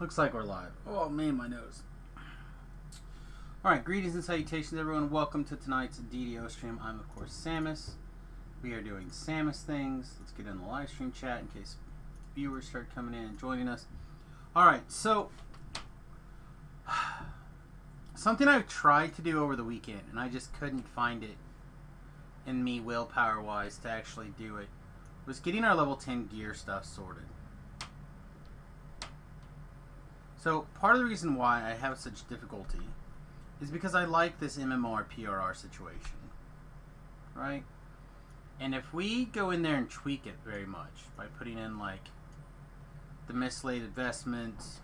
Looks like we're live. Oh man, my nose. Alright, greetings and salutations everyone. Welcome to tonight's DDO stream. I'm of course Samus. We are doing Samus things. Let's get in the live stream chat in case viewers start coming in and joining us. Alright, so something I've tried to do over the weekend and I just couldn't find it in me willpower wise to actually do it was getting our level 10 gear stuff sorted. So, part of the reason why I have such difficulty is because I like this MMR PRR situation, right? And if we go in there and tweak it very much by putting in, like, the mislaid investments,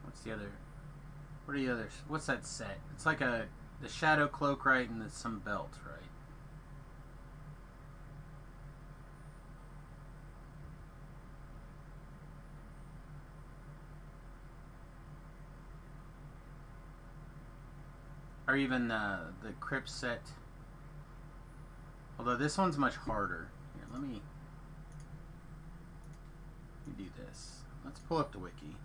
what are the others? What's that set? It's like the Shadow Cloak, right, and some belt, right? Or even the Crypt set. Although this one's much harder. Here, let me do this. Let's pull up the wiki.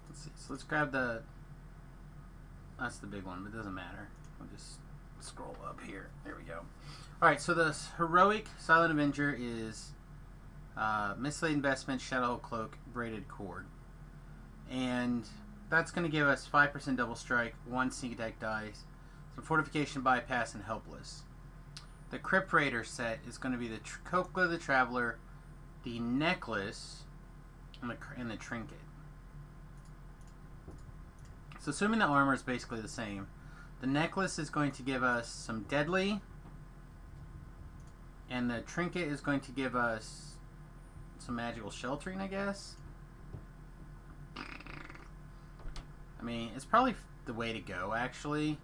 Let's see. So let's grab the... That's the big one, but it doesn't matter. We'll just scroll up here. There we go. Alright, so the heroic Silent Avenger is Mislaid Investment, Shadow Cloak, Braided Cord. And that's going to give us 5% double strike, 1 sneak attack dice, some fortification bypass, and helpless. The Crypt Raider set is going to be the Coke of the Traveler, the necklace, and the trinket. So assuming the armor is basically the same, the necklace is going to give us some deadly, and the trinket is going to give us some magical sheltering, I guess. I mean, it's probably the way to go, actually.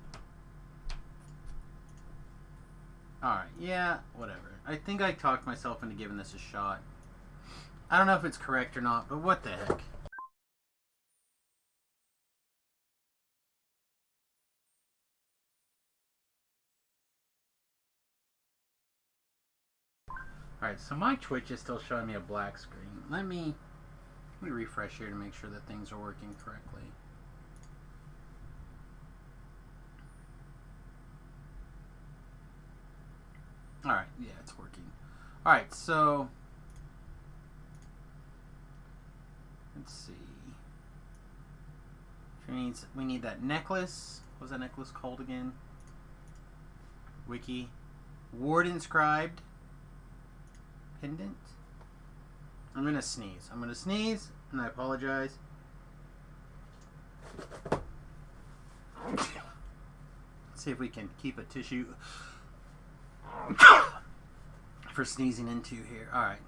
Alright, yeah, whatever. I think I talked myself into giving this a shot. I don't know if it's correct or not, but what the heck. Alright, so my Twitch is still showing me a black screen. Let me refresh here to make sure that things are working correctly. Alright, yeah, it's working. Alright, so let's see. We need that necklace. What was that necklace called again? Wiki. Ward inscribed. Pendant. I'm gonna sneeze. And I apologize. Let's see if we can keep a tissue for sneezing into here. Alright.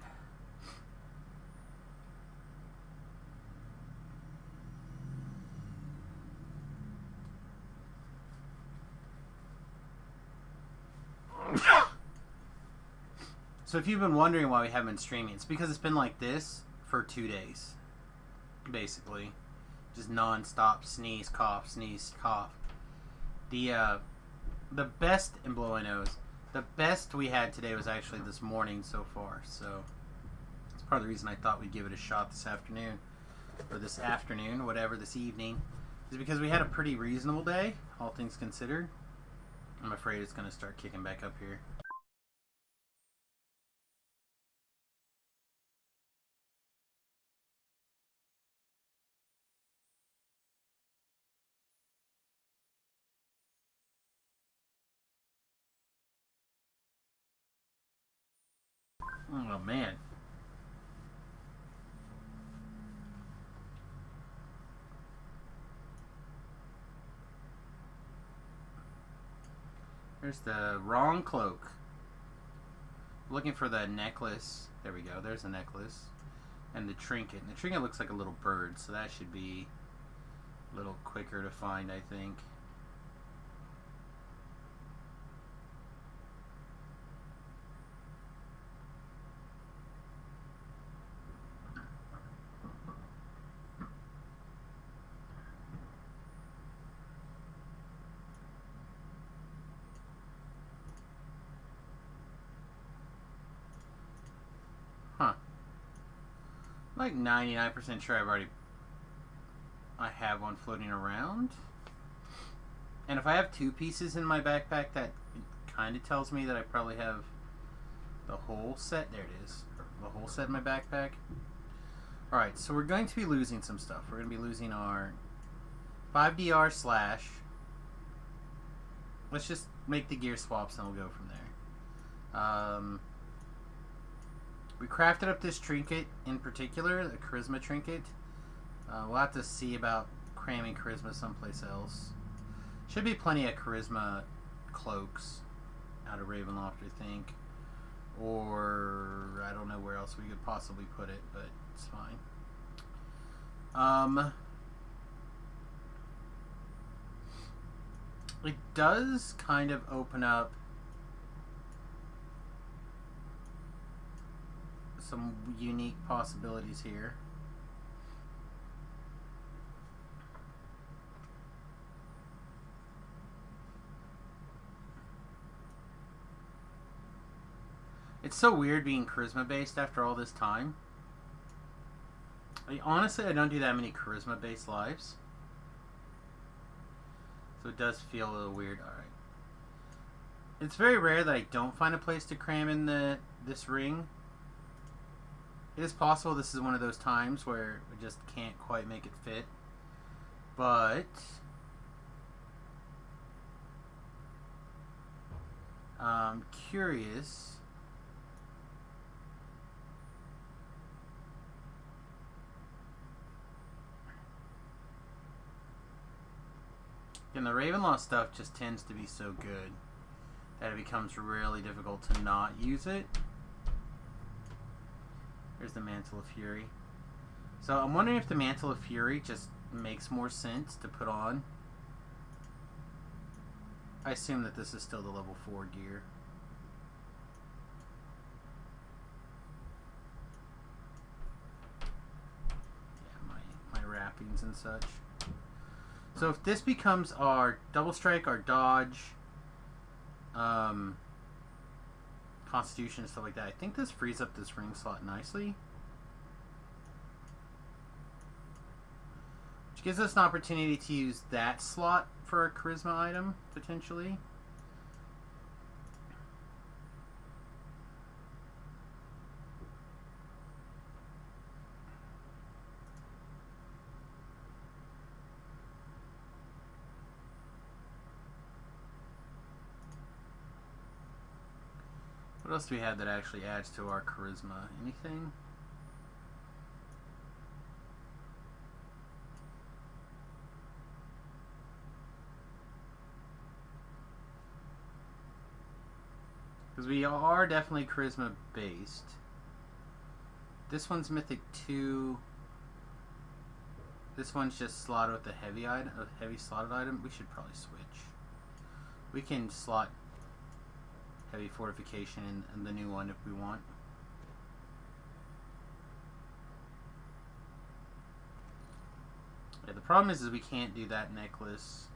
So if you've been wondering why we haven't been streaming, it's because it's been like this for 2 days. Basically. Just non-stop sneeze, cough, sneeze, cough. The best, and blow my nose, the best we had today was actually this morning so far. So that's part of the reason I thought we'd give it a shot this afternoon. Or this afternoon, whatever, this evening. Is because we had a pretty reasonable day, all things considered. I'm afraid it's going to start kicking back up here. Oh, man. There's the wrong cloak. Looking for the necklace. There we go. There's the necklace. And the trinket. And the trinket looks like a little bird, so that should be a little quicker to find, I think. I'm like 99% sure I have one floating around. And if I have 2 pieces in my backpack, that kind of tells me that I probably have the whole set. There it is. The whole set in my backpack. Alright, so we're going to be losing some stuff. We're going to be losing our 5DR slash. Let's just make the gear swaps and we'll go from there. We crafted up this trinket in particular, the charisma trinket. We'll have to see about cramming charisma someplace else. Should be plenty of charisma cloaks out of Ravenloft, I think. Or I don't know where else we could possibly put it, but it's fine. It does kind of open up some unique possibilities here. It's so weird being charisma based after all this time. Honestly, I don't do that many charisma based lives. So it does feel a little weird. Alright. It's very rare that I don't find a place to cram in this ring. It is possible this is one of those times where we just can't quite make it fit. But I'm curious. And the Ravenloft stuff just tends to be so good that it becomes really difficult to not use it. There's the Mantle of Fury. So I'm wondering if the Mantle of Fury just makes more sense to put on. I assume that this is still the level 4 gear. Yeah, my wrappings and such. So if this becomes our double strike, our dodge, constitution and stuff like that, I think this frees up this ring slot nicely. Which gives us an opportunity to use that slot for a charisma item, potentially. What else do we have that actually adds to our charisma? Anything? Because we are definitely charisma based. This one's mythic 2. This one's just slotted with a heavy slotted item. We should probably switch. We can slot heavy fortification in the new one if we want. Yeah, the problem is we can't do that necklace.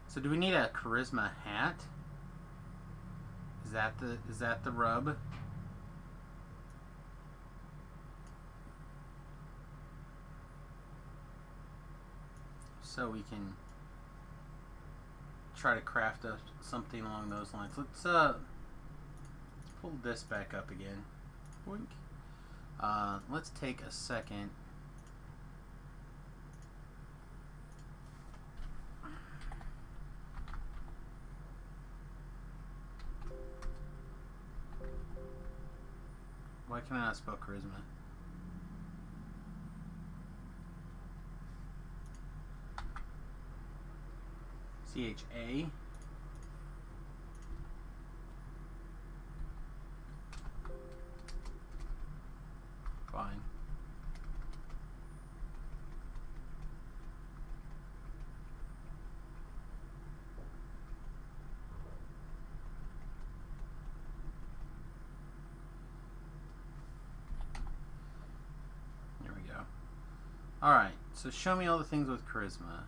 So do we need a charisma hat? Is that the rub? So we can try to craft up something along those lines. Let's pull this back up again. Boink. Let's take a second. Why can I not spell charisma? C-H-A. Fine. There we go. Alright, so show me all the things with charisma.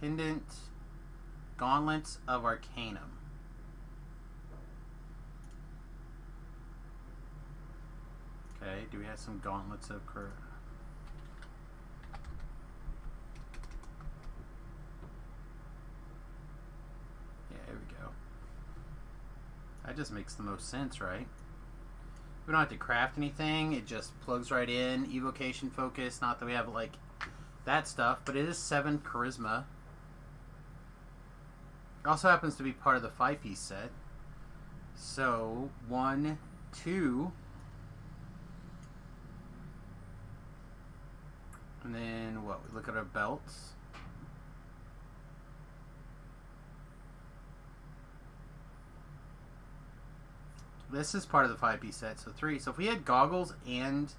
Pendant, Gauntlets of Arcanum. do we have some gauntlets of Yeah, there we go. That just makes the most sense, right? We don't have to craft anything. It just plugs right in. Evocation focus. Not that we have, like, that stuff, but it is 7 charisma. It also happens to be part of the 5-piece set. So, 1, 2. And then, what? We look at our belts. This is part of the 5-piece set, so 3. So if we had goggles and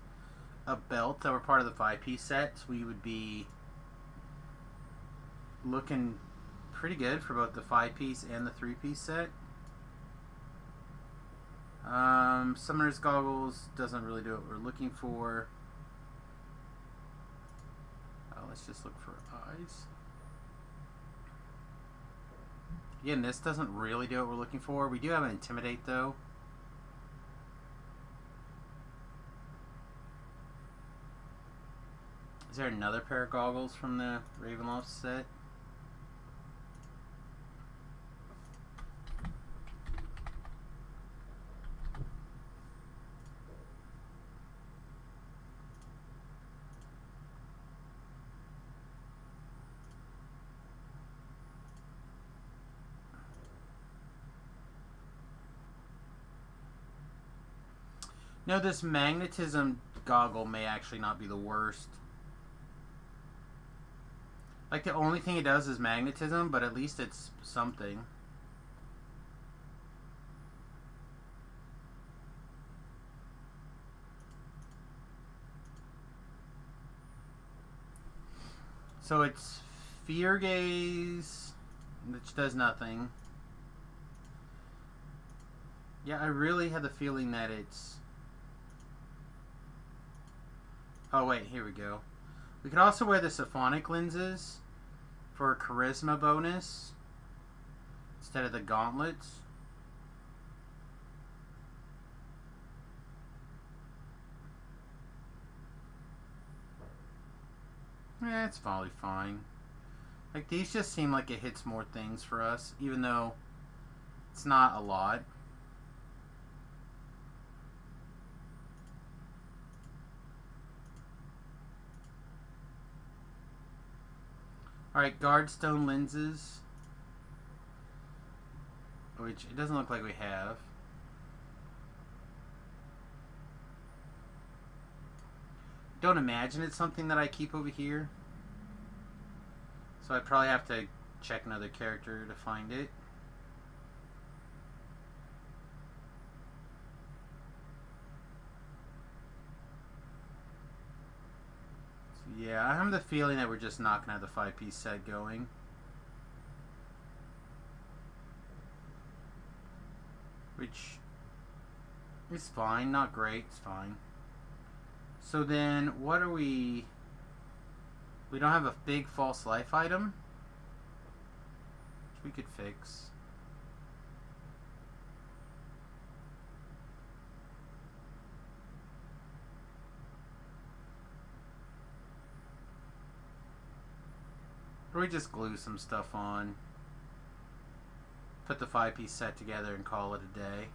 a belt that were part of the 5-piece set, we would be looking pretty good for both the 5-piece and the 3-piece set. Summoner's Goggles doesn't really do what we're looking for. Let's just look for eyes. Again, this doesn't really do what we're looking for. We do have an Intimidate, though. Is there another pair of goggles from the Ravenloft set? No, this magnetism goggle may actually not be the worst. Like, the only thing it does is magnetism, but at least it's something. So it's Fear Gaze, which does nothing. Yeah, I really had the feeling that it's... Oh, wait, here we go. We could also wear the Sphonic lenses for a charisma bonus instead of the gauntlets. Yeah, it's probably fine. Like, these just seem like it hits more things for us, even though it's not a lot. Alright, Guardstone lenses, which it doesn't look like we have. Don't imagine it's something that I keep over here. So I probably have to check another character to find it. Yeah, I have the feeling that we're just not going to have the 5-piece set going. Which is fine, not great, it's fine. So then, what are we... We don't have a big false life item, which we could fix. Or we just glue some stuff on. Put the 5-piece set together and call it a day.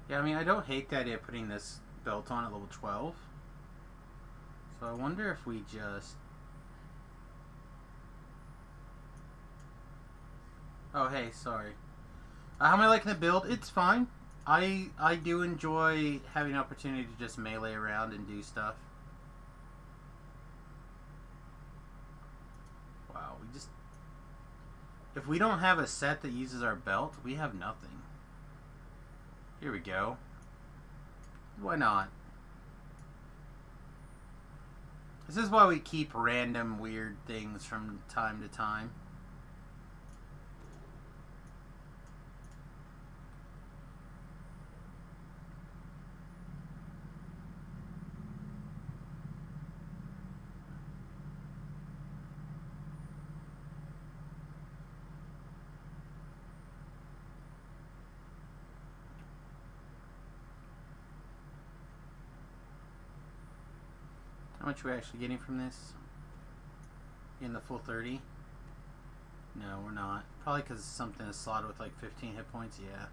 Yeah, I mean, I don't hate the idea of putting this belt on at level 12. So I wonder if we just... Oh, hey, sorry. How am I liking the build? It's fine. I do enjoy having an opportunity to just melee around and do stuff. Wow, we just... If we don't have a set that uses our belt, we have nothing. Here we go. Why not? This is why we keep random weird things from time to time. How much are we actually getting from this? In the full 30? No, we're not. Probably because something is slotted with like 15 hit points, yeah.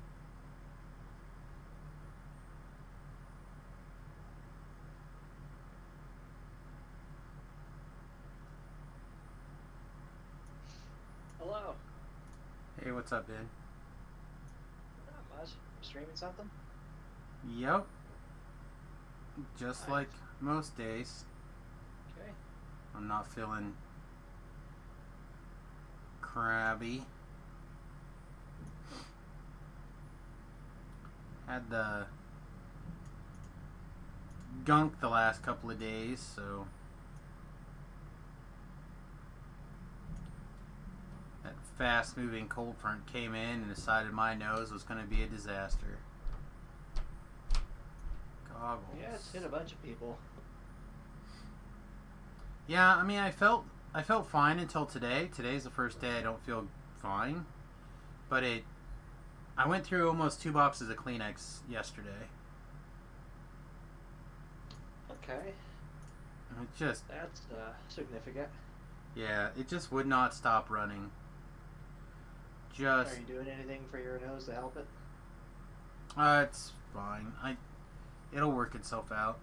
Hello. Hey, what's up, Ben? Not much. Streaming something? Yep. Just Nice. like most days. Okay. I'm not feeling crabby. Had the gunk the last couple of days, so that fast moving cold front came in and decided my nose was going to be a disaster. Goggles. Yeah, it's hit a bunch of people. Yeah, I mean, I felt fine until today. Today's the first day I don't feel fine, but I went through almost 2 boxes of Kleenex yesterday. Okay. It just, That's significant. yeah, it just would not stop running. Are Just, you doing anything for your nose to help it? it's fine. It'll work itself out.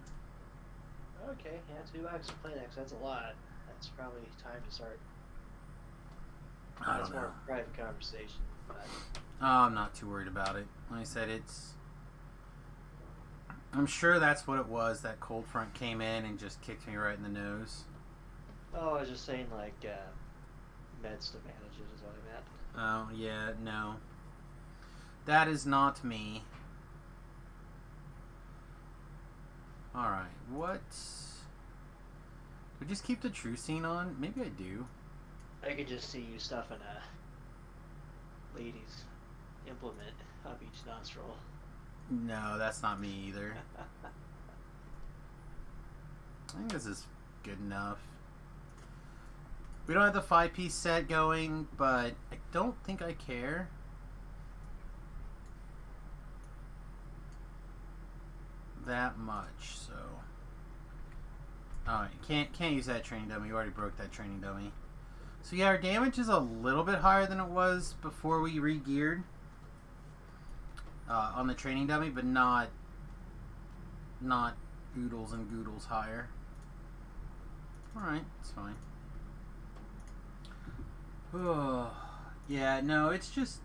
Okay, yeah, 2 bags of Kleenex, that's a lot. That's probably time to start. I That's don't more know. of a private conversation. But Oh, I'm not too worried about it. Like I said, I'm sure that's what it was. That cold front came in and just kicked me right in the nose. oh, I was just saying like meds to manage it is what I meant. Oh, yeah, no. That is not me. Alright, what? Do we just keep the true scene on? Maybe I do. I could just see you stuffing a lady's implement up each nostril. No, that's not me either. I think this is good enough. We don't have the 5-piece set going, but I don't think I care. That much, so. Alright, can't use that training dummy. You already broke that training dummy. So yeah, our damage is a little bit higher than it was before we re-geared on the training dummy, but not oodles and goodles higher. Alright, it's fine. Oh, yeah, no, it's just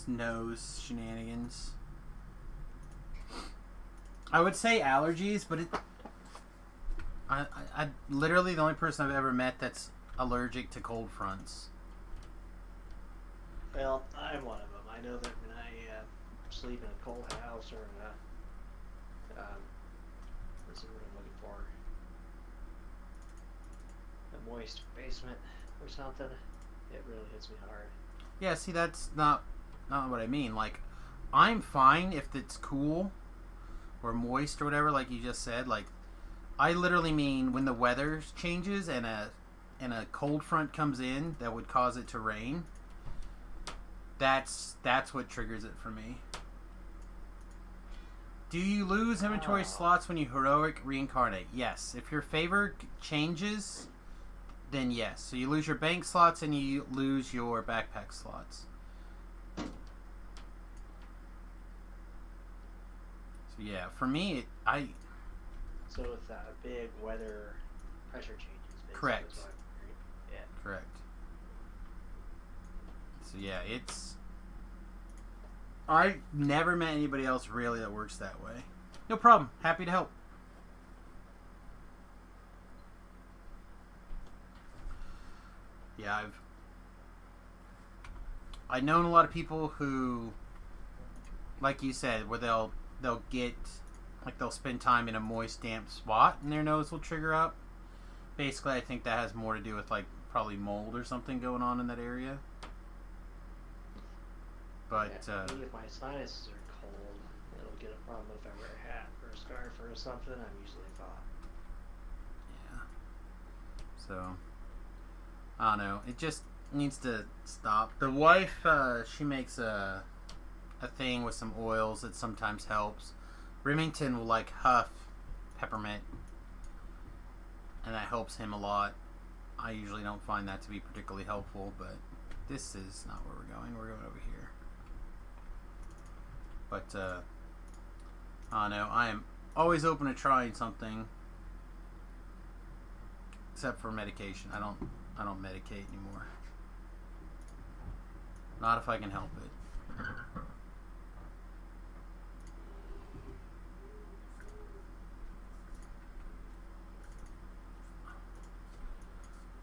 nose shenanigans. I would say allergies, but I literally the only person I've ever met that's allergic to cold fronts. Well, I'm one of them. I know that when I sleep in a cold house or in a, what's the word I'm looking for? A moist basement or something, it really hits me hard. Yeah, see, that's not what I mean. Like, I'm fine if it's cool or moist or whatever, like you just said. Like, I literally mean when the weather changes and a cold front comes in that would cause it to rain. That's what triggers it for me. Do you lose inventory slots when you heroic reincarnate? Yes. If your favor changes, then yes. So you lose your bank slots and you lose your backpack slots. So yeah, for me, So with big weather pressure changes, basically, Correct. is what I'm hearing. Yeah. Correct. So yeah, I never met anybody else really that works that way. No problem. Happy to help. Yeah, I've known a lot of people who, like you said, where they'll get, like, they'll spend time in a moist, damp spot and their nose will trigger up. Basically, I think that has more to do with, like, probably mold or something going on in that area. But me, if my sinuses are cold, it'll get a problem if I wear a hat or a scarf or something. I'm usually fine. yeah. So I don't know. It just needs to stop. The wife, she makes a thing with some oils that sometimes helps. Remington will like huff peppermint, and that helps him a lot. I usually don't find that to be particularly helpful, but this is not where we're going. We're going over here. But I don't know. I am always open to trying something, except for medication. I don't medicate anymore. Not if I can help it.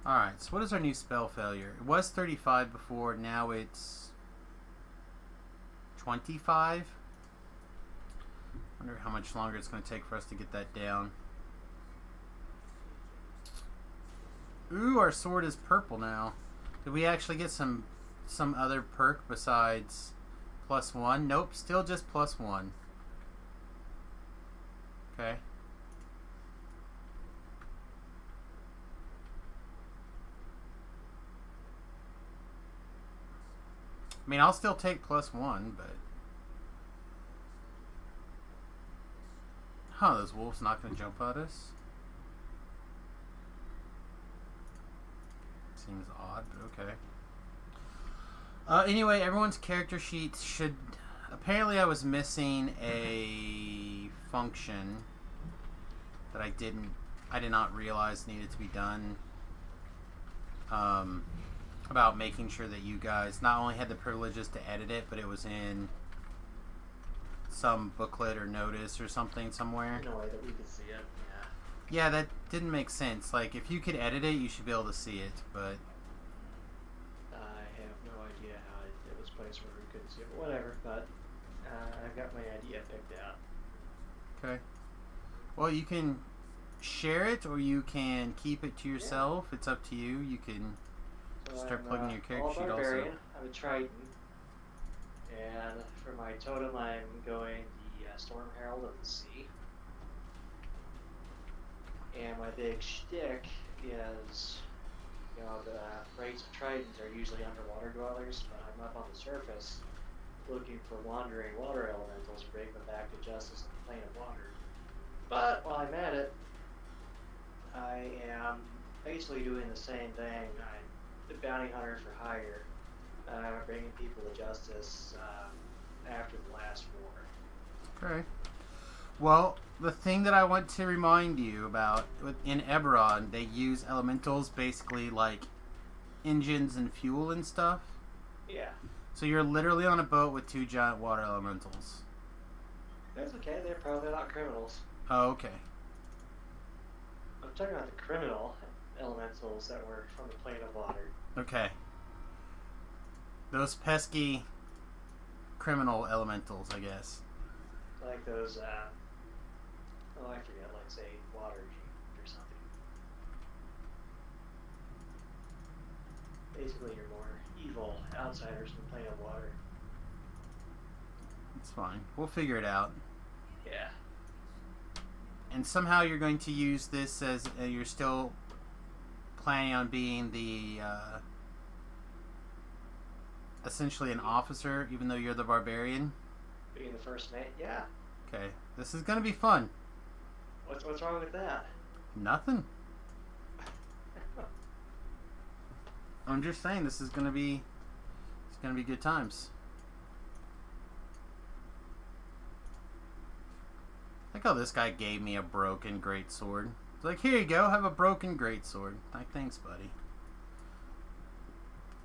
Alright, so what is our new spell failure? It was 35 before, now it's 25? I wonder how much longer it's going to take for us to get that down. Ooh, our sword is purple now. Did we actually get some other perk besides +1? Nope, still just +1. Okay. I mean, I'll still take +1, but... Huh, those wolves not going to jump at us? Seems odd, but okay. Anyway, everyone's character sheets should... Apparently I was missing a function that I did not realize needed to be done. About making sure that you guys not only had the privileges to edit it, but it was in some booklet or notice or something somewhere. No way that we could see it, yeah. Yeah, that didn't make sense. Like, if you could edit it, you should be able to see it, but... I have no idea how it was placed where we couldn't see it, but whatever, but I've got my idea picked out. Okay. Well, you can share it, or you can keep it to yourself. Yeah. It's up to you. You can... Start plugging your character sheet also. I'm a Triton, and for my totem I'm going the Storm Herald of the Sea. And my big shtick is, you know, the race of Tritons are usually underwater dwellers, but I'm up on the surface looking for wandering water elementals to bring them back to justice on the plane of water. But while I'm at it, I am basically doing the same thing. I'm the bounty hunter for hire, bringing people to justice after the last war. Okay. Well, the thing that I want to remind you about, in Eberron, they use elementals basically like engines and fuel and stuff. Yeah. So you're literally on a boat with 2 giant water elementals. That's okay, they're probably not criminals. Oh, okay. I'm talking about the criminal elementals that were from the plane of water. Okay. Those pesky criminal elementals, I guess. Like those, I forget, like say water or something. Basically, you're more evil outsiders in the plane of water. It's fine. We'll figure it out. Yeah. And somehow you're going to use this as you're still planning on being the essentially an officer, even though you're the barbarian. Being the first mate, yeah. Okay, this is gonna be fun. What's wrong with that? Nothing. I'm just saying this is gonna be good times. Like how this guy gave me a broken greatsword. It's like, here you go, have a broken greatsword. Like, thanks, buddy.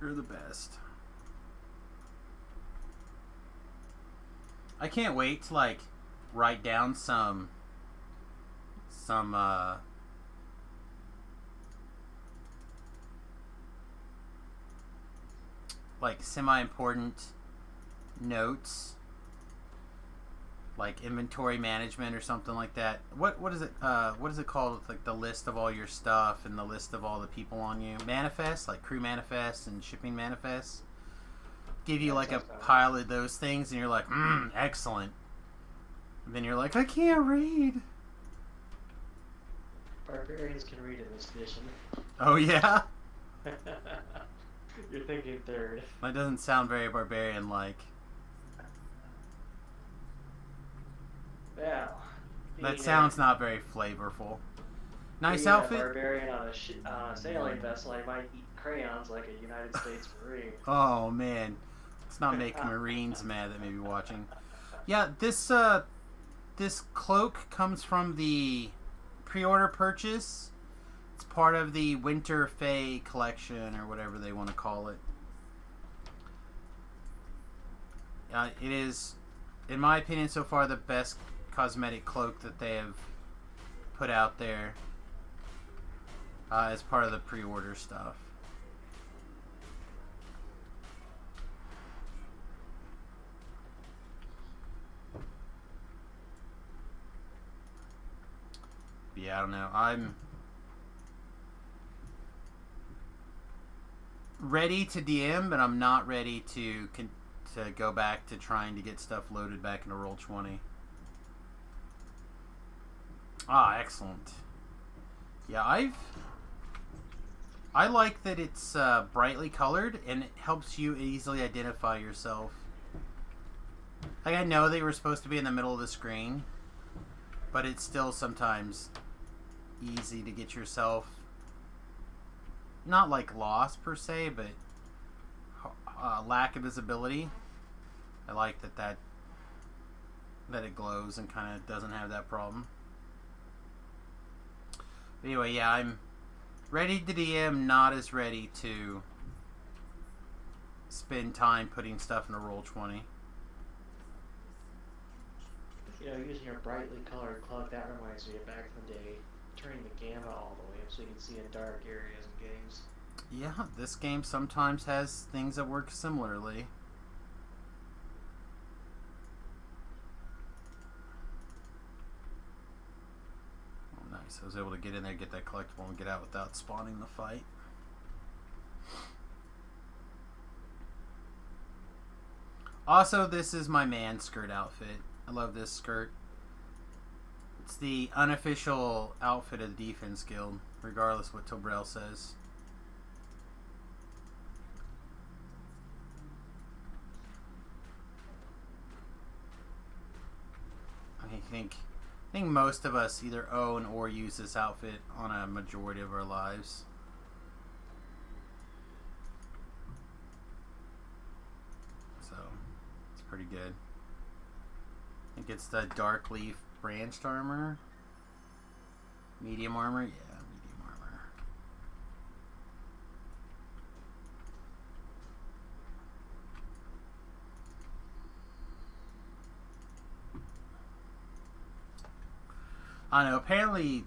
You're the best. I can't wait to like write down some like semi-important notes, like inventory management or something like that. What is it called? It's like the list of all your stuff and the list of all the people on you. Manifest, like crew manifests and shipping manifests. Give you like a pile of those things and you're like, excellent. And then you're like, I can't read. Barbarians can read in this edition. Oh yeah? You're thinking third. That doesn't sound very barbarian-like. Well, That sounds not very flavorful. Nice outfit. A barbarian on a sailing vessel, I might eat crayons like a United States Marine. Oh man, let's not make Marines mad that may be watching. Yeah, this cloak comes from the pre-order purchase. It's part of the Winter Fae collection or whatever they want to call it. It is, in my opinion, so far the best cosmetic cloak that they have put out there as part of the pre-order stuff. Yeah, I don't know. I'm ready to DM, but I'm not ready to go back to trying to get stuff loaded back into Roll20. Ah, excellent. Yeah, I like that it's brightly colored and it helps you easily identify yourself. Like, I know they were supposed to be in the middle of the screen, but it's still sometimes easy to get yourself not like lost per se, but lack of visibility. I like that it glows and kind of doesn't have that problem. But anyway, yeah, I'm ready to DM, not as ready to spend time putting stuff in a Roll20. You know, using your brightly colored cloak, that reminds me of back in the day, turning the gamma all the way up so you can see in dark areas in games. Yeah, this game sometimes has things that work similarly. Oh, nice. I was able to get in there, get that collectible, and get out without spawning the fight. Also, this is my man skirt outfit. I love this skirt. It's the unofficial outfit of the Defense Guild, regardless of what Tobrel says. I think most of us either own or use this outfit on a majority of our lives. So, it's pretty good. I think it's the Dark Leaf Branched Armor. Medium Armor? Yeah, Medium Armor. I don't know, apparently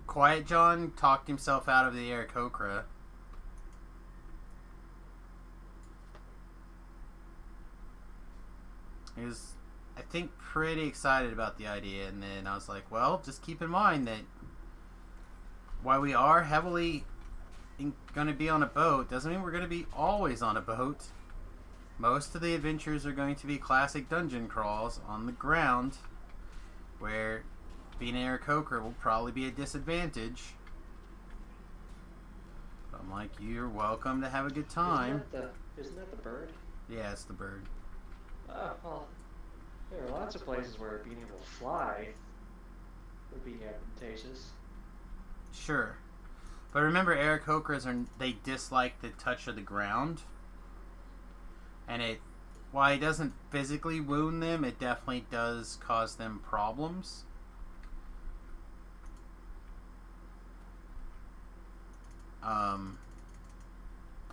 Quiet John talked himself out of the Aarakocra. He was, I think, pretty excited about the idea, and then I was like, well, just keep in mind that while we are heavily going to be on a boat, doesn't mean we're going to be always on a boat. Most of the adventures are going to be classic dungeon crawls on the ground, where being an Aarakocra will probably be a disadvantage. But I'm like, you're welcome to have a good time. Isn't that the bird? Yeah, it's the bird. Well, there are lots of places where being able to fly would be advantageous. Sure. But remember, Aarakocras they dislike the touch of the ground. And while it doesn't physically wound them, it definitely does cause them problems.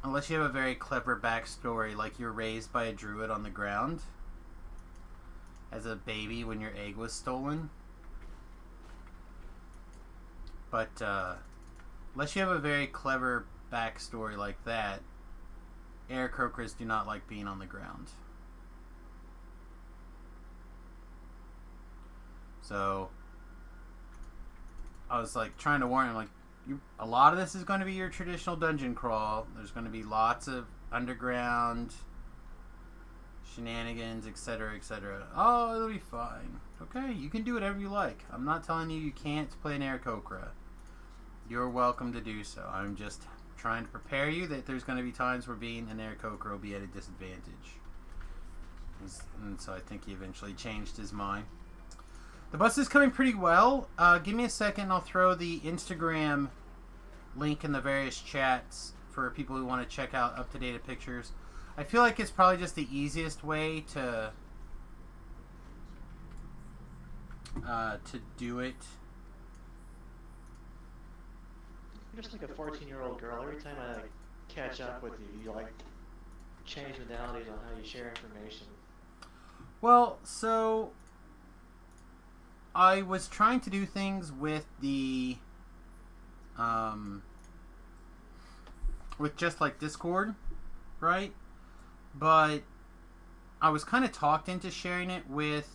Unless you have a very clever backstory, like you're raised by a druid on the ground as a baby when your egg was stolen. But unless you have a very clever backstory like that, Aarakocras do not like being on the ground. So I was like trying to warn him, like, a lot of this is going to be your traditional dungeon crawl. There's going to be lots of underground shenanigans, etc., etc. Oh, it'll be fine. Okay, you can do whatever you like. I'm not telling you can't play an Aarakocra. You're welcome to do so. I'm just trying to prepare you that there's going to be times where being an Aarakocra will be at a disadvantage. And so I think he eventually changed his mind. The bus is coming pretty well. Give me a second. I'll throw the Instagram link in the various chats for people who want to check out up-to-date pictures. I feel like it's probably just the easiest way to do it. You're just like a 14-year-old girl. Every time I like catch up with you, you like change modalities on how you share information. Well, so I was trying to do things with the with just like Discord, right? But I was kind of talked into sharing it with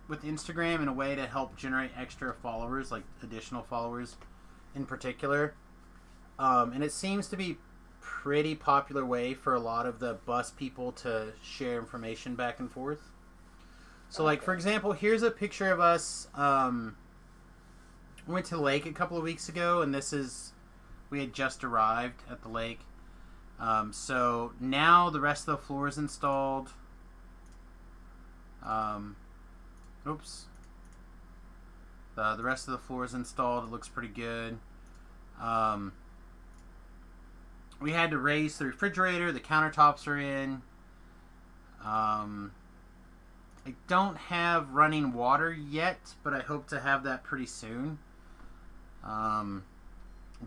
Instagram in a way to help generate extra followers, like additional followers in particular. And it seems to be pretty popular way for a lot of the bus people to share information back and forth. So, like, for example, here's a picture of us. We went to the lake a couple of weeks ago, and we had just arrived at the lake. So now the rest of the floor is installed. Oops. The rest of the floor is installed. It looks pretty good. We had to raise the refrigerator. The countertops are in. I don't have running water yet, but I hope to have that pretty soon.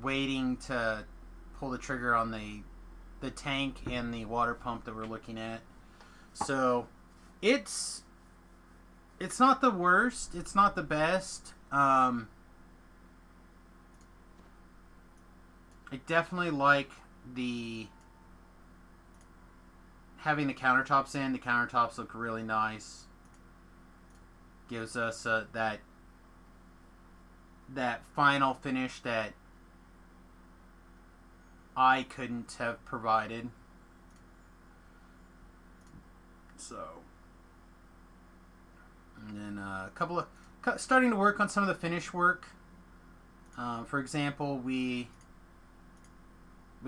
Waiting to pull the trigger on the tank and the water pump that we're looking at. So it's not the worst. It's not the best. I definitely like having the countertops in. The countertops look really nice. Gives us that final finish that I couldn't have provided. So, and then starting to work on some of the finish work. For example, we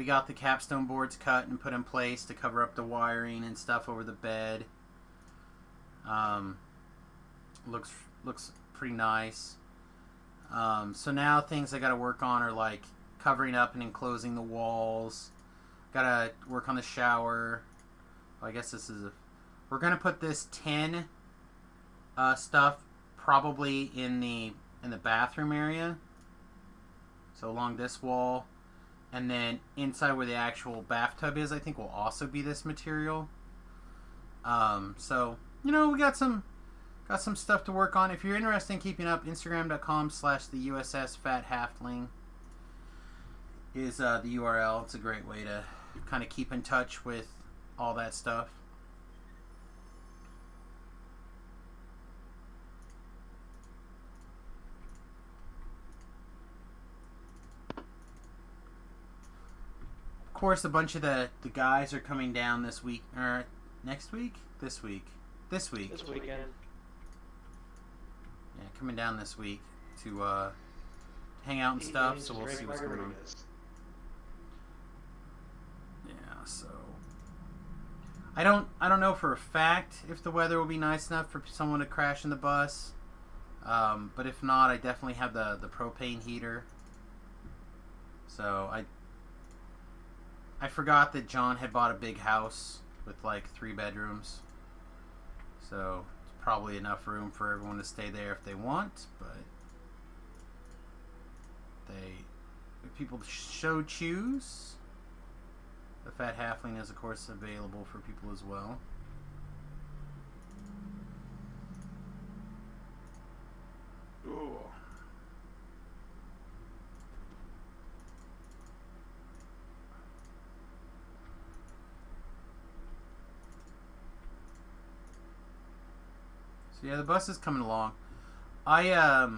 got the capstone boards cut and put in place to cover up the wiring and stuff over the bed. Looks pretty nice. So now things I got to work on are like covering up and enclosing the walls. Got to work on the shower. Well, I guess we're gonna put this tin stuff probably in the bathroom area. So along this wall. And then inside where the actual bathtub is, I think will also be this material. So, we got some stuff to work on. If you're interested in keeping up, Instagram.com/the USS Fat Halfling is the URL. It's a great way to kind of keep in touch with all that stuff. Of course, a bunch of the guys are coming down this week, or next week? This week. This weekend. Yeah, coming down this week to hang out and stuff, so we'll see what's going on. Yeah, so I don't know for a fact if the weather will be nice enough for someone to crash in the bus. But if not, I definitely have the propane heater. So I forgot that John had bought a big house with like 3 bedrooms. So it's probably enough room for everyone to stay there if they want, but if people so choose, the Fat Halfling is of course available for people as well. Ooh. So yeah, the bus is coming along. I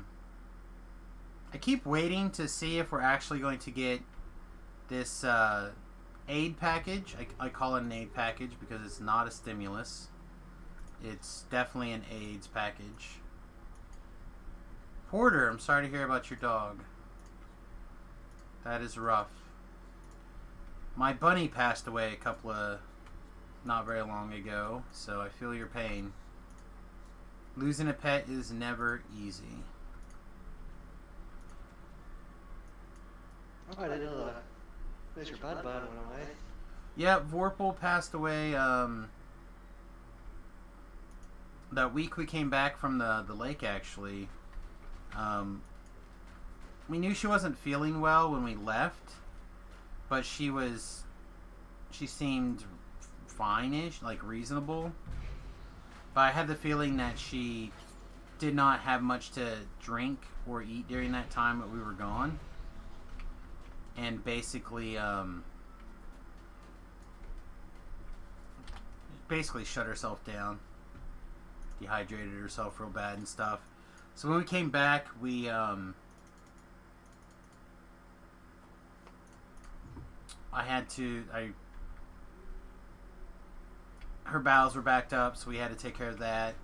keep waiting to see if we're actually going to get this aid package. I call it an aid package because it's not a stimulus. It's definitely an AIDS package. Porter, I'm sorry to hear about your dog. That is rough. My bunny passed away not very long ago, so I feel your pain. Losing a pet is never easy. Oh, I didn't know that. Mr. Bud went away. Yeah, WarPally passed away that week we came back from the lake, actually. We knew she wasn't feeling well when we left, but she seemed fine-ish, like reasonable. But I had the feeling that she did not have much to drink or eat during that time that we were gone. And basically shut herself down. Dehydrated herself real bad and stuff. So when we came back, her bowels were backed up, so we had to take care of that.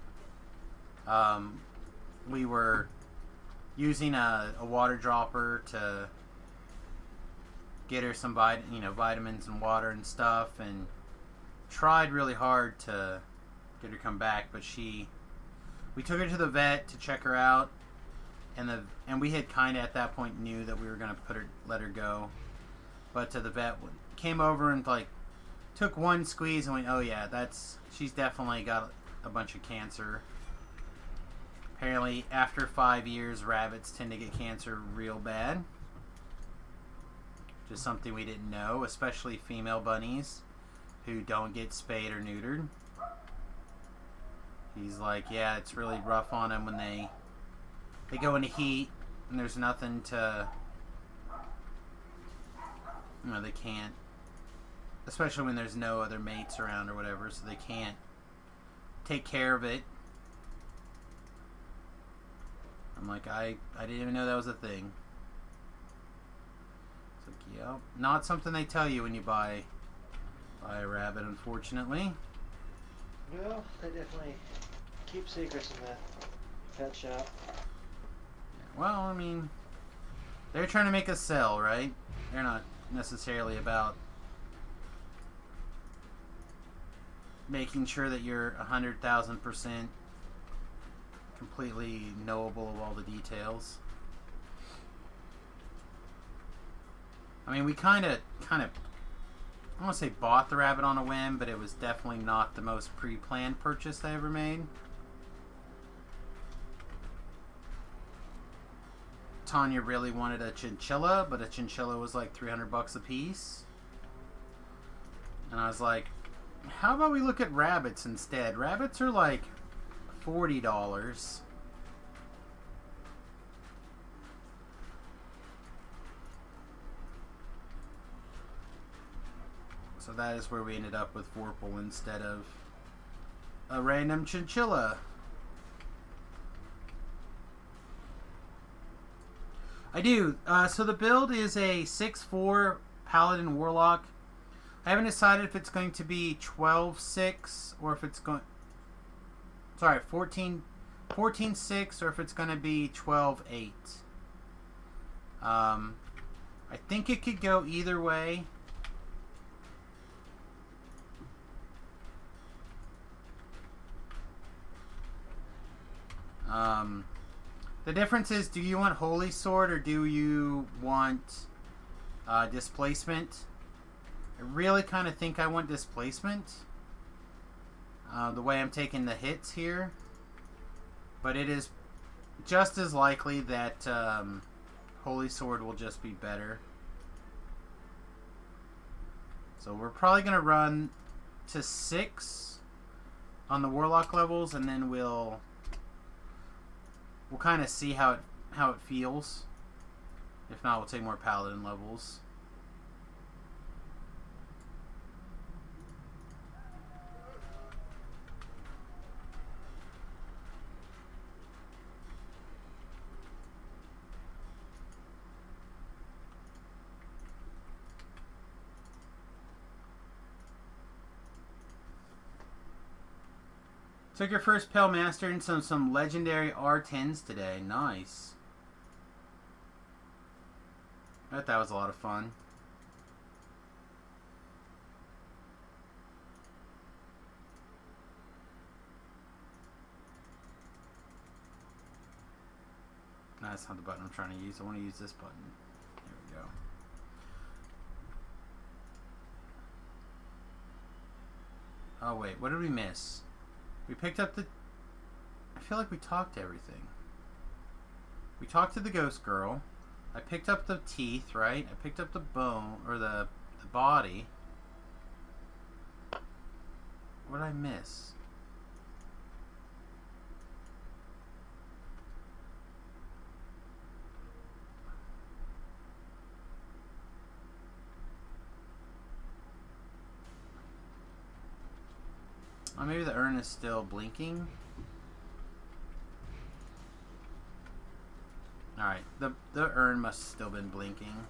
We were using a water dropper to get her some vitamins and water and stuff, and tried really hard to get her come back, but we took her to the vet to check her out, and we had kind of at that point knew that we were going to let her go, but the vet came over and like took one squeeze and went, oh yeah, she's definitely got a bunch of cancer. Apparently after 5 years, rabbits tend to get cancer real bad. Just something we didn't know, especially female bunnies who don't get spayed or neutered. He's like, yeah, it's really rough on them when they go into heat and there's nothing to, they can't, especially when there's no other mates around or whatever, so they can't take care of it. I'm like, I didn't even know that was a thing. It's like, yeah, not something they tell you when you buy a rabbit, unfortunately. No, they definitely keep secrets in that pet shop. Well, I mean, they're trying to make us sell, right? They're not necessarily about making sure that you're 100,000% completely knowable of all the details. I mean, we kind of, I don't want to say bought the rabbit on a whim, but it was definitely not the most pre-planned purchase I ever made. Tanya really wanted a chinchilla, but a chinchilla was like $300 a piece. And I was like, how about we look at rabbits instead? Rabbits are like $40. So that is where we ended up with WarPally instead of a random chinchilla. I do. So the build is a 6'4" Paladin Warlock. I haven't decided if it's going to be 12-6 or if it's going... Sorry, 14-6 or if it's going to be 12-8. I think it could go either way. The difference is, do you want Holy Sword or do you want Displacement? I really kind of think I want Displacement. The way I'm taking the hits here. But it is just as likely that Holy Sword will just be better. So we're probably going to run to 6 on the Warlock levels, and then we'll kind of see how it feels. If not, we'll take more Paladin levels. Took your first Pale Master and some legendary R10s today. Nice. I bet that was a lot of fun. that's not the button I'm trying to use. I want to use this button. There we go. Oh wait, what did we miss? We picked up the... I feel like we talked to everything. We talked to the ghost girl. I picked up the teeth, right? I picked up the bone, or the body. What did I miss? Oh, maybe the urn is still blinking. Alright, the urn must have still been blinking.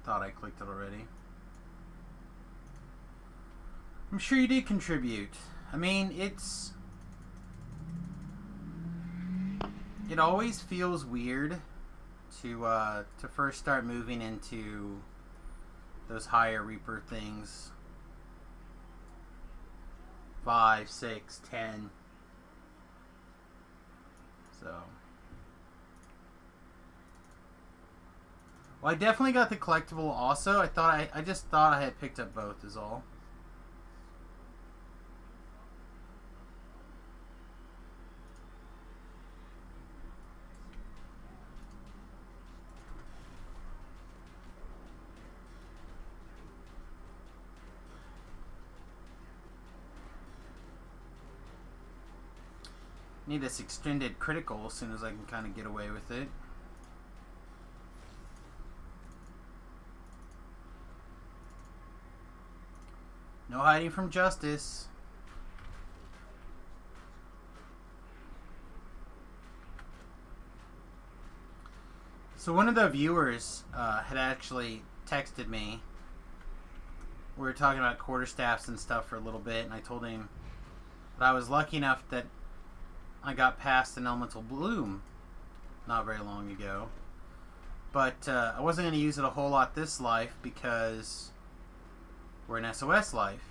Thought I clicked it already. I'm sure you did contribute. I mean, it always feels weird to first start moving into those higher Reaper things. 5, 6, 10. So. Well, I definitely got the collectible also. I just thought I had picked up both is all. Need this extended critical as soon as I can kind of get away with it. No hiding from justice. So one of the viewers had actually texted me. We were talking about quarterstaffs and stuff for a little bit, and I told him that I was lucky enough that I got past an elemental bloom not very long ago. But I wasn't going to use it a whole lot this life because we're in SOS life.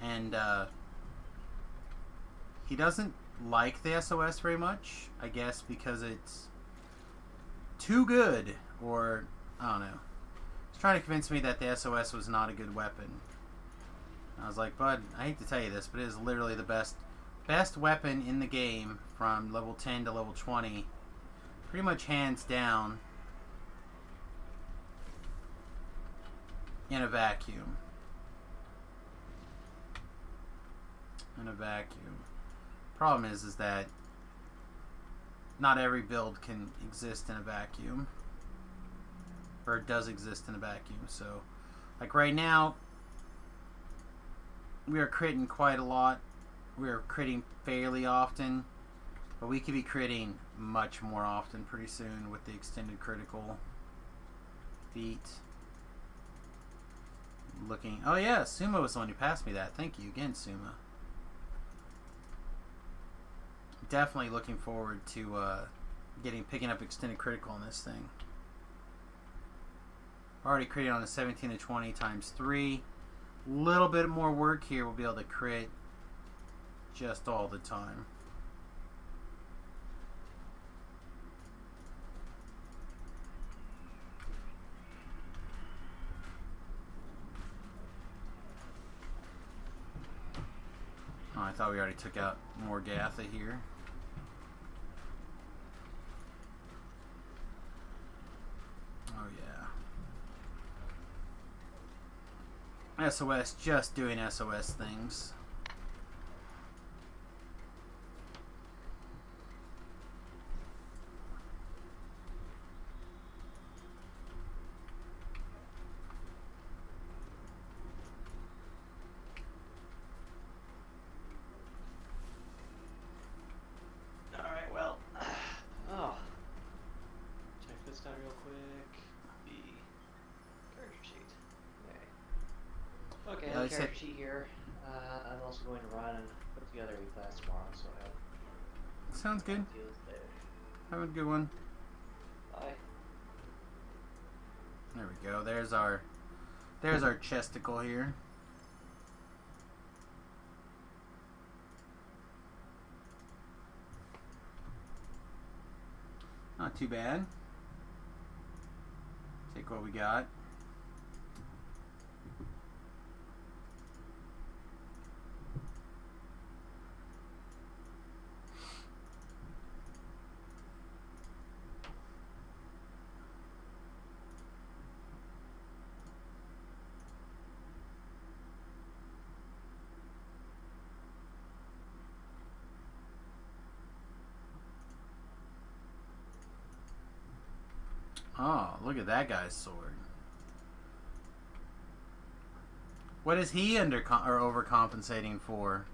And he doesn't like the SOS very much, I guess because it's too good, or I don't know. He's trying to convince me that the SOS was not a good weapon. I was like, bud, I hate to tell you this, but it is literally the best weapon in the game from level 10 to level 20. Pretty much hands down in a vacuum. In a vacuum. Problem is that not every build can exist in a vacuum. Or it does exist in a vacuum. So, like right now, we are critting quite a lot. We are critting fairly often. But we could be critting much more often pretty soon with the extended critical feat. Looking... Oh yeah, Suma was the one who passed me that. Thank you again, Suma. Definitely looking forward to picking up extended critical on this thing. Already critted on a 17 to 20 times 3. Little bit more work here. We'll be able to crit just all the time. Oh, I thought we already took out Morgatha here. Oh yeah. SOS, just doing SOS things. Character sheet here. I'm also going to run and put together a class tomorrow, so I have... Sounds good. Have a good one. Bye. There we go. There's our chesticle here. Not too bad. Take what we got. Oh, look at that guy's sword. What is he overcompensating for?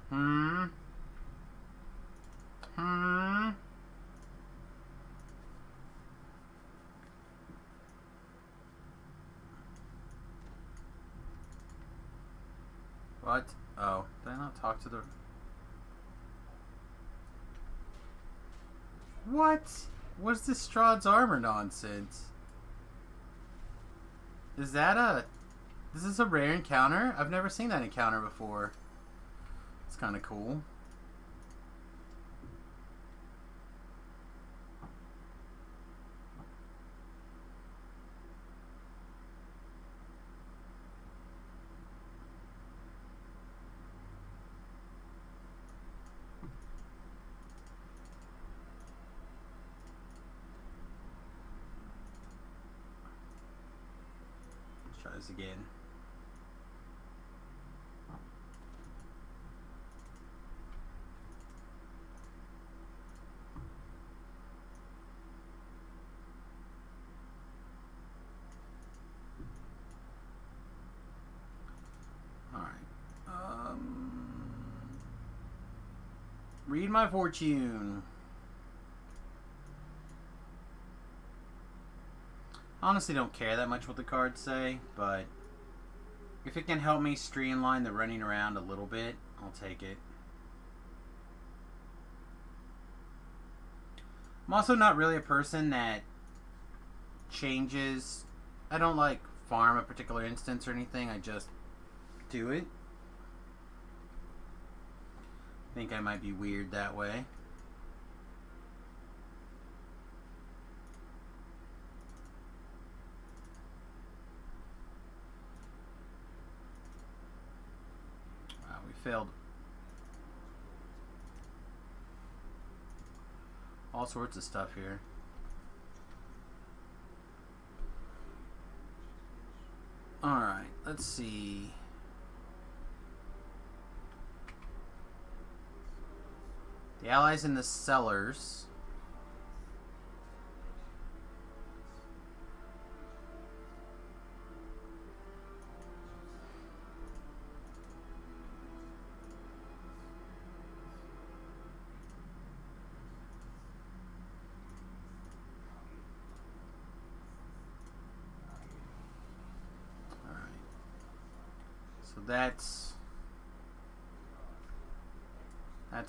What? Oh, did I not talk to the... What? What's this Strahd's armor nonsense? Is that a... This is a rare encounter? I've never seen that encounter before. It's kind of cool. Let's try this again. Read my fortune. Honestly, don't care that much what the cards say, but if it can help me streamline the running around a little bit, I'll take it. I'm also not really a person that changes. I don't like farm a particular instance or anything. I just do it. I think I might be weird that way. Wow, we failed all sorts of stuff here. Alright, let's see. The allies in the cellars. All right. So that's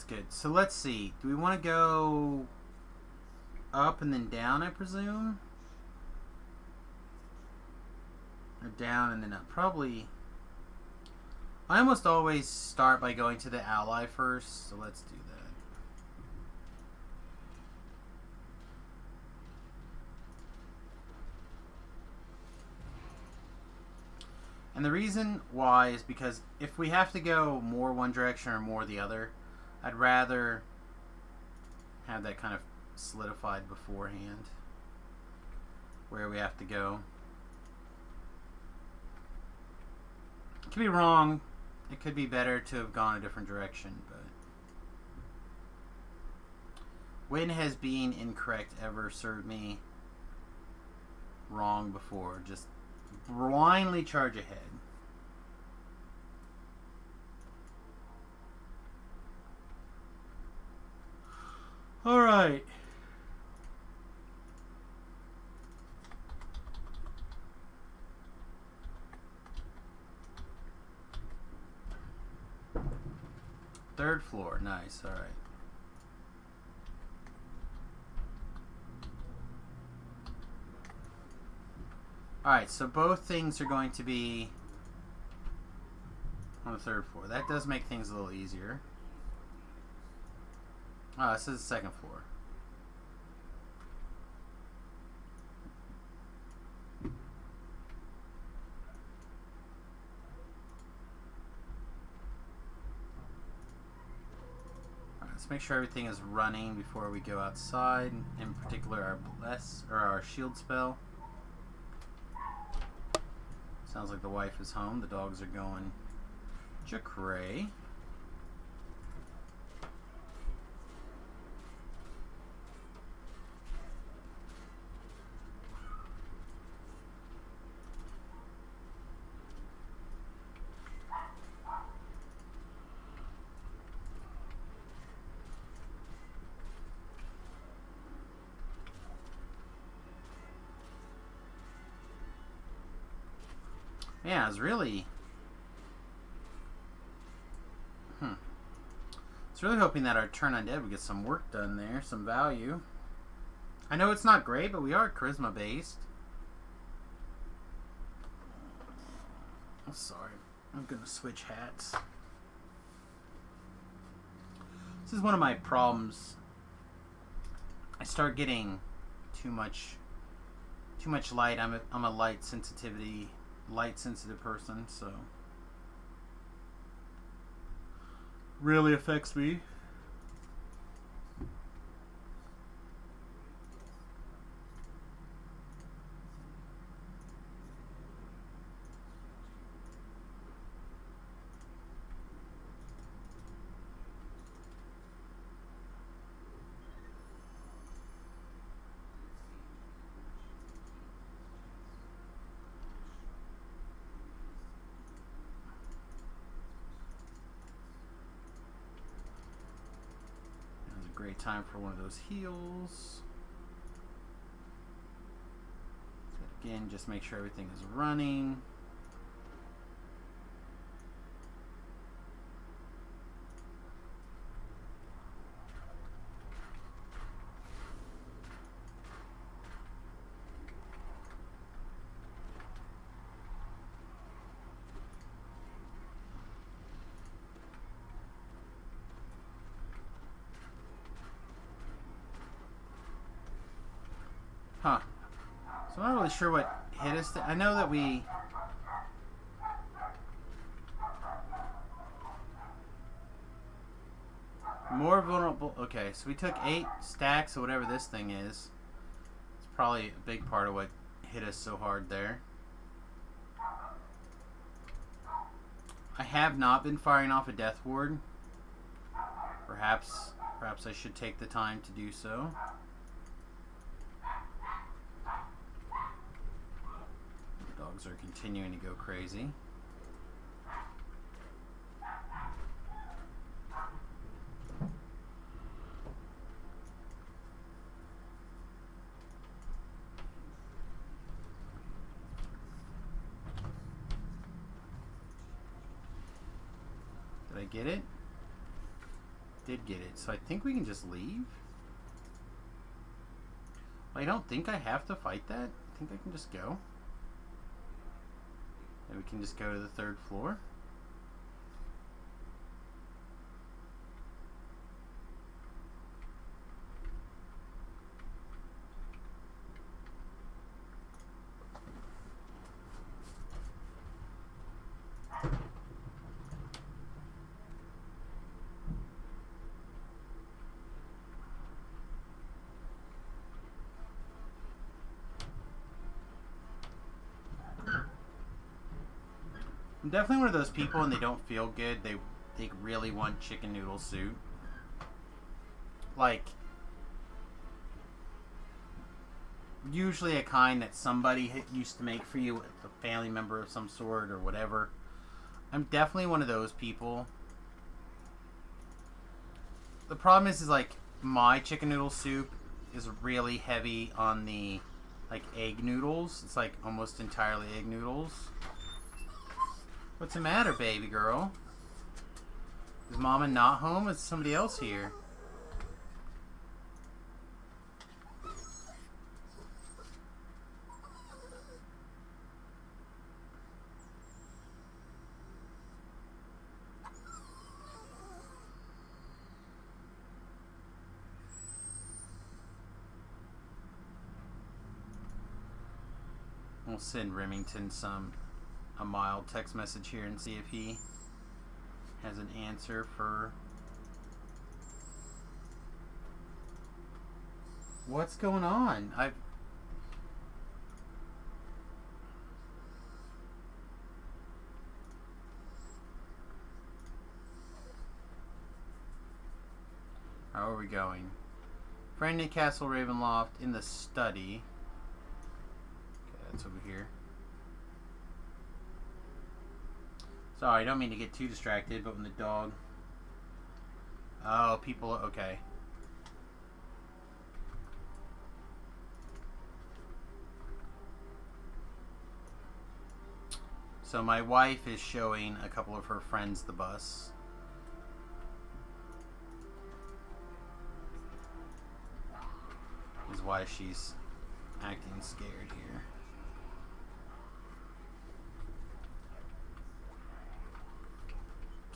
good. So let's see. Do we want to go up and then down, I presume? Or down and then up? Probably. I almost always start by going to the ally first, so let's do that. And the reason why is because if we have to go more one direction or more the other, I'd rather have that kind of solidified beforehand where we have to go. It could be wrong. It could be better to have gone a different direction, but when has being incorrect ever served me wrong before? Just blindly charge ahead. All right. Third floor. Nice. All right. Alright, so both things are going to be on the 3rd floor. That does make things a little easier. Oh, this is the 2nd floor. Alright, let's make sure everything is running before we go outside. In particular, our bless or our shield spell. Sounds like the wife is home. The dogs are going Jacray. Yeah, I was really... I was really hoping that our turn undead would get some work done there, some value. I know it's not great, but we are charisma based. Oh, sorry. I'm gonna switch hats. This is one of my problems. I start getting too much light. I'm a light sensitive person, so really affects me. Great time for one of those heals. So again, just make sure everything is running. Huh. So I'm not really sure what hit us. I know that we... More vulnerable... Okay, so we took 8 stacks of whatever this thing is. It's probably a big part of what hit us so hard there. I have not been firing off a Death Ward. Perhaps I should take the time to do so. Dogs are continuing to go crazy. Did I get it? Did get it. So I think we can just leave. I don't think I have to fight that. I think I can just go. We can just go to the 3rd floor. I'm definitely one of those people and they don't feel good. They really want chicken noodle soup. Like, usually a kind that somebody used to make for you, a family member of some sort or whatever. I'm definitely one of those people. The problem is like, my chicken noodle soup is really heavy on the, like, egg noodles. It's like almost entirely egg noodles. What's the matter, baby girl? Is Mama not home? Is somebody else here? send Remington a mild text message here and see if he has an answer for what's going on. How are we going? Friendly Castle Ravenloft in the study. Okay, that's over here. Sorry, I don't mean to get too distracted, but when the dog... Oh, people... Okay. So my wife is showing a couple of her friends the bus. Is why she's acting scared here.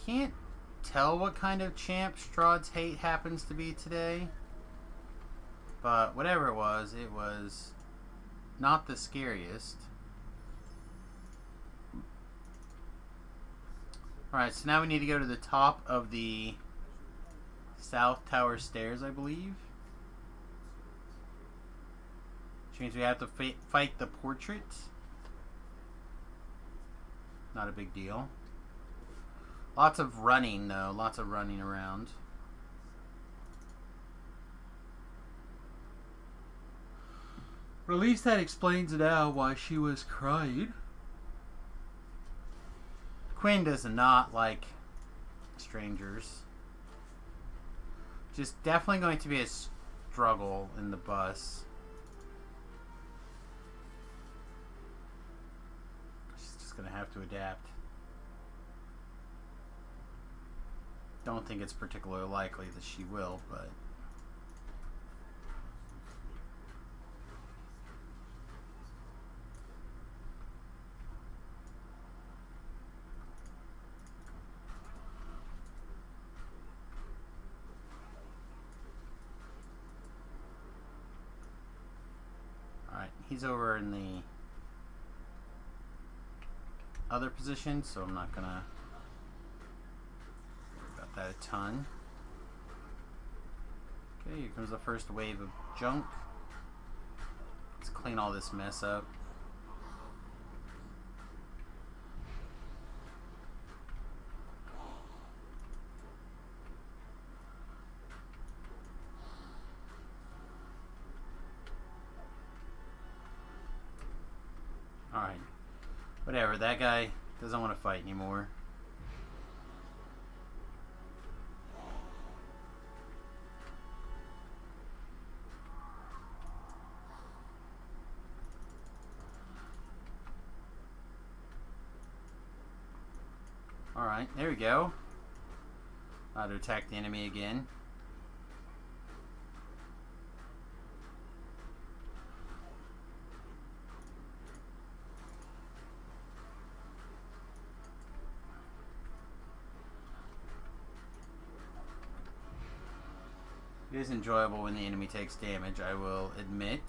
Can't tell what kind of champ Strahd's hate happens to be today. But whatever it was not the scariest. Alright, so now we need to go to the top of the South Tower stairs, I believe. Which means we have to fight the portrait. Not a big deal. Lots of running, though. Lots of running around. Or at least that explains now why she was crying. Quinn does not like strangers. Just definitely going to be a struggle in the bus. Gonna have to adapt. Don't think it's particularly likely that she will, but alright, he's over in the other position, so I'm not gonna worry about that a ton. Okay, here comes the first wave of junk. Let's clean all this mess up. Alright. Whatever, that guy doesn't want to fight anymore. Alright, there we go. How to attack the enemy again. It is enjoyable when the enemy takes damage, I will admit.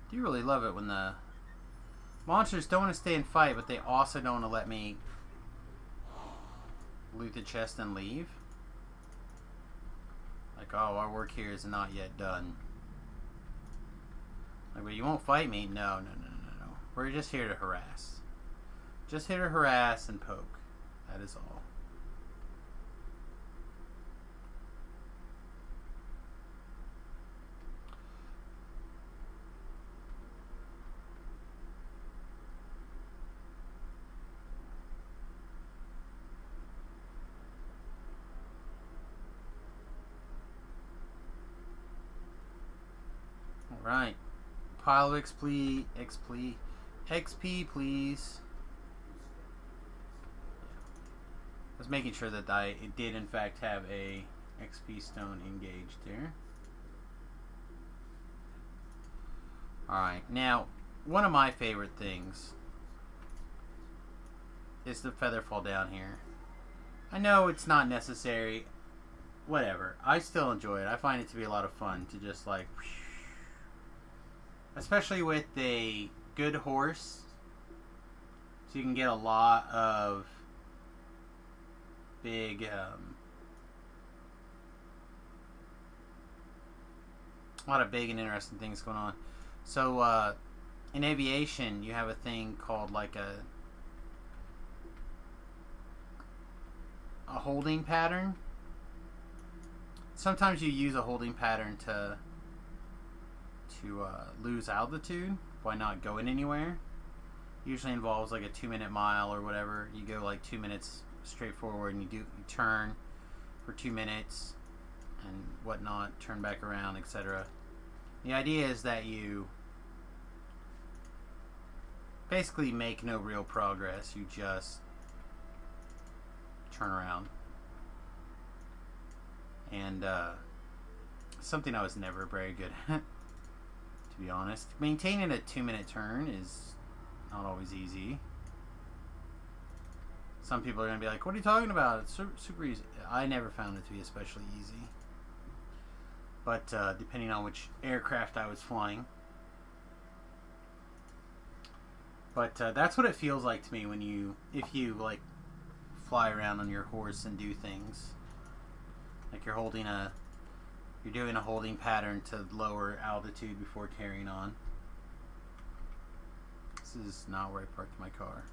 I do really love it when the monsters don't want to stay and fight, but they also don't want to let me loot the chest and leave. Like, oh, our work here is not yet done. Like, but you won't fight me? No. We're just here to harass. Just here to harass and poke. That is all. Alright. Pile of XP, please. I was making sure that it did in fact have a XP stone engaged there. Alright, now, one of my favorite things is the feather fall down here. I know it's not necessary. Whatever. I still enjoy it. I find it to be a lot of fun to just like... Especially with a good horse. So you can get a lot of big... a lot of big and interesting things going on. So, in aviation, you have a thing called like a holding pattern. Sometimes you use a holding pattern to lose altitude by not going anywhere. Usually involves like a 2-minute mile or whatever. You go like 2 minutes straight forward and you turn for 2 minutes and whatnot, turn back around, etc. The idea is that you basically make no real progress. You just turn around. And something I was never very good at, to be honest. Maintaining a 2-minute turn is not always easy. Some people are going to be like, what are you talking about? It's super easy. I never found it to be especially easy. But depending on which aircraft I was flying. But that's what it feels like to me when if you like fly around on your horse and do things. Like you're doing a holding pattern to lower altitude before carrying on. This is not where I parked my car.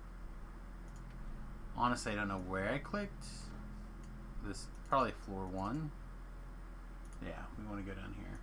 Honestly, I don't know where I clicked. This probably floor 1. Yeah, we want to go down here.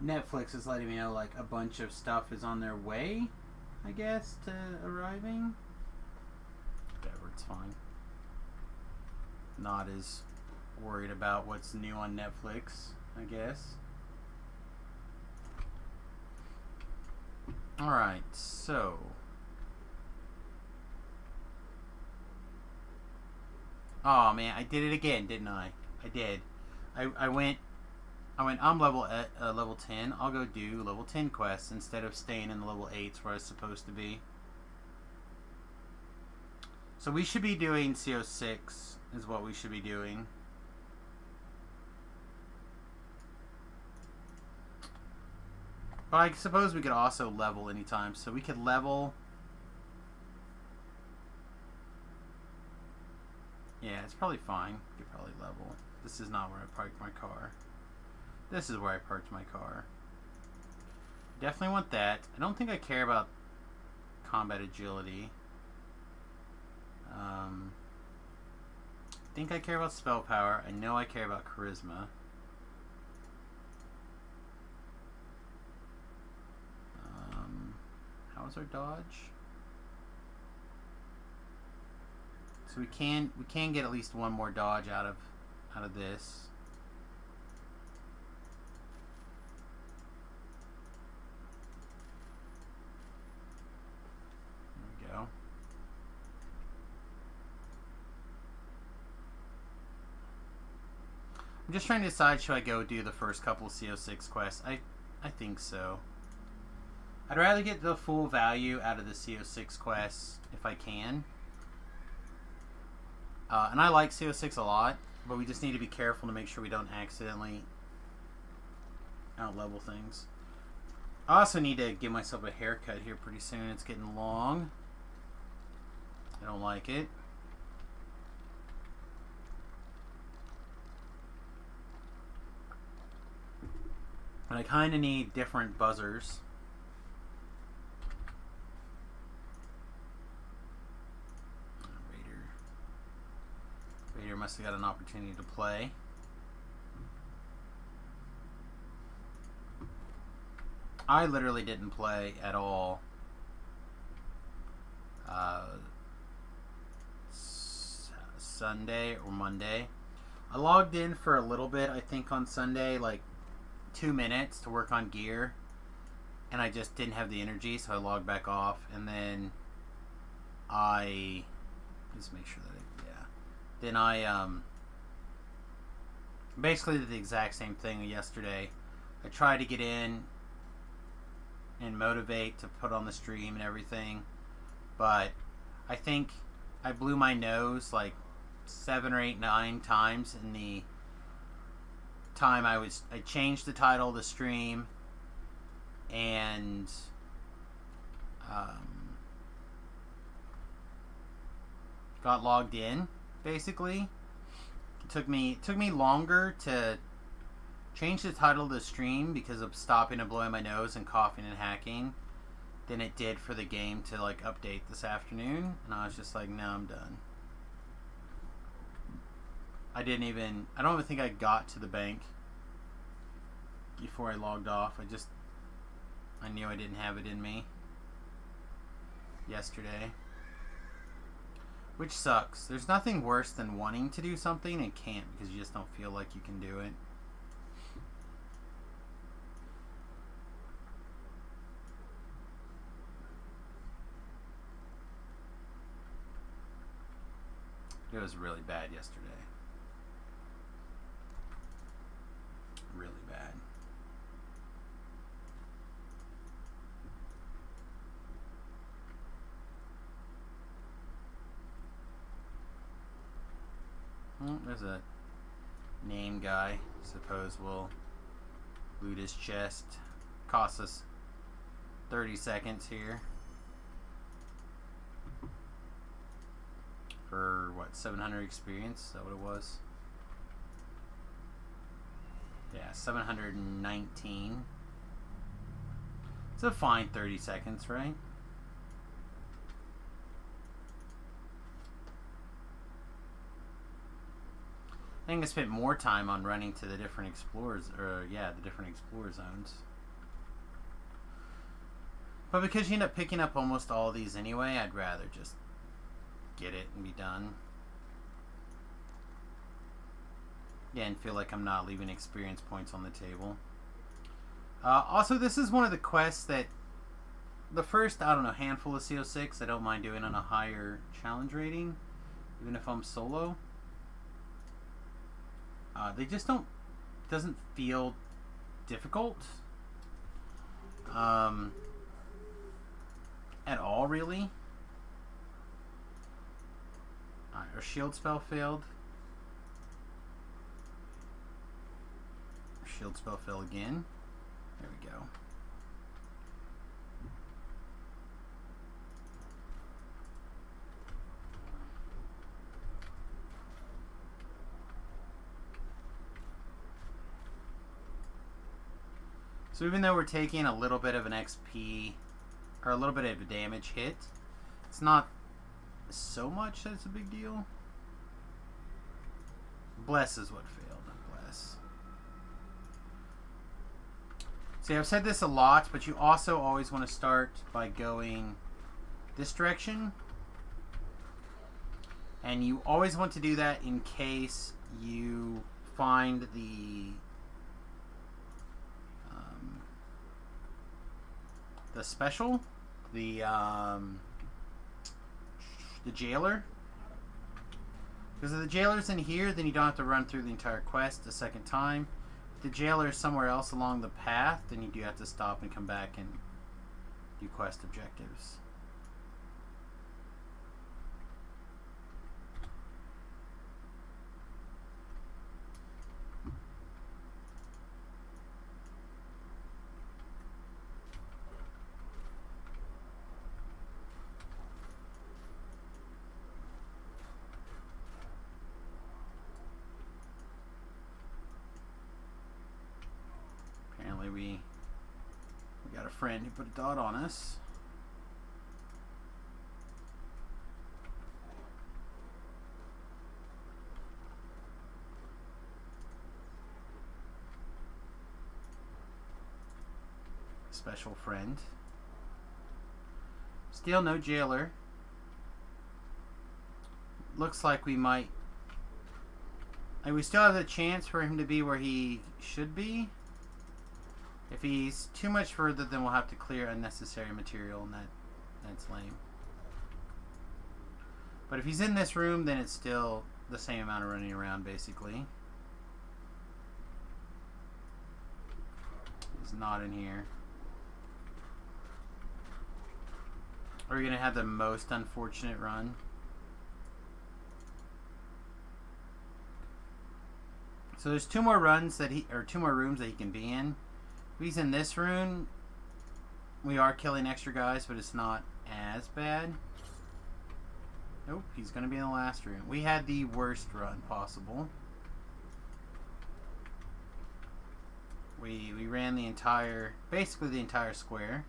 Netflix is letting me know like a bunch of stuff is on their way, I guess, to arriving. Whatever, it's fine. Not as worried about what's new on Netflix, I guess. Alright, so oh man, I did it again, didn't I? I did. I went I'm level 10. I'll go do level 10 quests instead of staying in the level 8s where I was supposed to be. So we should be doing CO6 is what we should be doing. But I suppose we could also level anytime. So we could level. Yeah, it's probably fine. We could probably level. This is not where I parked my car. This is where I parked my car. Definitely want that. I don't think I care about combat agility. I think I care about spell power. I know I care about charisma. How is our dodge? So we can get at least one more dodge out of this. There we go. I'm just trying to decide, should I go do the first couple of CO6 quests? I think so. I'd rather get the full value out of the CO6 quests if I can. And I like CO6 a lot. But we just need to be careful to make sure we don't accidentally out-level things. I also need to give myself a haircut here pretty soon. It's getting long. I don't like it. And I kind of need different buzzers. Raider must have got an opportunity to play. I literally didn't play at all Sunday or Monday. I logged in for a little bit, I think on Sunday, like 2 minutes to work on gear, and I just didn't have the energy, so I logged back off, and then I just make sure that then I basically did the exact same thing yesterday. I tried to get in and motivate to put on the stream and everything, but I think I blew my nose like 7 or 8, 9 times in the time I changed the title of the stream and got logged in. Basically, it took me longer to change the title of the stream because of stopping and blowing my nose and coughing and hacking than it did for the game to like update this afternoon. And I was just like, no, I'm done. I don't even think I got to the bank before I logged off. I knew I didn't have it in me yesterday. Which sucks. There's nothing worse than wanting to do something and can't because you just don't feel like you can do it. It was really bad yesterday. Really bad. Well, there's a name guy. Suppose we'll loot his chest. Costs us 30 seconds here. For what, 700 experience? Is that what it was? Yeah, 719. It's a fine 30 seconds, right? I think I spent more time on running to the different explorers, the different explorer zones. But because you end up picking up almost all of these anyway, I'd rather just get it and be done. Yeah, and feel like I'm not leaving experience points on the table. Also, this is one of the quests that the first, handful of CO6 I don't mind doing on a higher challenge rating, even if I'm solo. They just doesn't feel difficult at all, really. Our shield spell failed. Our shield spell fell again. There we go. So even though we're taking a little bit of an XP, or a little bit of a damage hit, it's not so much that it's a big deal. Bless is what failed. Bless. See, I've said this a lot, but you also always want to start by going this direction. And you always want to do that in case you find the special, the jailer. Because if the jailer's in here, then you don't have to run through the entire quest a second time. If the jailer is somewhere else along the path, then you do have to stop and come back and do quest objectives. we got a friend who put a dot on us. Special friend. Still no jailer. Looks like we might... Like, we still have the chance for him to be where he should be. If he's too much further, then we'll have to clear unnecessary material, and that's lame. But if he's in this room, then it's still the same amount of running around, basically. He's not in here. Are we going to have the most unfortunate run? So there's two more rooms that he can be in. If he's in this room, we are killing extra guys, but it's not as bad. Nope, he's going to be in the last room. We had the worst run possible. We ran basically the entire square.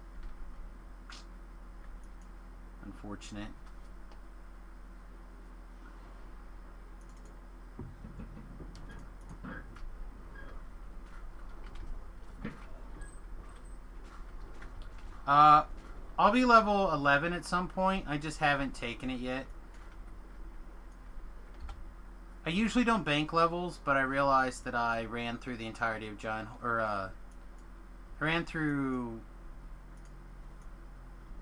Unfortunate. I'll be level 11 at some point. I just haven't taken it yet. I usually don't bank levels, but I realized that I ran through the entirety of I ran through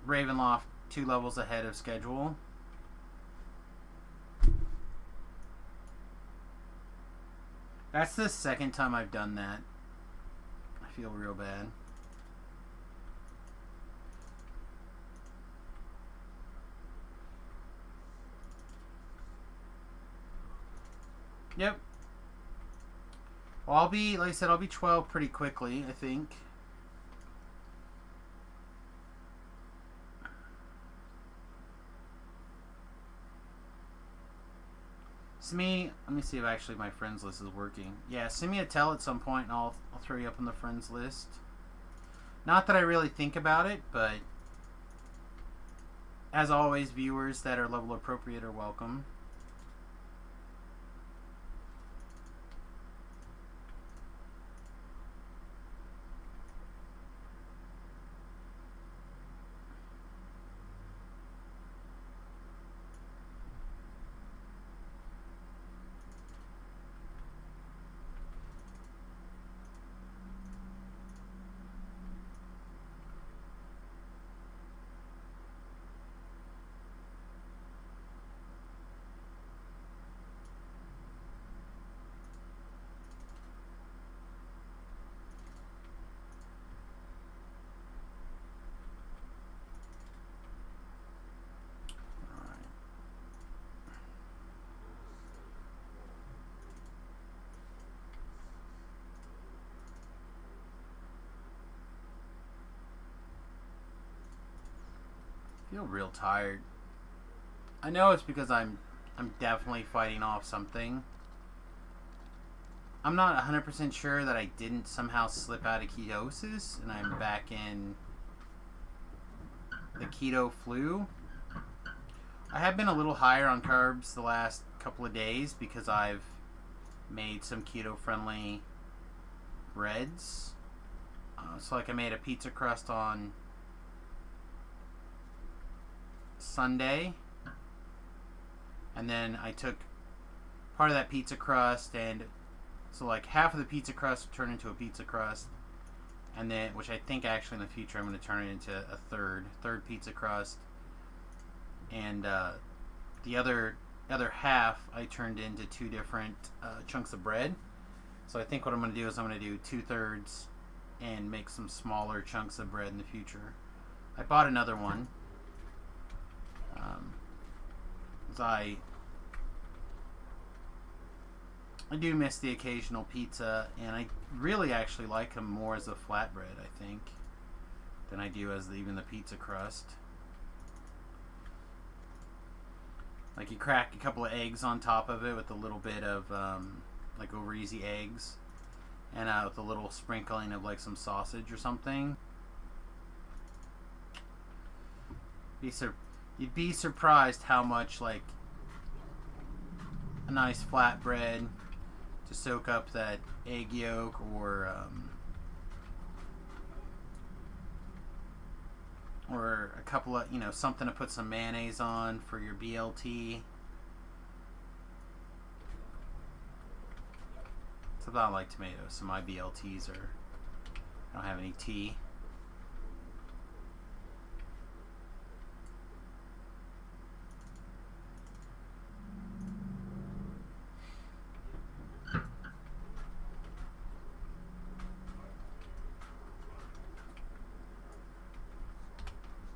Ravenloft 2 levels ahead of schedule. That's the second time I've done that. I feel real bad. Yep. Well, I'll be, like I said, I'll be 12 pretty quickly, I think. Let me see if actually my friends list is working. Yeah, send me a tell at some point and I'll throw you up on the friends list. Not that I really think about it, but as always, viewers that are level appropriate are welcome. I feel real tired. I know it's because I'm definitely fighting off something. I'm not 100% sure that I didn't somehow slip out of ketosis and I'm back in the keto flu. I have been a little higher on carbs the last couple of days because I've made some keto friendly breads. So like I made a pizza crust on Sunday, and then I took part of that pizza crust, and so like half of the pizza crust turned into a pizza crust, and then, which I think actually in the future I'm going to turn it into a third pizza crust, and the other half I turned into two different chunks of bread. So I think what I'm going to do is I'm going to do 2/3 and make some smaller chunks of bread in the future. I bought another one. I do miss the occasional pizza, and I really actually like them more as a flatbread, I think, than I do as even the pizza crust. Like you crack a couple of eggs on top of it with a little bit of like over easy eggs, and with a little sprinkling of like some sausage or something. You'd be surprised how much like a nice flatbread to soak up that egg yolk, or a couple of, something to put some mayonnaise on for your BLT. Except I don't like tomatoes, so my BLTs I don't have any tea.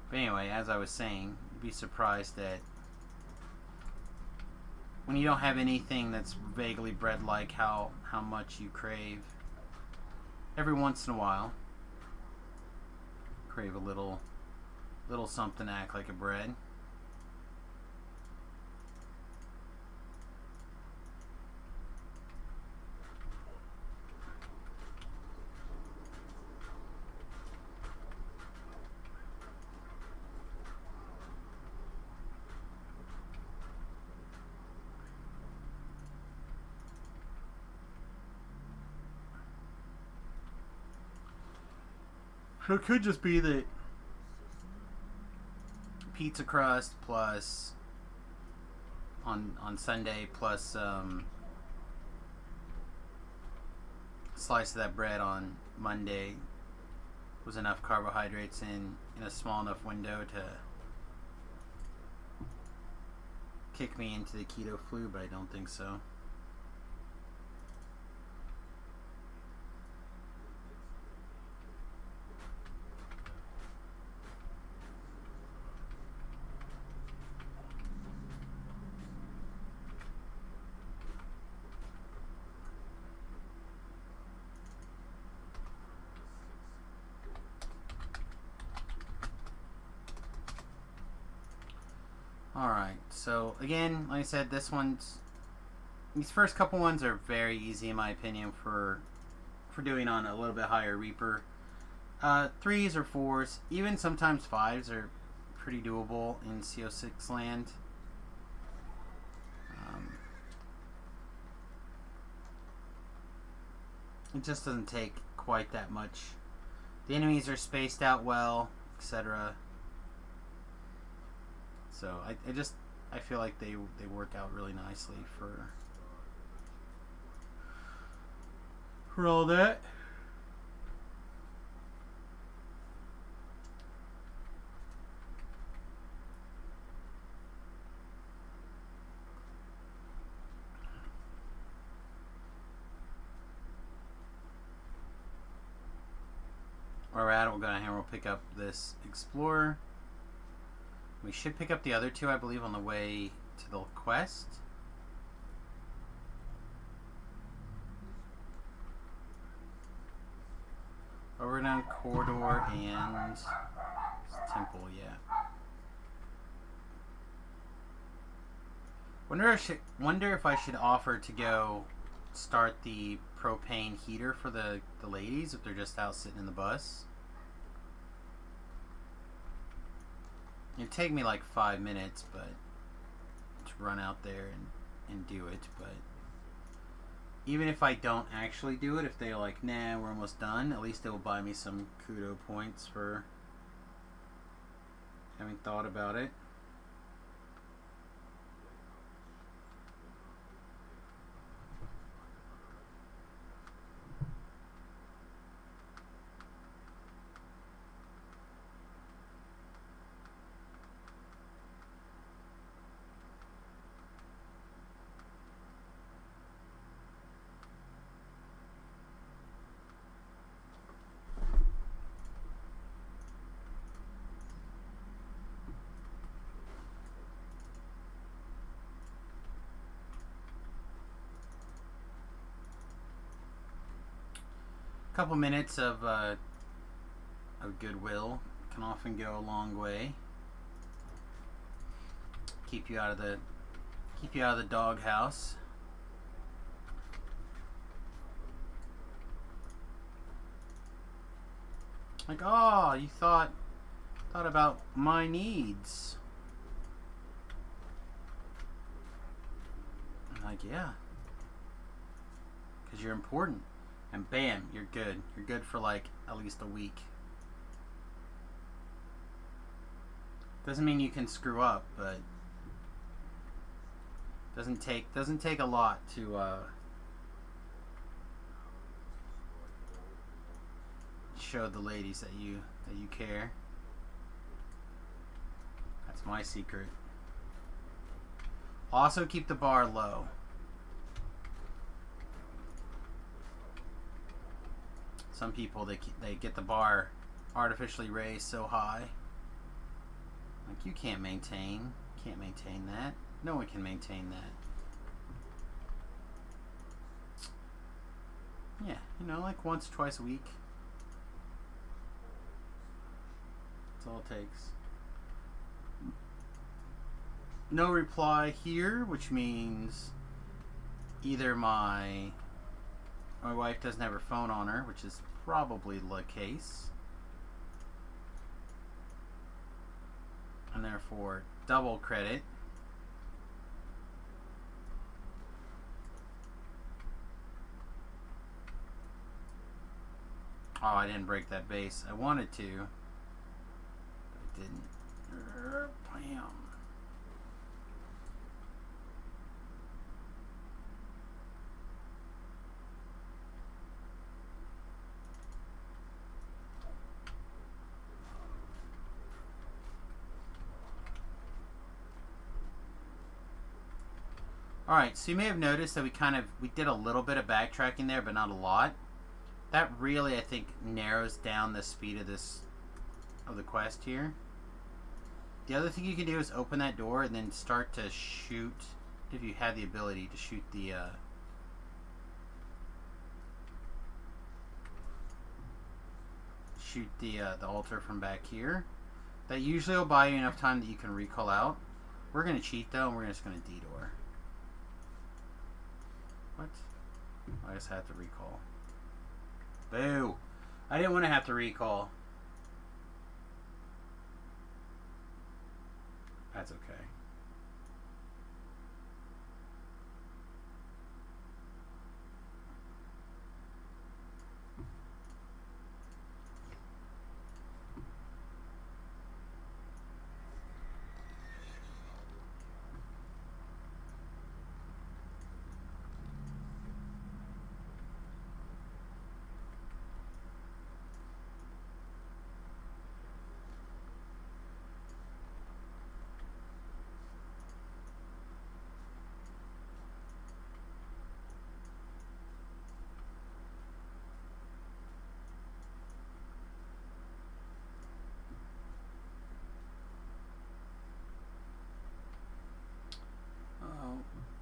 But anyway, as I was saying, you'd be surprised that when you don't have anything that's vaguely bread-like, how much you crave. Every once in a while, crave a little something to act like a bread. So it could just be that pizza crust plus on Sunday plus slice of that bread on Monday was enough carbohydrates in a small enough window to kick me into the keto flu, but I don't think so. Alright, so again, like I said, these first couple ones are very easy in my opinion for doing on a little bit higher Reaper. 3s or 4s, even sometimes 5s are pretty doable in CO6 land. It just doesn't take quite that much. The enemies are spaced out well, etc. So I feel like they work out really nicely for all that. Alright, we'll go down here and we'll pick up this Explorer. We should pick up the other two, I believe, on the way to the quest. Over down Corridor and Temple, yeah. Wonder if I should offer to go start the propane heater for the ladies if they're just out sitting in the bus. It'd take me like 5 minutes, but to run out there and do it. But even if I don't actually do it, if they're like, nah, we're almost done, at least it will buy me some kudo points for having thought about it. Couple minutes of goodwill can often go a long way. Keep you out of the doghouse. Like, oh, you thought about my needs. I'm like, yeah. Because you're important. And bam, you're good. You're good for like at least a week. Doesn't mean you can screw up, but doesn't take a lot to show the ladies that you care. That's my secret. Also keep the bar low. Some people they get the bar artificially raised so high. Like you can't maintain that. No one can maintain that. Yeah, you know, like once, twice a week. That's all it takes. No reply here, which means either my wife doesn't have her phone on her, which is probably the case. And therefore, double credit. Oh, I didn't break that base. I wanted to, but I didn't. Bam. Alright, so you may have noticed that we did a little bit of backtracking there, but not a lot. That really, I think, narrows down the speed of the quest here. The other thing you can do is open that door and then start to shoot, if you have the ability to shoot the altar from back here. That usually will buy you enough time that you can recall out. We're going to cheat though, and we're just going to detour. What? I just have to recall. Boo! I didn't want to have to recall. That's okay.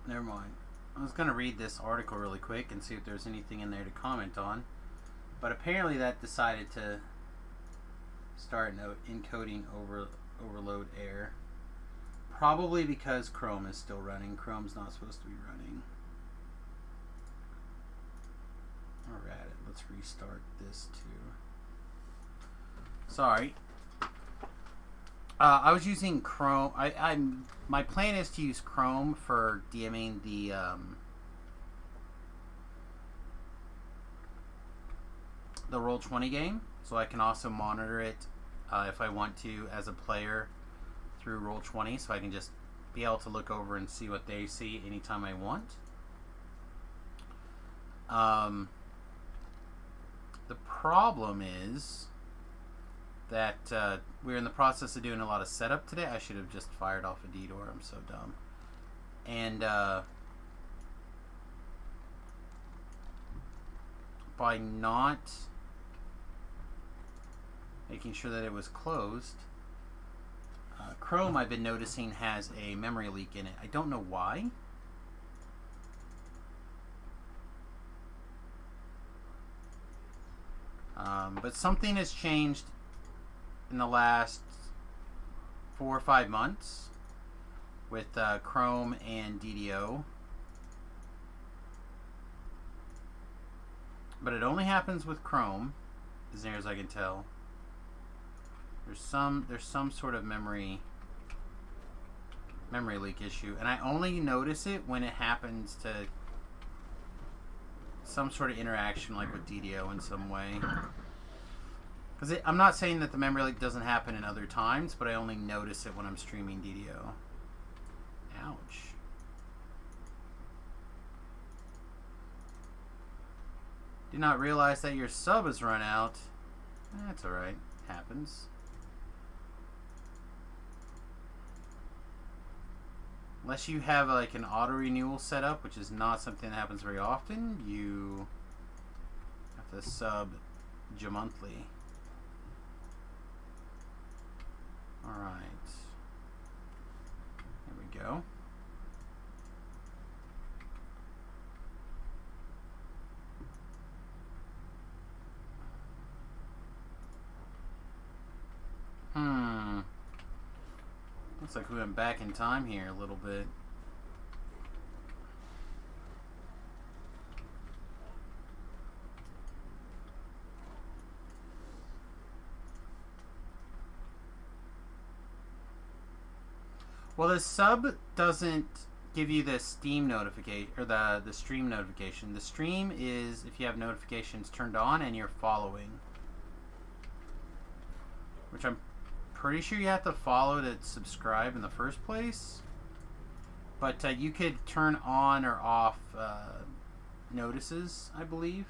Never mind. I was going to read this article really quick and see if there's anything in there to comment on. But apparently that decided to start encoding overload error. Probably because Chrome is still running. Chrome's not supposed to be running. We're at it. Let's restart this too. Sorry. I was using Chrome. My plan is to use Chrome for DMing the Roll20 game, so I can also monitor it if I want to as a player through Roll20, so I can just be able to look over and see what they see anytime I want. The problem is that we're in the process of doing a lot of setup today. I should have just fired off a detour. I'm so dumb. And by not making sure that it was closed, Chrome, I've been noticing, has a memory leak in it. I don't know why. But something has changed in the last 4 or 5 months with Chrome and DDO. But it only happens with Chrome, as near as I can tell. There's some sort of memory leak issue, and I only notice it when it happens to some sort of interaction, like with DDO in some way. Because I'm not saying that the memory leak doesn't happen in other times, but I only notice it when I'm streaming DDO. Ouch. Did not realize that your sub has run out. That's alright. Happens. Unless you have like an auto renewal set up, which is not something that happens very often, you have to sub monthly. Alright. There we go. Looks like we went back in time here a little bit. Well, the sub doesn't give you the Steam notification or the stream notification. The stream is if you have notifications turned on and you're following, which I'm pretty sure you have to follow to subscribe in the first place. But you could turn on or off notices, I believe.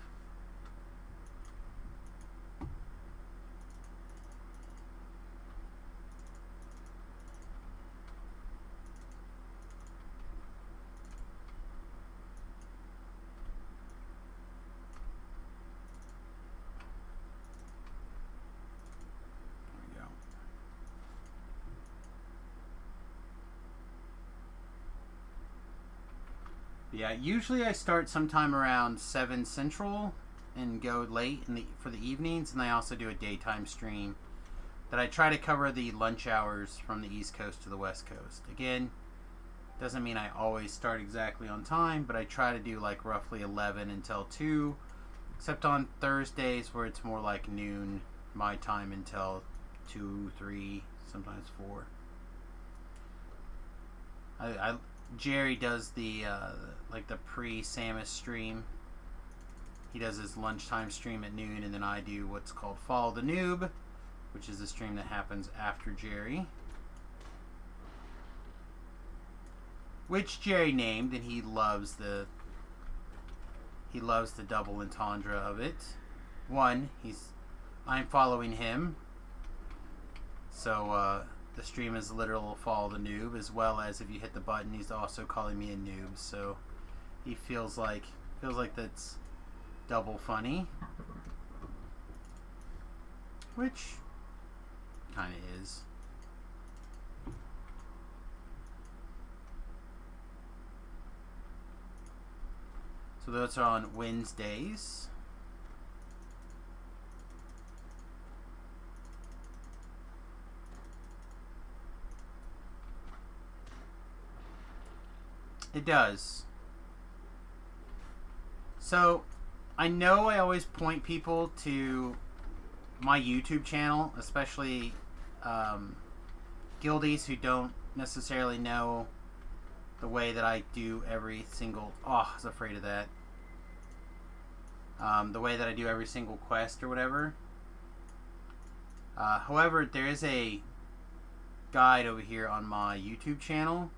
Yeah, usually I start sometime around 7 Central and go late for the evenings, and I also do a daytime stream that I try to cover the lunch hours from the East Coast to the West Coast. Again, doesn't mean I always start exactly on time, but I try to do like roughly 11 until 2, except on Thursdays where it's more like noon my time until 2, 3, sometimes 4. Jerry does the like the pre-Samus stream. He does his lunchtime stream at noon, and then I do what's called Follow the Noob, which is the stream that happens after Jerry, which Jerry named, and he loves the double entendre of it. One, I'm following him, so the stream is literal Follow the Noob, as well as if you hit the button, he's also calling me a noob. So he feels like that's double funny, which kind of is. So those are on Wednesdays. It does. So, I know I always point people to my YouTube channel, especially guildies who don't necessarily know the way that I do every single... Oh, I was afraid of that. The way that I do every single quest or whatever. However, there is a guide over here on my YouTube channel.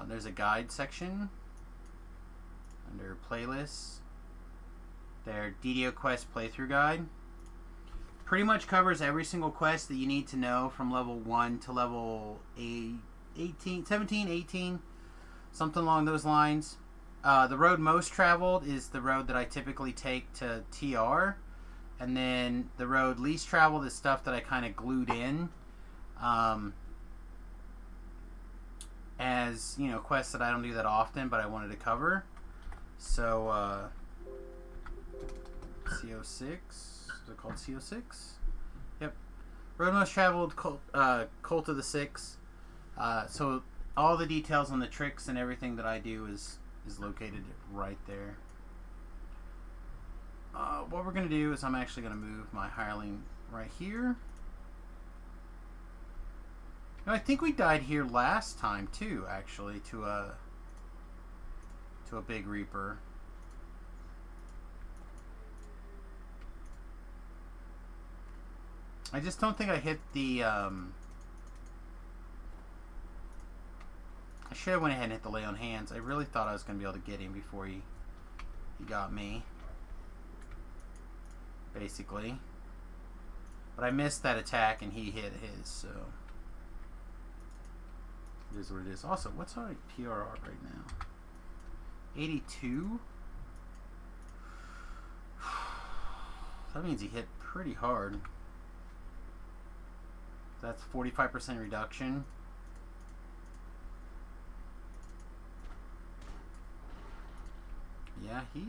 There's a guide section under playlists. Their DDO quest playthrough guide pretty much covers every single quest that you need to know from level 1 to level 18, 17, 18, something along those lines. The road most traveled is the road that I typically take to TR, and then the road least traveled is stuff that I kind of glued in. As, you know, quests that I don't do that often, but I wanted to cover. So, CO6. Is it called CO6? Yep. Road most traveled, Cult of the Six. So, all the details on the tricks and everything that I do is located right there. what we're going to do is I'm actually going to move my hireling right here. Now, I think we died here last time too, actually, to a big reaper. I just don't think I hit the I should have went ahead and hit the lay on hands. I really thought I was going to be able to get him before he got me, basically. But I missed that attack and he hit his, so it is what it is. Also, what's our PRR right now? 82? That means he hit pretty hard. That's 45% reduction. Yeah, he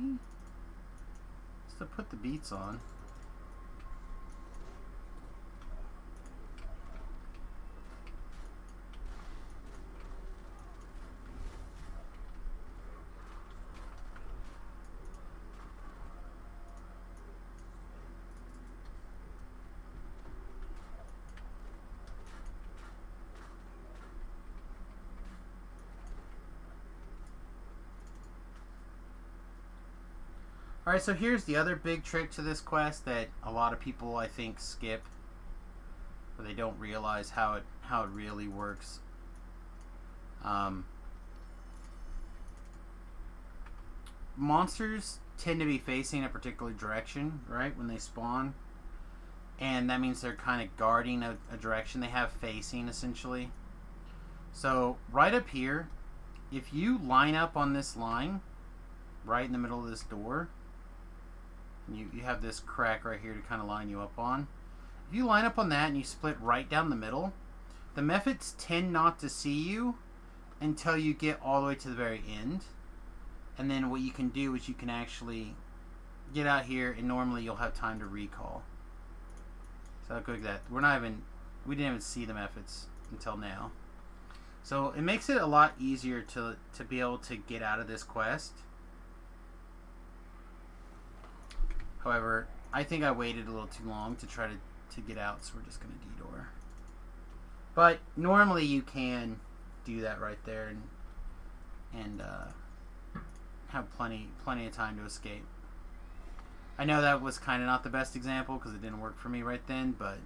has to put the beats on. Alright, so here's the other big trick to this quest that a lot of people, I think, skip. Or they don't realize how it really works. Monsters tend to be facing a particular direction, right, when they spawn. And that means they're kind of guarding a direction. They have facing, essentially. So, right up here, if you line up on this line, right in the middle of this door, you have this crack right here to kind of line you up on. If you line up on that and you split right down the middle, the Mephits tend not to see you until you get all the way to the very end. And then what you can do is you can actually get out here and normally you'll have time to recall. So I'll go like that. We didn't even see the Mephits until now. So it makes it a lot easier to be able to get out of this quest. However, I think I waited a little too long to try to get out, so we're just going to detour. But normally you can do that right there and have plenty of time to escape. I know that was kind of not the best example because it didn't work for me right then, but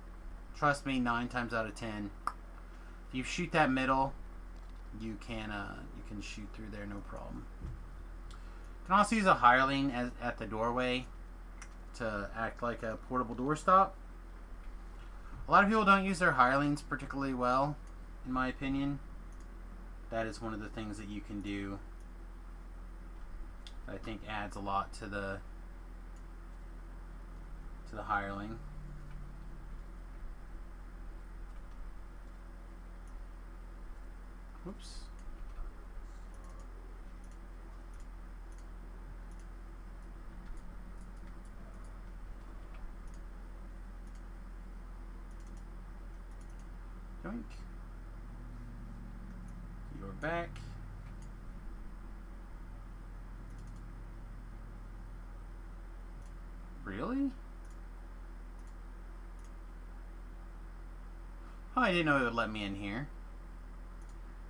trust me, 9 times out of 10, if you shoot that middle, you can shoot through there no problem. You can also use a hireling at the doorway to act like a portable doorstop. A lot of people don't use their hirelings particularly well, in my opinion. That is one of the things that you can do that I think adds a lot to the hireling. Whoops. Yoink. You're back. Really? Oh, I didn't know it would let me in here.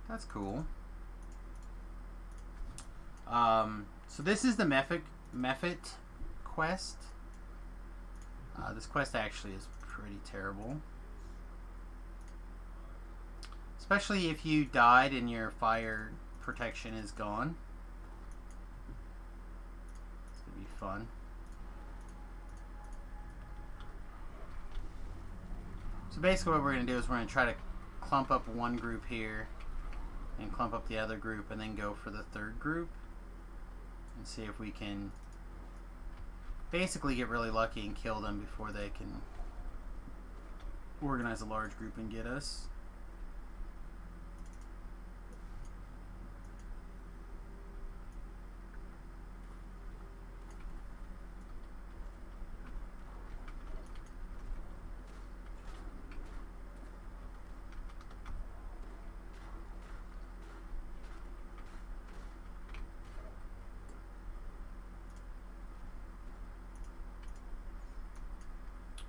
That's cool. So this is the Mephit quest. This quest actually is pretty terrible. Especially if you died and your fire protection is gone. It's going to be fun. So basically what we're going to do is we're going to try to clump up one group here and clump up the other group and then go for the third group and see if we can basically get really lucky and kill them before they can organize a large group and get us.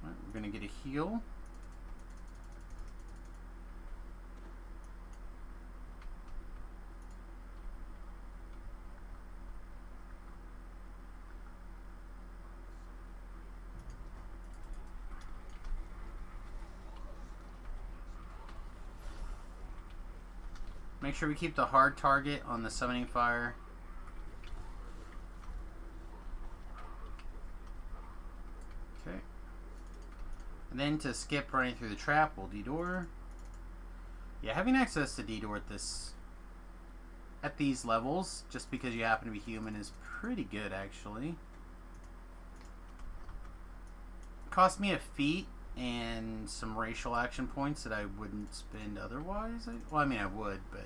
Alright, we're going to get a heal. Make sure we keep the hard target on the summoning fire. Okay. And then to skip running through the trap, we'll D-door. Yeah, having access to D-door at these levels, just because you happen to be human, is pretty good, actually. Cost me a feat and some racial action points that I wouldn't spend otherwise. Well, I mean, I would, but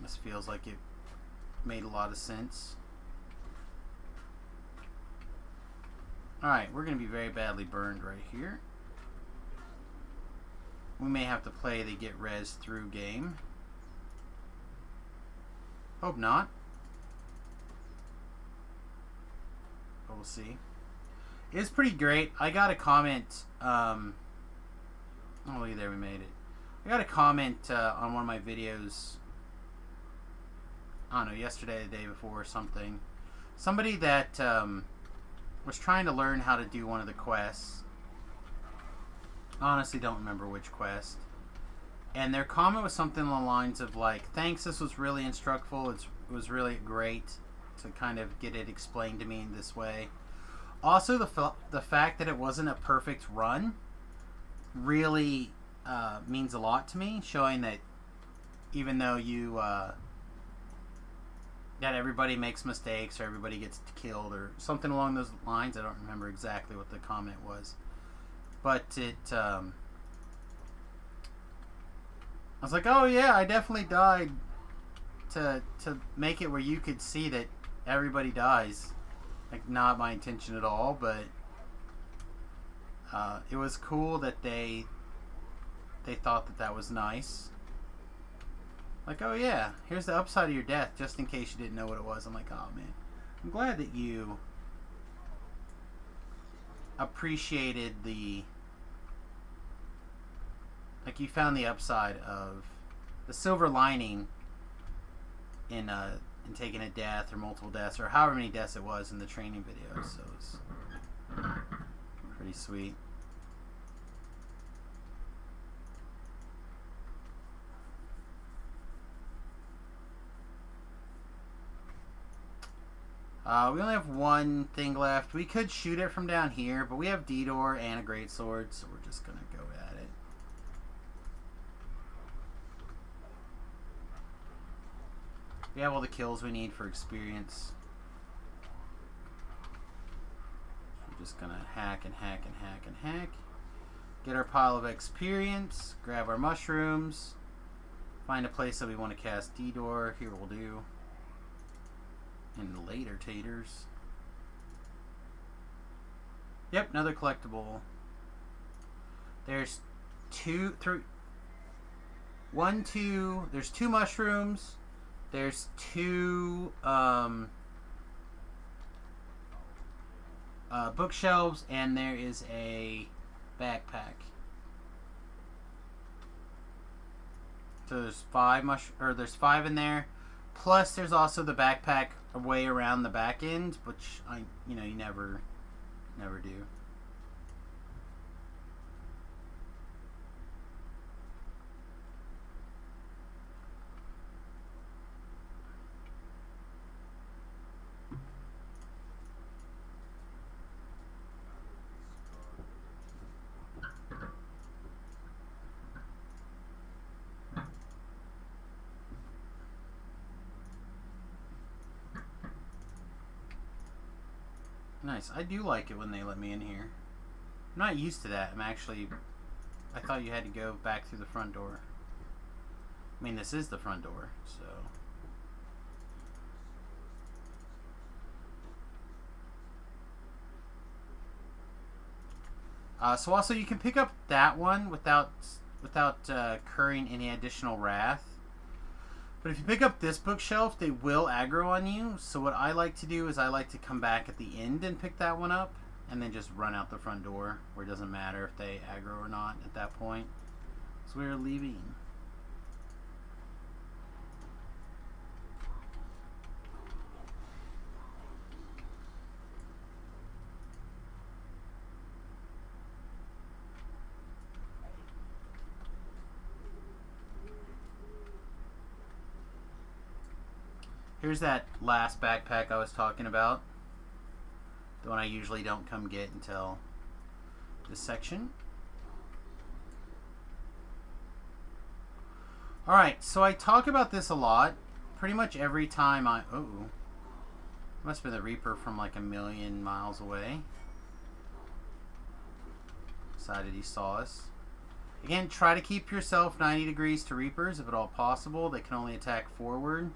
this feels like it made a lot of sense. Alright, we're going to be very badly burned right here. We may have to play the get res through game. Hope not. But we'll see. It's pretty great. I got a comment. Oh, look there, we made it. I got a comment on one of my videos. I don't know, yesterday, the day before, or something. Somebody that was trying to learn how to do one of the quests. I honestly don't remember which quest. And their comment was something along the lines of like, "Thanks, this was really instructful. It was really great to kind of get it explained to me in this way." Also, the fact that it wasn't a perfect run really means a lot to me, showing that even though you that everybody makes mistakes or everybody gets killed or something along those lines. I don't remember exactly what the comment was, but it I was like, oh yeah, I definitely died to make it where you could see that everybody dies. Like, not my intention at all, but it was cool that they thought that was nice. Like, oh yeah, here's the upside of your death, just in case you didn't know what it was. I'm like, oh man, I'm glad that you appreciated like you found the upside of the silver lining in taking a death or multiple deaths or however many deaths it was in the training video. So it's pretty sweet. We only have one thing left. We could shoot it from down here, but we have D-door and a greatsword, so we're just gonna go at it. We have all the kills we need for experience. So we're just gonna hack and hack and hack and hack. Get our pile of experience, grab our mushrooms, find a place that we want to cast D-door. Here we'll do. And later taters. Yep, another collectible. There's there's two mushrooms. There's two bookshelves, and there is a backpack. So there's there's five in there. Plus, there's also the backpack way around the back end, which you never do. Nice. I do like it when they let me in here. I'm not used to that. I thought you had to go back through the front door. I mean, this is the front door, so. So also you can pick up that one without incurring any additional wrath. But if you pick up this bookshelf, they will aggro on you. So what I like to do is I like to come back at the end and pick that one up and then just run out the front door, where it doesn't matter if they aggro or not at that point. So we're leaving. Here's that last backpack I was talking about. The one I usually don't come get until this section. Alright, so I talk about this a lot. Pretty much every time I... Oh. Must have been the Reaper from like a million miles away. Decided he saw us. Again, try to keep yourself 90 degrees to Reapers if at all possible. They can only attack forward.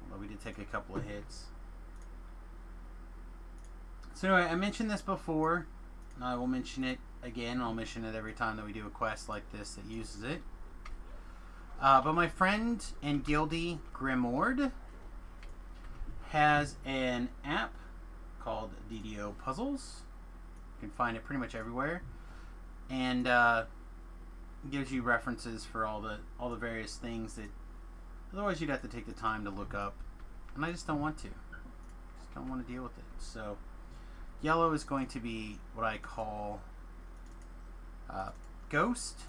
Although we did take a couple of hits. So anyway, I mentioned this before. I will mention it again. I'll mention it every time that we do a quest like this that uses it. But my friend and guildie Grimoire has an app called DDO Puzzles. You can find it pretty much everywhere, and gives you references for all the various things that otherwise you'd have to take the time to look up, and I just don't want to. Just don't want to deal with it. So yellow is going to be what I call Ghost.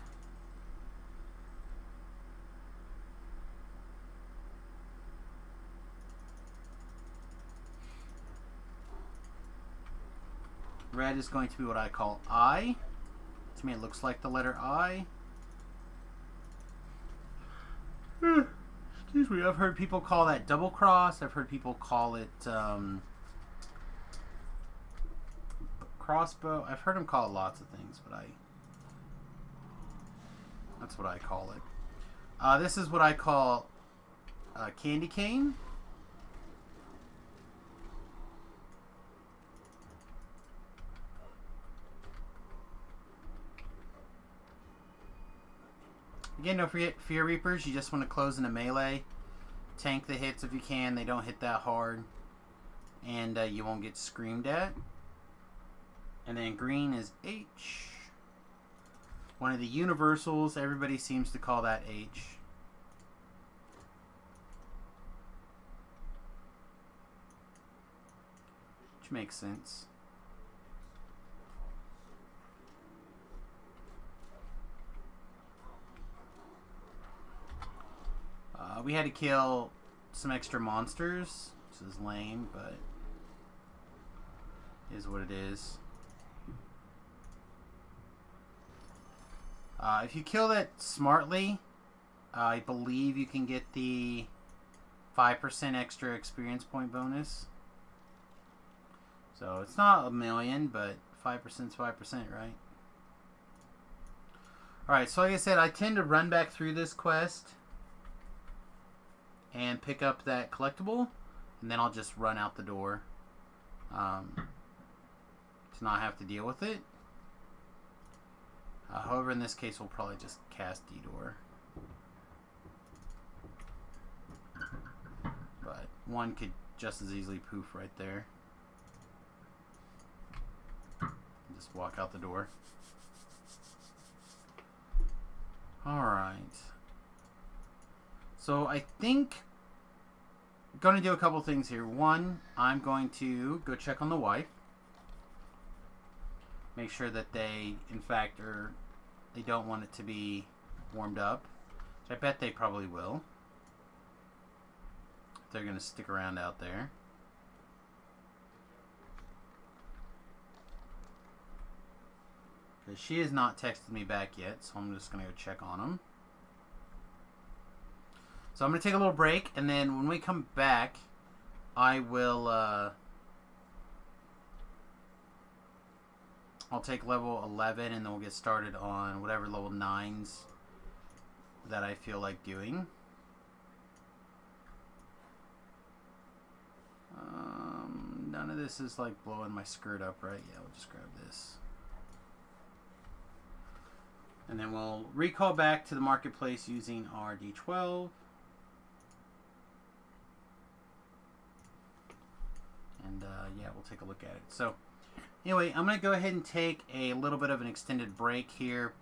Red is going to be what I call I. To me it looks like the letter I. Excuse me, I've heard people call that double cross. I've heard people call it crossbow. I've heard them call it lots of things, but that's what I call it. This is what I call candy cane. Again, don't forget, Fear Reapers, you just want to close into melee. Tank the hits if you can. They don't hit that hard. And you won't get screamed at. And then green is H. One of the universals. Everybody seems to call that H. Which makes sense. We had to kill some extra monsters. This is lame, but it is what it is. If you kill it smartly, I believe you can get the 5% extra experience point bonus. So it's not a million, but 5% is 5%, right? Alright, so like I said, I tend to run back through this quest and pick up that collectible, and then I'll just run out the door to not have to deal with it. However, in this case, we'll probably just cast D-Door. But one could just as easily poof right there. Just walk out the door. Alright. So I think I'm going to do a couple things here. One, I'm going to go check on the wife. Make sure that they, in fact, they don't want it to be warmed up. Which I bet they probably will. If they're going to stick around out there. Because she has not texted me back yet, so I'm just going to go check on them. So I'm going to take a little break, and then when we come back, I will, I'll take level 11, and then we'll get started on whatever level 9s that I feel like doing. None of this is like blowing my skirt up, right? Yeah, we'll just grab this. And then we'll recall back to the marketplace using our D12. And yeah, we'll take a look at it. So anyway, I'm going to go ahead and take a little bit of an extended break here.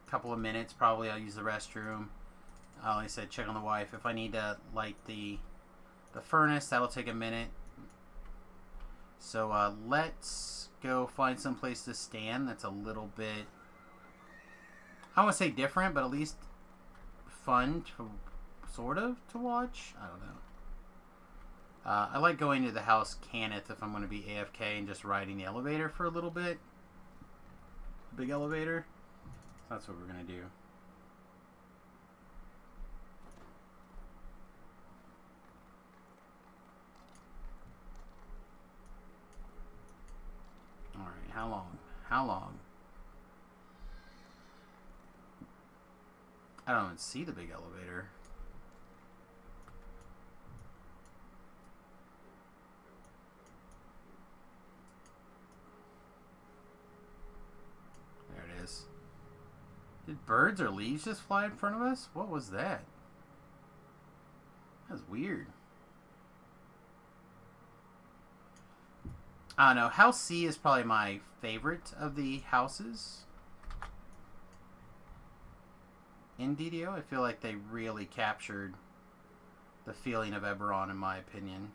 A couple of minutes probably. I'll use the restroom. Like I said, check on the wife. If I need to light the furnace, that'll take a minute. So let's go find some place to stand that's a little bit, I don't want to say different, but at least fun to sort of to watch. I don't know. I like going to the house Cannith if I'm going to be AFK and just riding the elevator for a little bit. Big elevator. So that's what we're going to do. Alright, how long? How long? I don't even see the big elevator. There it is. Did birds or leaves just fly in front of us? What was that? That was weird. I don't know. House C is probably my favorite of the houses in DDO. I feel like they really captured the feeling of Eberron, in my opinion.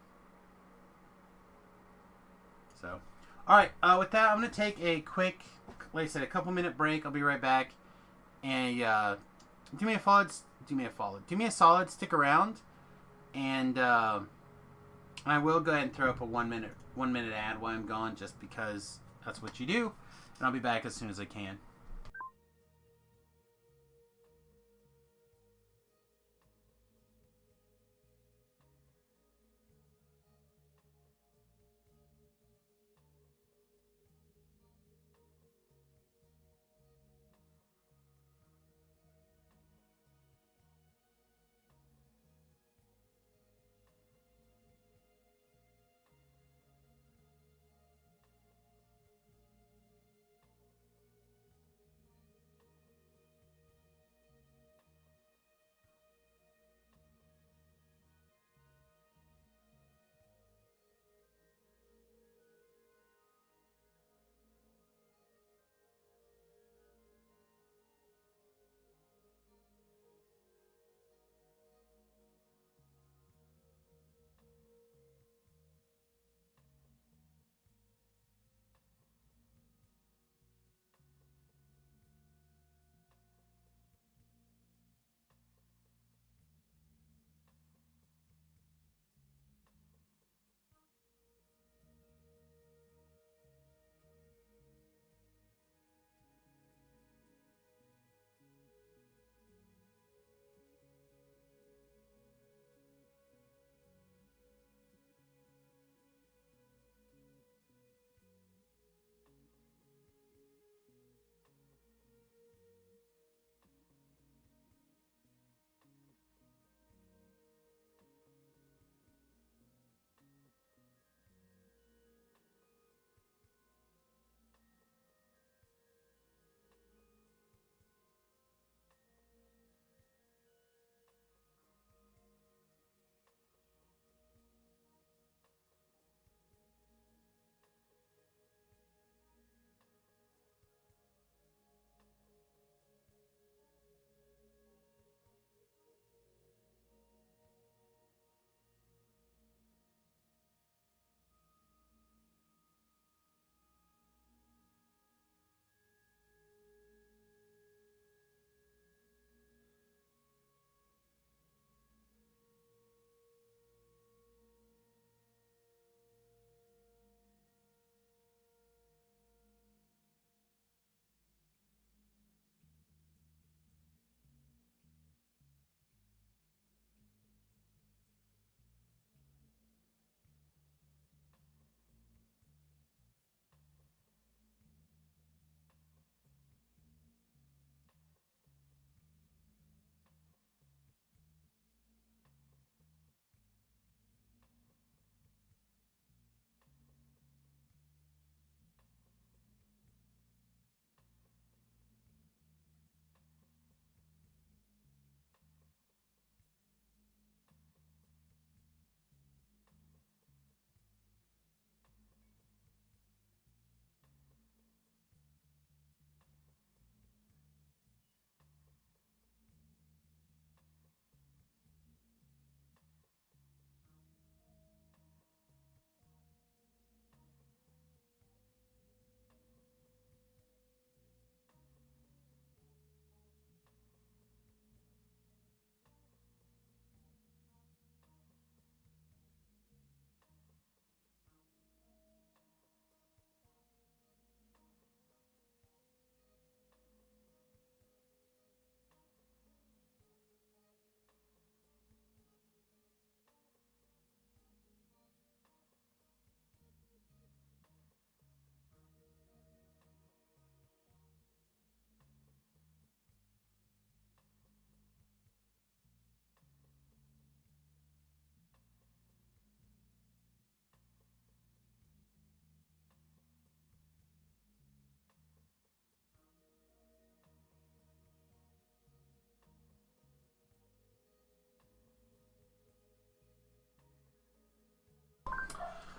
So, alright, with that, I'm going to take a quick, like I said, a couple minute break. I'll be right back. And do me a solid, stick around. And I will go ahead and throw up a one minute ad while I'm gone, just because that's what you do. And I'll be back as soon as I can.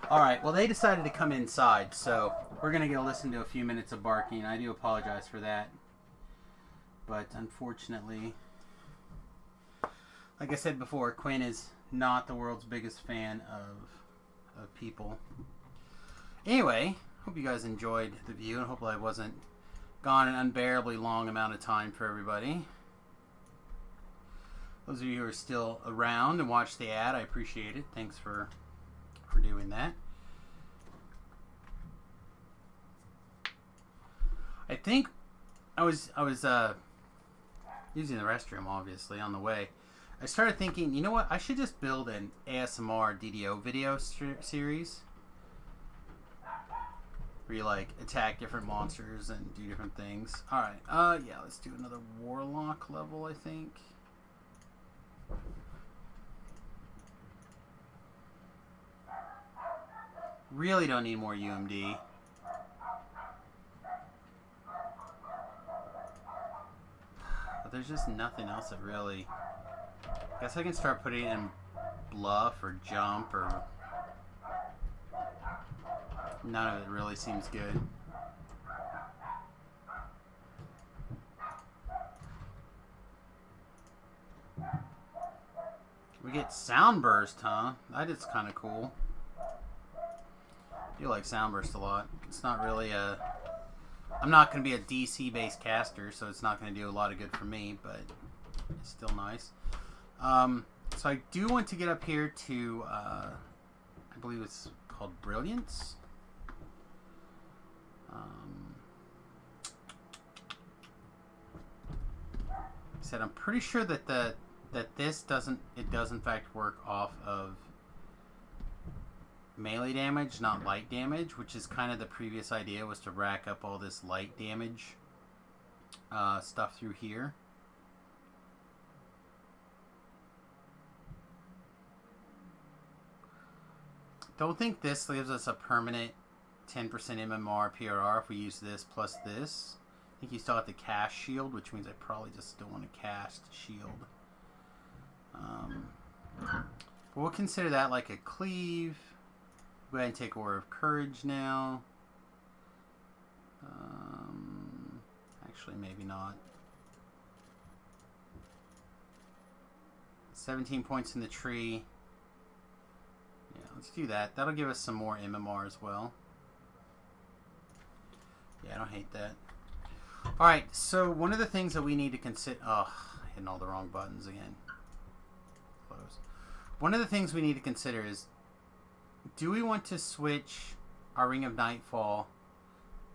Alright, well, they decided to come inside, so we're going to get to listen to a few minutes of barking. I do apologize for that. But unfortunately, like I said before, Quinn is not the world's biggest fan of people. Anyway, hope you guys enjoyed the view, and hopefully I wasn't gone an unbearably long amount of time for everybody. Those of you who are still around and watch the ad, I appreciate it. Thanks for doing that. I think I was using the restroom, obviously, on the way. I started thinking, you know what? I should just build an ASMR DDO video series where you like attack different monsters and do different things. All right. Yeah. Let's do another warlock level, I think. Really don't need more UMD. But there's just nothing else that really... I guess I can start putting in bluff or jump or... None of it really seems good. We get sound burst, huh? That is kind of cool. I do like sound burst a lot. It's not really a... I'm not going to be a DC based caster, so it's not going to do a lot of good for me, but it's still nice. So I do want to get up here to, I believe it's called Brilliance. I said I'm pretty sure that this doesn't, it does in fact work off of melee damage, not light damage, which is kind of the previous idea, was to rack up all this light damage stuff through here. Don't think this gives us a permanent 10% MMR PRR if we use this plus this. I think you still have to cast shield, which means I probably just still want to cast shield. But we'll consider that like a cleave. Go ahead and take Aura of Courage now. Actually, maybe not. 17 points in the tree. Yeah, let's do that. That'll give us some more MMR as well. Yeah, I don't hate that. Alright, so one of the things that we need to consider... Oh, hitting all the wrong buttons again. Close. One of the things we need to consider is, do we want to switch our Ring of Nightfall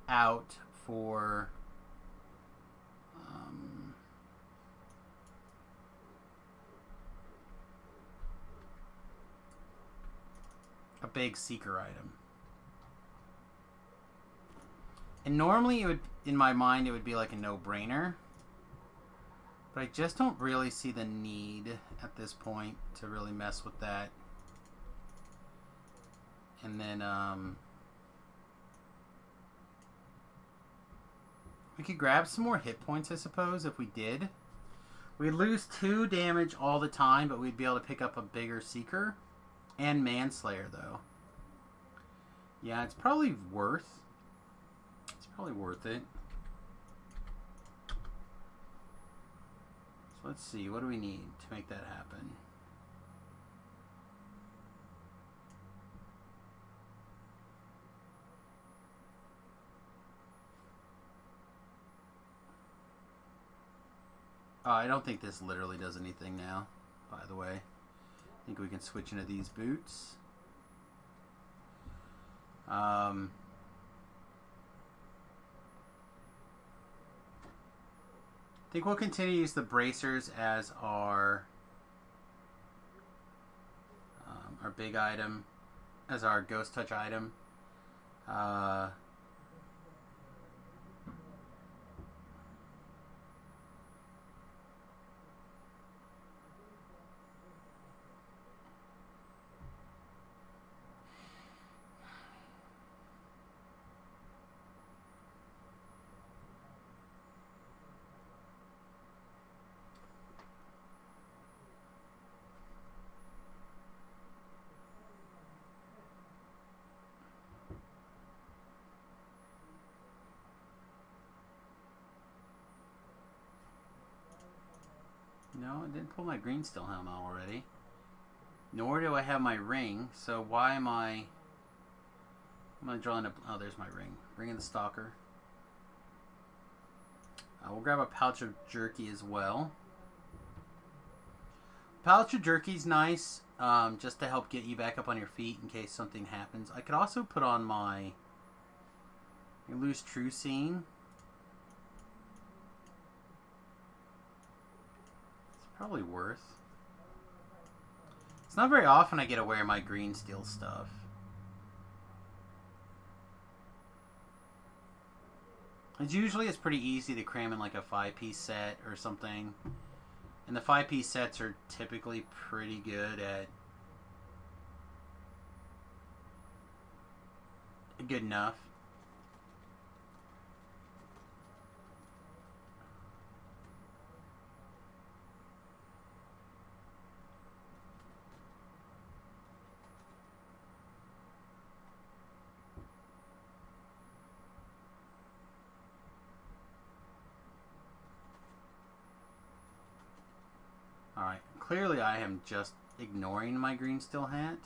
out for a big Seeker item? And normally it would, in my mind, it would be like a no-brainer. But I just don't really see the need at this point to really mess with that. And then we could grab some more hit points, I suppose, if we did. We'd lose 2 damage all the time, but we'd be able to pick up a bigger Seeker. And Manslayer, though. Yeah, it's probably worth it. So let's see, what do we need to make that happen? I don't think this literally does anything now, by the way. I think we can switch into these boots. I think we'll continue to use the bracers as our big item, as our ghost touch item. No, I didn't pull my green steel helm out already. Nor do I have my ring, so why am I... I'm going to draw in a... Oh, there's my ring. Ring of the Stalker. We'll grab a pouch of jerky as well. Pouch of jerky's nice, just to help get you back up on your feet in case something happens. I could also put on my loose true scene. It's probably worth. It's not very often I get to wear my green steel stuff. It's pretty easy to cram in like a 5-piece set or something. And the 5-piece sets are typically pretty good at... good enough. Alright, clearly I am just ignoring my green steel hat.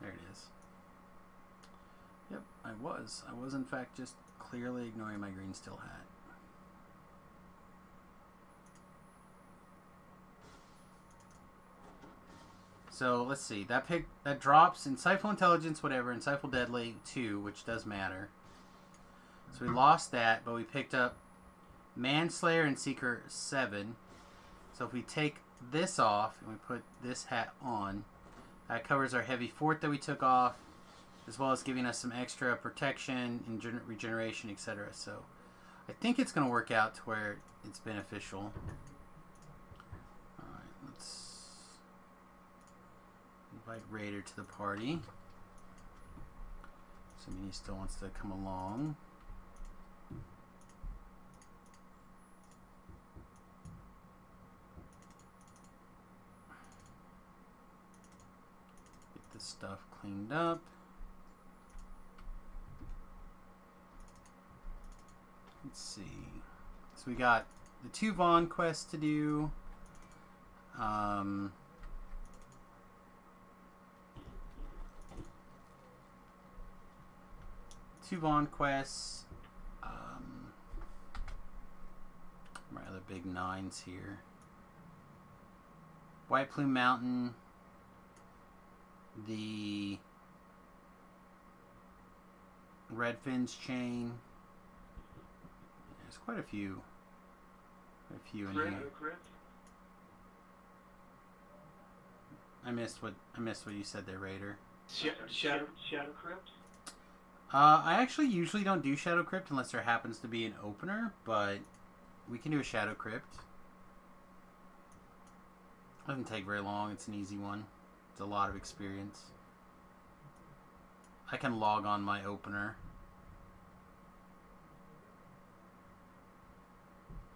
There it is. Yep, I was. I was in fact just clearly ignoring my green steel hat. So let's see. That drops Insightful Intelligence, whatever, Insightful Deadly 2, which does matter. So we lost that, but we picked up Manslayer and Seeker 7. So if we take this off and we put this hat on, that covers our heavy fort that we took off, as well as giving us some extra protection and regeneration, etc. So I think it's going to work out to where it's beneficial. Alright, let's invite Raider to the party. Assuming he still wants to come along. Stuff cleaned up. Let's see. So we got the 2 Vaughn quests to do. 2 Vaughn quests. My other big 9s here. White Plume Mountain. The Redfin's chain. There's quite a few. In here. I missed what you said there, Raider. Shadow Crypt. I actually usually don't do Shadow Crypt unless there happens to be an opener, but we can do a Shadow Crypt. Doesn't take very long. It's an easy one. It's a lot of experience. I can log on my opener.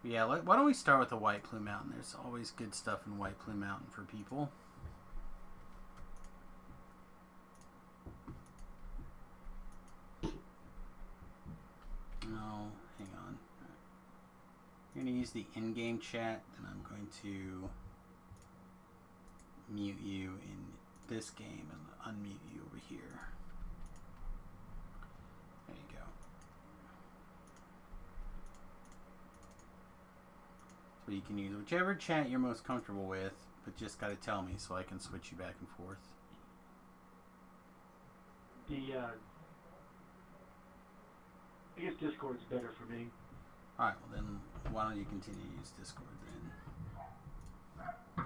Yeah, why don't we start with the White Plume Mountain? There's always good stuff in White Plume Mountain for people. No, hang on. You're going to use the in-game chat, then I'm going to mute you in this game and unmute you over here. There you go. So you can use whichever chat you're most comfortable with, but just got to tell me so I can switch you back and forth. I guess Discord's better for me. Alright, well then why don't you continue to use Discord then?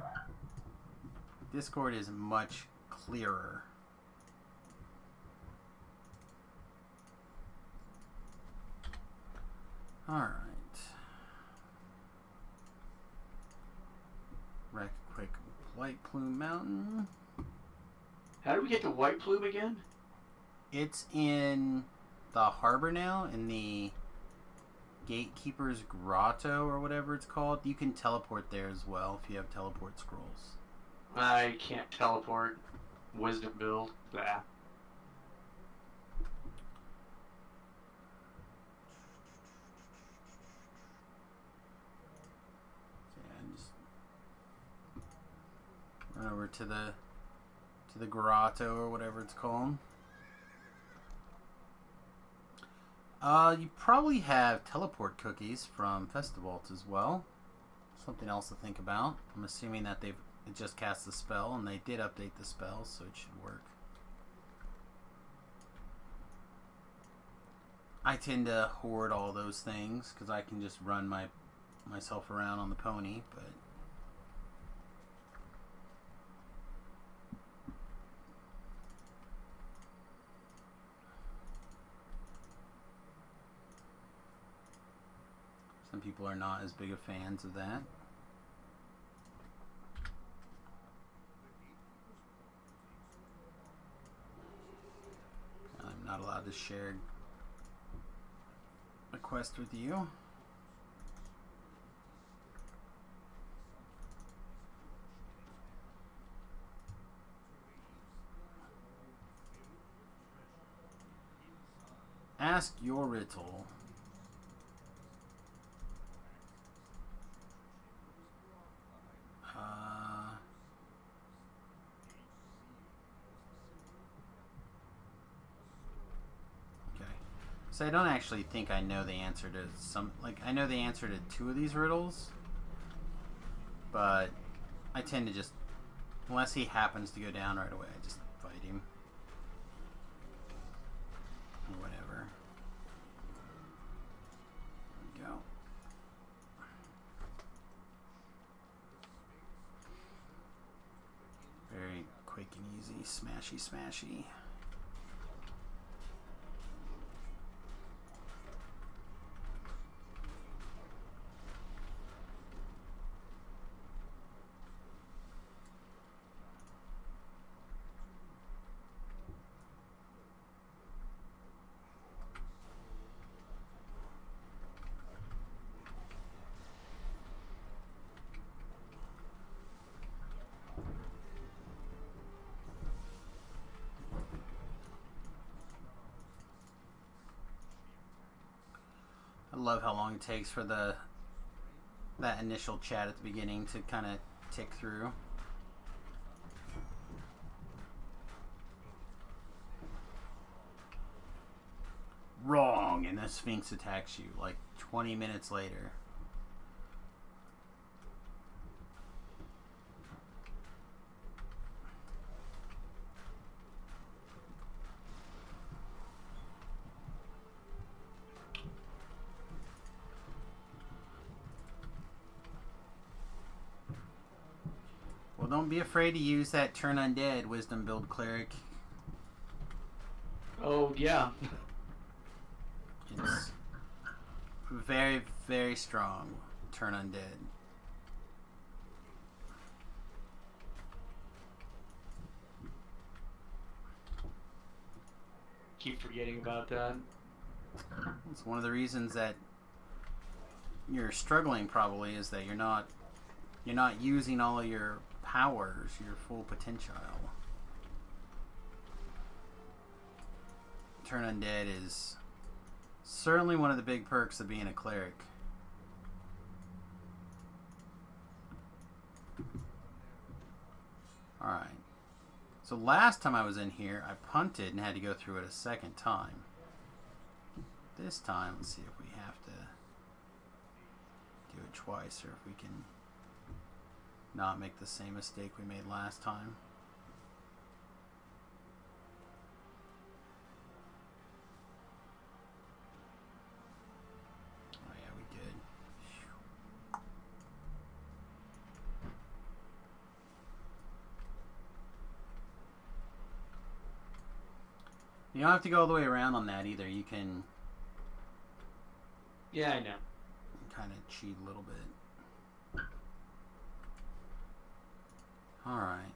Discord is much clearer. Alright. Wreck quick White Plume Mountain. How do we get to White Plume again? It's in the harbor now, in the Gatekeeper's Grotto or whatever it's called. You can teleport there as well if you have teleport scrolls. I can't teleport. Wisdom build. Blah. to the grotto or whatever it's called. You probably have teleport cookies from Festivals as well. Something else to think about. I'm assuming that it just cast the spell, and they did update the spell, so it should work. I tend to hoard all those things because I can just run myself around on the pony, but some people are not as big of fans of that. I'm not allowed to share a quest with you. Ask your riddle. So I don't actually think I know the answer to some, like, I know the answer to 2 of these riddles, but I tend to just, unless he happens to go down right away, I just fight him. Or whatever. There we go. Very quick and easy, smashy, smashy. I love how long it takes for that initial chat at the beginning to kind of tick through. Wrong, and the Sphinx attacks you like 20 minutes later. Well, don't be afraid to use that turn undead wisdom build cleric. Oh, yeah. It's very, very strong. Turn undead. Keep forgetting about that. It's one of the reasons that you're struggling, probably, is that you're not using all of your powers, your full potential. Turn undead is certainly one of the big perks of being a cleric. Alright. So last time I was in here, I punted and had to go through it a second time. This time, let's see if we have to do it twice, or if we can not make the same mistake we made last time. Oh yeah, we did. You don't have to go all the way around on that either. You can Yeah, I know. kind of cheat a little bit. Alright.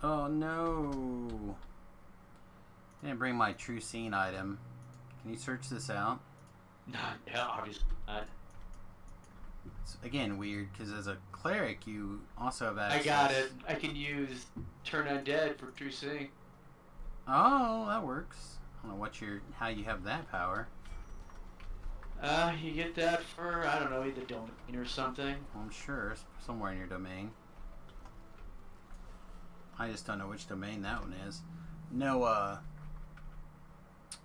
Oh no! I didn't bring my true scene item. Can you search this out? Yeah, obviously not. It's again weird because as a cleric you also have access. I got it. I can use Turn Undead for True Seeing. Oh, that works. I don't know how you have that power. You get that for, I don't know, either domain or something. I'm sure it's somewhere in your domain. I just don't know which domain that one is. No,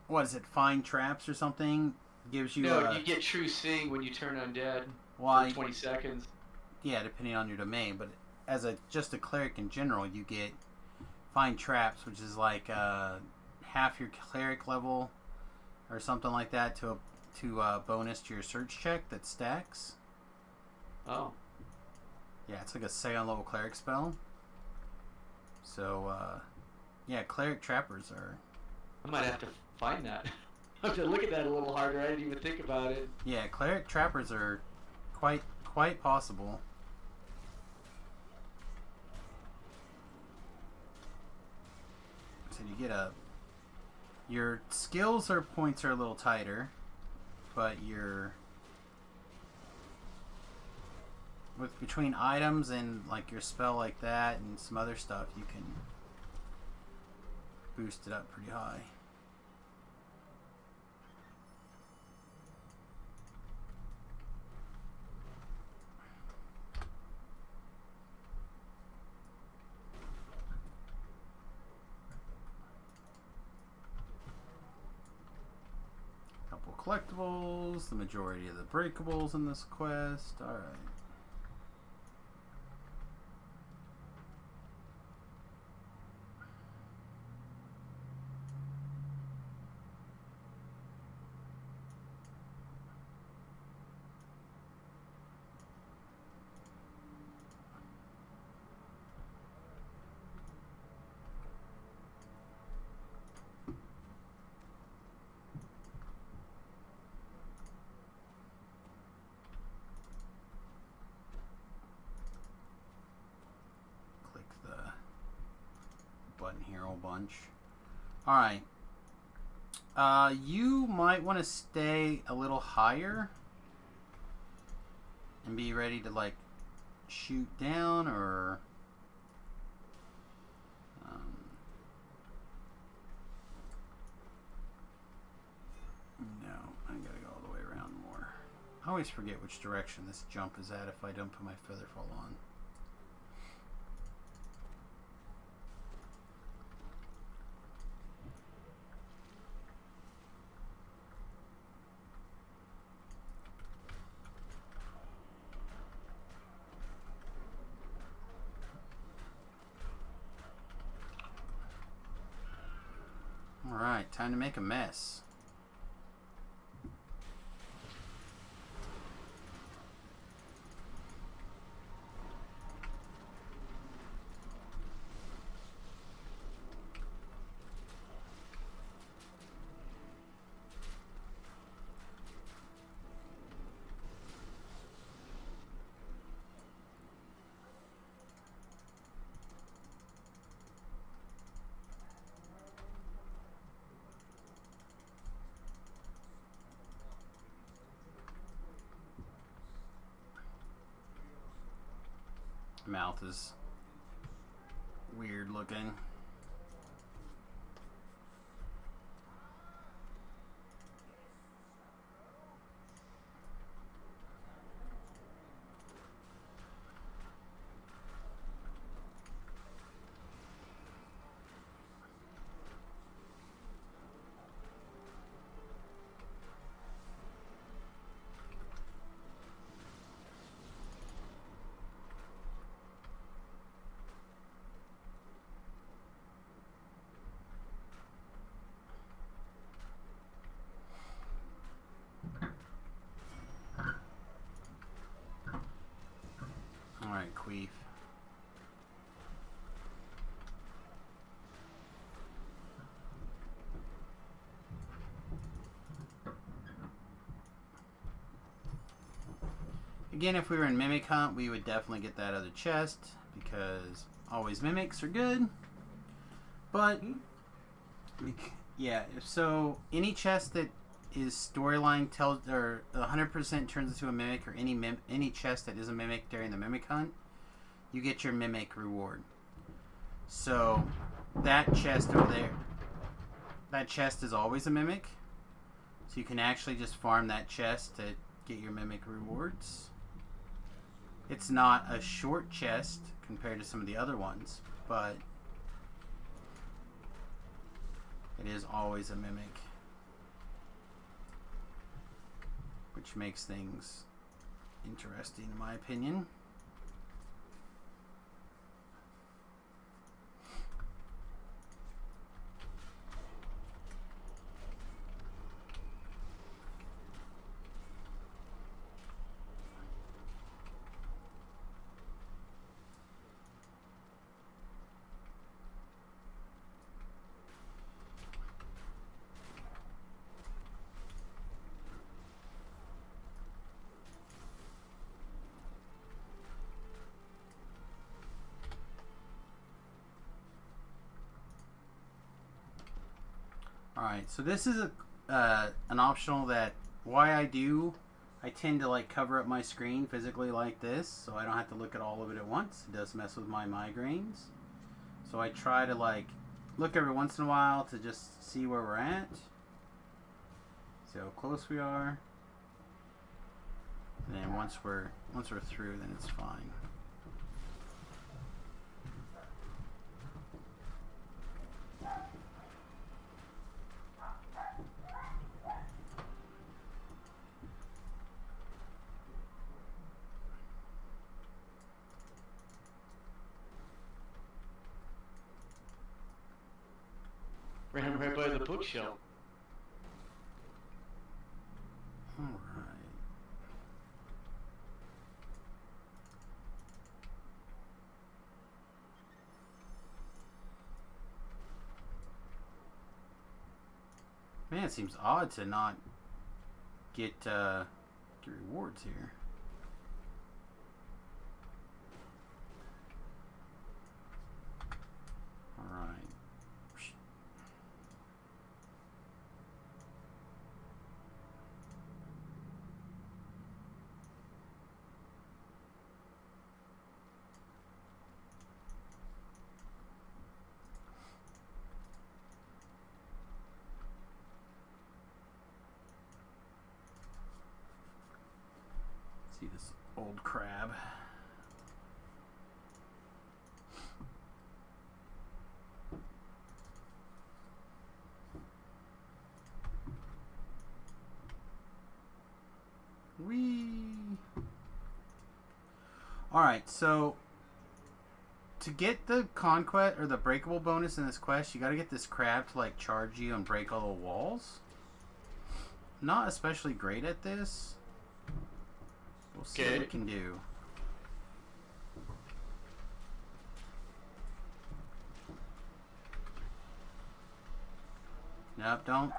what is it? Find traps or something? Gives you. No, you get true seeing when you turn undead for 20 seconds. Yeah, depending on your domain, but as just a cleric in general, you get find traps, which is like half your cleric level or something like that to bonus to your search check that stacks. Oh. Yeah, it's like a second level cleric spell. So, yeah, cleric trappers are... I might have to find that. I have to look at that a little harder. I didn't even think about it. Yeah, cleric trappers are quite possible. So you get your skills points are a little tighter, but between items and like your spell like that and some other stuff, you can boost it up pretty high. Couple collectibles, the majority of the breakables in this quest. All right. Button here a whole bunch. Alright. You might want to stay a little higher and be ready to like shoot down or no, I gotta go all the way around more. I always forget which direction this jump is at if I don't put my featherfall on. Alright, time to make a mess. Mouth is weird looking. Alright, Queef. Again, if we were in Mimic Hunt, we would definitely get that other chest, because always Mimics are good. But, yeah, so any chest that is storyline tells, or 100% turns into a Mimic, or any chest that is a Mimic during the Mimic Hunt, you get your Mimic reward. So, that chest over there, that chest is always a Mimic. So you can actually just farm that chest to get your Mimic rewards. It's not a short chest compared to some of the other ones, but It is always a mimic, which makes things interesting in my opinion. Alright, so this is an optional that I tend to like cover up my screen physically like this so I don't have to look at all of it at once. It does mess with my migraines. So I try to like look every once in a while to just see where we're at. See how close we are. And then once we're through, then it's fine. Right by the bookshelf. Alright. Man, it seems odd to not get rewards here. Alright. See this old crab. Whee! Alright, so to get the conquest or the breakable bonus in this quest, you gotta get this crab to like charge you and break all the walls. Not especially great at this. We'll see what we can do. Nope,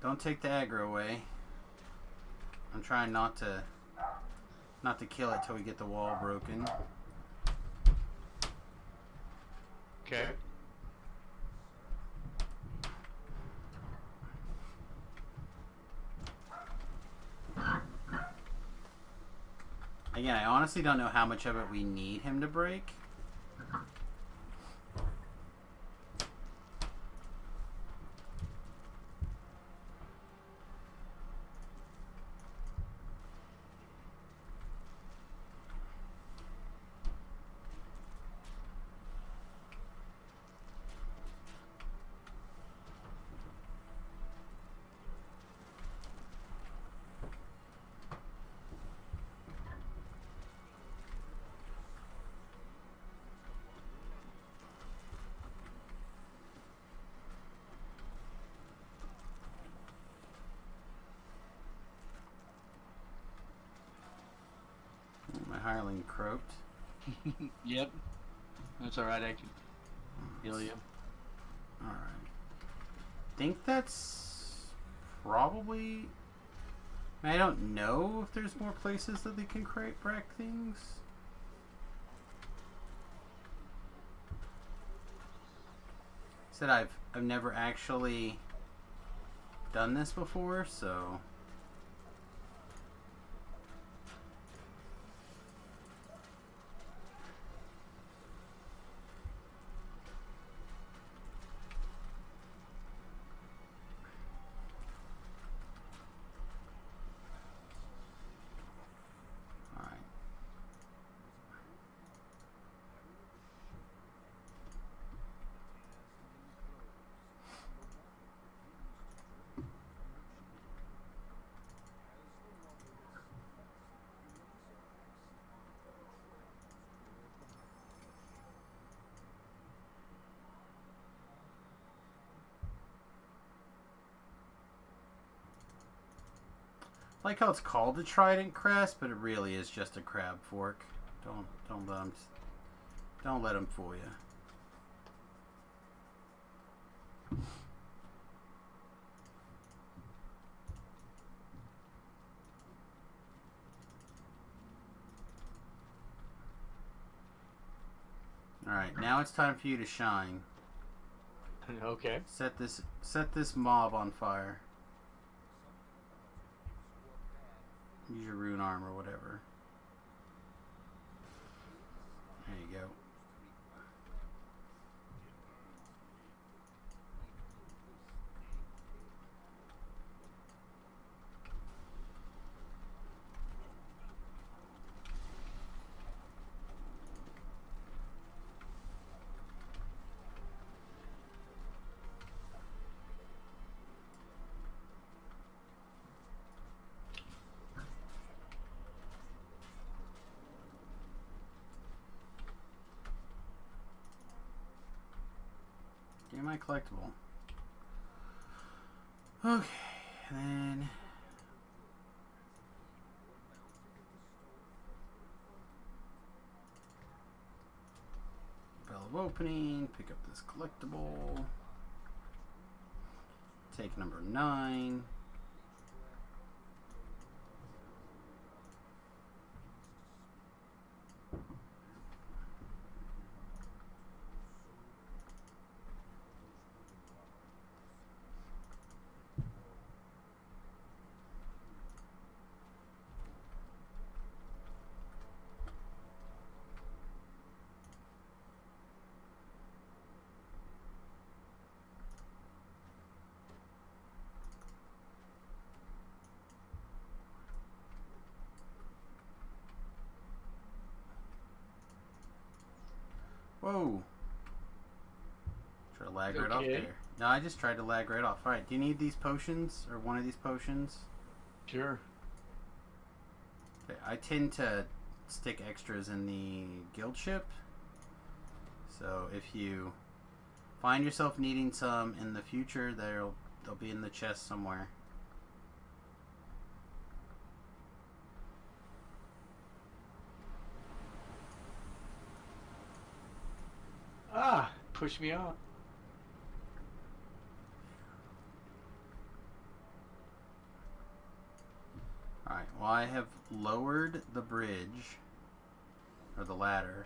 don't take the aggro away. I'm trying not to kill it till we get the wall broken. Okay. Again, I honestly don't know how much of it we need him to break. My hireling croaked. Yep. That's alright, I can heal you. Alright. Think that's probably... I don't know if there's more places that they can break things. Said I've never actually done this before, so... Like how it's called a trident crest, but it really is just a crab fork. Don't let them fool you. All right, now it's time for you to shine. Okay. Set this mob on fire. Use your rune arm or whatever. There you go. Get my collectible. Okay, then bell of opening, pick up this collectible. Take number 9. Whoa. Try to lag right off Okay. there. No, I just tried to lag right off. Alright, do you need these potions? Or one of these potions? Sure. Okay, I tend to stick extras in the guild ship. So if you find yourself needing some in the future, they'll be in the chest somewhere. Ah, push me off. Alright, well I have lowered the bridge, or the ladder.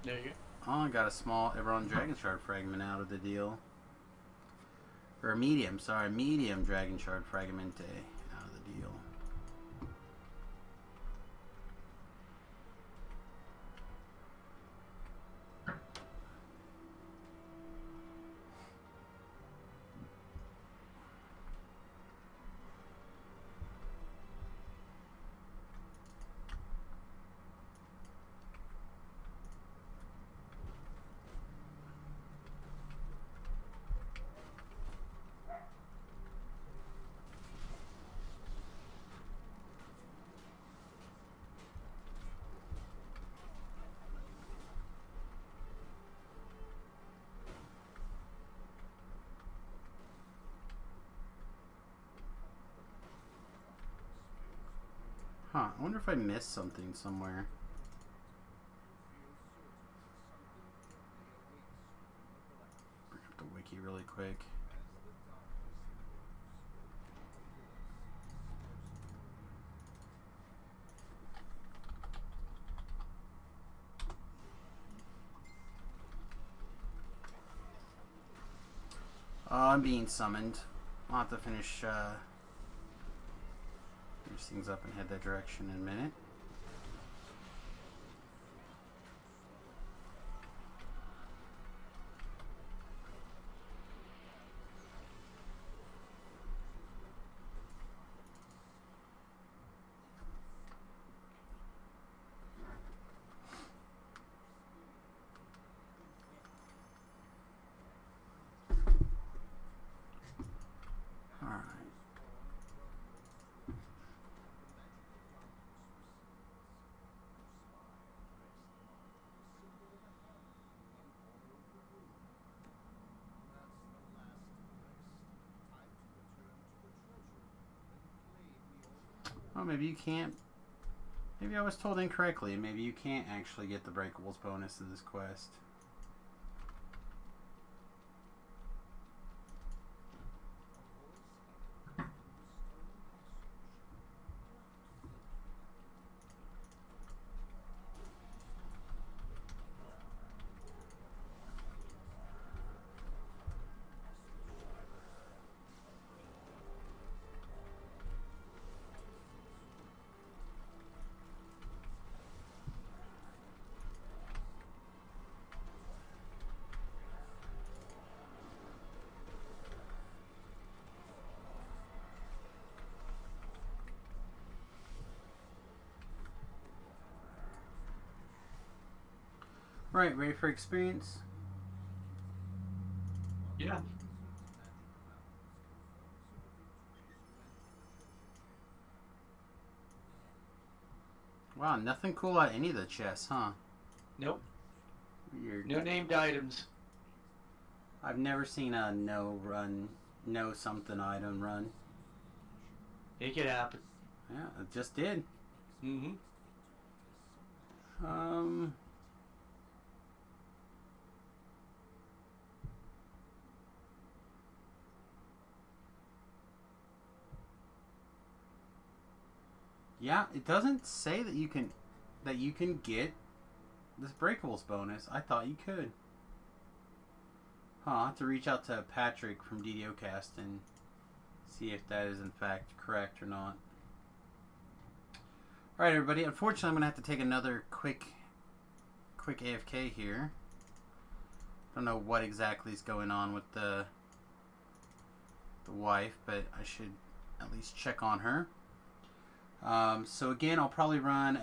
There you go. Oh, I got a small Eberron Dragon Shard fragment out of the deal. Or a medium Dragon Shard fragmente out of the deal. Huh, I wonder if I missed something somewhere. Bring up the wiki really quick. Oh, I'm being summoned. I'll have to finish things up and head that direction in a minute. Oh, maybe you can't. Maybe I was told incorrectly. Maybe you can't actually get the breakables bonus in this quest. Right, ready for experience? Yeah. Wow, nothing cool at any of the chests, huh? Nope. Weird. No named items. I've never seen a no something item run. It could happen. Yeah, it just did. Mm-hmm. Yeah, it doesn't say that you can get this breakables bonus. I thought you could. Huh, I'll have to reach out to Patrick from DDOcast and see if that is in fact correct or not. Alright, everybody. Unfortunately, I'm going to have to take another quick AFK here. Don't know what exactly is going on with the wife, but I should at least check on her. So again, I'll probably run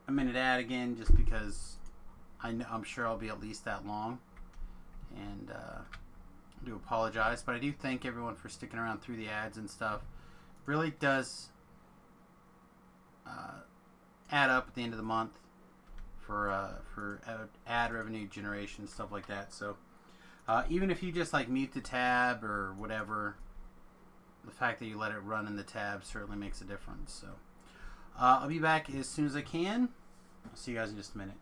a minute ad again, just because I'm sure I'll be at least that long, and I do apologize, but I do thank everyone for sticking around through the ads and stuff. Really does add up at the end of the month for ad revenue generation, stuff like that. So even if you just like mute the tab or whatever, the fact that you let it run in the tab certainly makes a difference. So I'll be back as soon as I can. I'll see you guys in just a minute.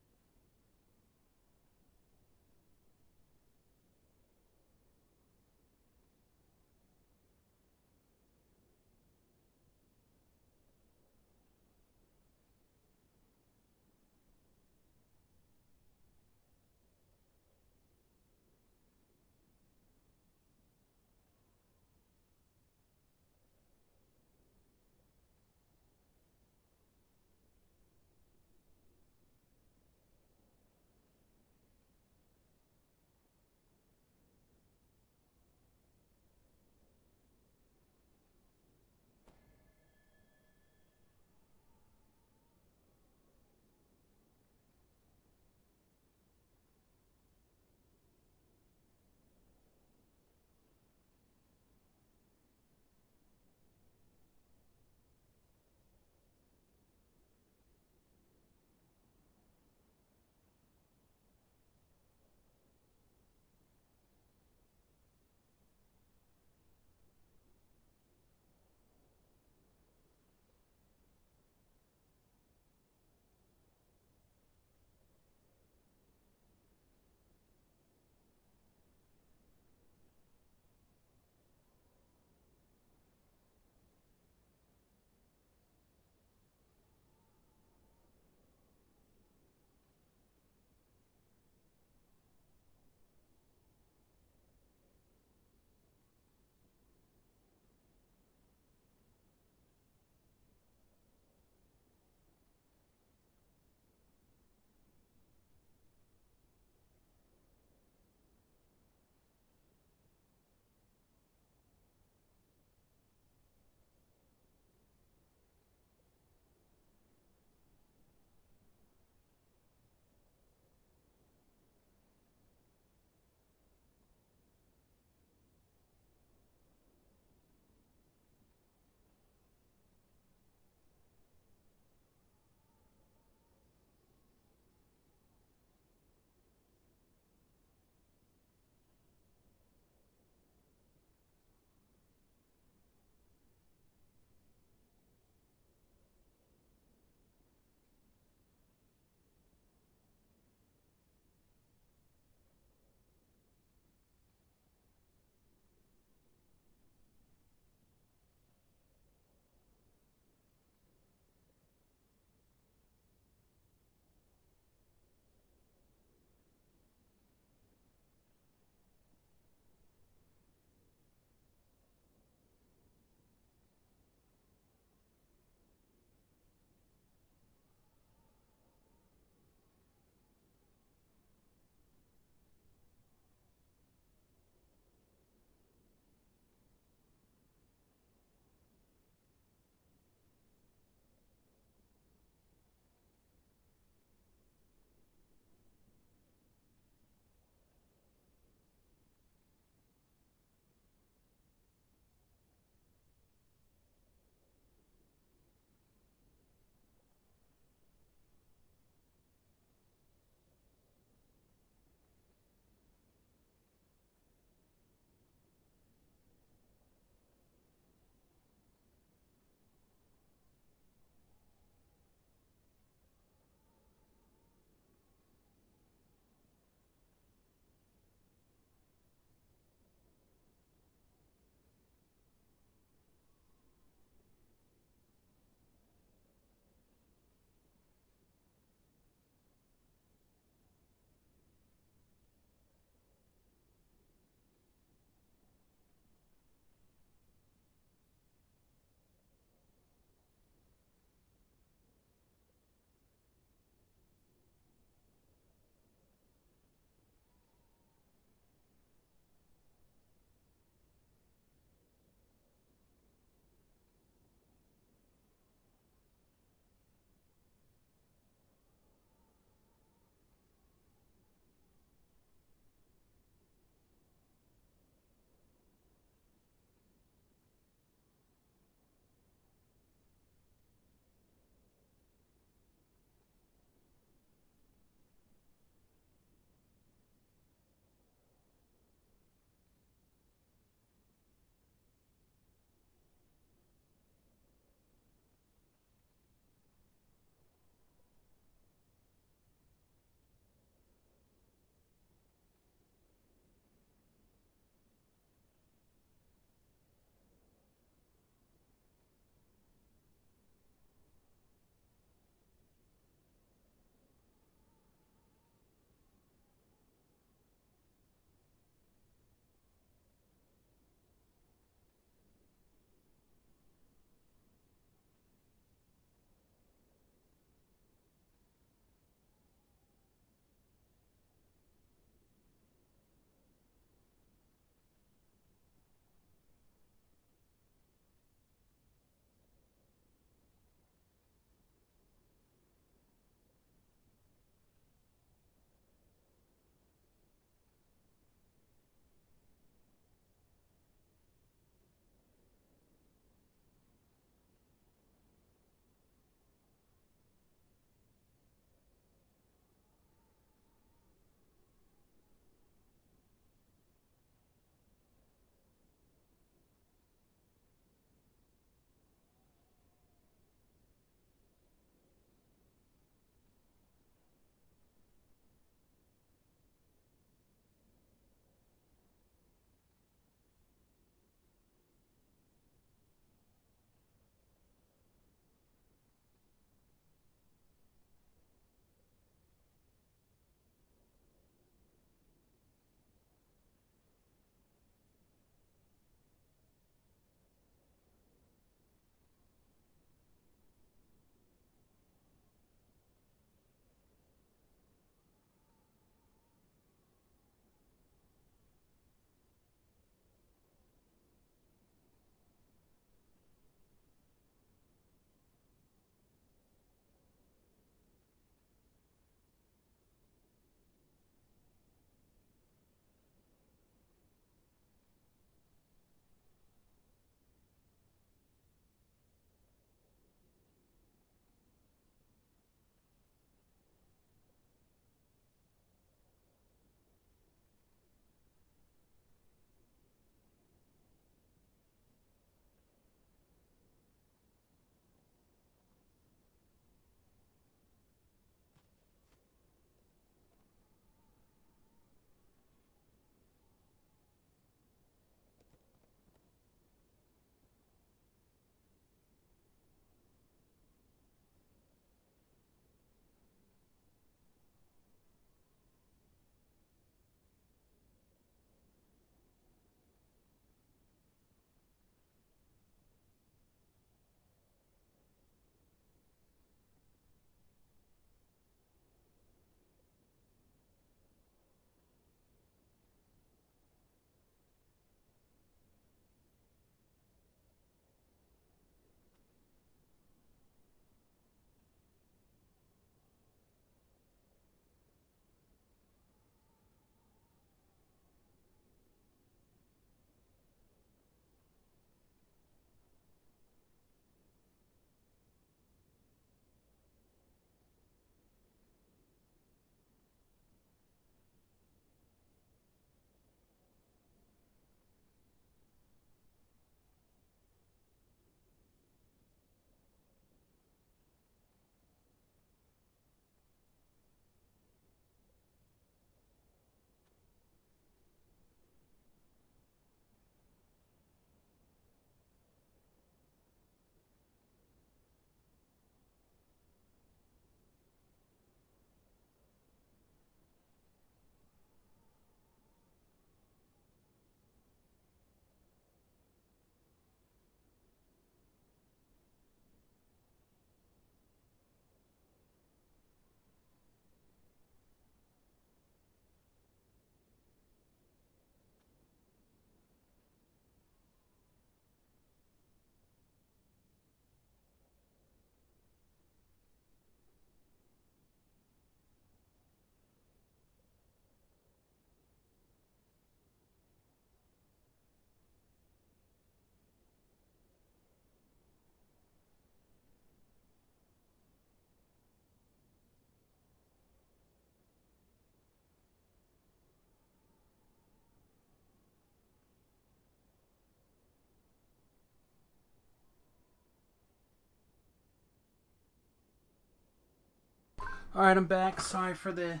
All right, I'm back. Sorry for the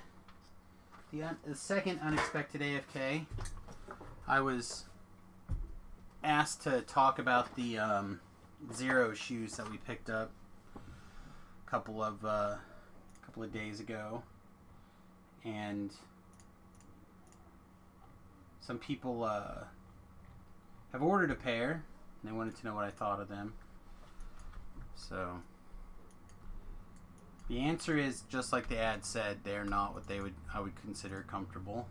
second unexpected AFK. I was asked to talk about the Zero shoes that we picked up a couple of days ago, and some people have ordered a pair, and they wanted to know what I thought of them. So the answer is just like the ad said. They're not what I would consider comfortable,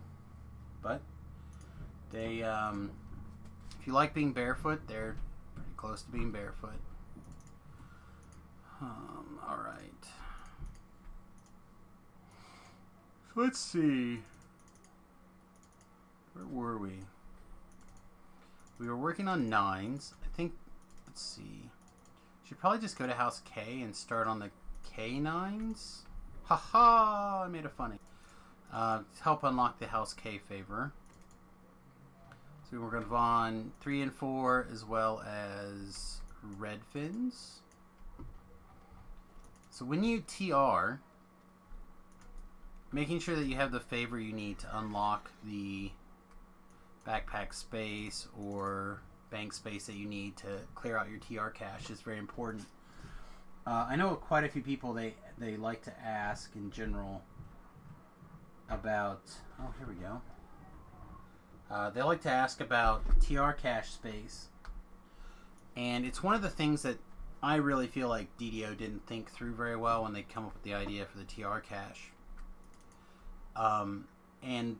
but they if you like being barefoot, they're pretty close to being barefoot. All right. So let's see. Where were we? We were working on 9s. I think. Let's see. Should probably just go to House K and start on the K9s. Haha! I made a funny. To help unlock the House K favor. So we're going to on 3 and 4 as well as red fins. So when you TR, making sure that you have the favor you need to unlock the backpack space or bank space that you need to clear out your TR cache is very important. I know quite a few people, they like to ask in general about, oh, here we go. They like to ask about TR cache space, and it's one of the things that I really feel like DDO didn't think through very well when they come up with the idea for the TR cache. And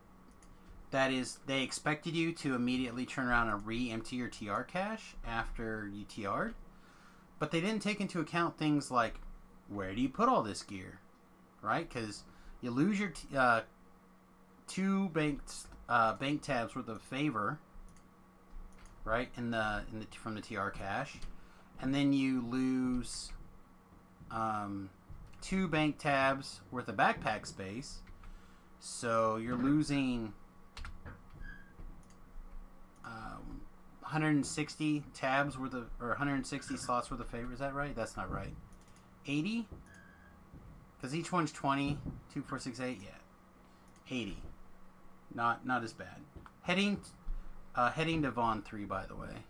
that is, they expected you to immediately turn around and re-empty your TR cache after you TR'd, but they didn't take into account things like, where do you put all this gear, right? Because you lose your 2 bank tabs worth of favor, right, from the TR cache, and then you lose 2 bank tabs worth of backpack space, so you're losing 160 tabs worth of, or 160 slots worth of favor. Is that right? That's not right. 80, because each one's 20. 2, 4, 6, 8. Yeah, 80. Not as bad. Heading to Vaughn 3, by the way.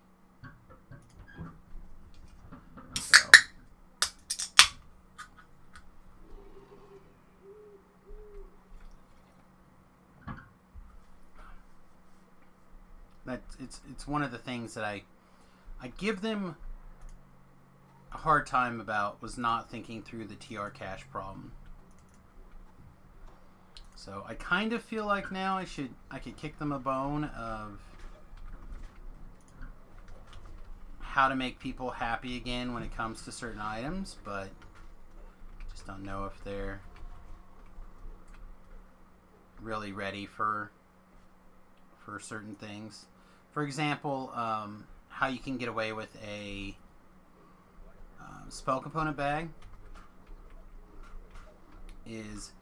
So. It's one of the things that I give them a hard time about, was not thinking through the TR cache problem. So I kind of feel like now I could kick them a bone of how to make people happy again when it comes to certain items, but just don't know if they're really ready for certain things. For example, how you can get away with a spell component bag is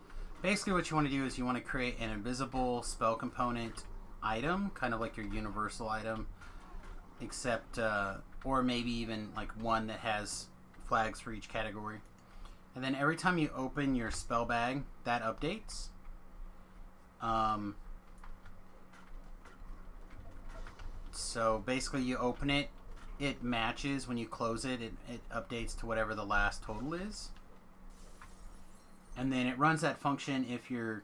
basically what you want to do is you want to create an invisible spell component item, kind of like your universal item, except, or maybe even like one that has flags for each category. And then every time you open your spell bag, that updates. So basically you open it, it matches. When you close it, it updates to whatever the last total is. And then it runs that function if when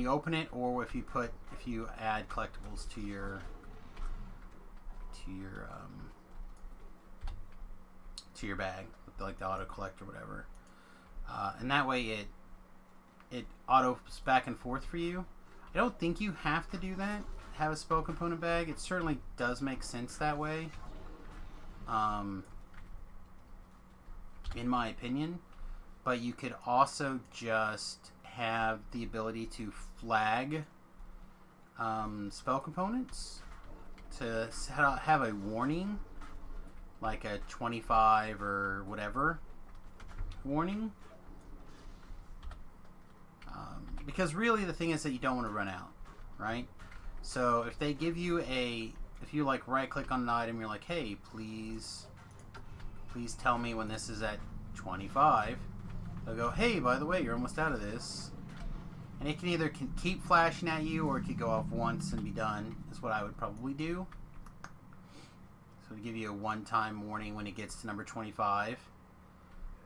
you open it, or if you add collectibles to your bag, like the auto collect or whatever. And that way it autos back and forth for you. I don't think you have to do that, have a spell component bag. It certainly does make sense that way, in my opinion. But you could also just have the ability to flag spell components to have a warning, like a 25 or whatever warning. Because really the thing is that you don't want to run out, right? So if they give you if you like right click on an item, you're like, hey, please tell me when this is at 25. they'll go, hey, by the way, you're almost out of this. And it can either keep flashing at you, or it could go off once and be done, is what I would probably do. So to give you a one-time warning when it gets to number 25.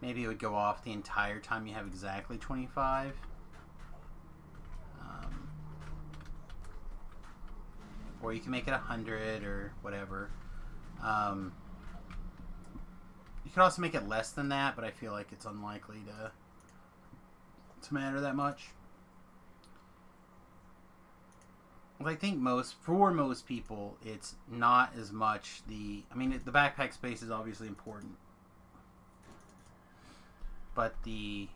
Maybe it would go off the entire time you have exactly 25. Or you can make it 100 or whatever. You could also make it less than that, but I feel like it's unlikely to matter that much. Well, I think for most people, it's not as much the backpack space is obviously important. But the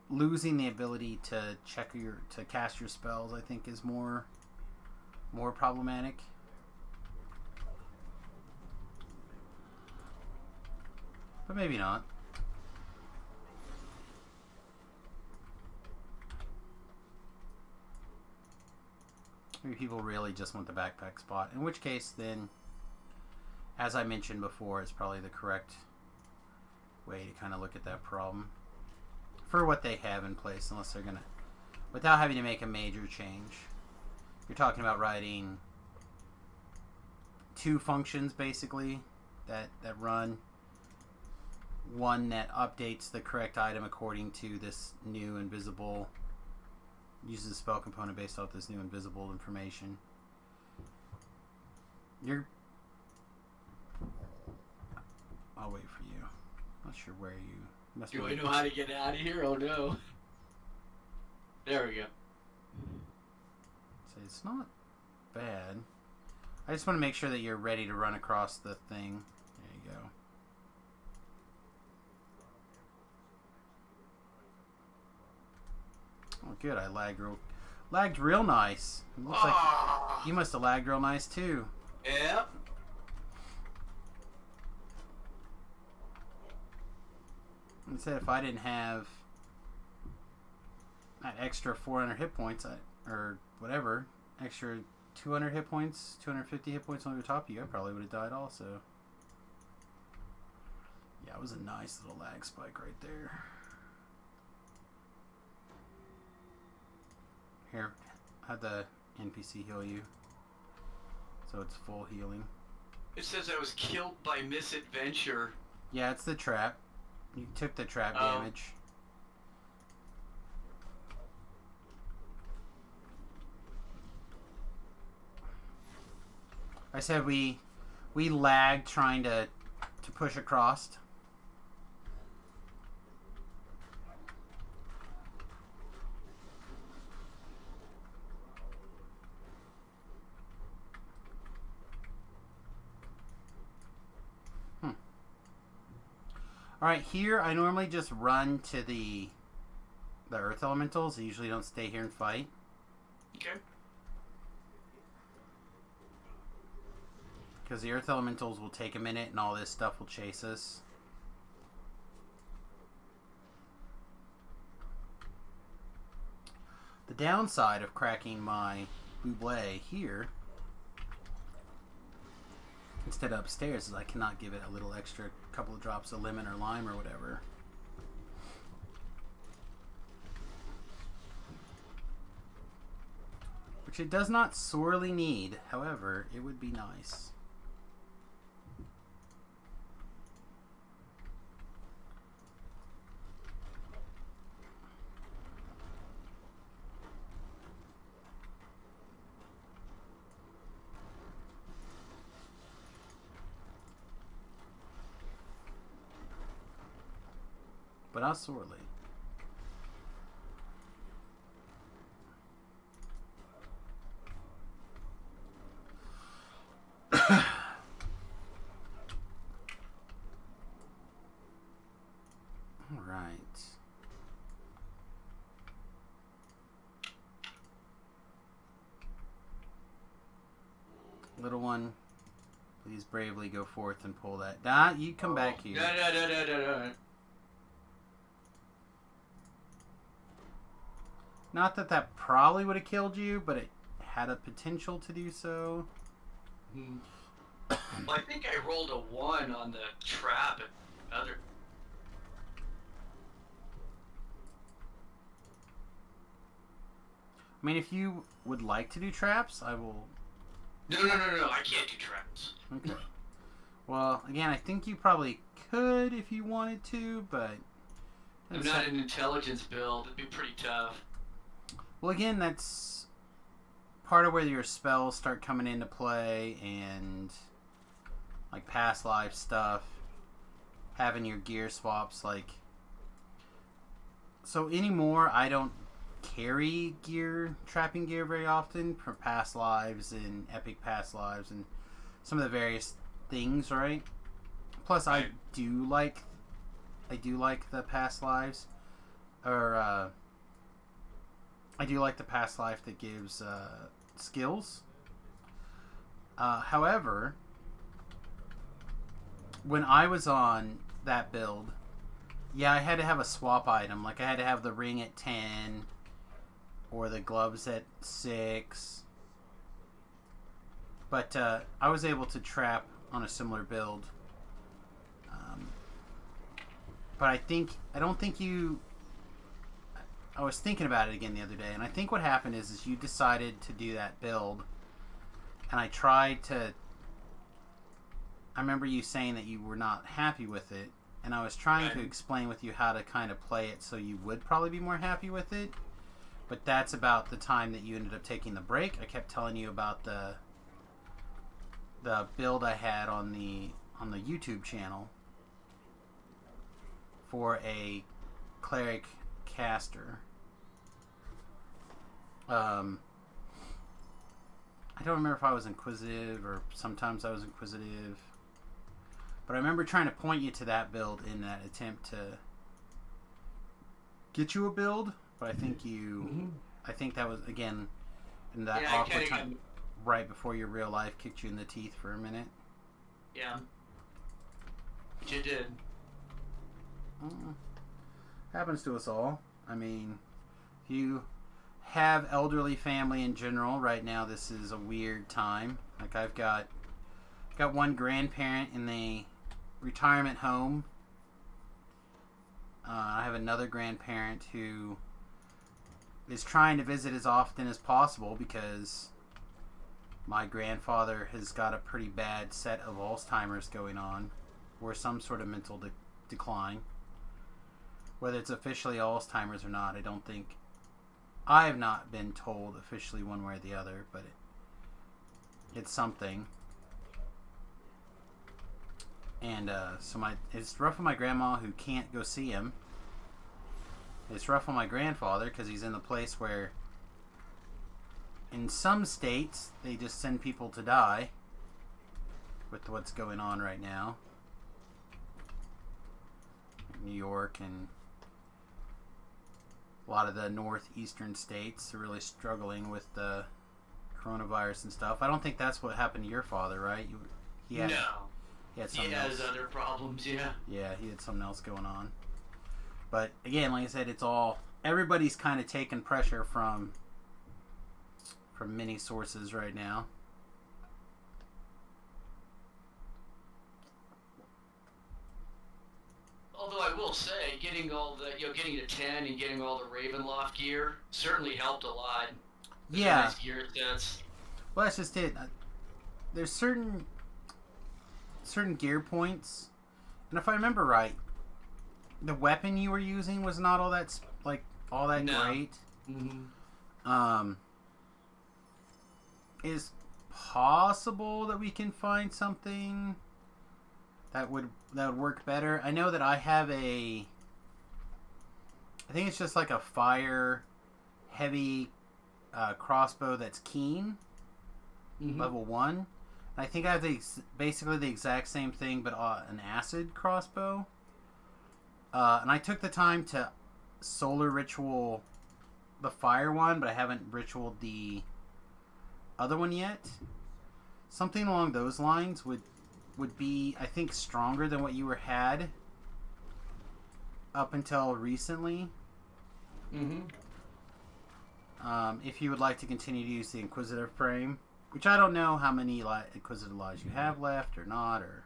losing the ability to cast your spells, I think, is more problematic. But maybe not. Maybe people really just want the backpack spot. In which case, then, as I mentioned before, it's probably the correct way to kind of look at that problem. For what they have in place, unless they're going to... Without having to make a major change. You're talking about writing 2 functions, basically, that run. One that updates the correct item according to this new invisible... Uses a spell component based off this new invisible information. I'll wait for you. Not sure where you... Do I know how to get out of here? Oh no. There we go. So it's not bad. I just want to make sure that you're ready to run across the thing. There you go. Oh, good. I lagged real nice. It looks like you must have lagged real nice too. Yep. I said if I didn't have that extra 400 hit points, or whatever, extra 200 hit points, 250 hit points on the top of you, I probably would have died also. Yeah, it was a nice little lag spike right there. Here, have the NPC heal you. So it's full healing. It says I was killed by misadventure. Yeah, it's the trap. You took the trap damage. I said we lagged trying to push across. Alright, here I normally just run to the earth elementals. I usually don't stay here and fight. Okay. Because the earth elementals will take a minute and all this stuff will chase us. The downside of cracking my buble here instead of upstairs is I cannot give it a little extra couple of drops of lemon or lime or whatever. Which it does not sorely need, however, it would be nice. But not sorely. All right. Little one, please bravely go forth and pull that. Nah, you come back here. No. Not that that probably would have killed you, but it had a potential to do so. Well, I think I rolled a 1 on the trap and other. I mean, if you would like to do traps, I will... No, I can't do traps. Okay. Well, again, I think you probably could if you wanted to, but... I'm not an intelligence build. It'd be pretty tough. Well, again, that's part of where your spells start coming into play, and like past life stuff, having your gear swaps, like... So anymore, I don't carry trapping gear very often for past lives and epic past lives and some of the various things, right? Plus, I do like the past lives, or I do like the past life that gives skills. However, when I was on that build, yeah, I had to have a swap item. Like, I had to have the ring at 10, or the gloves at 6. But I was able to trap on a similar build. But I don't think you... I was thinking about it again the other day, and I think what happened is you decided to do that build, and I tried to... I remember you saying that you were not happy with it, and I was trying to explain with you how to kind of play it so you would probably be more happy with it. But that's about the time that you ended up taking the break. I kept telling you about the build I had on the YouTube channel for a cleric caster. I don't remember if I was inquisitive or sometimes I was inquisitive, but I remember trying to point you to that build in that attempt to get you a build. But I think I think that was, again, in that awkward time right before your real life kicked you in the teeth for a minute. Yeah. But you did. Happens to us all. I mean, if you have elderly family in general, right now this is a weird time. Like, I've got one grandparent in the retirement home. I have another grandparent who is trying to visit as often as possible because my grandfather has got a pretty bad set of Alzheimer's going on, or some sort of mental decline. Whether it's officially Alzheimer's or not, I have not been told officially one way or the other, but it's something. And so it's rough on my grandma, who can't go see him. It's rough on my grandfather because he's in the place where, in some states, they just send people to die with what's going on right now. New York and a lot of the northeastern states are really struggling with the coronavirus and stuff. I don't think that's what happened to your father, right? He has other problems, yeah. Yeah, he had something else going on. But again, like I said, everybody's kind of taking pressure from many sources right now. Although I will say, getting to 10 and getting all the Ravenloft gear certainly helped a lot. Yeah. Nice gear sets. Well, that's just it. There's certain gear points, and if I remember right, the weapon you were using was not all that great. Mm-hmm. Is possible that we can find something that would work better. I know that I have I think it's just like a fire heavy crossbow that's keen, level 1. I think I have basically the exact same thing, but an acid crossbow. And I took the time to solar ritual the fire one, but I haven't ritualed the other one yet. Something along those lines would be, I think, stronger than what you had up until recently. Mm-hmm. If you would like to continue to use the Inquisitive frame, which I don't know how many Inquisitive laws you have left or not, or...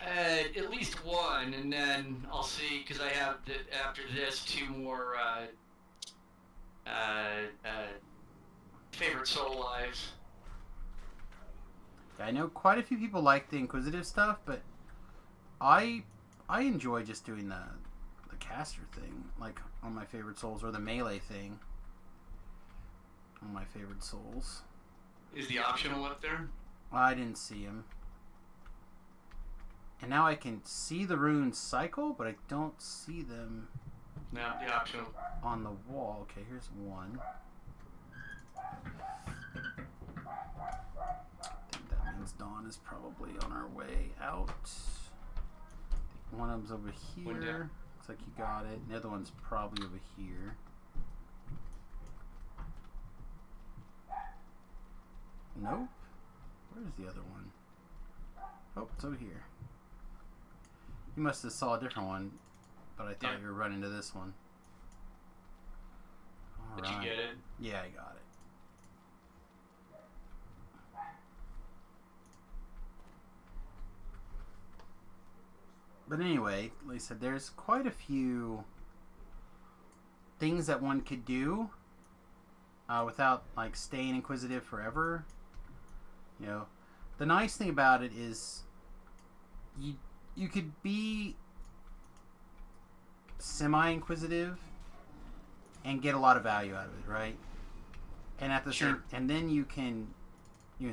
At least one, and then I'll see, because I have, after this, 2 more favorite soul lives. I know quite a few people like the Inquisitive stuff, but I enjoy just doing the caster thing, like on my favorite souls, or the melee thing on my favorite souls. Is the optional up there? I didn't see him. And now I can see the runes cycle, but I don't see them. No, the optional. On the wall. Okay, here's one. I think that means Dawn is probably on our way out. One of them's over here. Looks like you got it. The other one's probably over here. Nope. Where's the other one? Oh, it's over here. You must have saw a different one, but I thought you were running to this one. All Did you get it? Yeah, I got it. But anyway, like I said, there's quite a few things that one could do without like staying inquisitive forever. You know, the nice thing about it is you could be semi-inquisitive and get a lot of value out of it, right? And at the same, and then you can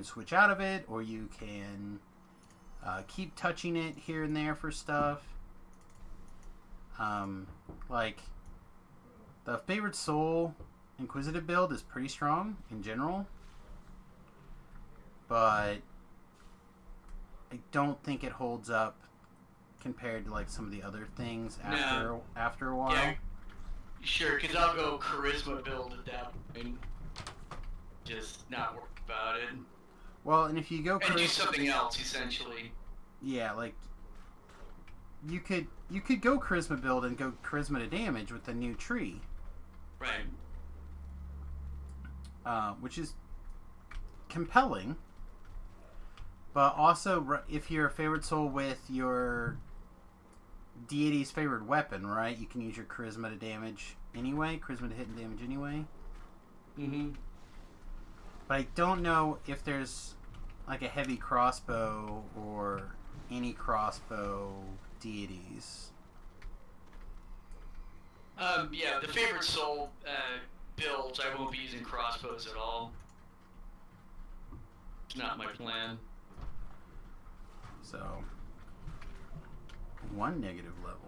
switch out of it, or you can keep touching it here and there for stuff. Like the favorite soul inquisitive build is pretty strong in general, but I don't think it holds up compared to like some of the other things after a while. Yeah, sure, because I'll go charisma build at that point. Just not worry about it. Well, and if you go and do something else, essentially. Yeah, like you could go charisma build and go charisma to damage with the new tree. Right. Which is compelling. But also, if you're a favorite soul with your deity's favorite weapon, right, you can use your charisma to damage anyway. Charisma to hit and damage anyway. Mm-hmm. But I don't know if there's like a heavy crossbow or any crossbow deities. Yeah, the favorite soul builds, I won't be using crossbows at all. It's not my plan. So, 1 negative level.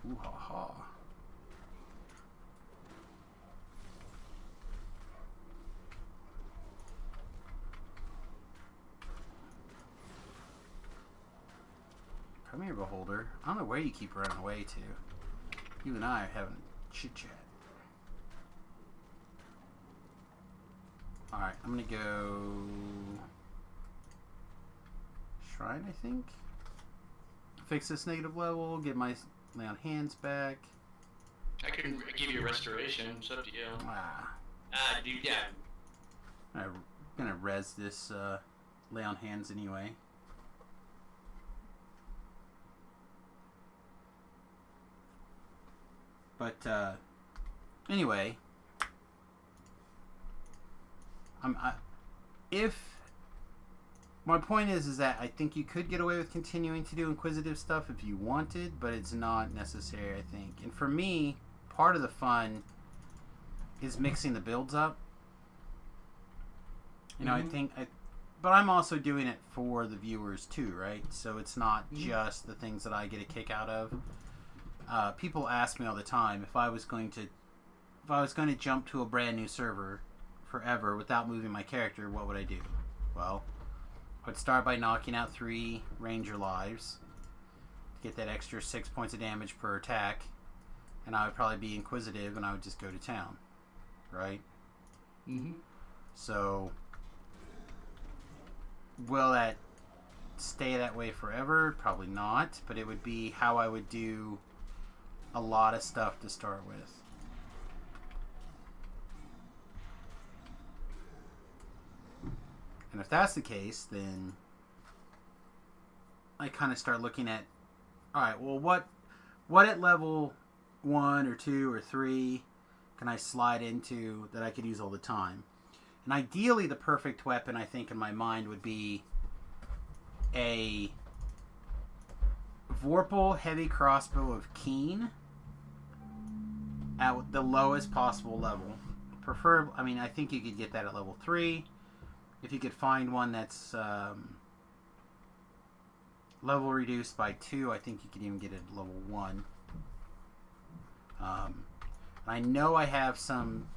Ooh ha ha. Come here, Beholder. I don't know where you keep running away to. You and I are having a chit chat. Alright, I'm gonna go Shrine, I think. Fix this negative level, get my lay on hands back. I can give you a restoration, it's up to you. Dude, yeah. I'm gonna res this lay on hands anyway. But anyway, if my point is that I think you could get away with continuing to do inquisitive stuff if you wanted, but it's not necessary, I think. And for me, part of the fun is mixing the builds up. You know, but I'm also doing it for the viewers too, right? So it's not just the things that I get a kick out of. People ask me all the time if I was going to jump to a brand new server forever without moving my character, what would I do? Well, I would start by knocking out 3 ranger lives to get that extra 6 points of damage per attack, and I would probably be inquisitive and I would just go to town, right? Mm-hmm. So, will that stay that way forever? Probably not, but it would be how I would do a lot of stuff to start with. And if that's the case, then I kind of start looking at, alright, well, what at level 1 or 2 or 3 can I slide into that I could use all the time? And ideally, the perfect weapon, I think, in my mind would be a Vorpal heavy crossbow of Keen at the lowest possible level. Preferably, I mean, I think you could get that at level 3. If you could find one that's level reduced by 2, I think you could even get it at level 1. I know I have some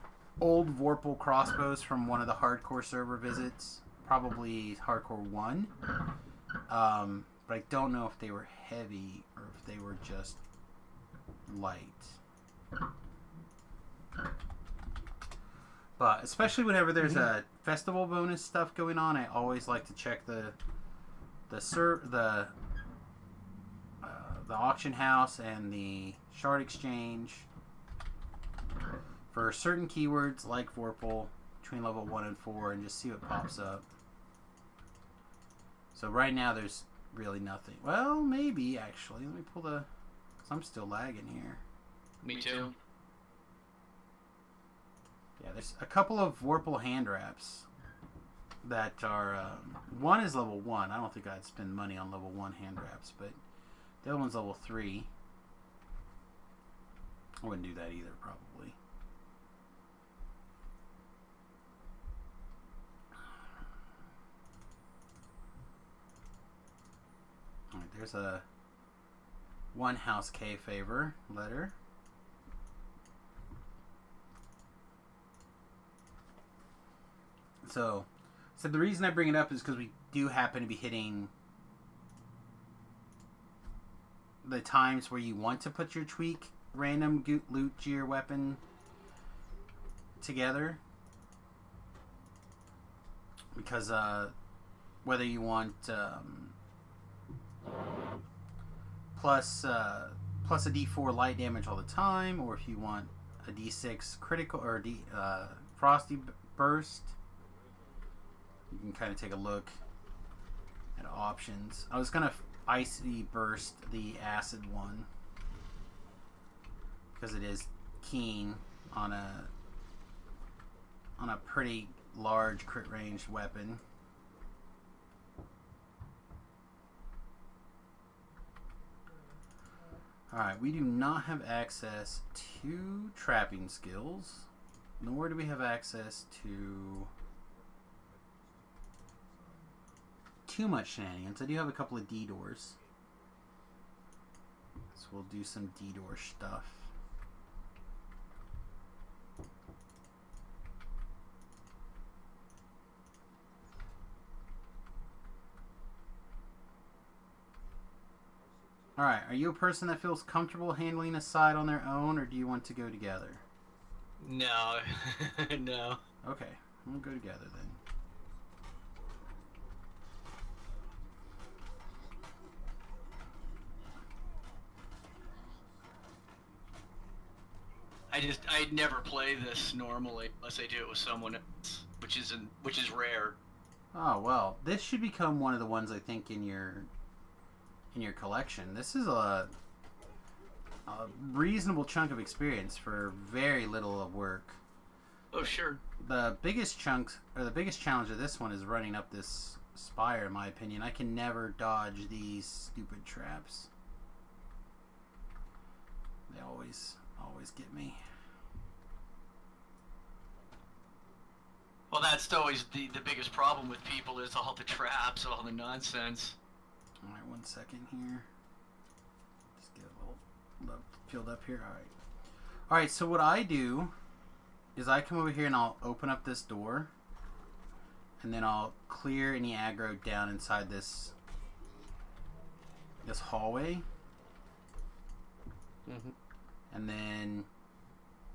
old Vorpal crossbows from one of the hardcore server visits, probably hardcore 1, but I don't know if they were heavy or if they were just light. But especially whenever there's a festival bonus stuff going on, I always like to check the auction house and the shard exchange for certain keywords like Vorpal between level 1 and 4 and just see what pops up. So right now there's really nothing. Well, maybe actually. Let me pull the... 'cause I'm still lagging here. Me too. Yeah, there's a couple of Vorpal hand wraps that are... one is level 1. I don't think I'd spend money on level 1 hand wraps, but the other one's level 3. I wouldn't do that either, probably. Alright, there's a one House K favor letter. So the reason I bring it up is because we do happen to be hitting the times where you want to put your tweak random loot gear weapon together. Because whether you want plus a D4 light damage all the time, or if you want a D6 critical or frosty burst, you can kind of take a look at options. I was gonna icy burst the acid one because it is keen on a pretty large crit range weapon. Alright, we do not have access to trapping skills, nor do we have access to too much shenanigans. I do have a couple of D-doors, so we'll do some D-door stuff. Alright, are you a person that feels comfortable handling a side on their own, or do you want to go together? No. No. Okay, we'll go together then. I never play this normally unless I do it with someone else, which is rare. Oh well, this should become one of the ones I think in your collection. This is a reasonable chunk of experience for very little of work. Oh sure. The biggest challenge of this one is running up this spire, in my opinion. I can never dodge these stupid traps. They always get me. Well, that's always the biggest problem with people is all the traps, all the nonsense. Alright, 1 second here. Just get a little filled up here. Alright, so what I do is I come over here and I'll open up this door. And then I'll clear any aggro down inside this hallway. Mm-hmm. And then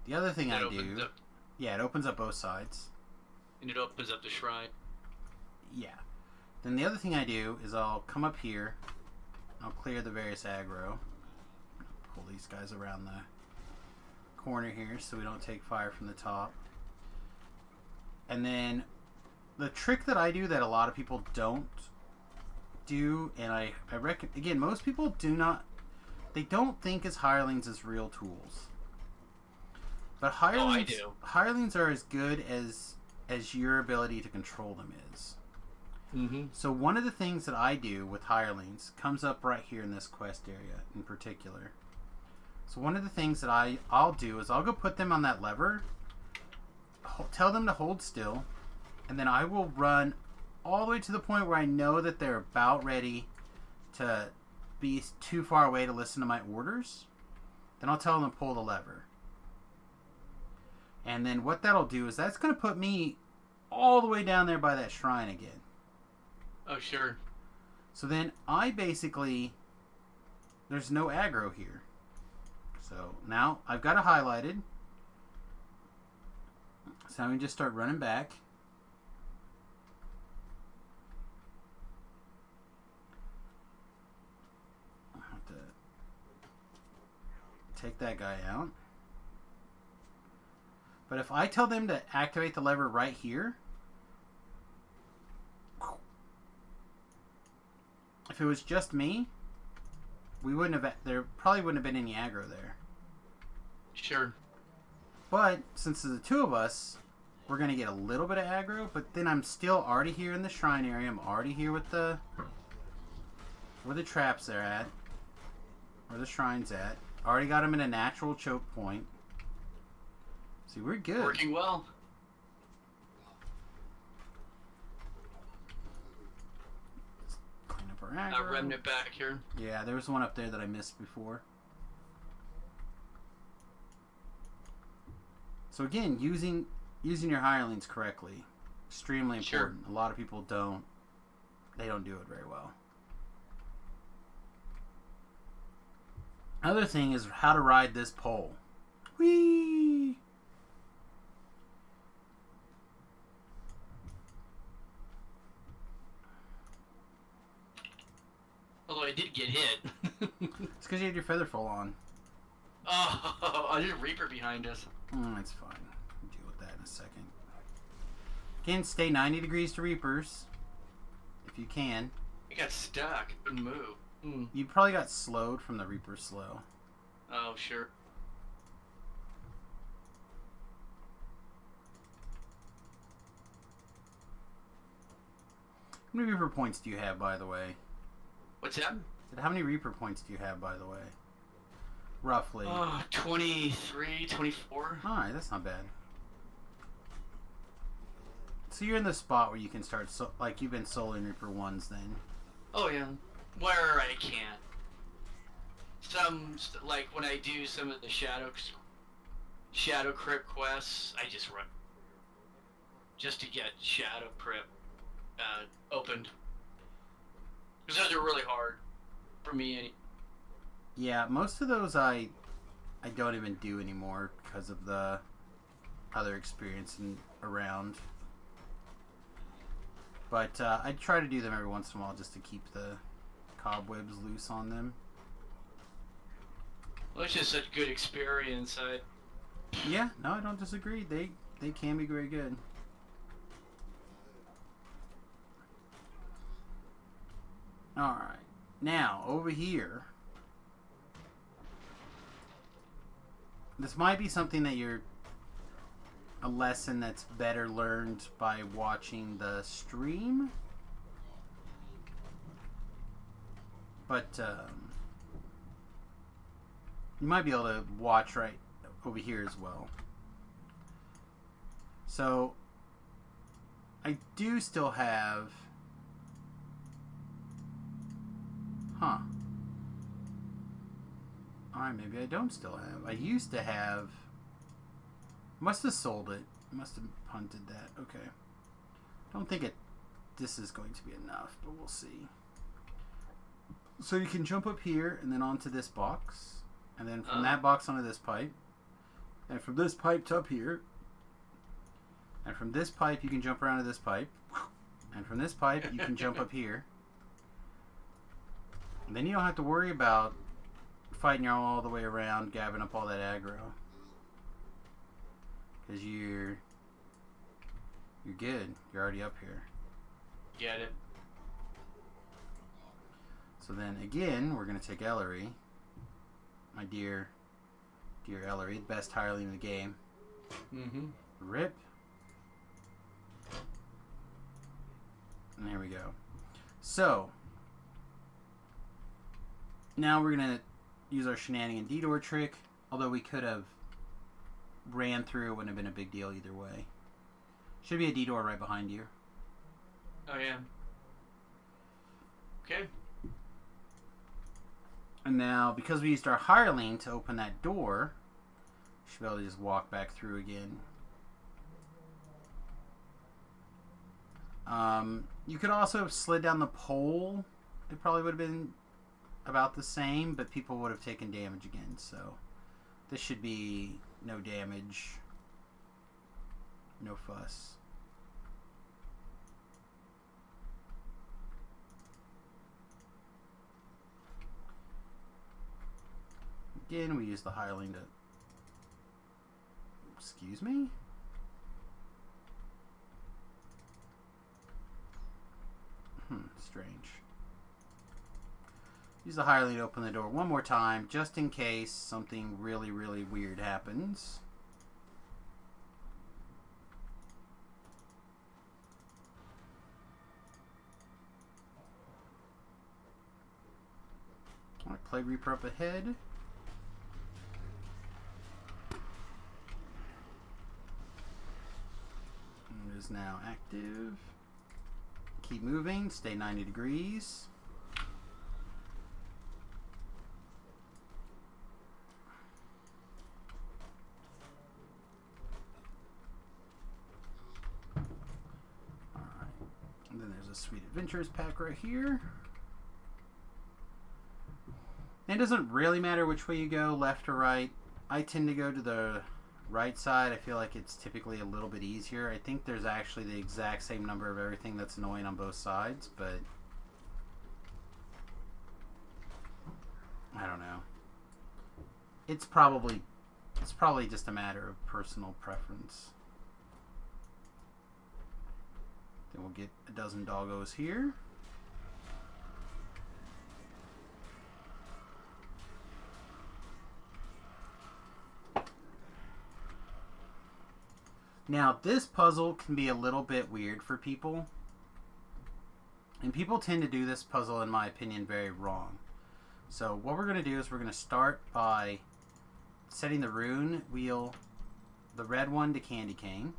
the other thing I do... Yeah, it opens up both sides. And it opens up the shrine. Yeah. Then the other thing I do is I'll come up here, I'll clear the various aggro, pull these guys around the corner here so we don't take fire from the top. And then the trick that I do that a lot of people don't do, and I reckon, again, most people they don't think as hirelings as real tools. But hirelings, I do. Hirelings are as good as as your ability to control them is. Mm-hmm. So one of the things that I do with hirelings comes up right here in this quest area in particular. So one of the things that I'll do is I'll go put them on that lever, tell them to hold still, and then I will run all the way to the point where I know that they're about ready to be too far away to listen to my orders. Then I'll tell them to pull the lever. And then what that'll do is that's going to put me all the way down there by that shrine again. Oh, sure. So then I basically... There's no aggro here. So now I've got it highlighted. So I'm going to just start running back. I'll have to take that guy out. But if I tell them to activate the lever right here, if it was just me, there probably wouldn't have been any aggro there. Sure. But since there's the two of us, we're going to get a little bit of aggro, but then I'm still already here in the shrine area. I'm already here with where the traps are at, where the shrine's at. Already got them in a natural choke point. See, we're good. Working well. Clean up our aggro. Remnant back here. Yeah, there was one up there that I missed before. So again, using your hirelings correctly, extremely important. Sure. A lot of people don't. They don't do it very well. Another thing is how to ride this pole. Whee! Although I did get hit. It's because you had your feather fall on. Oh, there's a Reaper behind us. That's fine. We'll deal with that in a second. Again, stay 90 degrees to Reapers. If you can. I got stuck. Couldn't move. You probably got slowed from the Reaper slow. Oh, sure. How many Reaper points do you have, by the way? What's that? How many Reaper points do you have, by the way? Roughly. 23, 24. Alright, that's not bad. So you're in the spot where you can start, like you've been soloing Reaper 1s then. Oh, yeah. Where I can't. Like when I do some of the Shadow Crypt quests, I just run. Just to get Shadow Crypt opened. Because those are really hard for me. Yeah, most of those I don't even do anymore because of the other experience around. But I try to do them every once in a while just to keep the cobwebs loose on them. Well, it's just such a good experience. Yeah, no, I don't disagree. They can be very good. Alright. Now, over here. This might be something that a lesson that's better learned by watching the stream. But, you might be able to watch right over here as well. So, I do still have... Huh. Alright, maybe I don't still have. I used to have... Must have sold it. Must have punted that. Okay. Don't think this is going to be enough, but we'll see. So you can jump up here and then onto this box. And then from that box onto this pipe. And from this pipe to up here. And from this pipe you can jump around to this pipe. And from this pipe you can jump up here. And then you don't have to worry about fighting all the way around, gabbing up all that aggro. Because you're good. You're already up here. Get it. So then again, we're going to take Ellery. My dear Ellery, the best hireling in the game. Mm-hmm. Rip. And here we go. So, now we're going to use our shenanigan detour trick. Although we could have ran through, it wouldn't have been a big deal either way. Should be a detour right behind you. Oh, yeah. Okay. And now, because we used our hireling to open that door, we should be able to just walk back through again. You could also have slid down the pole. It probably would have been about the same, but people would have taken damage again, so this should be no damage, no fuss. Again, we use the hireling to... Excuse me? Strange. Use the hireling to open the door one more time, just in case something really, really weird happens. Alright, Plague Reaper up ahead. It is now active. Keep moving, stay 90 degrees. Alright, and then there's a Sweet Adventures pack right here. And it doesn't really matter which way you go, left or right. I tend to go to the right side. I feel like it's typically a little bit easier. I think there's actually the exact same number of everything that's annoying on both sides, but I don't know. It's probably just a matter of personal preference. Then we'll get a dozen doggos here. Now, this puzzle can be a little bit weird for people. And people tend to do this puzzle, in my opinion, very wrong. So what we're going to do is we're going to start by setting the rune wheel, the red one, to candy cane.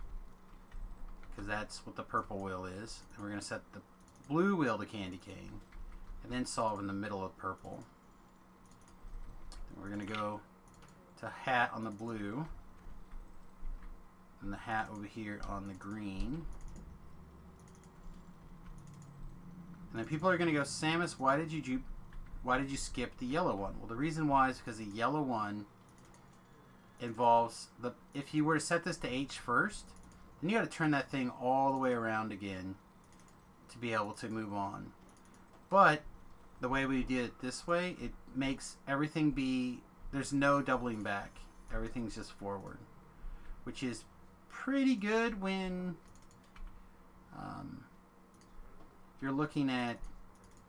Because that's what the purple wheel is. And we're going to set the blue wheel to candy cane. And then solve in the middle of purple. Then we're going to go to hat on the blue. And the hat over here on the green. And then people are going to go, Samus, why did you skip the yellow one? Well, the reason why is because the yellow one involves if you were to set this to H first, then you got to turn that thing all the way around again to be able to move on. But the way we did it this way, it makes everything there's no doubling back. Everything's just forward, which is pretty good when you're looking at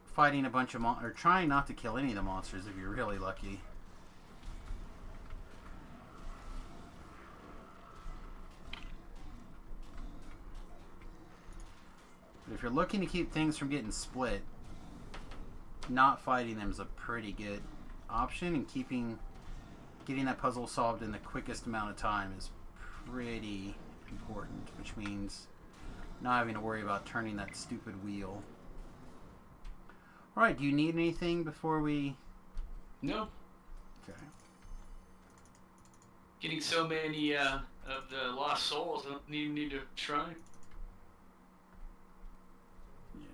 fighting a bunch of or trying not to kill any of the monsters if you're really lucky. But if you're looking to keep things from getting split, not fighting them is a pretty good option, and getting that puzzle solved in the quickest amount of time is pretty important, which means not having to worry about turning that stupid wheel. Alright, do you need anything before we... No. Okay. Getting so many of the lost souls, I don't need to try. Yeah.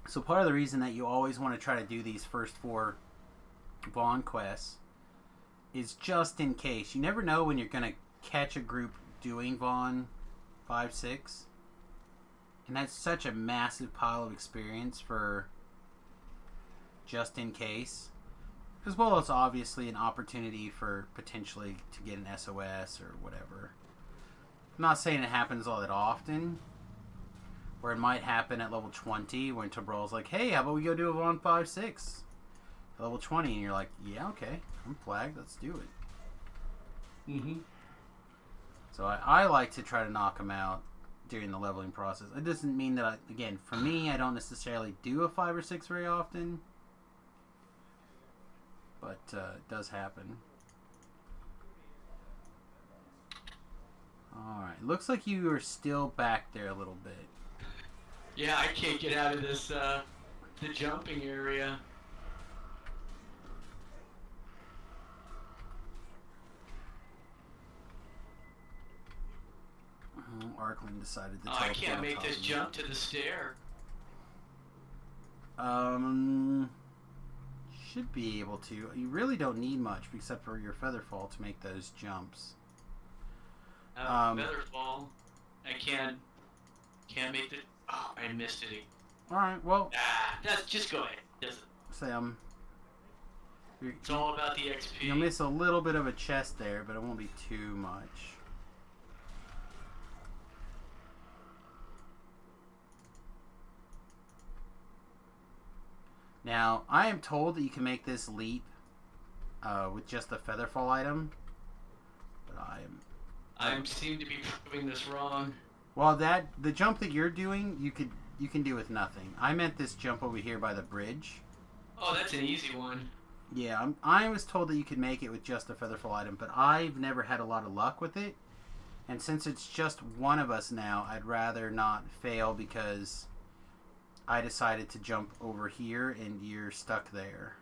So part of the reason that you always want to try to do these first 4 Vaughn quests is just in case. You never know when you're going to catch a group doing Vaughn 5, 6. And that's such a massive pile of experience for just in case. As well as obviously an opportunity for potentially to get an SOS or whatever. I'm not saying it happens all that often. Where it might happen at level 20 when Tabral's like, hey, how about we go do a 156? Level 20, and you're like, yeah, okay, I'm flagged, let's do it. Mm-hmm. So I like to try to knock them out during the leveling process. It doesn't mean that, again, for me, I don't necessarily do a 5 or 6 very often. But it does happen. Alright, looks like you are still back there a little bit. Yeah, I can't get out of this, the jumping area. Arkland decided to Oh, I can't make this jump to the stair. Should be able to. You really don't need much except for your featherfall to make those jumps. Featherfall. I can't make the. Oh, I missed it. Alright, well. That's just go ahead. Sam. It's all about the XP. You'll miss a little bit of a chest there, but it won't be too much. Now, I am told that you can make this leap with just the featherfall item, but I seem to be proving this wrong. Well, the jump that you're doing, you can do with nothing. I meant this jump over here by the bridge. Oh, that's an easy one. Yeah, I was told that you could make it with just a featherfall item, but I've never had a lot of luck with it. And since it's just one of us now, I'd rather not fail because I decided to jump over here and you're stuck there.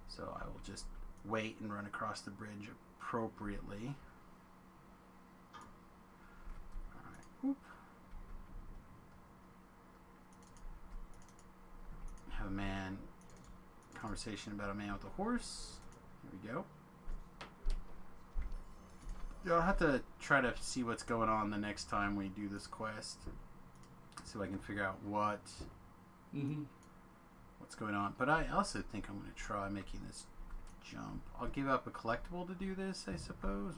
So I will just wait and run across the bridge appropriately. Alright, whoop. Have a conversation about a man with a horse. There we go. Yeah, I'll have to try to see what's going on the next time we do this quest. So I can figure out what's going on. But I also think I'm going to try making this jump. I'll give up a collectible to do this, I suppose.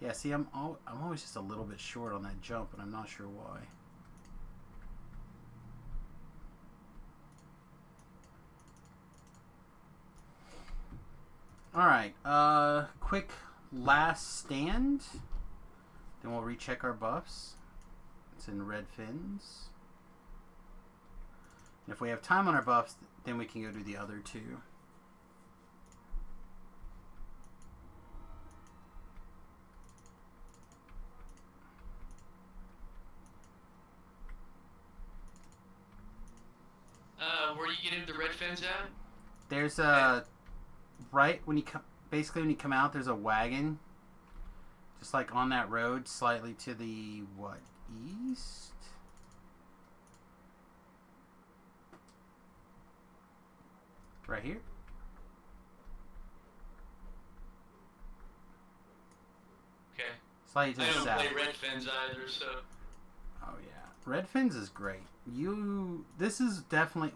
Yeah, see, I'm always just a little bit short on that jump, and I'm not sure why. Alright, quick last stand. Then we'll recheck our buffs. It's in red fins. And if we have time on our buffs, then we can go do the other two. Where do you get into the red fins at? There's a right when you come. Basically, when you come out, there's a wagon, just like on that road, slightly to the east. Right here. Okay. Slightly to the south. I don't play red fins either, so. Oh yeah, red fins is great. This is definitely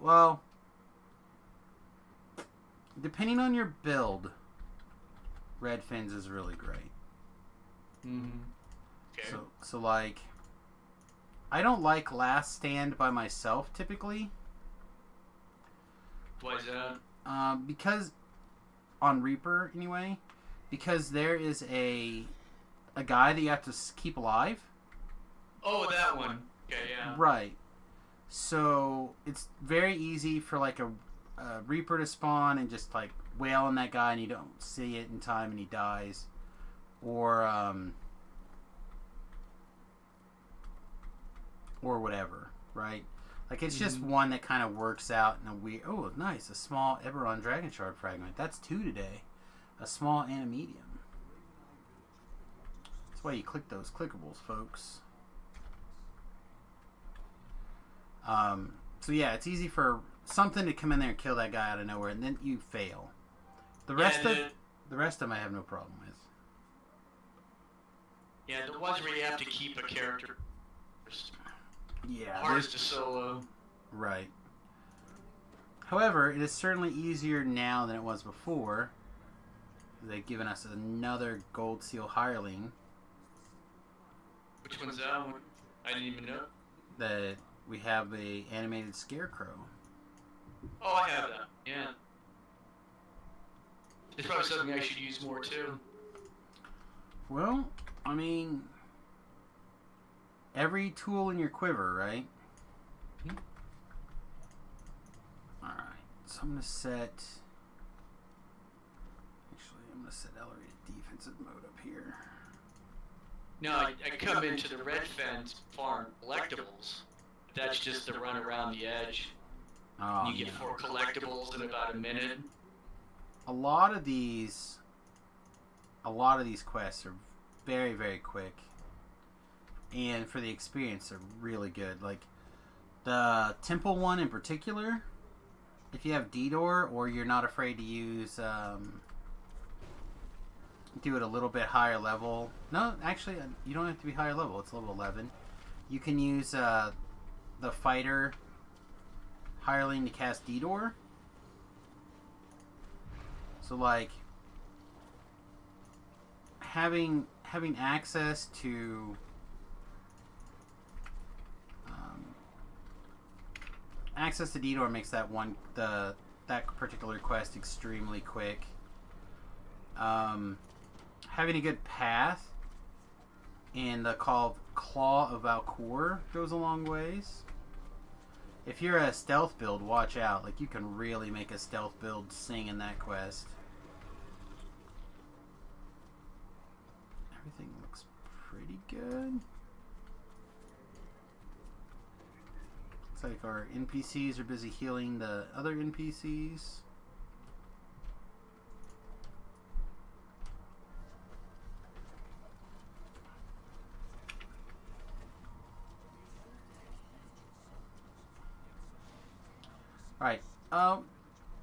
depending on your build, red fins is really great. Okay. So like, I don't like last stand by myself typically. Why is that? Because on Reaper anyway, because there is a guy that you have to keep alive. Oh, that one. Okay, yeah. Right. So it's very easy for like a Reaper to spawn and just like wail on that guy and you don't see it in time and he dies, or whatever, right? Like it's just one that kind of works out in a weird. Oh, nice, a small Eberron Dragon Shard fragment. That's 2 today. A small and a medium. That's why you click those clickables, folks. So yeah, it's easy for something to come in there and kill that guy out of nowhere, and then you fail. The rest of them I have no problem with. Yeah, the ones where you have to keep a character. Yeah, Hardest to solo. Right. However, it is certainly easier now than it was before. They've given us another gold seal hireling. Which one's that one? I didn't even know. That we have a animated scarecrow. Oh, I have that. Yeah. It's probably something I should use more too. Well, I mean, every tool in your quiver, right? Hmm? Alright, so I'm going to set... Actually, I'm going to set elevated defensive mode up here. No, I come into the red fence farm collectibles. That's just the run around the edge. Oh, You get 4 collectibles in about a minute. A lot of these quests are very, very quick. And for the experience, they're really good. Like, the temple one in particular, if you have D-Door or you're not afraid to use, do it a little bit higher level. No, actually, you don't have to be higher level. It's level 11. You can use the fighter hireling to cast D-Door. So, like, having access to D-Door makes that particular quest extremely quick. Having a good path and the Claw of Valkor goes a long ways. If you're a stealth build, watch out. Like, you can really make a stealth build sing in that quest. Everything looks pretty good. Looks like our NPCs are busy healing the other NPCs. Alright, I'm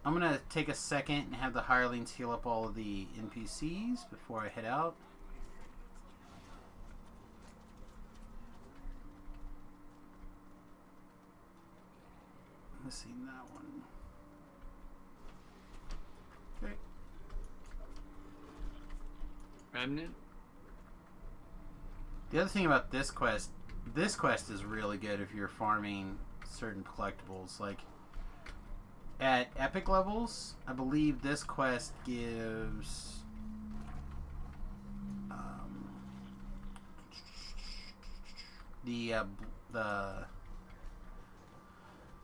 going to take a second and have the hirelings heal up all of the NPCs before I head out. Missing that one. Okay. Remnant? The other thing about this quest is really good if you're farming certain collectibles. Like, at epic levels, I believe this quest gives the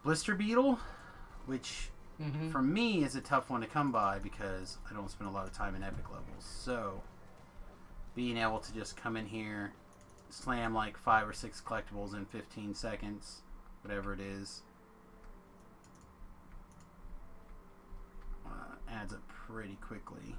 blister beetle, which for me is a tough one to come by because I don't spend a lot of time in epic levels. So being able to just come in here, slam like 5 or 6 collectibles in 15 seconds, whatever it is, adds up pretty quickly.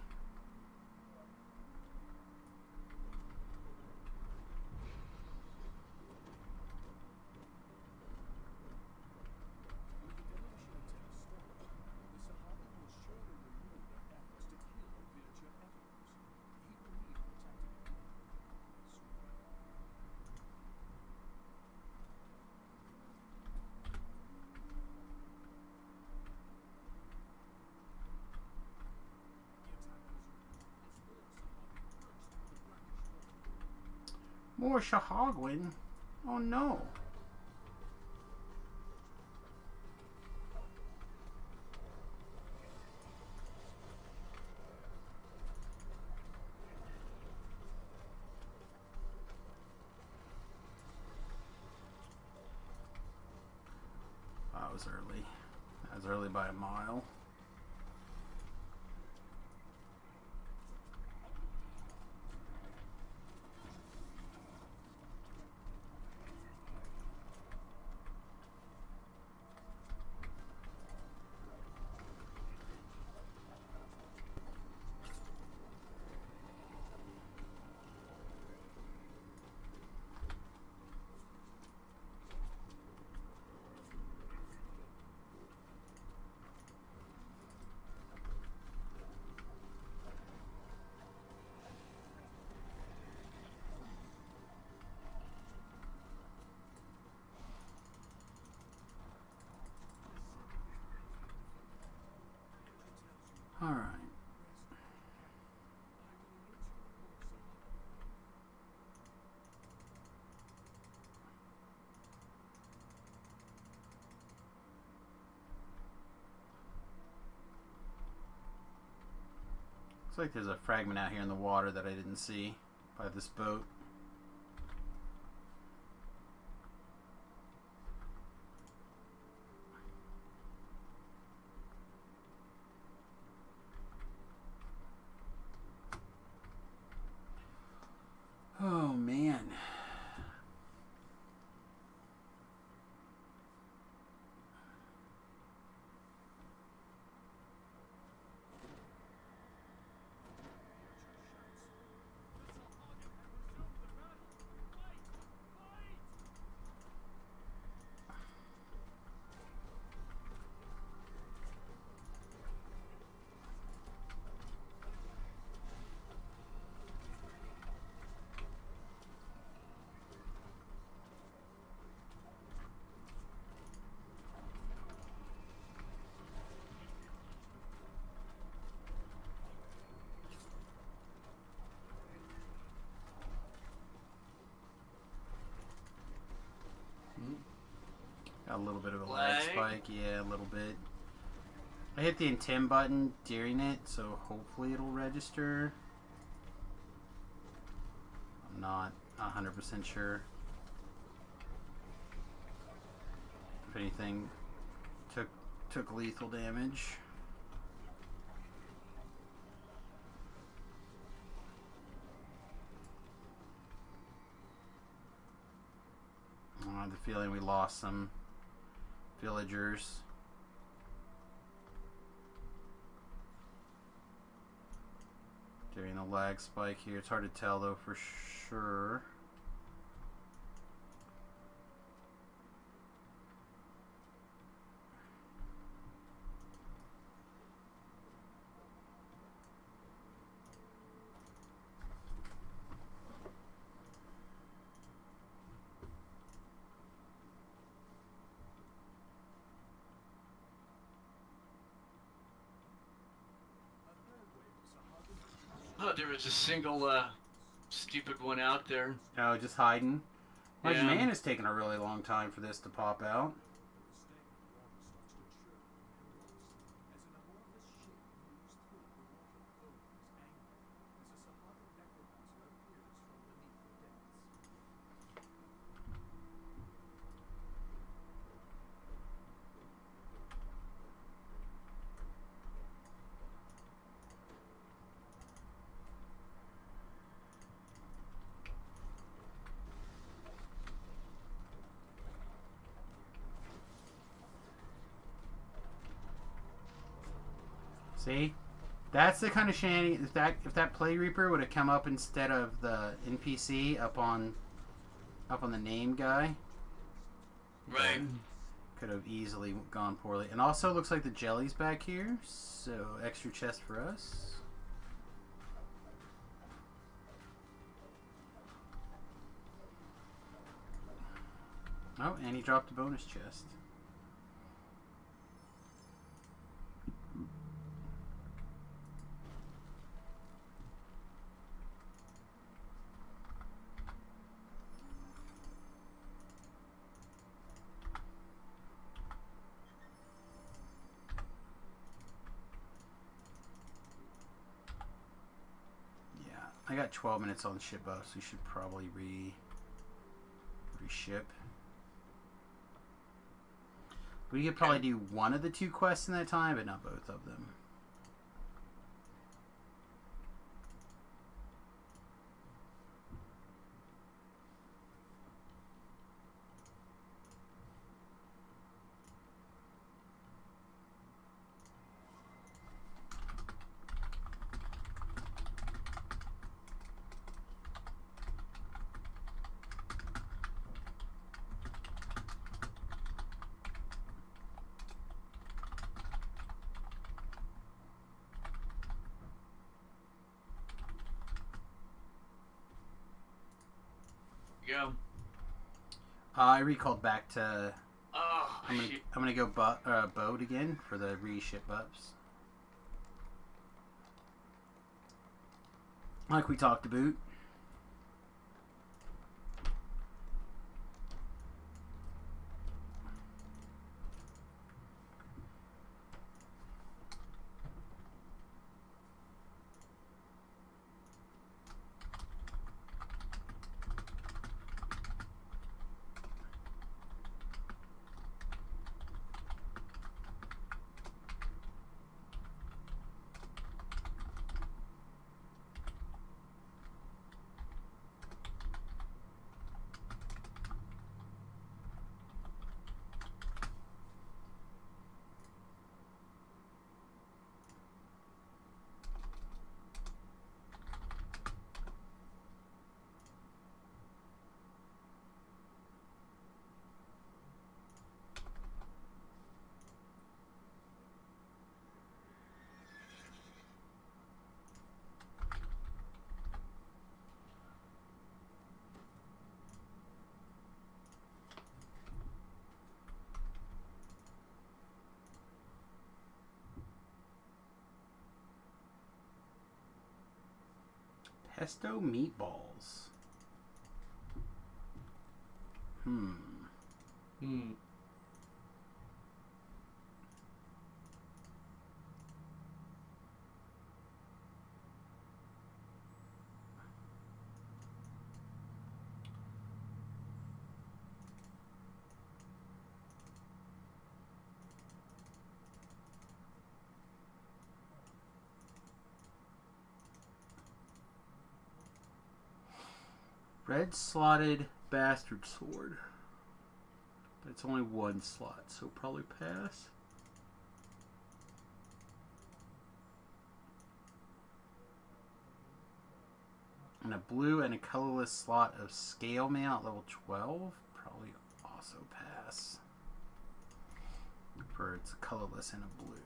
More Shahagwin? Oh no. That was early. That was early by a mile. Looks like there's a fragment out here in the water that I didn't see by this boat. Oh man. Got a little bit of a lag spike, yeah, a little bit. I hit the intend button during it, so hopefully it'll register. I'm not 100% sure. If anything, took lethal damage. I have the feeling we lost some villagers. During the lag spike here. It's hard to tell though for sure. Oh, there was a single stupid one out there. Oh, just hiding. Like, Yeah. man, it's taking a really long time for this to pop out. See? That's the kind of shanty. If that Plague Reaper would have come up instead of the NPC up on the name guy. Right. Could have easily gone poorly. And also looks like the jelly's back here, so extra chest for us. Oh, and he dropped a bonus chest. I got 12 minutes on ship buff, so we should probably reship. We could probably do one of the two quests in that time, but not both of them. Go. I recalled back to. Oh, I'm gonna go boat again for the reship ups. Like we talked about. Pesto meatballs. Red slotted bastard sword. But it's only one slot, so probably pass. And a blue and a colorless slot of scale mail at level 12. Probably also pass. For it's a colorless and a blue.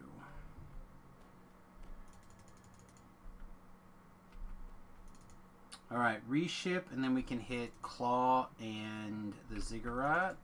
Alright, reship, and then we can hit Claw and the Ziggurat.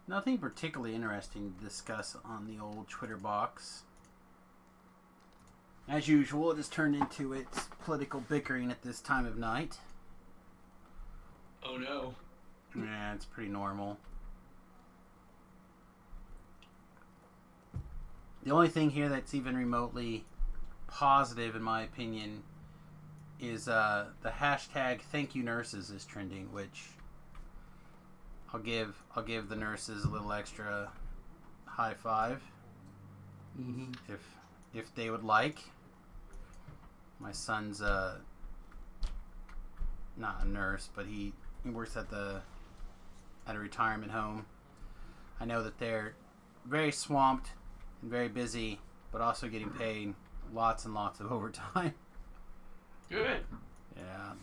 Nothing particularly interesting to discuss on the old Twitter box. As usual, it has turned into its political bickering at this time of night. Oh no. Yeah, it's pretty normal. The only thing here that's even remotely positive, in my opinion, is the hashtag thank you nurses is trending, which I'll give the nurses a little extra high five if they would like. My son's not a nurse, but he works at a retirement home. I know that they're very swamped and very busy, but also getting paid lots and lots of overtime. Good. Yeah,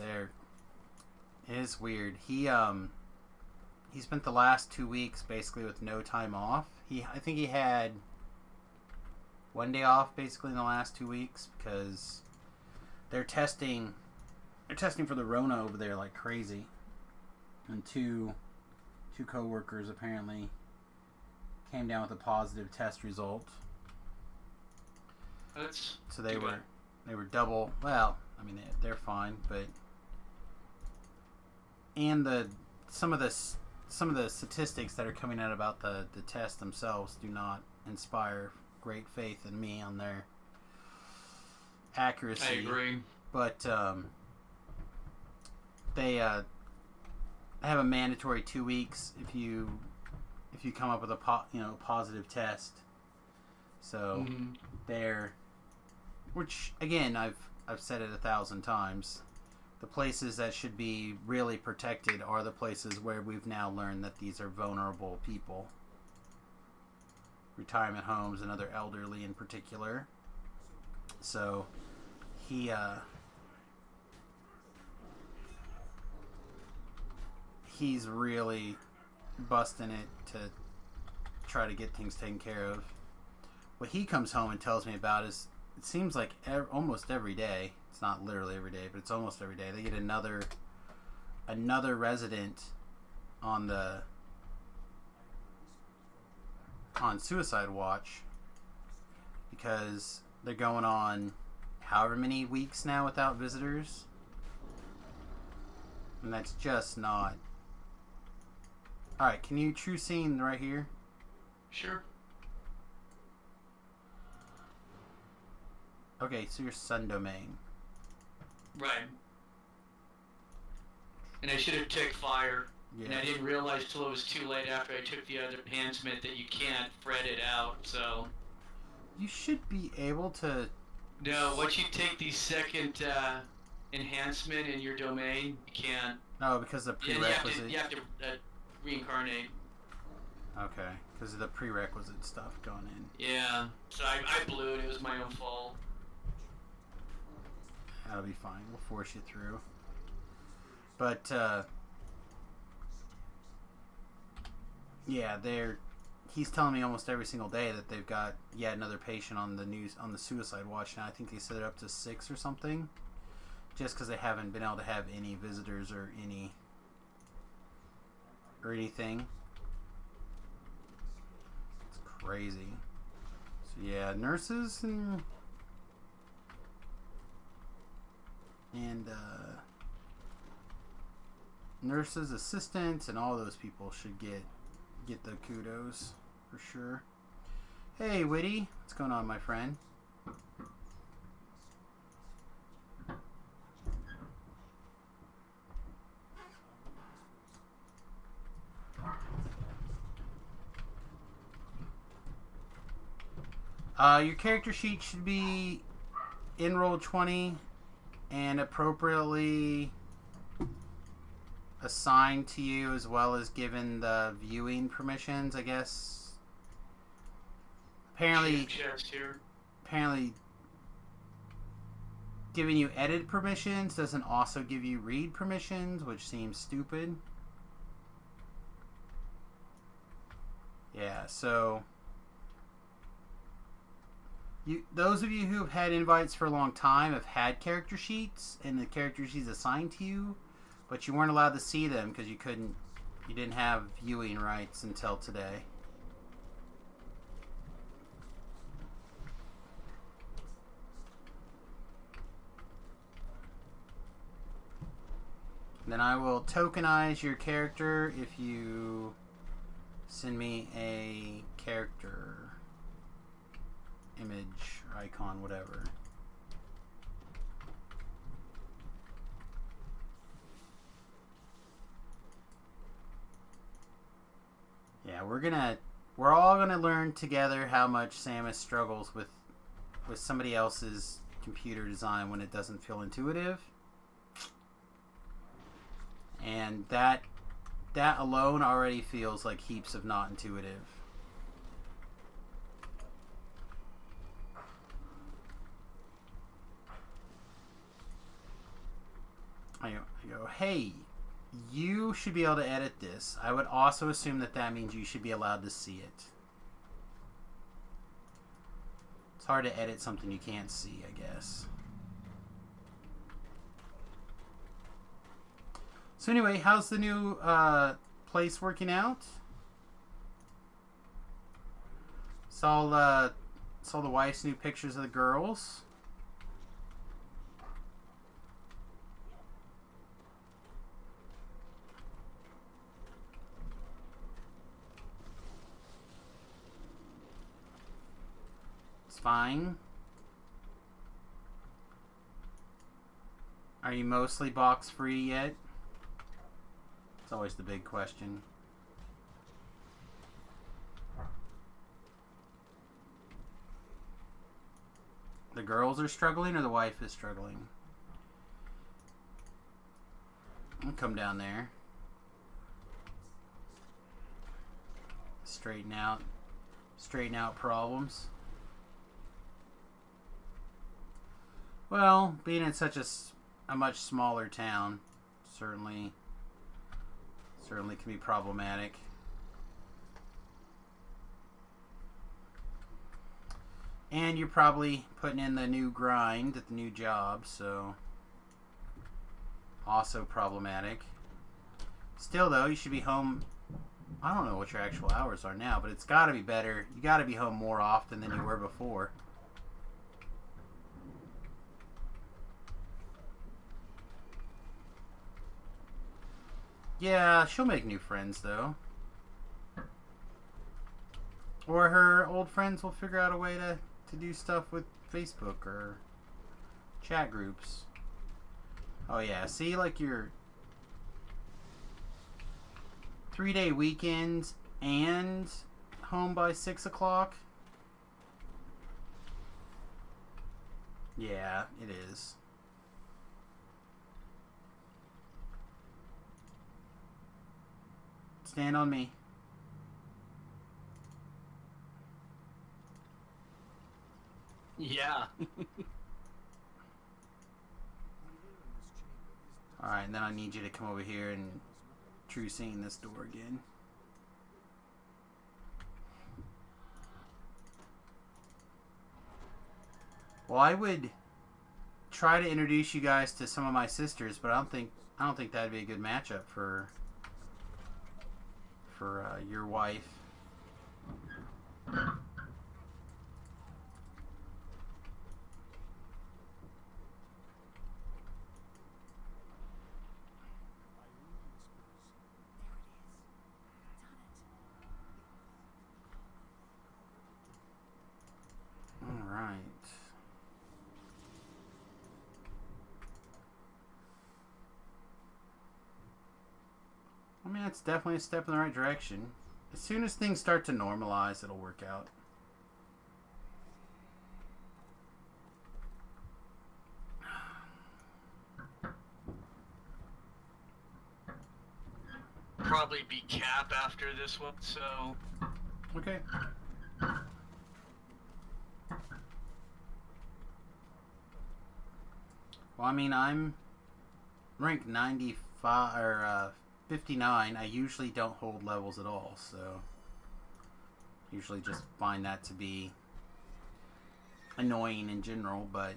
it is weird. He spent the last 2 weeks basically with no time off. I think he had 1 day off basically in the last 2 weeks because they're testing for the Rona over there like crazy. And two co-workers apparently came down with a positive test result. So they were double. Well, I mean they're fine, but and some of the statistics that are coming out about the tests themselves do not inspire great faith in me on their accuracy. I agree. But they have a mandatory 2 weeks if you come up with a positive test. So they're, which again I've said it 1,000 times. The places that should be really protected are the places where we've now learned that these are vulnerable people. Retirement homes and other elderly in particular. So he's really busting it to try to get things taken care of. What he comes home and tells me about is it seems like almost every day. It's not literally every day, but it's almost every day. They get another resident on suicide watch because they're going on however many weeks now without visitors. And that's just not... Alright, can you true scene right here? Sure. Okay, so your sun domain. Right. And I should have took fire. Yeah. And I didn't realize till it was too late after I took the other enhancement that you can't fret it out, so... You should be able to... No, once you take the second enhancement in your domain, you can't... No, because of the prerequisite... You have to reincarnate. Okay, because of the prerequisite stuff going in. Yeah, so I blew it. It was my own fault. That'll be fine. We'll force you through. But, yeah, he's telling me almost every single day that they've got yet another patient on the suicide watch now. I think they set it up to 6 or something. Just because they haven't been able to have any visitors or anything. It's crazy. So yeah, nurses and nurses, assistants, and all those people should get the kudos for sure. Hey, Witty, what's going on, my friend? Your character sheet should be in roll 20 and appropriately assigned to you, as well as given the viewing permissions, I guess. Apparently giving you edit permissions doesn't also give you read permissions, which seems stupid. Yeah, so those of you who have had invites for a long time have had character sheets, and the character sheets assigned to you, but you weren't allowed to see them because you didn't have viewing rights until today. Then I will tokenize your character if you send me a character image, icon, whatever. Yeah, we're all gonna learn together how much Samus struggles with somebody else's computer design when it doesn't feel intuitive. And that alone already feels like heaps of not intuitive. I go, hey, you should be able to edit this. I would also assume that means you should be allowed to see it. It's hard to edit something you can't see, I guess. So anyway, how's the new place working out? Saw the wife's new pictures of the girls. It's fine. Are you mostly box free yet? It's always the big question. The girls are struggling or the wife is struggling? I'll come down there. Straighten out problems. Well, being in such a much smaller town certainly can be problematic. And you're probably putting in the new grind at the new job, so also problematic. Still though, you should be home. I don't know what your actual hours are now, but it's got to be better. You got to be home more often than you were before. Yeah, she'll make new friends, though. Or her old friends will figure out a way to do stuff with Facebook or chat groups. Oh, yeah. See, like your 3-day weekend and home by 6 o'clock? Yeah, it is. Stand on me. Yeah. Alright, and then I need you to come over here and true seeing this door again. Well, I would try to introduce you guys to some of my sisters, but I don't think that'd be a good matchup for your wife. All right. I mean, it's definitely a step in the right direction. As soon as things start to normalize, it'll work out. Probably be cap after this one, so... Okay. Well, I mean, I'm ranked 95 or 59. I usually don't hold levels at all, so usually just find that to be annoying in general, but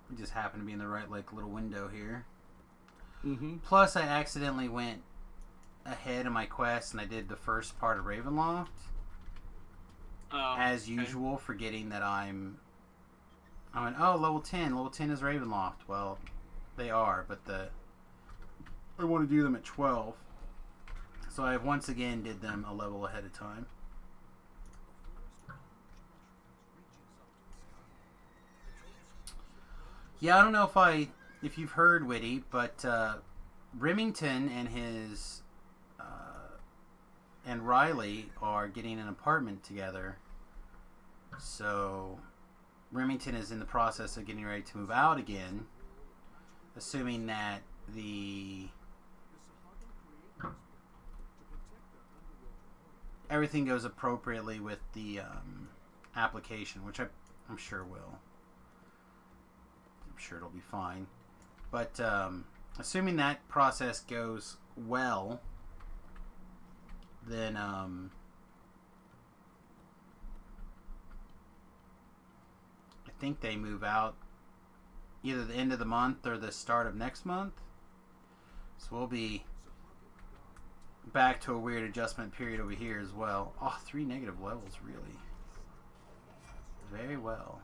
we just happen to be in the right like little window here. Mm-hmm. Plus, I accidentally went ahead in my quest and I did the first part of Ravenloft. Oh, As usual, forgetting that I went, oh, level 10. Level 10 is Ravenloft. Well, they are, but I want to do them at 12. So I once again did them a level ahead of time. Yeah, I don't know if you've heard, Witty, but Remington and his and Riley are getting an apartment together. So Remington is in the process of getting ready to move out again, assuming that everything goes appropriately with the application, which I'm sure will. I'm sure it'll be fine. But assuming that process goes well, then I think they move out either the end of the month or the start of next month. So we'll be back to a weird adjustment period over here as well. Oh, 3 negative levels, really. Very well.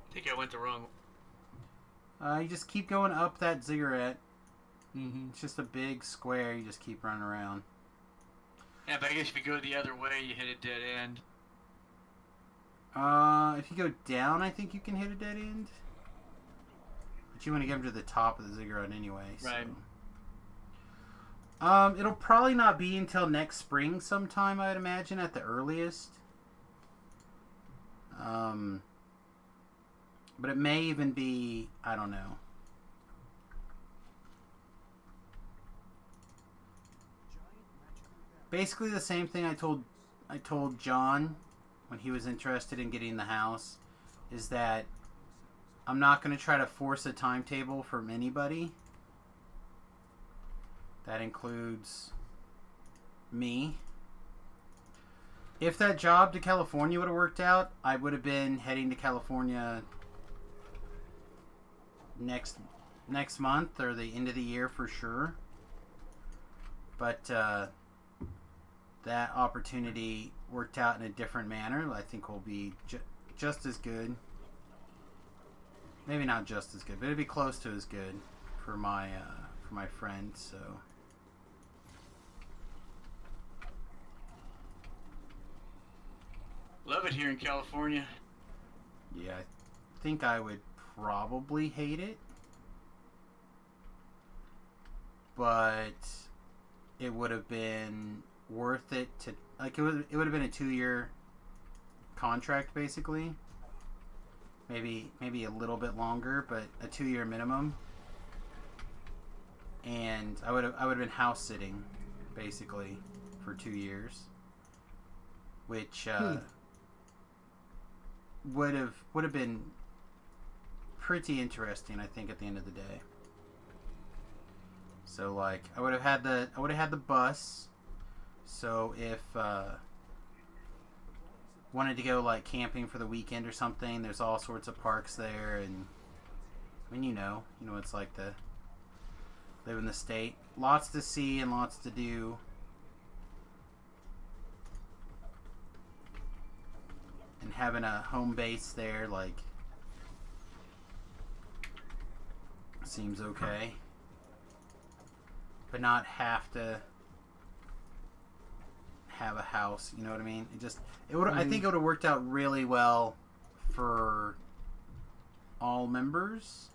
I think I went the wrong... You just keep going up that ziggurat. Mm-hmm. It's just a big square. You just keep running around. Yeah, but I guess if you go the other way, you hit a dead end. If you go down, I think you can hit a dead end. But you want to get them to the top of the ziggurat anyway. So. Right. It'll probably not be until next spring sometime, I'd imagine, at the earliest. But it may even be, I don't know. Basically the same thing I told John when he was interested in getting the house, is that I'm not going to try to force a timetable from anybody. That includes me. If that job to California would have worked out, I would have been heading to California next month or the end of the year for sure. but that opportunity worked out in a different manner. I think will be just as good. Maybe not just as good, but it'd be close to as good for my friend. So. Love it here in California. Yeah, I think I would probably hate it, but it would have been worth it to it would have been a 2-year contract basically. Maybe a little bit longer, but a 2-year minimum. And I would have been house sitting basically for 2 years, which would have been pretty interesting, I think, at the end of the day. So like I would have had the bus. So if wanted to go like camping for the weekend or something, there's all sorts of parks there, and I mean you know it's like to live in the state. Lots to see and lots to do. And having a home base there, like, seems okay. But not have to have a house, you know what I mean? I think it would have worked out really well for all members.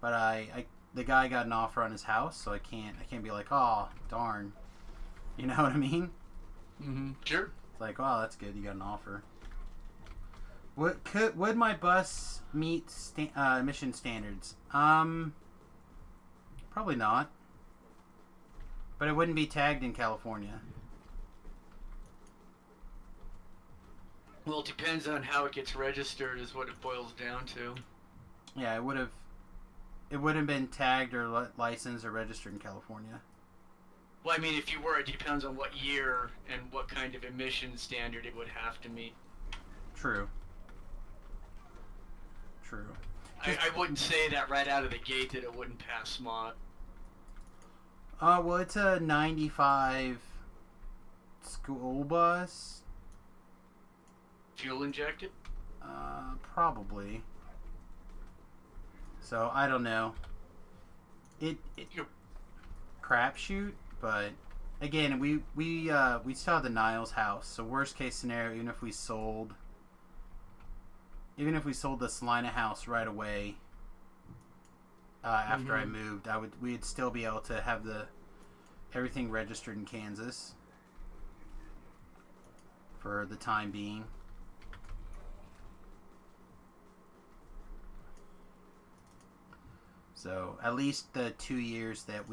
But the guy got an offer on his house, so I can't be like, oh, darn. You know what I mean? Mm-hmm. Sure. It's like, oh, that's good. You got an offer. Would my bus meet emission standards? Probably not. But it wouldn't be tagged in California. Well, it depends on how it gets registered, is what it boils down to. Yeah, it would have been tagged or licensed or registered in California. Well, I mean, if you were, it depends on what year and what kind of emission standard it would have to meet. True. I wouldn't say that right out of the gate that it wouldn't pass SMOT. Well, it's a 95 school bus. Fuel injected? Probably. So, I don't know. It crapshoot, but again, we still have the Niles house. So worst case scenario, even if we sold the Salina house right away after I moved, we'd still be able to have everything registered in Kansas for the time being. So at least the 2 years that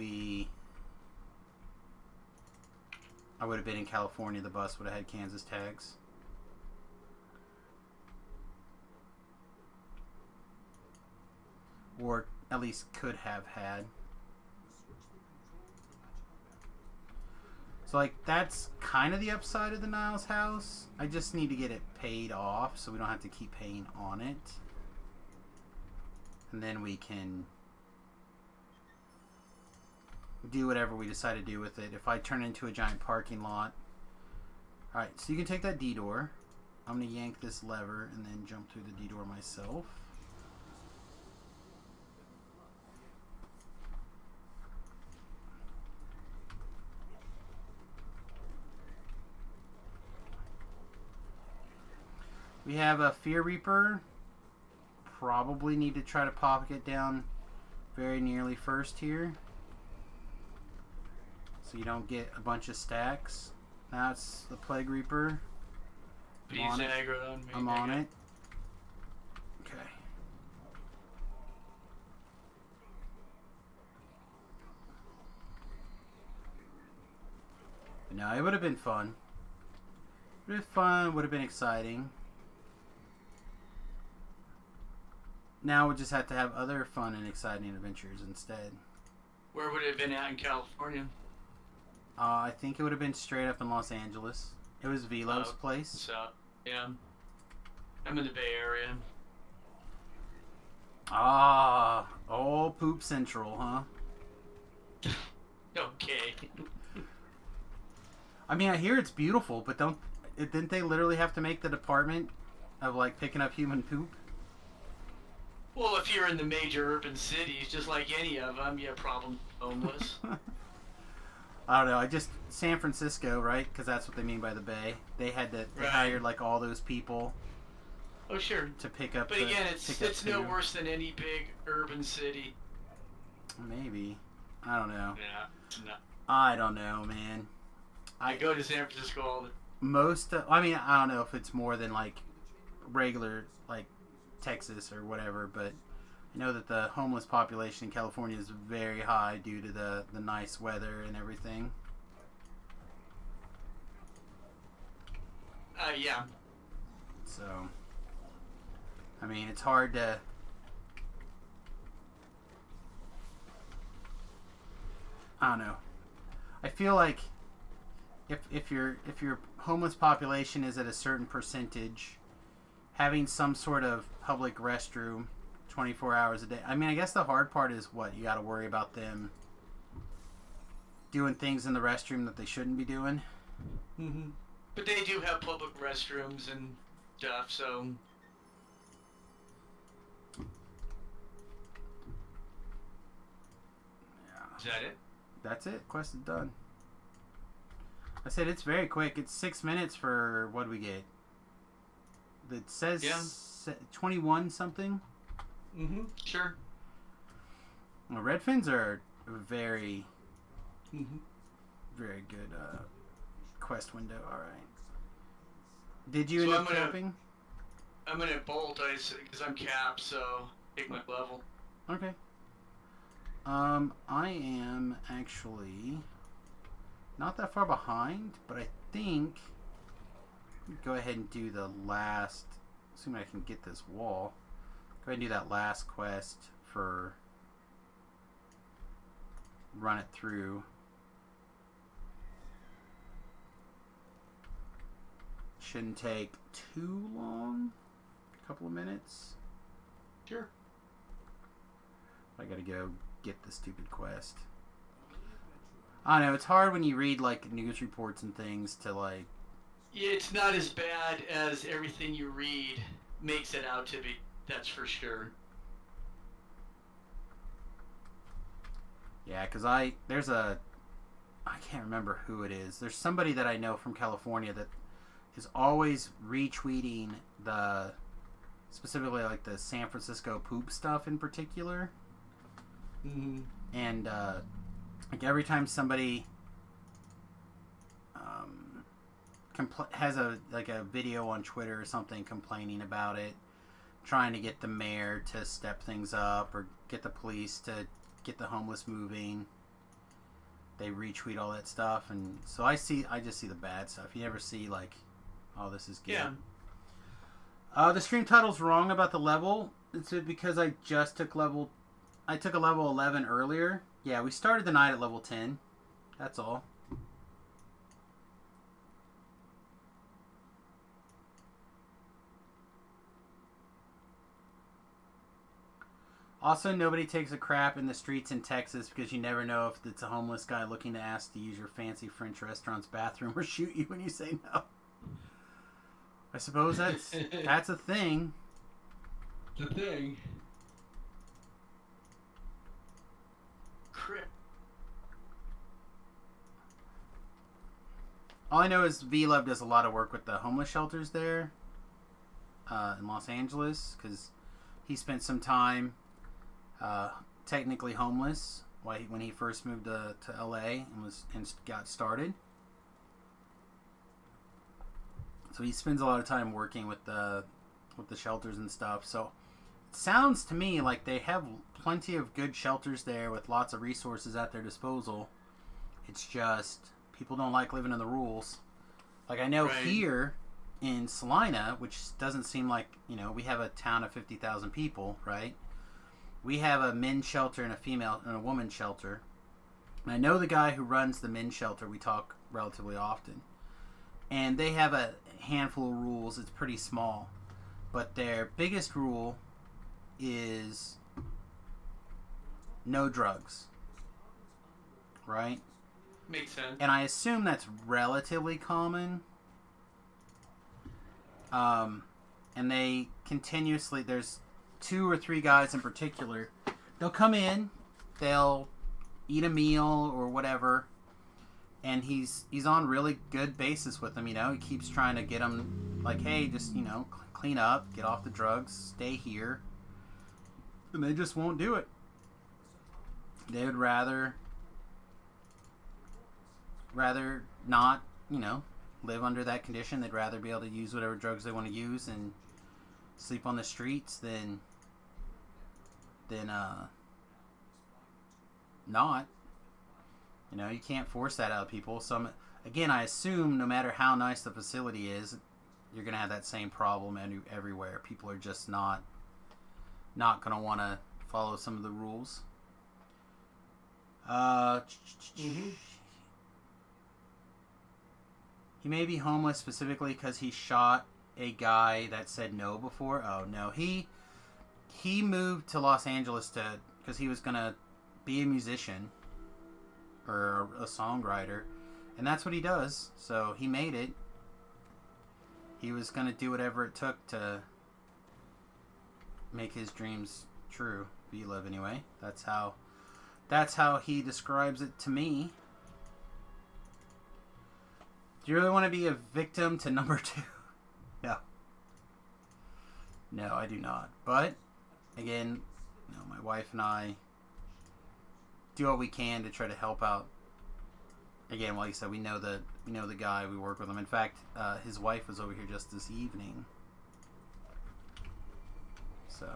I would have been in California, the bus would have had Kansas tags. Or at least could have had. So like that's kind of the upside of the Niles house. I just need to get it paid off so we don't have to keep paying on it. And then we can do whatever we decide to do with it. If I turn it into a giant parking lot. Alright, so you can take that D-door. I'm going to yank this lever and then jump through the D-door myself. We have a Fear Reaper. Probably need to try to pop it down very nearly first here, so you don't get a bunch of stacks. Now it's the Plague Reaper. I'm on it. Okay. But no, it would have been fun. Would have been exciting. Now we just have to have other fun and exciting adventures instead. Where would it have been at in California? I think it would have been straight up in Los Angeles. It was Velo's place. So, yeah. I'm in the Bay Area. Ah, oh, Poop Central, huh? Okay. I mean, I hear it's beautiful, but didn't they literally have to make the department of like picking up human poop? Well, if you're in the major urban cities, just like any of them, you have problem homeless. I don't know. San Francisco, right? Because that's what they mean by the Bay. They Right. hired like all those people Oh, sure. to pick up. But again, it's no poo. worse than any big urban city. Maybe. I don't know. Yeah, it's not. I don't know, man. I go to San Francisco all the. I mean, I don't know if it's more than like regular like Texas or whatever, but I know that the homeless population in California is very high due to the nice weather and everything. Yeah. So, I mean, it's hard to. I don't know. I feel like if your homeless population is at a certain percentage, having some sort of public restroom 24 hours a day. I mean, I guess the hard part is what you got to worry about them doing things in the restroom that they shouldn't be doing. Mm-hmm. But they do have public restrooms and stuff, so. Yeah. Is that it? That's it. Quest is done. I said it's very quick. It's 6 minutes for what do we get? It says 21 something. Mm-hmm. Sure. Well, red fins are very, Mm-hmm. very good quest window. All right. Did you So end I'm up gonna- camping? I'm gonna bolt because I'm capped, so take my level. Okay. I am actually not that far behind, but I think go ahead and do the last. Assuming I can get this wall. Go ahead and do that last quest for run it through. Shouldn't take too long. A couple of minutes. Sure. I gotta go get the stupid quest. I don't know, it's hard when you read like news reports and things to like. Yeah, it's not as bad as everything you read makes it out to be. That's for sure. Yeah, because there's a, I can't remember who it is. There's somebody that I know from California that is always retweeting specifically like the San Francisco poop stuff in particular. Mm-hmm. And like every time somebody has a video on Twitter or something complaining about it, trying to get the mayor to step things up or get the police to get the homeless moving, they retweet all that stuff, and so I just see the bad stuff. You never see like, oh, this is good. Yeah. The stream title's wrong about the level. It's because I took a level 11 earlier. Yeah, we started the night at level 10. That's all. Also, nobody takes a crap in the streets in Texas because you never know if it's a homeless guy looking to ask to use your fancy French restaurant's bathroom or shoot you when you say no. I suppose that's a thing. The thing. Crap. All I know is V-Love does a lot of work with the homeless shelters there in Los Angeles because he spent some time technically homeless when he first moved to LA and got started. So he spends a lot of time working with the shelters and stuff. So it sounds to me like they have plenty of good shelters there with lots of resources at their disposal. It's just people don't like living in the rules. Like I know here in Salina, which doesn't seem like, we have a town of 50,000 people, right? We have a men's shelter and a woman's shelter. And I know the guy who runs the men's shelter. We talk relatively often. And they have a handful of rules. It's pretty small. But their biggest rule is no drugs. Right? Makes sense. And I assume that's relatively common. And they continuously, there's 2 or 3 guys in particular, they'll come in, they'll eat a meal or whatever, and he's on really good basis with them, you know. He keeps trying to get them, like, hey, just, you know, clean up, get off the drugs, stay here. And they just won't do it. They would rather not, you know, live under that condition. They'd rather be able to use whatever drugs they want to use and sleep on the streets than not. You know, you can't force that out of people. So, again, I assume no matter how nice the facility is, you're going to have that same problem everywhere. People are just not going to want to follow some of the rules. He may be homeless specifically because he shot a guy that said no before. Oh, no. He moved to Los Angeles because he was going to be a musician or a songwriter. And that's what he does. So he made it. He was going to do whatever it took to make his dreams true. V-Live, anyway. That's how he describes it to me. Do you really want to be a victim to number 2? No. No, I do not. But, again, you know, my wife and I do what we can to try to help out. Again, like I said, we know the guy, we work with him. In fact, his wife was over here just this evening. So...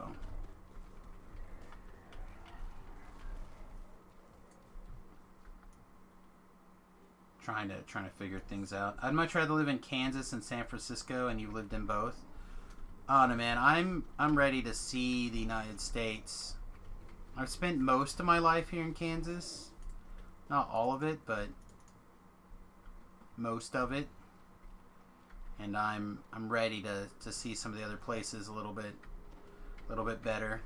Trying to figure things out. I'd much rather live in Kansas and San Francisco, and you've lived in both. Oh no, man, I'm ready to see the United States. I've spent most of my life here in Kansas, not all of it, but most of it, and I'm ready to see some of the other places a little bit better.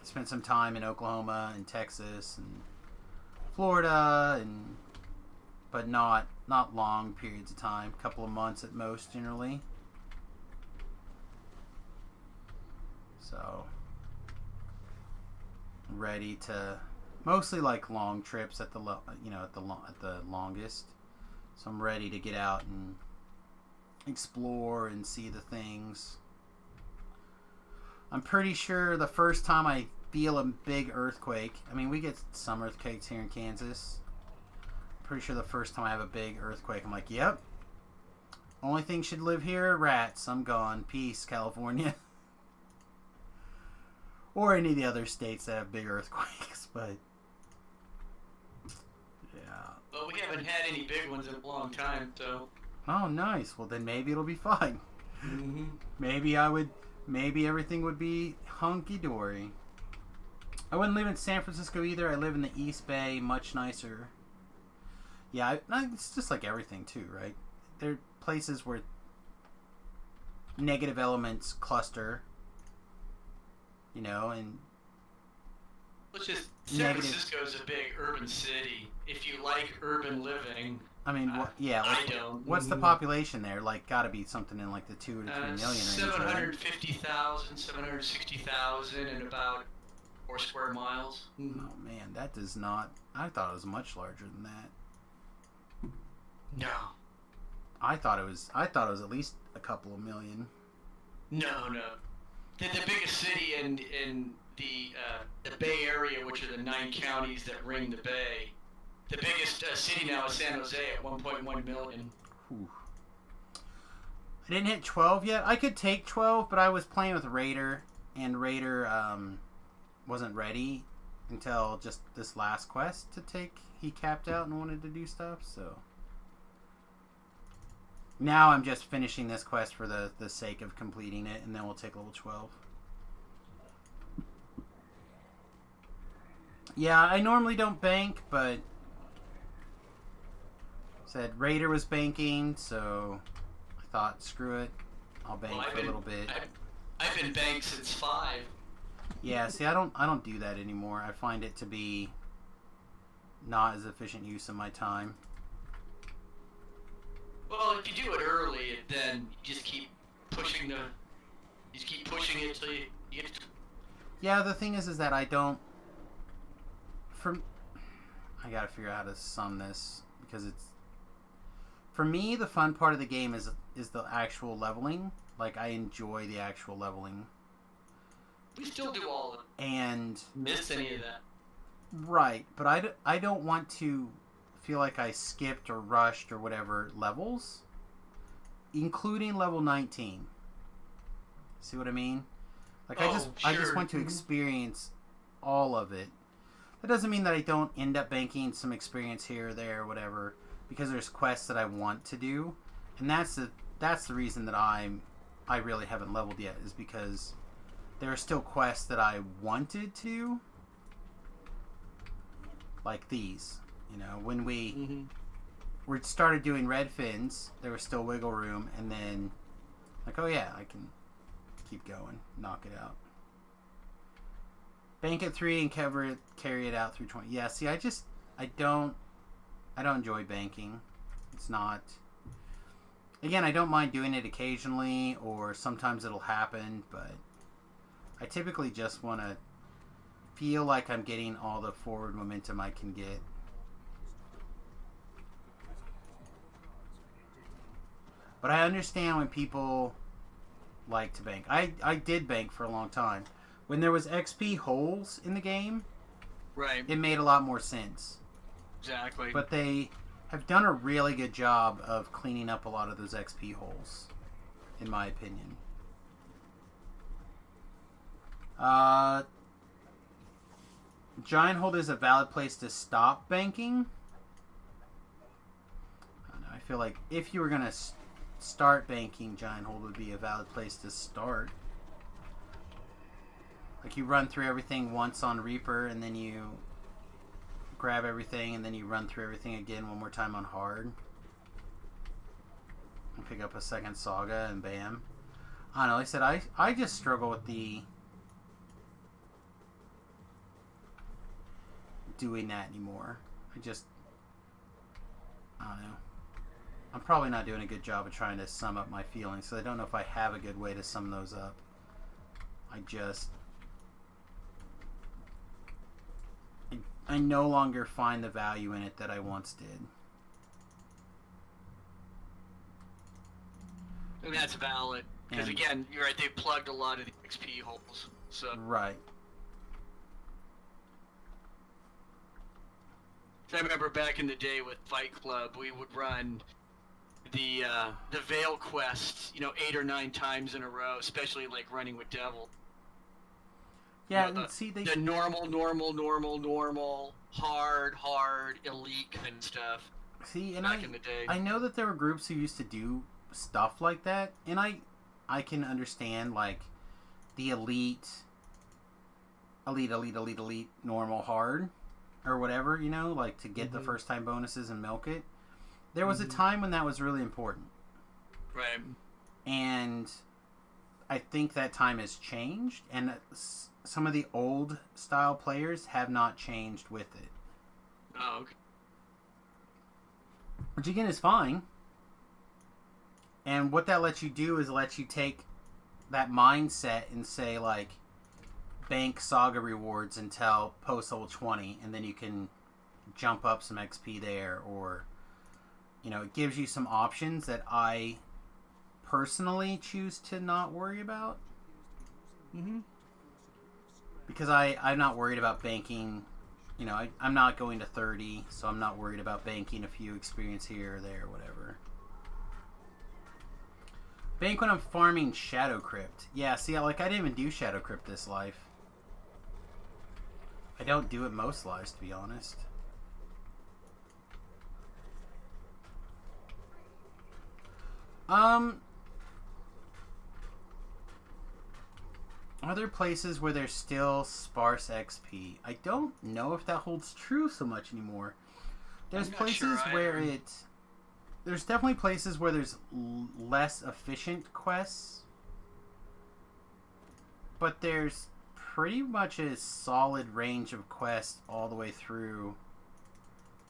Spent some time in Oklahoma and Texas and Florida but not long periods of time. A couple of months at most, generally. So, ready to mostly like long trips at the longest. So I'm ready to get out and explore and see the things. I'm pretty sure the first time I feel a big earthquake. I mean, we get some earthquakes here in Kansas. Pretty sure the first time I have a big earthquake, I'm like, yep. Only thing should live here are rats. I'm gone. Peace, California. Or any of the other states that have big earthquakes, but... yeah. Well, we haven't had any big ones in a long time, so... Oh, nice. Well, then maybe it'll be fine. Mm-hmm. Maybe everything would be hunky-dory. I wouldn't live in San Francisco either. I live in the East Bay, much nicer. Yeah, it's just like everything too, right? There are places where negative elements cluster, you know, and Let's just... San Francisco is a big urban city. If you like urban living... I mean, I don't. What's the population there? Like, gotta be something in like the 2 to 3 million range, 750,000, 760,000, and about 4 square miles. Oh man, that does not... I thought it was much larger than that. No. I thought it was at least a couple of million. No. The biggest city in the Bay Area, which are the 9 counties that ring the Bay, the biggest city now is San Jose at 1.1 million. Whew. I didn't hit 12 yet. I could take 12, but I was playing with Raider, and Raider wasn't ready until just this last quest to take. He capped out and wanted to do stuff, so... Now I'm just finishing this quest for the sake of completing it, and then we'll take level 12. Yeah, I normally don't bank, but... Said Raider was banking, so I thought, screw it. I'll bank for a little bit. I've been banked since 5. Yeah, see, I don't do that anymore. I find it to be not as efficient use of my time. Well, if you do it early, then you just keep pushing the. You just keep pushing it till you get. Yeah, the thing is that I don't. I gotta figure out how to sum this because it's. For me, the fun part of the game is the actual leveling. Like, I enjoy the actual leveling. We still do all of it. And Miss any of that? right, but I don't want to feel like I skipped or rushed or whatever levels, including level 19. See what I mean? Like, I just want to experience all of it. That doesn't mean that I don't end up banking some experience here or there or whatever, because there's quests that I want to do, and that's the reason that I really haven't leveled yet, is because there are still quests that I wanted to do, like these. You know, when we started doing red fins, there was still wiggle room, and then like, oh yeah, I can keep going, knock it out. Bank at 3 and carry it out through 20. Yeah, see, I don't enjoy banking. It's not. Again, I don't mind doing it occasionally, or sometimes it'll happen, but I typically just want to feel like I'm getting all the forward momentum I can get. But I understand when people like to bank. I did bank for a long time. When there was XP holes in the game, Right. it made a lot more sense. Exactly. But they have done a really good job of cleaning up a lot of those XP holes, in my opinion. Giant Hold is a valid place to stop banking. I don't know, I feel like if you were going to start banking, Giant Hold would be a valid place to start. Like, you run through everything once on Reaper, and then you grab everything, and then you run through everything again one more time on hard. And pick up a second saga, and bam. I don't know, like I said, I just struggle with the doing that anymore. I don't know. I'm probably not doing a good job of trying to sum up my feelings, so I don't know if I have a good way to sum those up. I no longer find the value in it that I once did. And that's valid. Because again, you're right, they plugged a lot of the XP holes. So Right. I remember back in the day with Fight Club, we would run the Veil quests, 8 or 9 times in a row, especially like running with Devil. Yeah, the normal, hard, elite kind of stuff. See, and back in the day. I know that there were groups who used to do stuff like that, and I can understand, like, the elite, normal, hard, or whatever, like, to get the first time bonuses and milk it. There was a time when that was really important. Right. And I think that time has changed, and some of the old style players have not changed with it. Oh, okay. Which again is fine. And what that lets you do is let you take that mindset and say, like, bank saga rewards until post level 20, and then you can jump up some XP there, or it gives you some options that I personally choose to not worry about. Because I'm not worried about banking. I'm not going to 30, so I'm not worried about banking a few experience here or there, whatever. Bank when I'm farming Shadow Crypt. Yeah, see, I didn't even do Shadow Crypt this life. I don't do it most lives, to be honest. Are there places where there's still sparse XP? I don't know if that holds true so much anymore. There's places where there's definitely places where there's less efficient quests, but there's pretty much a solid range of quests all the way through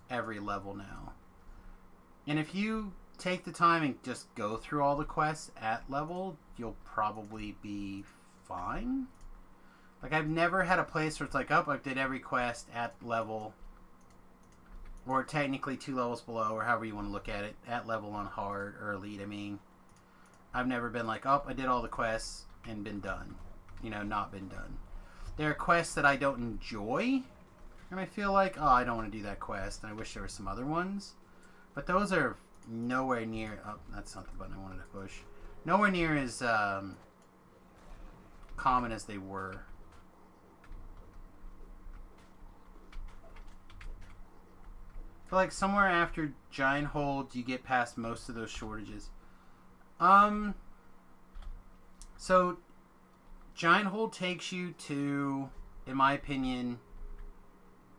every level now. And if you take the time and just go through all the quests at level, you'll probably be fine. Like, I've never had a place where it's like, oh, I did every quest at level, or technically 2 levels below, or however you want to look at it, at level on hard or elite. I mean, I've never been like, oh, I did all the quests and been done. You know, not been done. There are quests that I don't enjoy, and I feel like, oh, I don't want to do that quest, and I wish there were some other ones. But those are nowhere near... Oh, that's not the button I wanted to push. Nowhere near as common as they were. I feel like somewhere after Giant Hold, you get past most of those shortages. So, Giant Hold takes you to, in my opinion,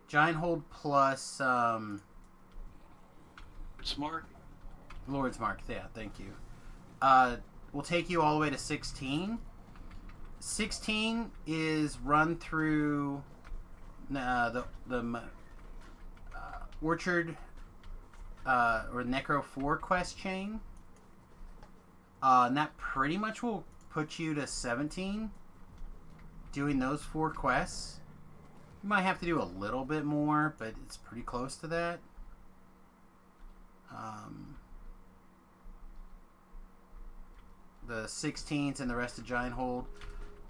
Giant Hold plus, Smart. Lord's Mark, yeah, thank you. Will take you all the way to 16. 16 is run through the Orchard or Necro 4 quest chain. And that pretty much will put you to 17 doing those 4 quests. You might have to do a little bit more, but it's pretty close to that. The 16s and the rest of Giant Hold.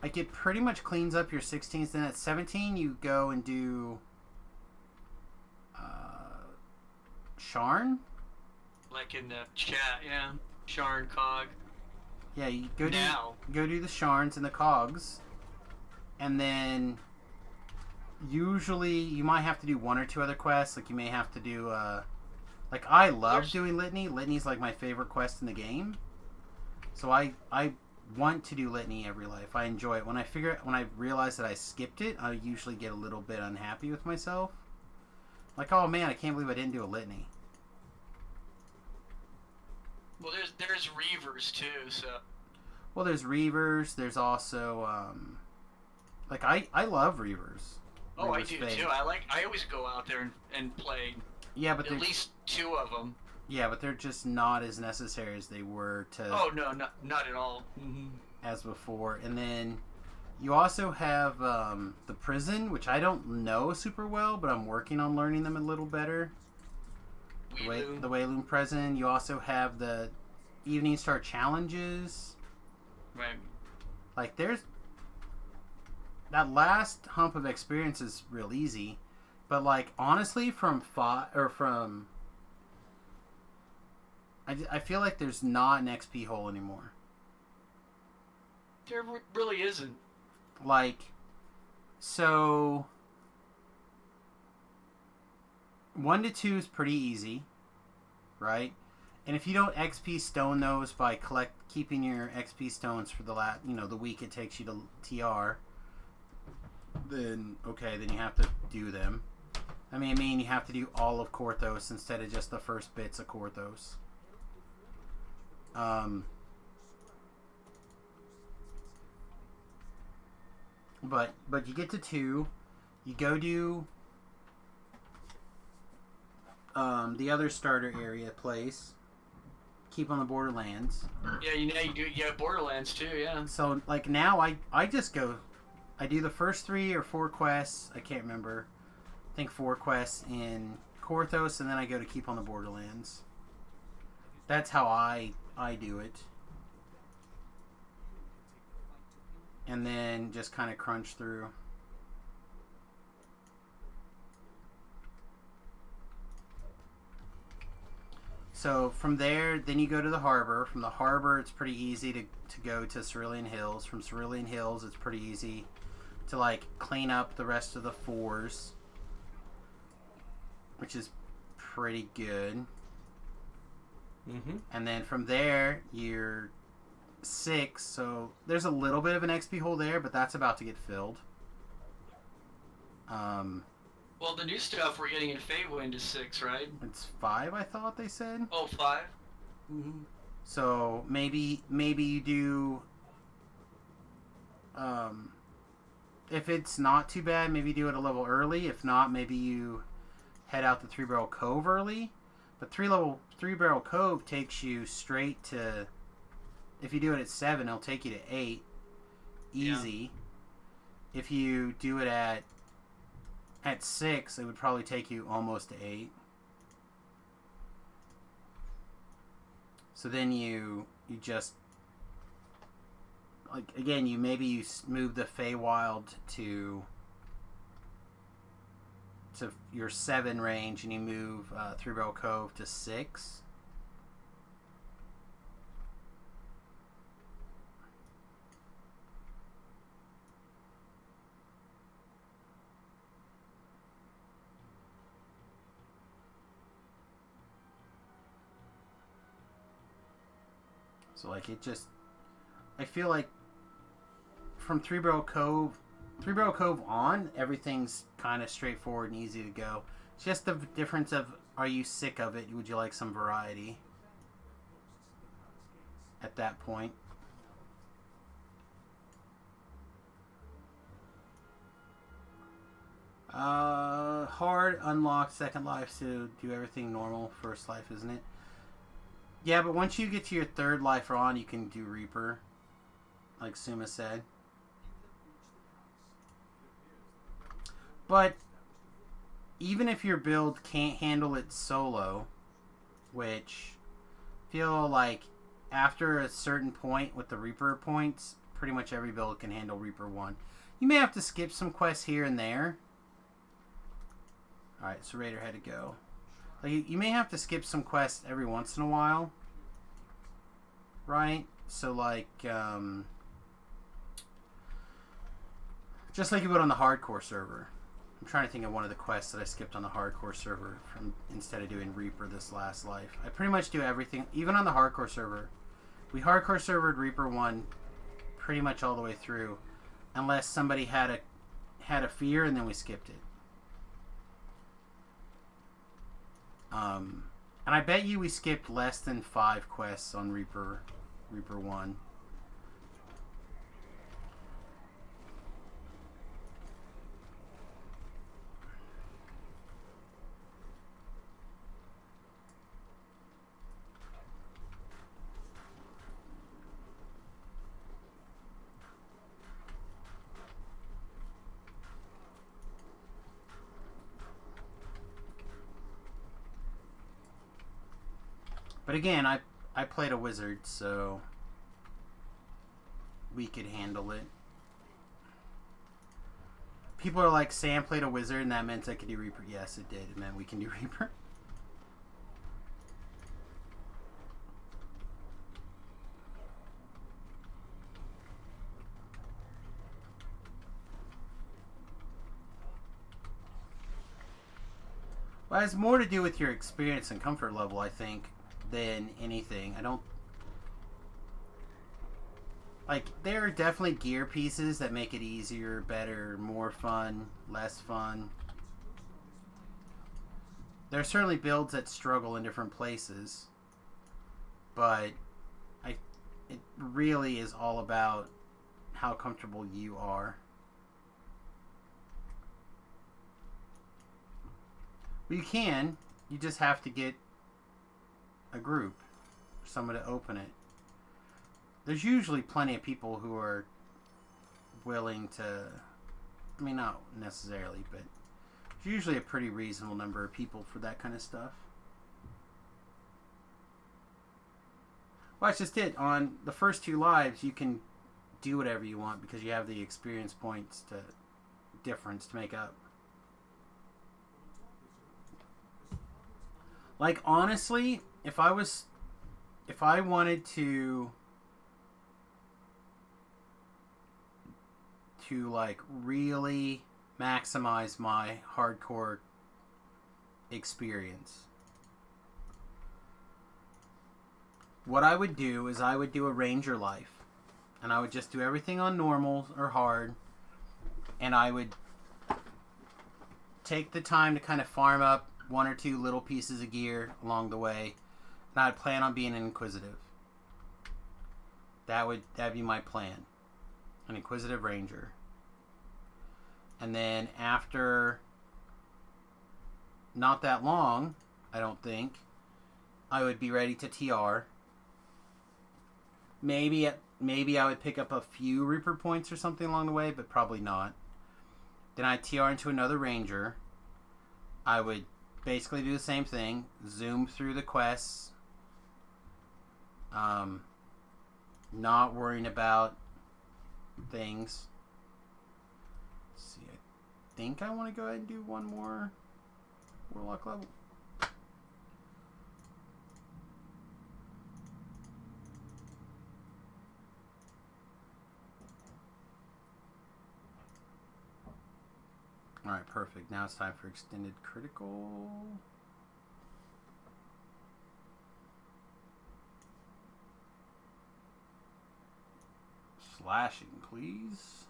Like, it pretty much cleans up your 16s. Then at 17, you go and do Sharn. Like in the chat, yeah. Sharn Cog. Yeah, you go do the Sharns and the Cogs. And then usually you might have to do 1 or 2 other quests. Like, you may have to do like, I love doing Litany. Litany's like my favorite quest in the game. So I want to do Litany every life. I enjoy it. When I realize that I skipped it, I usually get a little bit unhappy with myself. Like, oh man, I can't believe I didn't do a Litany. Well, there's Reavers too, so. Well, there's Reavers. There's also like, I love Reavers. Oh, Reavers I do Fade. too. I always go out there and play. Yeah, but at least 2 of them. Yeah, but they're just not as necessary as they were to. Oh no, not at all. As before. And then you also have the prison, which I don't know super well, but I'm working on learning them a little better. The Wayloon prison. You also have the Evening Star challenges. Right. Like, there's that last hump of experience is real easy, but like, honestly, I feel like there's not an XP hole anymore. There really isn't. Like, so 1 to 2 is pretty easy, right? And if you don't XP stone those by keeping your XP stones for the week it takes you to TR, then okay, then you have to do them. I mean you have to do all of Korthos instead of just the first bits of Korthos. But you get to 2, you go do the other starter area place. Keep on the Borderlands. Yeah, you do. Yeah, Borderlands too. Yeah. So like now, I just go. I do the first 3 or 4 quests. I can't remember. I think 4 quests in Korthos, and then I go to Keep on the Borderlands. That's how I do it. And then just kind of crunch through. So from there, then you go to the harbor. From the harbor, it's pretty easy to go to Cerulean Hills. From Cerulean Hills, it's pretty easy to like clean up the rest of the 4s, which is pretty good. And then from there, you're 6, so there's a little bit of an XP hole there, but that's about to get filled. Well, the new stuff we're getting in Feywind is 6, right? It's 5, I thought they said. Oh, 5? So maybe you do. If it's not too bad, maybe do it a level early. If not, maybe you head out to Three Barrel Cove early. But 3-barrel Cove takes you straight to, if you do it at 7, it'll take you to 8. Easy. Yeah. If you do it at 6, it would probably take you almost to 8. So then you just, like, again, you move the Feywild to your 7 range, and you move 3-barrel Cove to 6. So, like, it just, I feel like from 3-barrel Cove on, everything's kind of straightforward and easy to go. It's just the difference of, are you sick of it? Would you like some variety at that point? Hard unlock second life to do everything normal first life, isn't it? Yeah, but once you get to your third life on, you can do Reaper, like Suma said. But even if your build can't handle it solo, which feel like after a certain point with the Reaper points, pretty much every build can handle Reaper 1. You may have to skip some quests here and there. Alright, so Raider had to go. Like, you may have to skip some quests every once in a while. Right? So, like, just like you would on the hardcore server. I'm trying to think of one of the quests that I skipped on the hardcore server instead of doing Reaper this last life. I pretty much do everything, even on the hardcore server. We hardcore servered Reaper 1 pretty much all the way through, unless somebody had a fear, and then we skipped it. And I bet you we skipped less than 5 quests on Reaper 1. But again, I played a wizard, so we could handle it. People are like, Sam played a wizard and that meant I could do Reaper. Yes, it did. It meant we can do Reaper. Well, it has more to do with your experience and comfort level, I think, than anything. I don't... Like, there are definitely gear pieces that make it easier, better, more fun, less fun. There are certainly builds that struggle in different places. But it really is all about how comfortable you are. Well, you can. You just have to get a group, someone to open it. There's usually plenty of people who are willing to, I mean, not necessarily, but there's usually a pretty reasonable number of people for that kind of stuff. Well, that's just it. On the first 2 lives, you can do whatever you want because you have the experience points difference to make up. Like, honestly, if I wanted to like really maximize my hardcore experience, what I would do is I would do a ranger life, and I would just do everything on normal or hard, and I would take the time to kind of farm up 1 or 2 little pieces of gear along the way, and I'd plan on being an inquisitive. That'd be my plan. An inquisitive ranger. And then after not that long, I don't think, I would be ready to TR. Maybe I would pick up a few Reaper points or something along the way, but probably not. Then I'd TR into another Ranger. I would basically do the same thing. Zoom through the quests. Not worrying about things. Let's see, I think I want to go ahead and do one more Warlock level. Alright, perfect. Now it's time for extended critical. Slashing, please.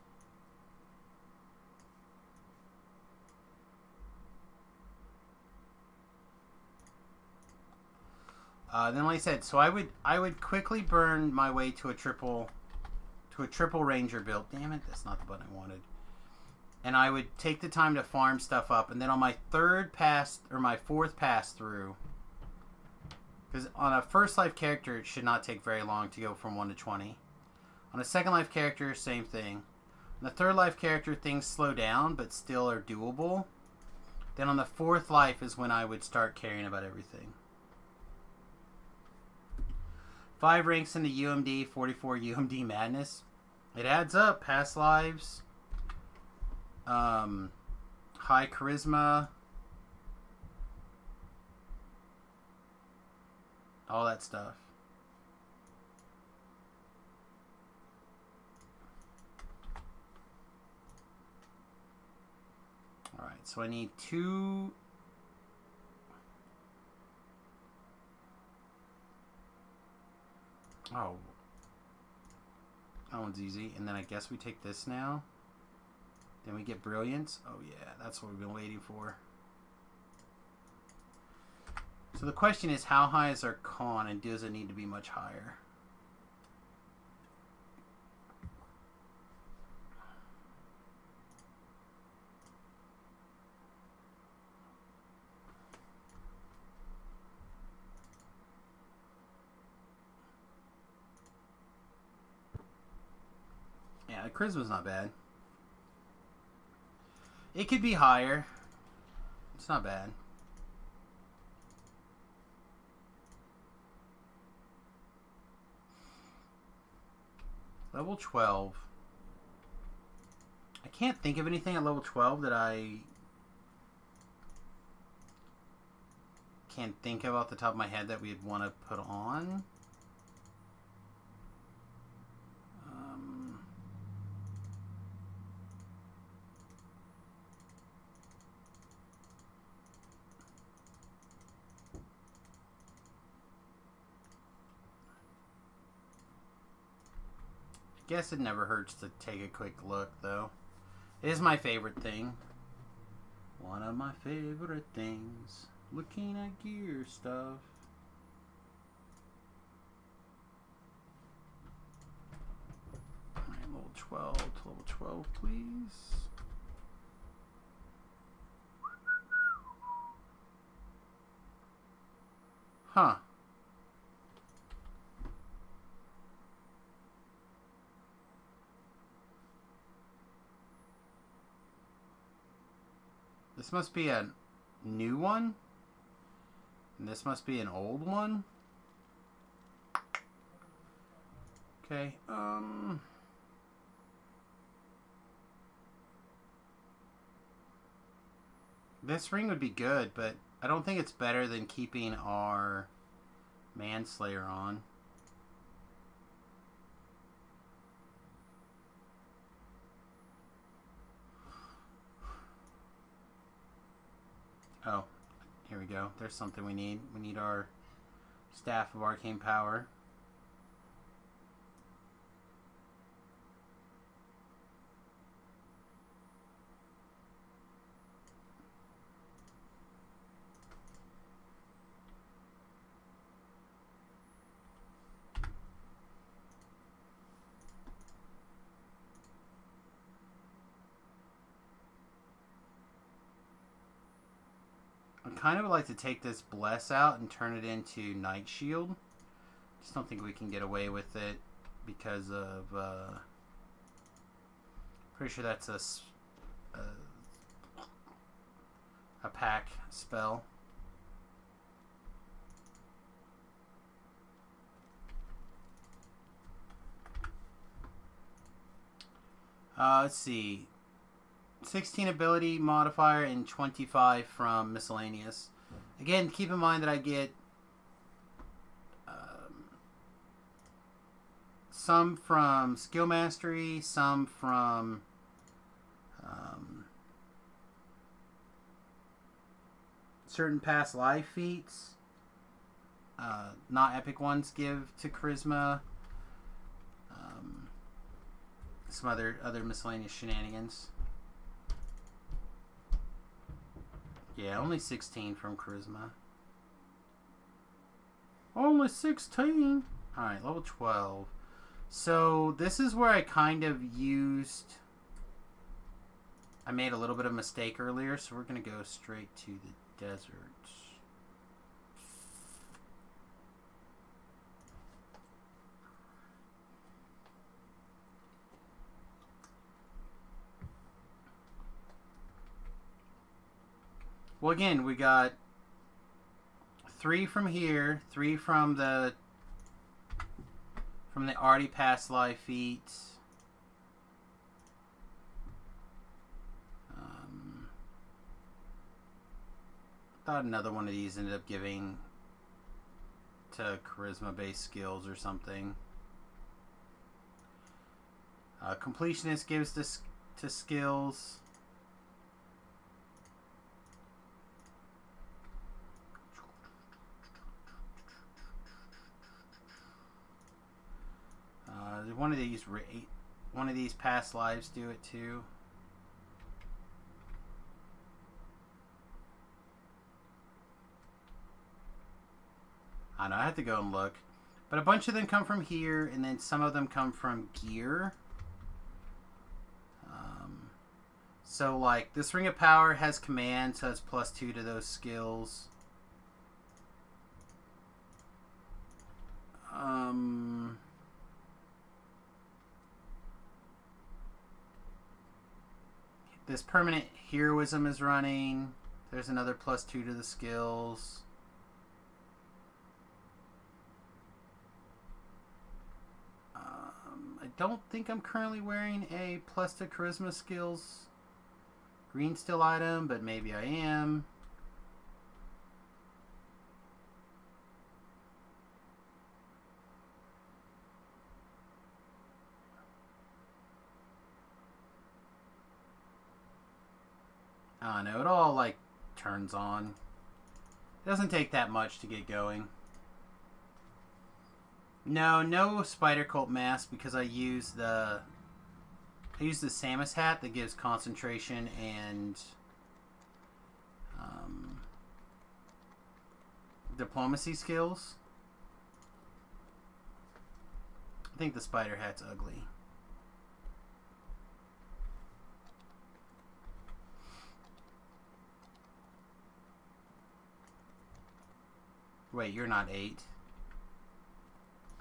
Then, like I said, so I would quickly burn my way to a triple Ranger build. Damn it, that's not the button I wanted. And I would take the time to farm stuff up, and then on my third pass or my fourth pass through, because on a first life character it should not take very long to go from 1 to 20. On a second life character, same thing. On the third life character, things slow down, but still are doable. Then on the fourth life is when I would start caring about everything. 5 ranks into UMD, 44 UMD madness. It adds up. Past lives. High charisma. All that stuff. Alright, so I need 2... Oh. That one's easy. And then I guess we take this now. Then we get Brilliance. Oh yeah, that's what we've been waiting for. So the question is, how high is our con, and does it need to be much higher? Yeah, the charisma's not bad. It could be higher. It's not bad. Level 12. I can't think of anything at level 12 that I can think of off the top of my head that we'd want to put on. Guess it never hurts to take a quick look, though. It is my favorite thing. One of my favorite things. Looking at gear stuff. Alright, level 12 to level 12, please. Huh. This must be a new one. And this must be an old one. Okay, this ring would be good, but I don't think it's better than keeping our Manslayer on. Oh, here we go. There's something we need. We need our Staff of Arcane Power. kind of would like to take this Bless out and turn it into Night Shield. Just don't think we can get away with it because of... pretty sure that's a pack spell. Let's see. 16 ability modifier and 25 from miscellaneous. Again, keep in mind that I get some from skill mastery, some from certain past life feats. Not epic ones give to charisma. Some other miscellaneous shenanigans. Yeah, only 16 from charisma. Only 16? Alright, level 12. So, this is where I kind of used... I made a little bit of a mistake earlier, so we're going to go straight to the desert. Well, again, we got 3 from here, 3 from the already past life feats. Thought another one of these ended up giving to charisma-based skills or something. Completionist gives this to skills. One of these past lives do it too. I don't know, I have to go and look. But a bunch of them come from here, and then some of them come from gear. So, like, this Ring of Power has command, so it's +2 to those skills. This permanent heroism is running. There's another +2 to the skills. I don't think I'm currently wearing a +2 to charisma skills green steel item, but maybe I am. I don't know, it all like turns on. It doesn't take that much to get going. No spider cult mask because I use the Samus hat that gives concentration and diplomacy skills. I think the spider hat's ugly. Wait, you're not 8.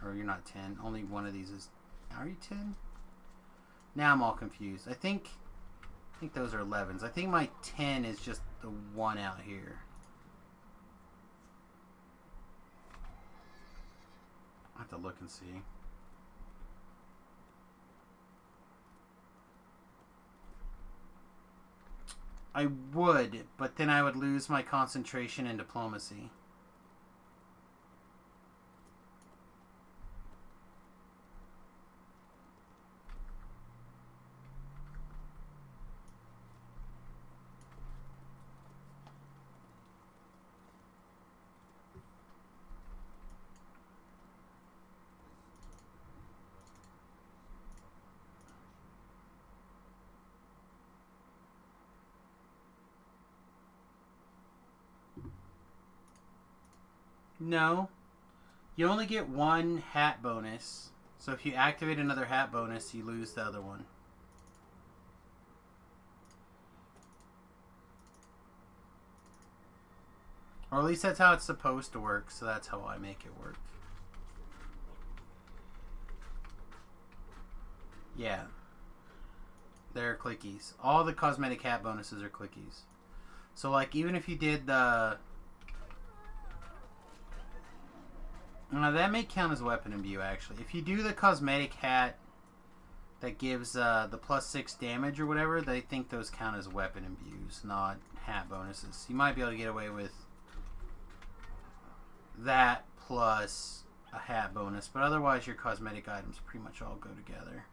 Or you're not 10. Only one of these is... Are you 10? Now I'm all confused. I think those are 11s. I think my 10 is just the one out here. I'll have to look and see. I would, but then I would lose my concentration and diplomacy. No. You only get one hat bonus. So if you activate another hat bonus, you lose the other one. Or at least that's how it's supposed to work, so that's how I make it work. Yeah. They're clickies. All the cosmetic hat bonuses are clickies. So, like, even if you did the... Now, that may count as weapon imbue, actually. If you do the cosmetic hat that gives the +6 damage or whatever, they think those count as weapon imbues, not hat bonuses. You might be able to get away with that plus a hat bonus, but otherwise your cosmetic items pretty much all go together.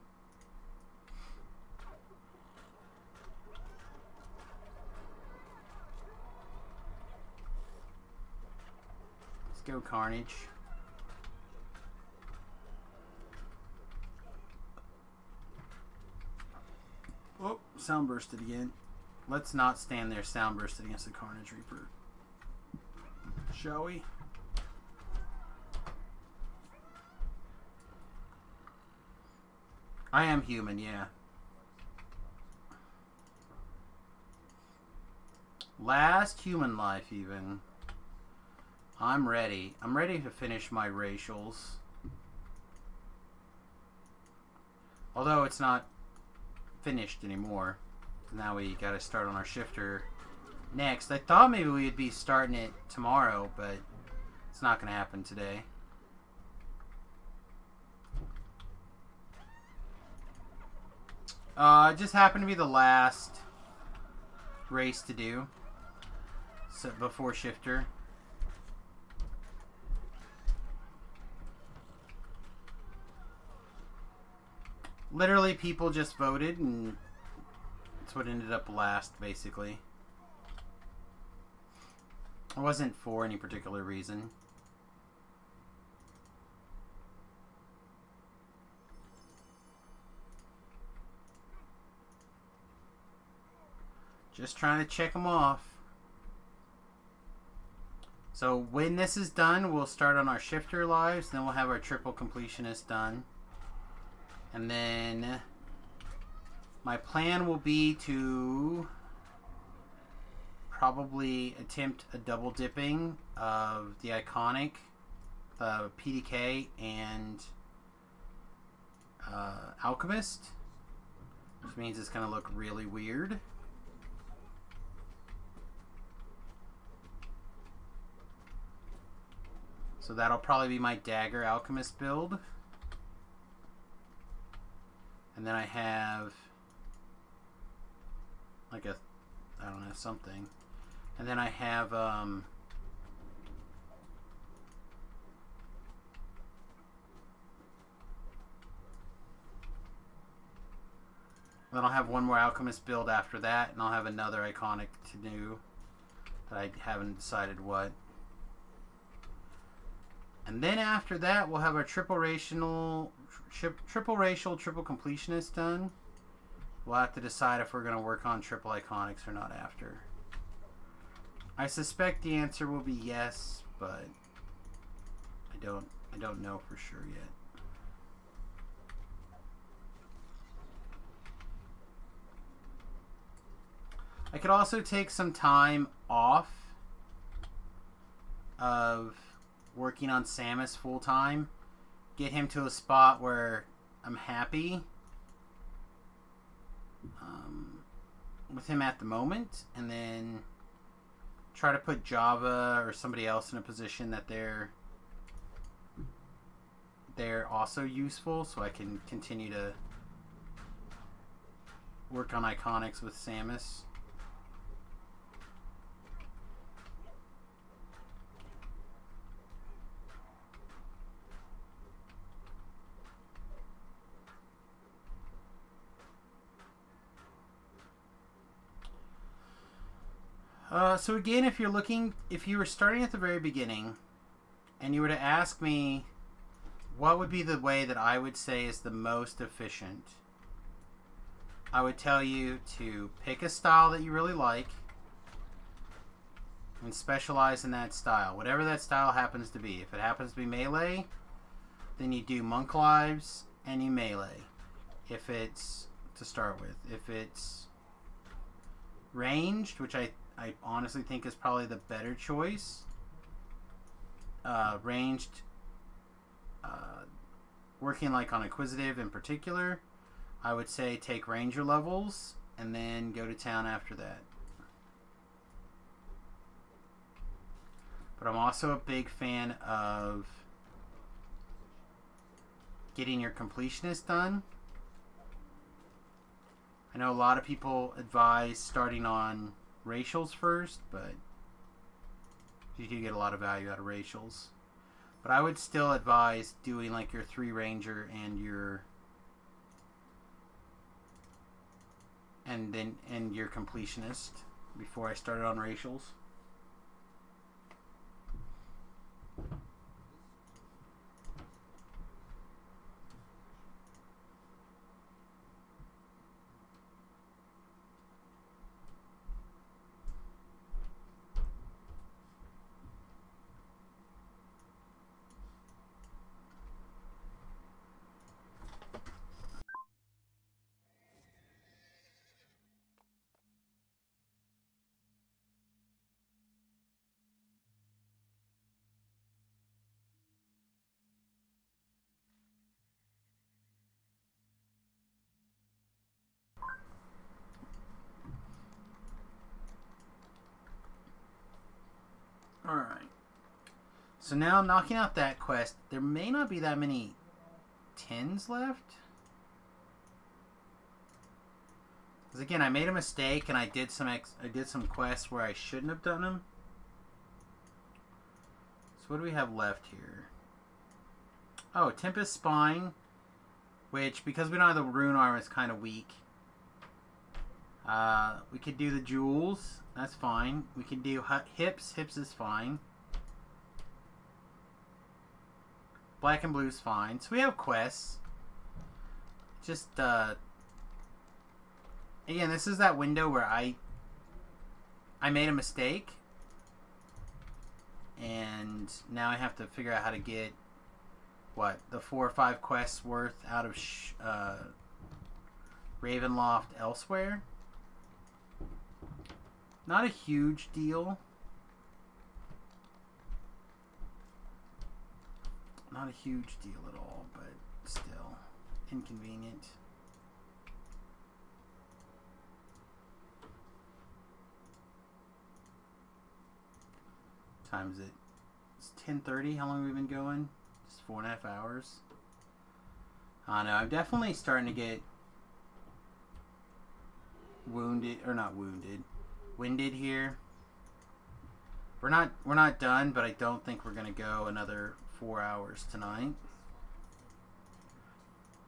Let's go Carnage. Oh, sound bursted again. Let's not stand there sound bursted against the Carnage Reaper. Shall we? I am human, yeah. Last human life, even. I'm ready. I'm ready to finish my racials. Although it's not finished anymore. Now we gotta start on our shifter next. I thought maybe we'd be starting it tomorrow, but it's not gonna happen today. It just happened to be the last race to do, so before shifter. Literally, people just voted, and that's what ended up last, basically. It wasn't for any particular reason. Just trying to check them off. So when this is done, we'll start on our shifter lives, then we'll have our triple completionist done. And then my plan will be to probably attempt a double dipping of the iconic, the PDK, and Alchemist, which means it's going to look really weird. So that'll probably be my Dagger Alchemist build. And then I have like a, I don't know, something. And then I have then I'll have one more Alchemist build after that, and I'll have another iconic to do that I haven't decided what. And then after that, we'll have our triple racial, triple completionist done. We'll have to decide if we're going to work on triple iconics or not after. I suspect the answer will be yes, but I don't know for sure yet. I could also take some time off of working on Samus full time, get him to a spot where I'm happy with him at the moment, and then try to put Java or somebody else in a position that they're also useful, so I can continue to work on iconics with Samus. So again, if you were starting at the very beginning, and you were to ask me what would be the way that I would say is the most efficient, I would tell you to pick a style that you really like and specialize in that style, whatever that style happens to be. If it happens to be melee, then you do monk lives and you melee. If it's, to start with, if it's ranged, which I I honestly think is probably the better choice. Ranged, working like on Inquisitive in particular, I would say take Ranger levels and then go to town after that. But I'm also a big fan of getting your completionist done. I know a lot of people advise starting on racials first, but you do get a lot of value out of racials. But I would still advise doing like your 3 ranger and your completionist before I started on racials. Alright. So now knocking out that quest, there may not be that many 10s left. Because again, I made a mistake and I did some quests where I shouldn't have done them. So what do we have left here? Oh, Tempest Spine, which because we don't have the rune armor is kind of weak. We could do the jewels. That's fine. We can do hips. Hips is fine. Black and blue is fine. So we have quests. Just, again, this is that window where I made a mistake. And now I have to figure out how to get, what, the 4 or 5 quests worth out of Ravenloft elsewhere. Not a huge deal. Not a huge deal at all, but still inconvenient. What time is it? It's 10:30. How long have we been going? Just 4.5 hours. I don't know. I'm definitely starting to get winded here. We're not done, but I don't think we're gonna go another 4 hours tonight.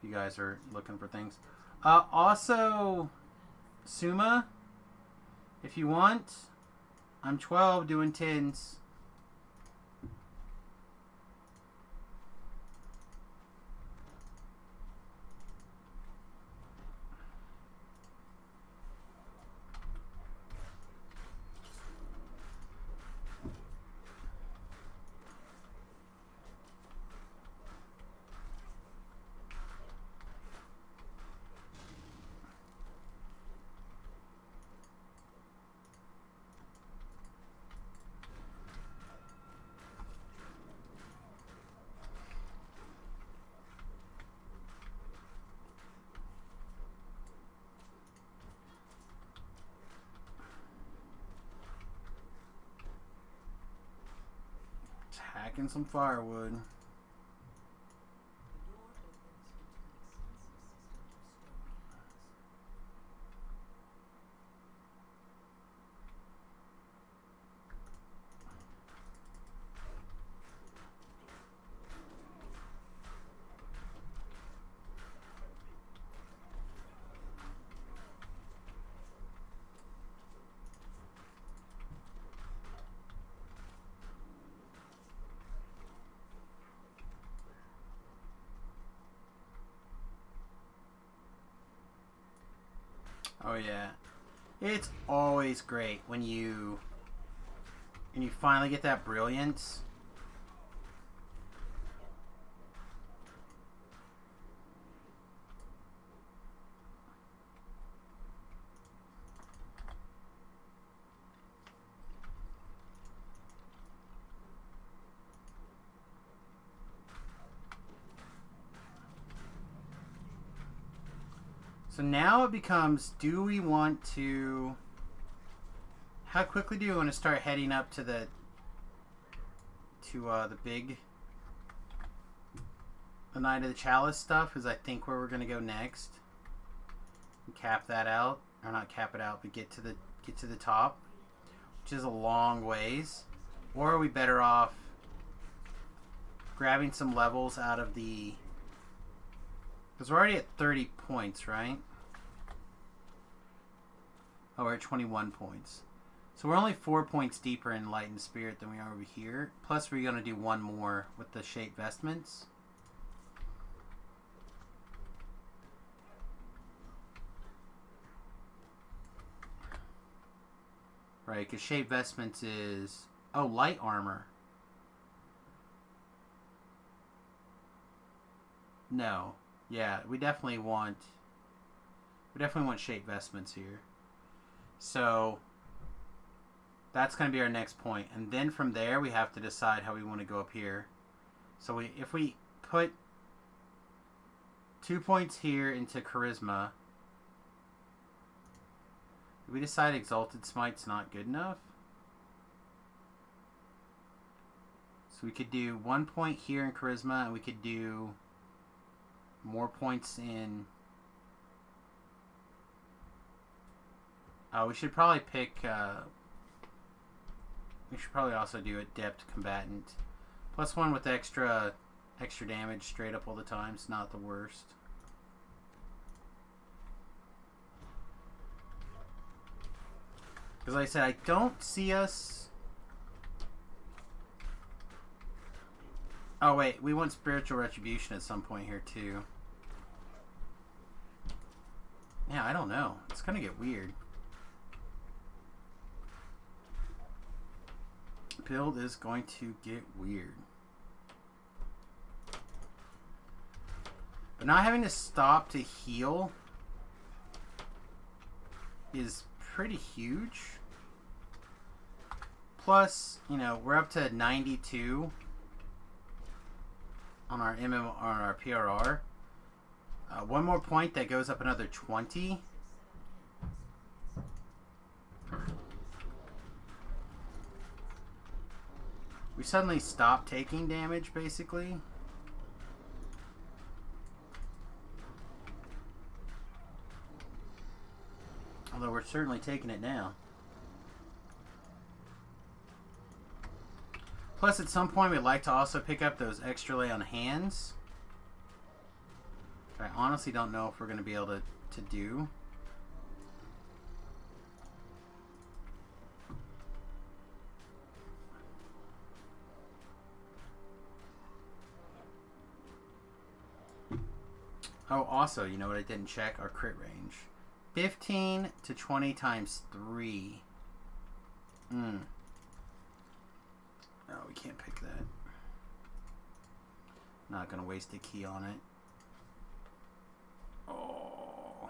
You guys are looking for things. Also, Suma, if you want, I'm 12 doing 10s. Hacking some firewood. Oh yeah, it's always great when you finally get that brilliance. So now it becomes, do we want to... How quickly do you want to start heading up to the big... The Night of the Chalice stuff is I think where we're going to go next. And cap that out. Or not cap it out, but get to the top. Which is a long ways. Or are we better off grabbing some levels out of the... Because we're already at 30 points, right? Oh, we're at 21 points. So we're only 4 points deeper in Light and Spirit than we are over here. Plus we're going to do one more with the Shape Vestments. Right, because Shape Vestments is... Oh, Light Armor. No. Yeah, we definitely want Shape Vestments here. So that's going to be our next point. And then from there we have to decide how we want to go up here. So if we put 2 points here into Charisma, do we decide Exalted Smite's not good enough? So we could do 1 point here in Charisma, and we could do more points in... we should probably pick... we should probably also do Adept Combatant. +1 with extra damage straight up all the time. It's not the worst. Because like I said, I don't see us... Oh wait, we want Spiritual Retribution at some point here too. Yeah, I don't know. It's gonna get weird. Build is going to get weird. But not having to stop to heal is pretty huge. Plus, you know, we're up to 92 on our MMR, on our PRR. One more point that goes up another 20. We suddenly stop taking damage, basically. Although we're certainly taking it now. Plus, at some point, we'd like to also pick up those extra lay on hands. I honestly don't know if we're going to be able to do. Oh, also, you know what I didn't check? Our crit range. 15 to 20 times 3. No, we can't pick that. Not going to waste a key on it. Oh.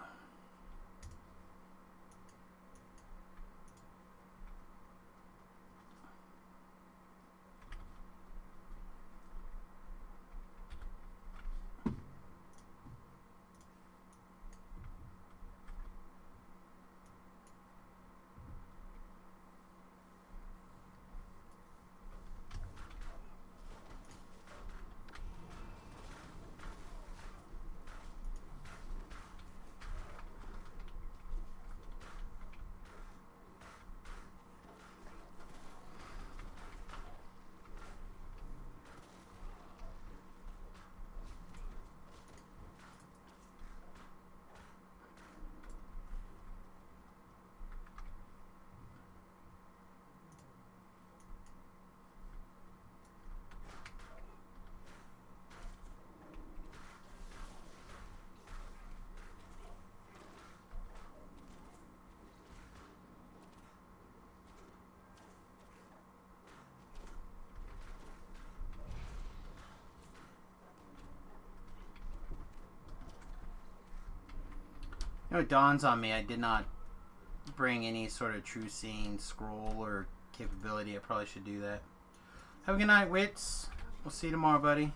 You know, it dawns on me I did not bring any sort of True Seeing scroll or capability. I probably should do that. Have a good night, Wits. We'll see you tomorrow, buddy.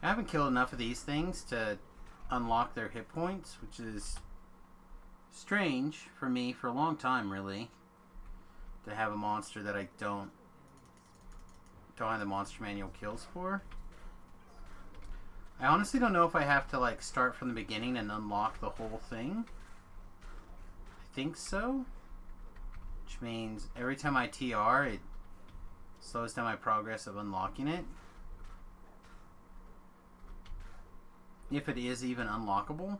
I haven't killed enough of these things to unlock their hit points, which is strange for me for a long time, really. To have a monster that I don't have the monster manual kills for. I honestly don't know if I have to like start from the beginning and unlock the whole thing. I think so. Which means every time I TR, it slows down my progress of unlocking it. If it is even unlockable.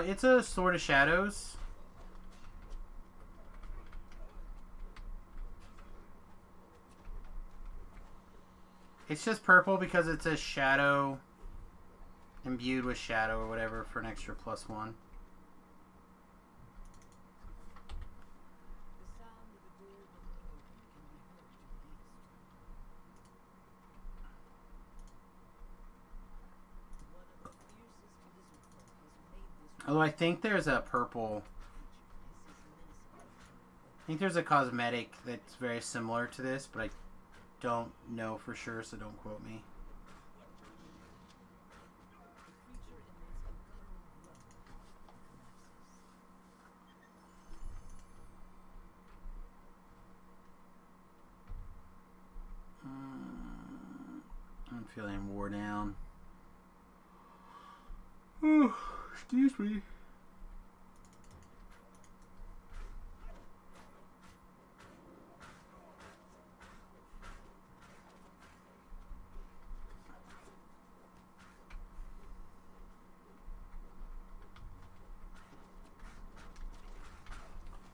It's a Sword of Shadows. It's just purple because it's a shadow imbued with shadow or whatever for an extra +1. Although I think there's a purple... I think there's a cosmetic that's very similar to this, but I don't know for sure, so don't quote me. I'm feeling wore down. Oh, excuse me.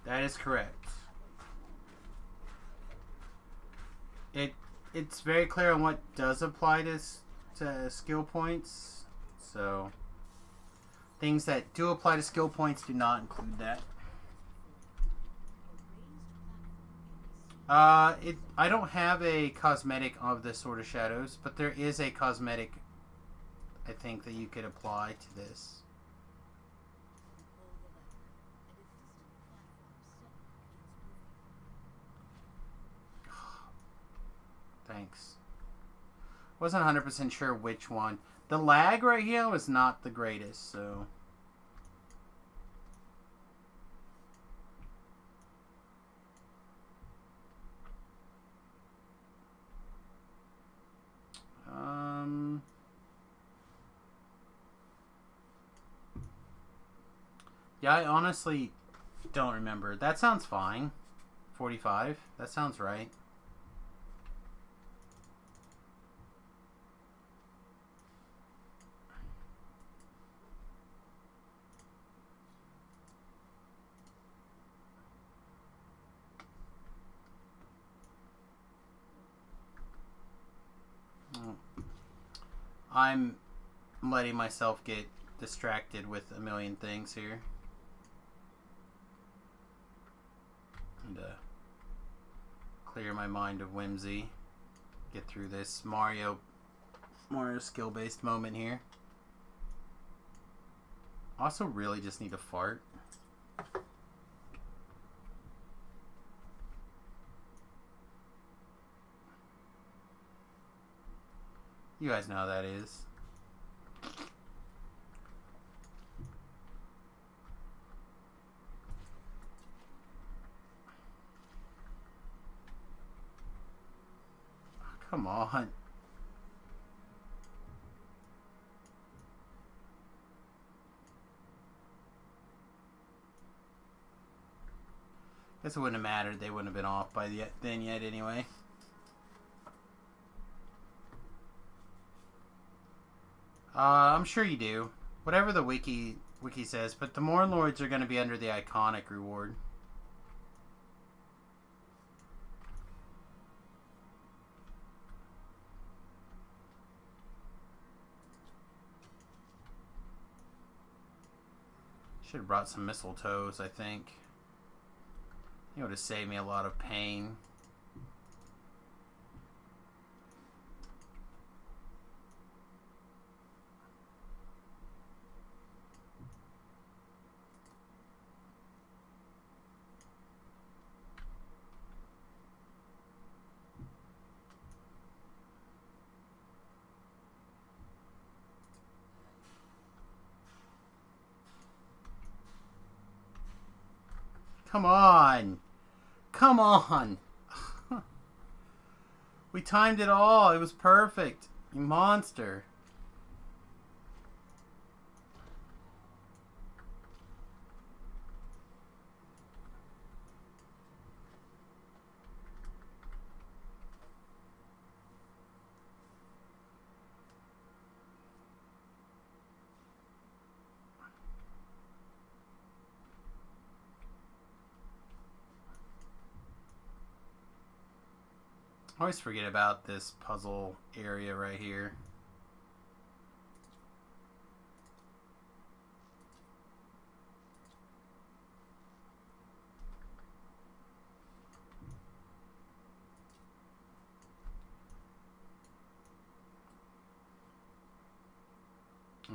That is correct. It's very clear on what does apply to skill points. So things that do apply to skill points do not include that. I don't have a cosmetic of the Sword of Shadows, but there is a cosmetic I think that you could apply to this. Thanks. Wasn't 100% sure which one. The lag right here was not the greatest, so... Yeah, I honestly don't remember. That sounds fine. 45. That sounds right. I'm letting myself get distracted with a million things here. And clear my mind of whimsy. Get through this Mario skill-based moment here. Also really just need to fart. You guys know how that is. Oh, come on. Guess it wouldn't have mattered. They wouldn't have been off by then yet anyway. I'm sure you do. Whatever the wiki says, but the Morn Lords are going to be under the iconic reward. Should have brought some mistletoes, I think. It would have saved me a lot of pain. Come on. Come on. We timed it all. It was perfect. You monster. I always forget about this puzzle area right here.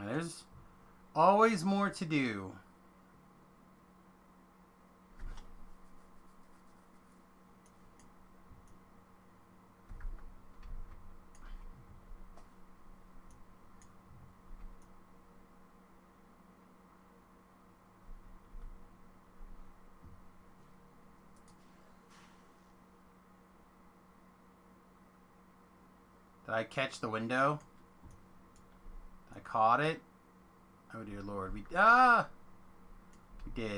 There's always more to do. Did I catch the window? I caught it. Oh dear Lord, we did,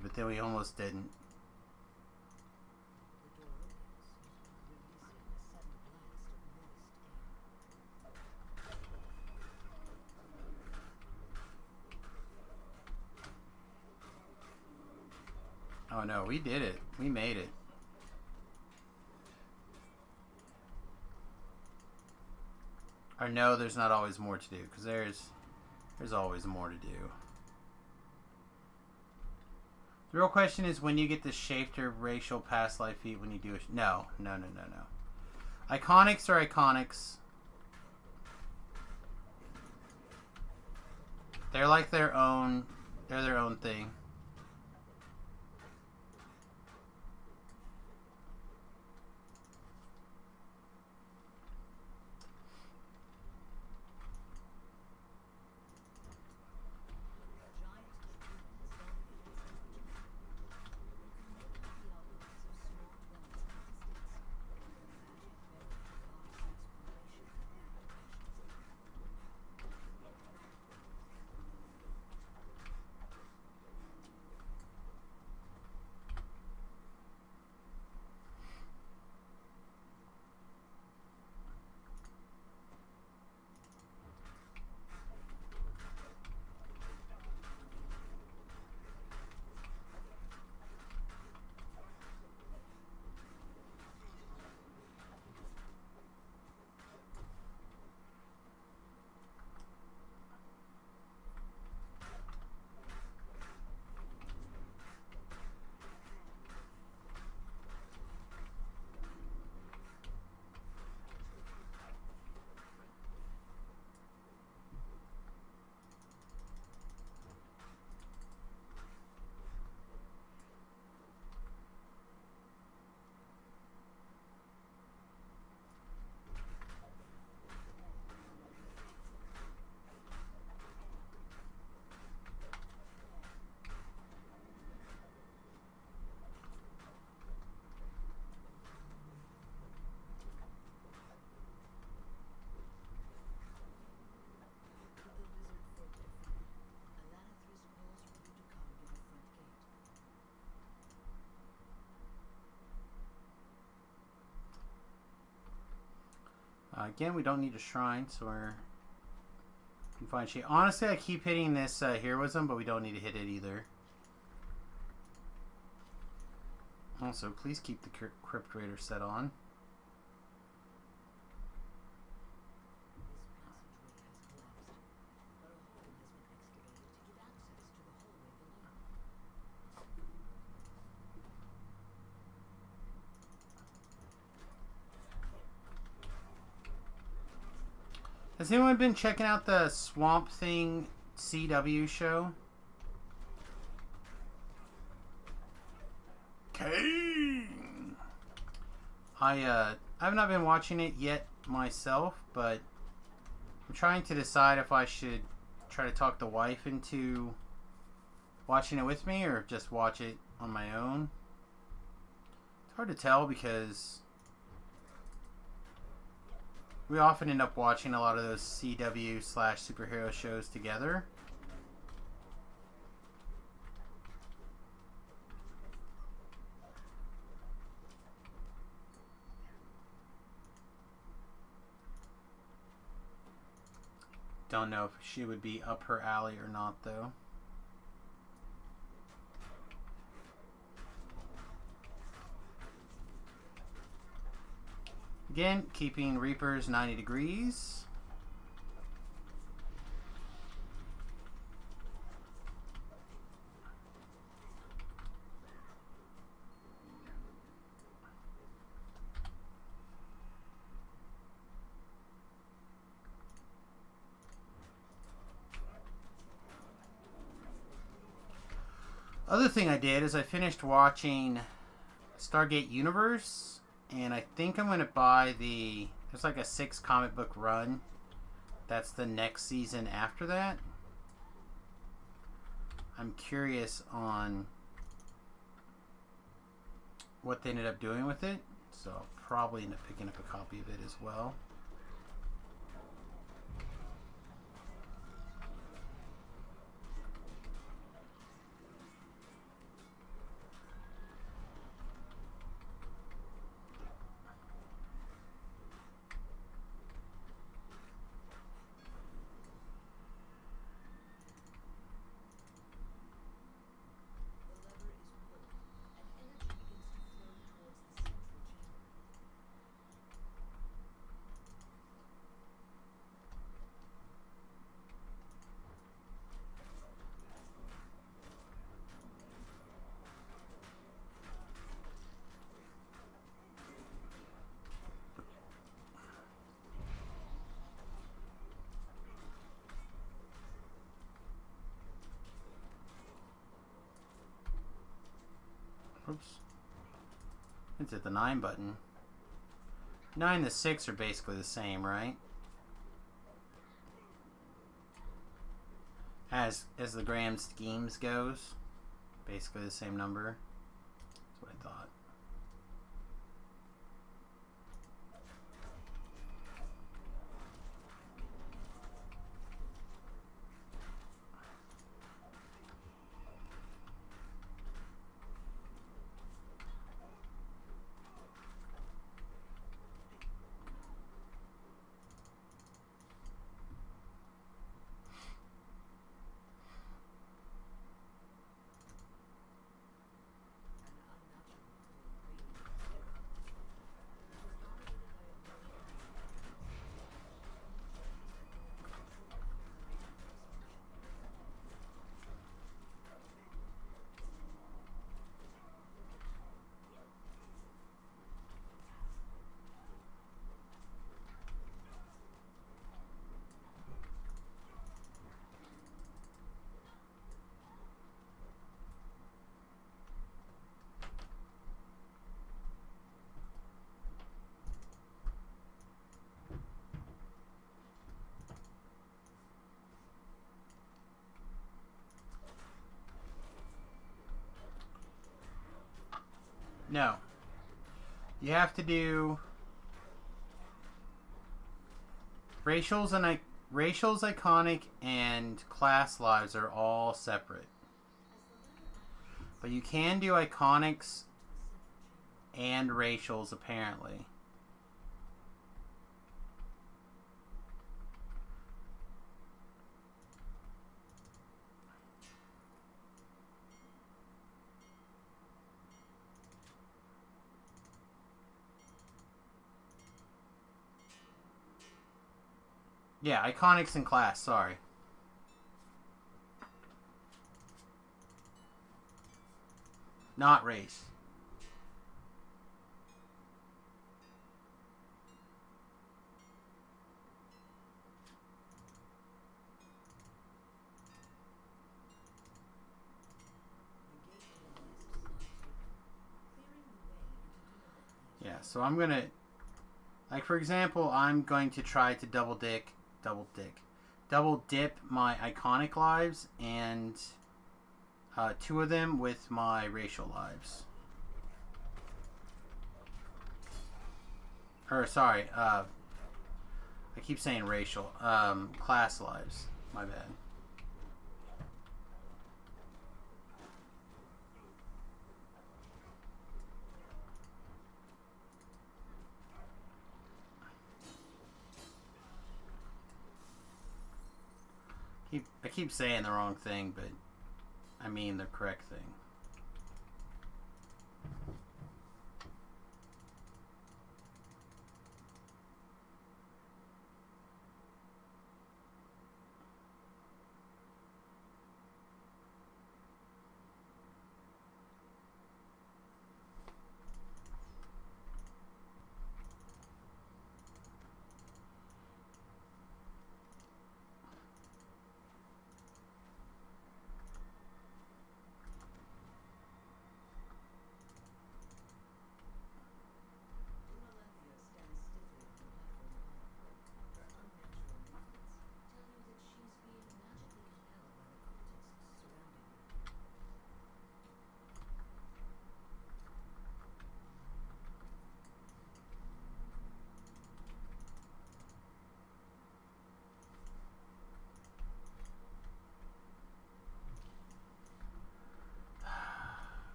but then we almost didn't. Oh no, we did it. We made it. Or no, there's not always more to do, because there's always more to do. The real question is when you get the Shafter racial past life feat when you do it. No. Iconics are iconics. They're like their own thing. Again, we don't need a shrine, so we're fine shape. Honestly, I keep hitting this heroism, but we don't need to hit it either. Also, please keep the Crypt Raider set on. Has anyone been checking out the Swamp Thing CW show? King! I have not been watching it yet myself, but I'm trying to decide if I should try to talk the wife into watching it with me or just watch it on my own. It's hard to tell because we often end up watching a lot of those CW/superhero shows together. Don't know if she would be up her alley or not, though. Again, keeping Reapers 90 degrees. Other thing I did is I finished watching Stargate Universe, and I think I'm going to buy there's like a 6 comic book run. That's the next season after that. I'm curious on what they ended up doing with it, so I'll probably end up picking up a copy of it as well. Oops. It's at the 9 button. 9 and the 6 are basically the same, right? As the grand schemes goes. Basically the same number. That's what I thought. No. You have to do racials, iconic, and class lives are all separate. But you can do iconics and racials apparently. Yeah, iconics in class, sorry. Not race. Yeah, so I'm gonna, like for example, I'm going to try to double dip my iconic lives and 2 of them with my racial lives. Or, sorry, I keep saying racial. Class lives. My bad. I keep saying the wrong thing, but I mean the correct thing.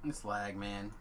It's lag, man.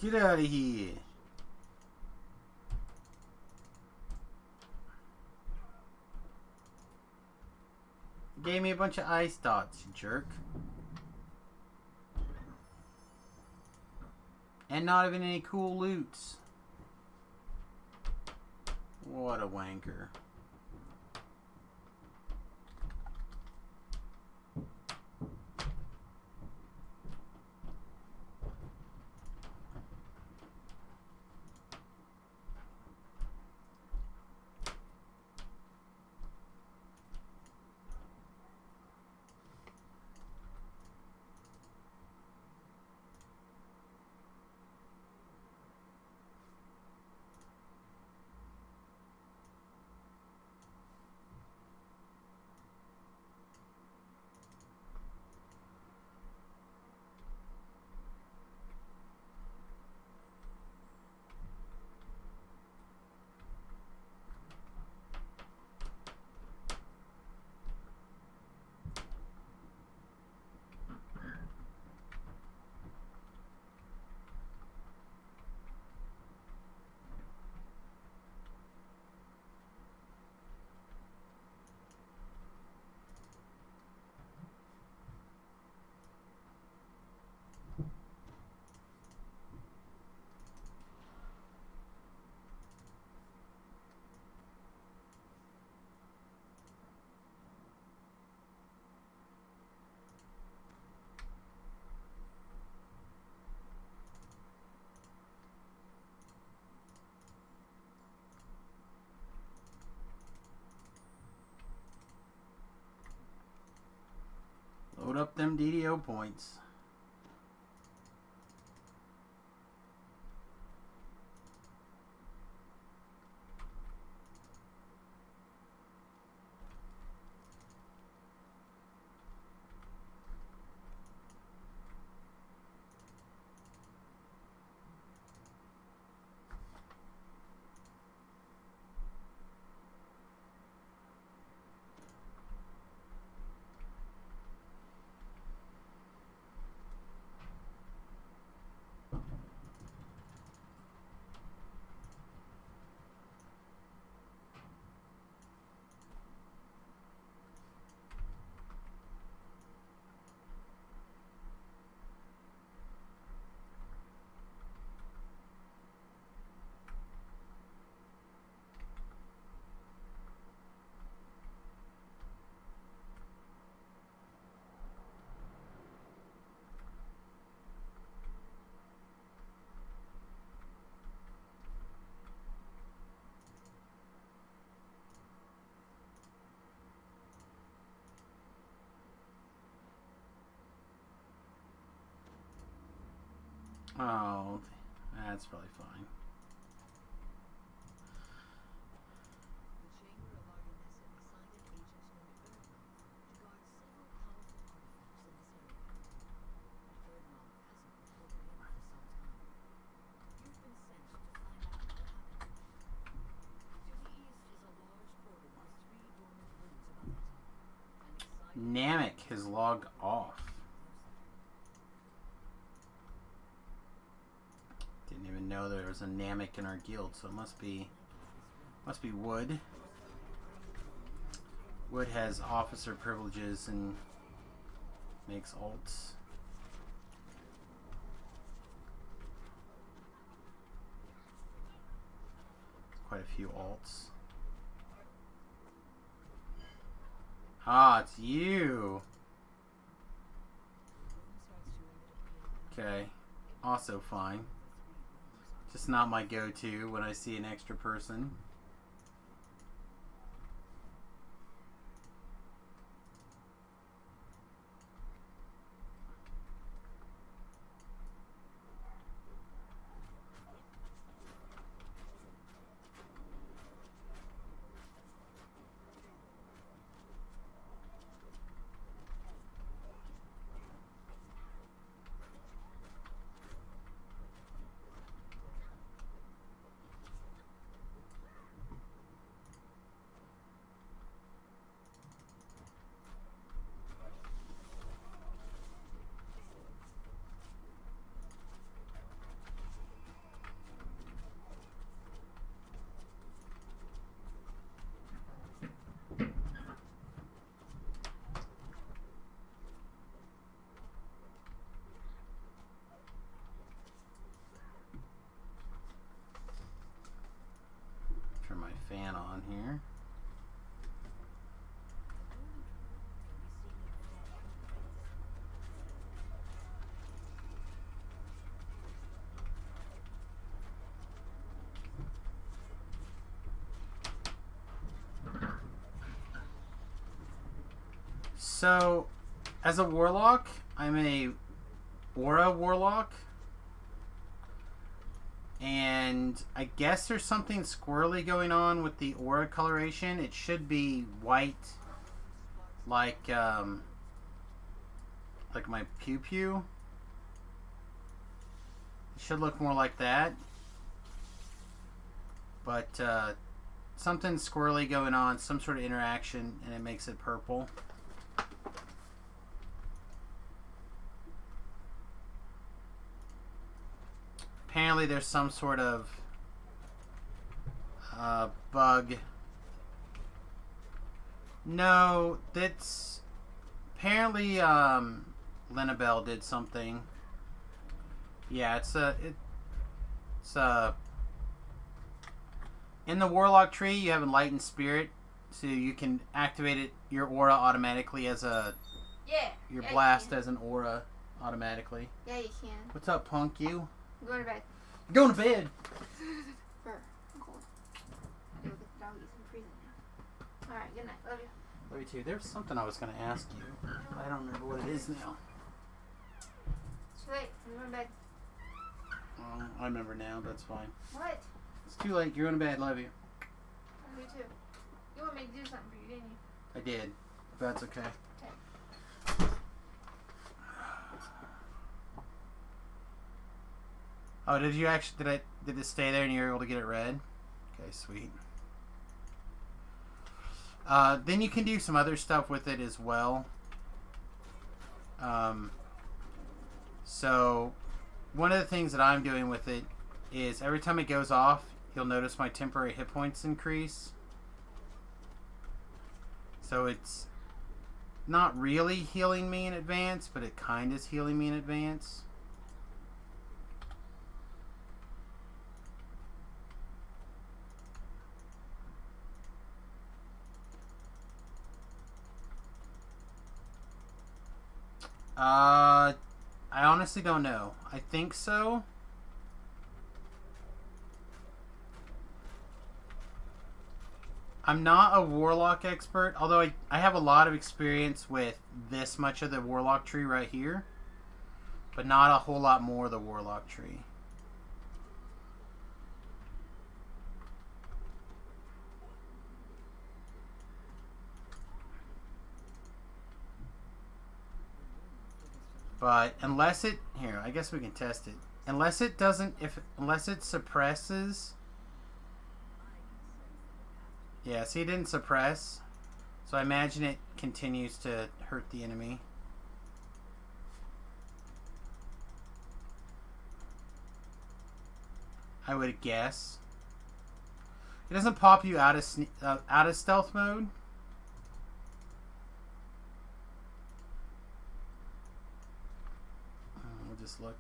Get out of here. Gave me a bunch of ice dots, you jerk. And not even any cool loots. What a wanker. Load up them DDO points. Oh, that's probably fine. Namek has logged off. Didn't even know there was a Namek in our guild, so it must be Wood. Wood has officer privileges and makes alts. Quite a few alts. Ah, it's you. Okay. Also fine. Just not my go-to when I see an extra person. Turn my fan on here. So, as a warlock, I'm a aura warlock. And I guess there's something squirrely going on with the aura coloration. It should be white, like my pew pew. It should look more like that. But something squirrely going on, some sort of interaction, and it makes it purple. Apparently there's some sort of bug. No, that's... Apparently Linabelle did something. Yeah, it's in the Warlock tree you have Enlightened Spirit, so you can activate it, your aura automatically as a... Yeah. Your yeah, blast as an aura automatically. Yeah, you can. What's up, punk, you? I'm going to bed. Going to bed! Brr, I'm cold. Go get the doggies. I'm freezing now. Alright, good night. Love you. Love you too. There was something I was going to ask you. I don't remember what it is now. It's too late. I'm going to bed. I remember now. That's fine. What? It's too late. You're going to bed. Love you. Love you too. You want me to do something for you, didn't you? I did. But that's okay. Oh, did you actually... Did it stay there and you were able to get it read? Okay, sweet. Then you can do some other stuff with it as well. So, one of the things that I'm doing with it is every time it goes off, you'll notice my temporary hit points increase. So it's not really healing me in advance, but it kind of is healing me in advance. I honestly don't know. I think so. I'm not a warlock expert, although I have a lot of experience with this much of the warlock tree right here. but not a whole lot more of the warlock tree. But unless it, here, I guess we can test it. Unless it doesn't, unless it suppresses. Yeah, see, it didn't suppress. So I imagine it continues to hurt the enemy. I would guess. It doesn't pop you out of stealth mode. We'll just look.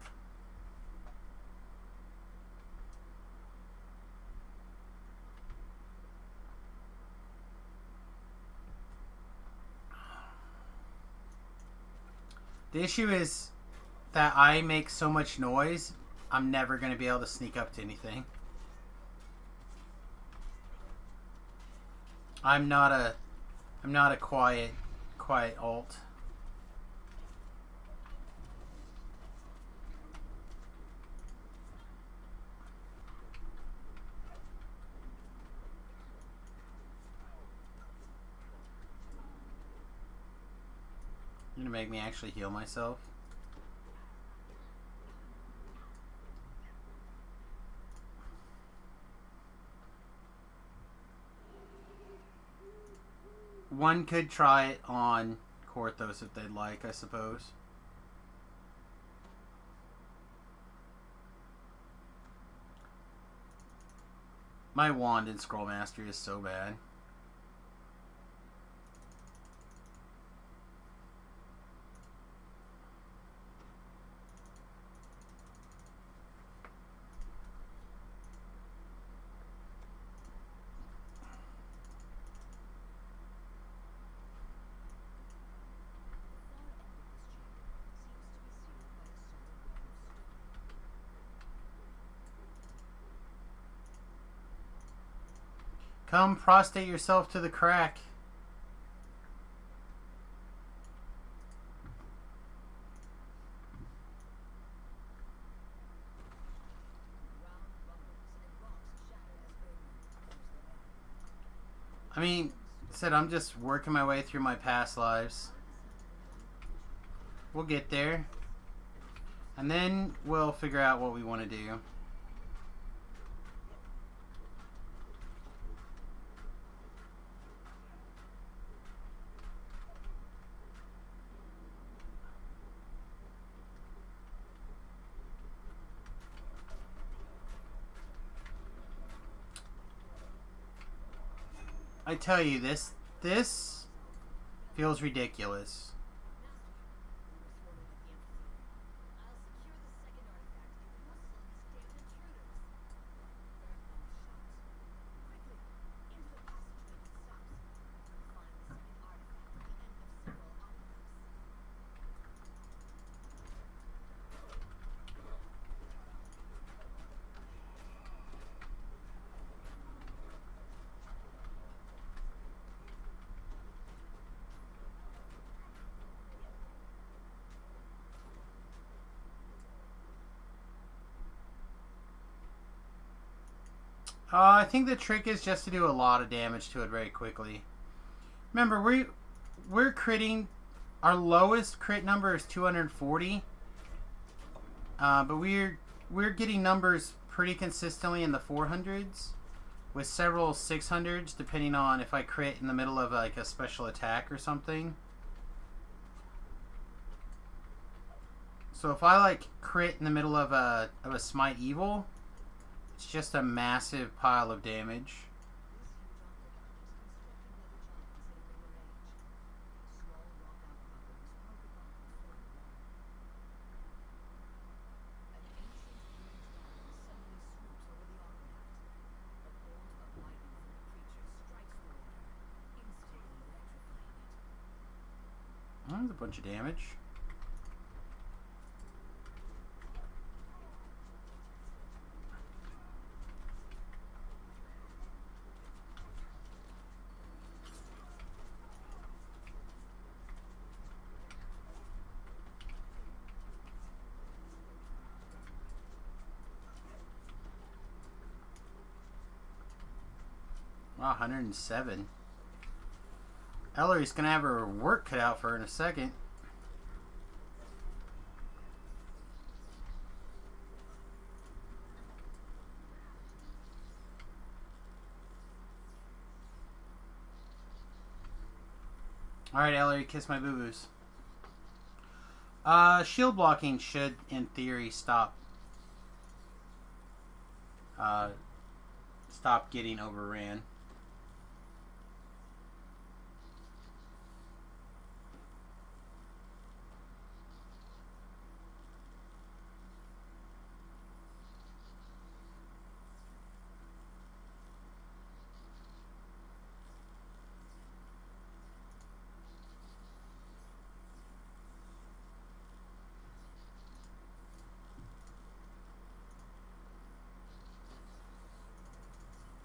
The issue is that I make so much noise, I'm never going to be able to sneak up to anything. I'm not a quiet alt. You're gonna make me actually heal myself. One could try it on Korthos if they'd like, I suppose. My wand in Scroll Mastery is so bad. Come prostate yourself to the crack. I mean, said I'm just working my way through my past lives. We'll get there. And then we'll figure out what we want to do. I tell you, this feels ridiculous. I think the trick is just to do a lot of damage to it very quickly. Remember, we're critting. Our lowest crit number is 240, but we're getting numbers pretty consistently in the 400s, with several 600s depending on if I crit in the middle of like a special attack or something. So if I like crit in the middle of a smite evil, it's just a massive pile of damage. Oh, that's a bunch of damage. Wow, 107. Ellery's gonna have her work cut out for her in a second. Alright, Ellery, kiss my boo-boos. Shield blocking should, in theory, stop getting overran.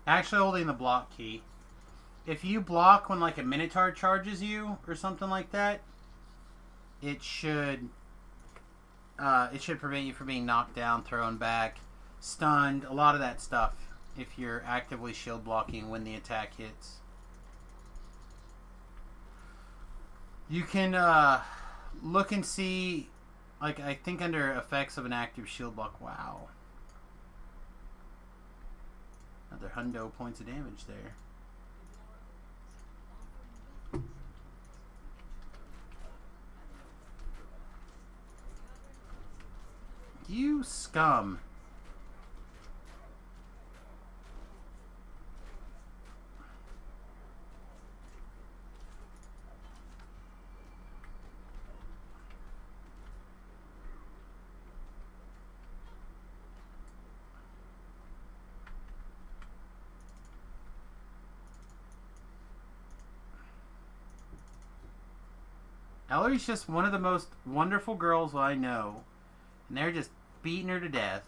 Actually holding the block key. If you block when like a Minotaur charges you or something like that, it should prevent you from being knocked down, thrown back, stunned, a lot of that stuff if you're actively shield blocking when the attack hits. You can look and see, like I think under effects of an active shield block. Wow. Another hundo points of damage there. You scum. Ellery's just one of the most wonderful girls I know. And they're just beating her to death.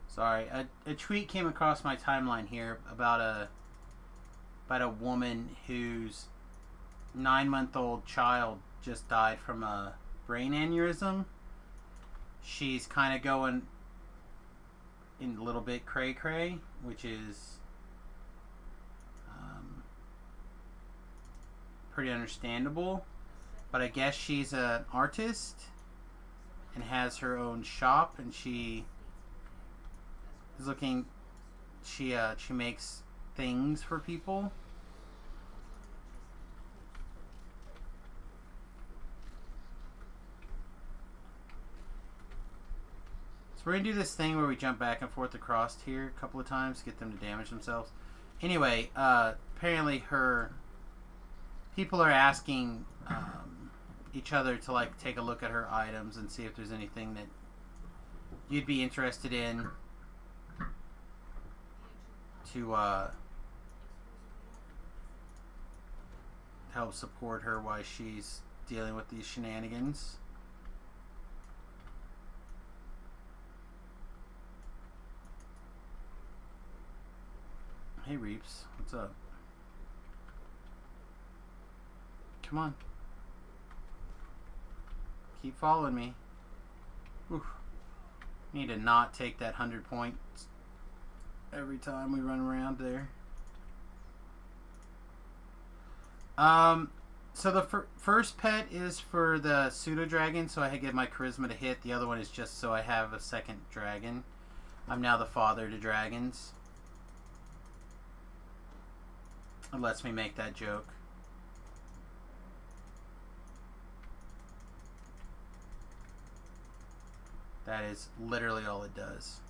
Sorry, a tweet came across my timeline here about a woman whose 9-month-old child just died from a brain aneurysm. She's kind of going in a little bit cray-cray, which is pretty understandable. But I guess she's an artist and has her own shop, and she is looking. She makes things for people. So we're gonna do this thing where we jump back and forth across here a couple of times, get them to damage themselves. Anyway, apparently people are asking each other to like take a look at her items and see if there's anything that you'd be interested in to help support her while she's dealing with these shenanigans. Hey Reeps, what's up? Come on. Keep following me. Oof. Need to not take that 100 points every time we run around there. So the first pet is for the pseudo dragon, so I get my charisma to hit. The other one is just so I have a second dragon. I'm now the father to dragons. It lets me make that joke. That is literally all it does.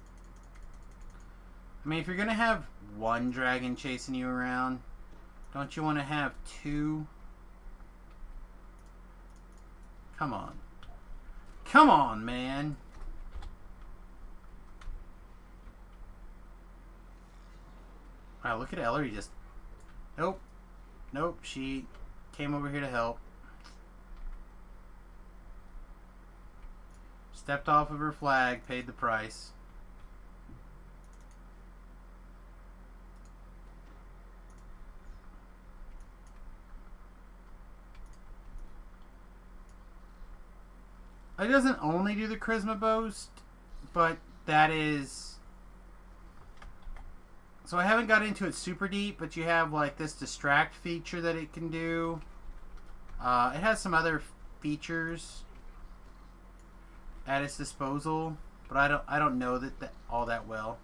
I mean, if you're gonna have one dragon chasing you around, don't you want to have two? Come on. Come on, man. Wow, look at Ellery just... Nope. Nope, she came over here to help. Stepped off of her flag, paid the price. It doesn't only do the charisma boost, but that is... So I haven't got into it super deep, but you have like this distract feature that it can do. It has some other features at its disposal, but I don't know that all that well.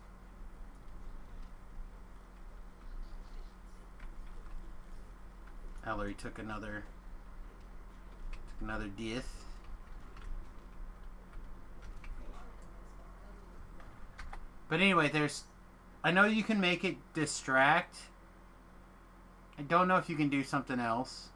Ellery took another death. But anyway, I know you can make it distract. I don't know if you can do something else.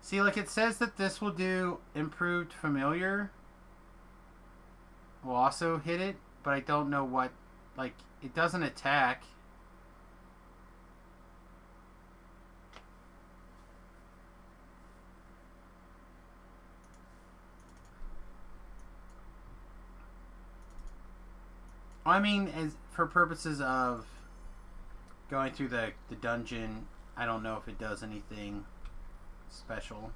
See, like it says that this will do improved familiar. Will also hit it, but I don't know what, like, it doesn't attack. I mean, as for purposes of going through the dungeon, I don't know if it does anything special.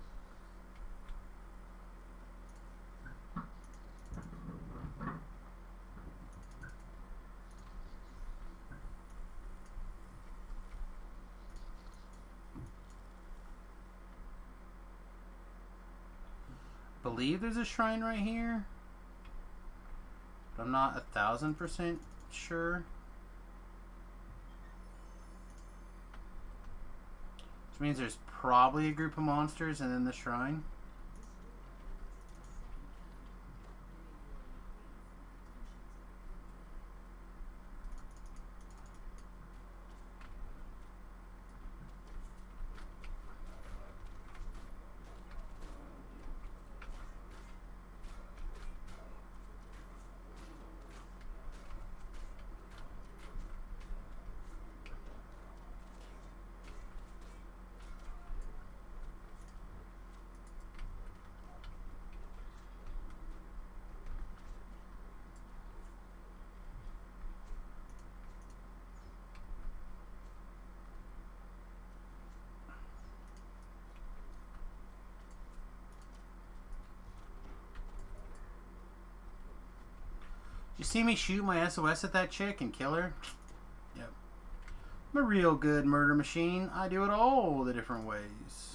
I believe there's a shrine right here, but I'm not 1,000% sure. Which means there's probably a group of monsters and then the shrine. You see me shoot my SOS at that chick and kill her? Yep. I'm a real good murder machine. I do it all the different ways.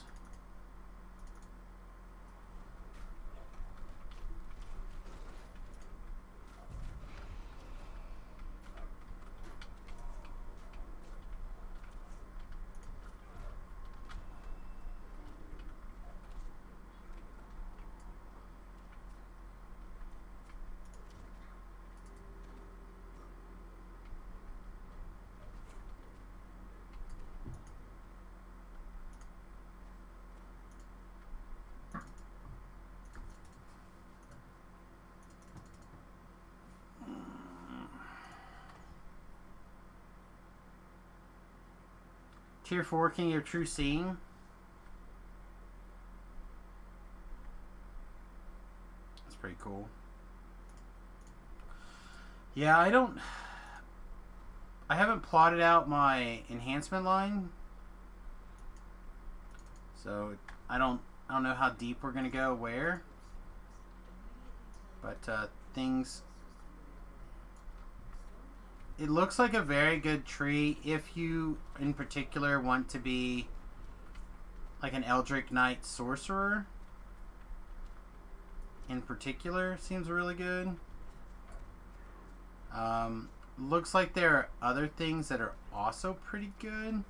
Tier 4 King of True Seeing. That's pretty cool. Yeah, I haven't plotted out my enhancement line. So I don't know how deep we're gonna go where. But things, it looks like a very good tree if you, in particular, want to be like an Eldritch Knight sorcerer. in particular seems really good. Looks like there are other things that are also pretty good.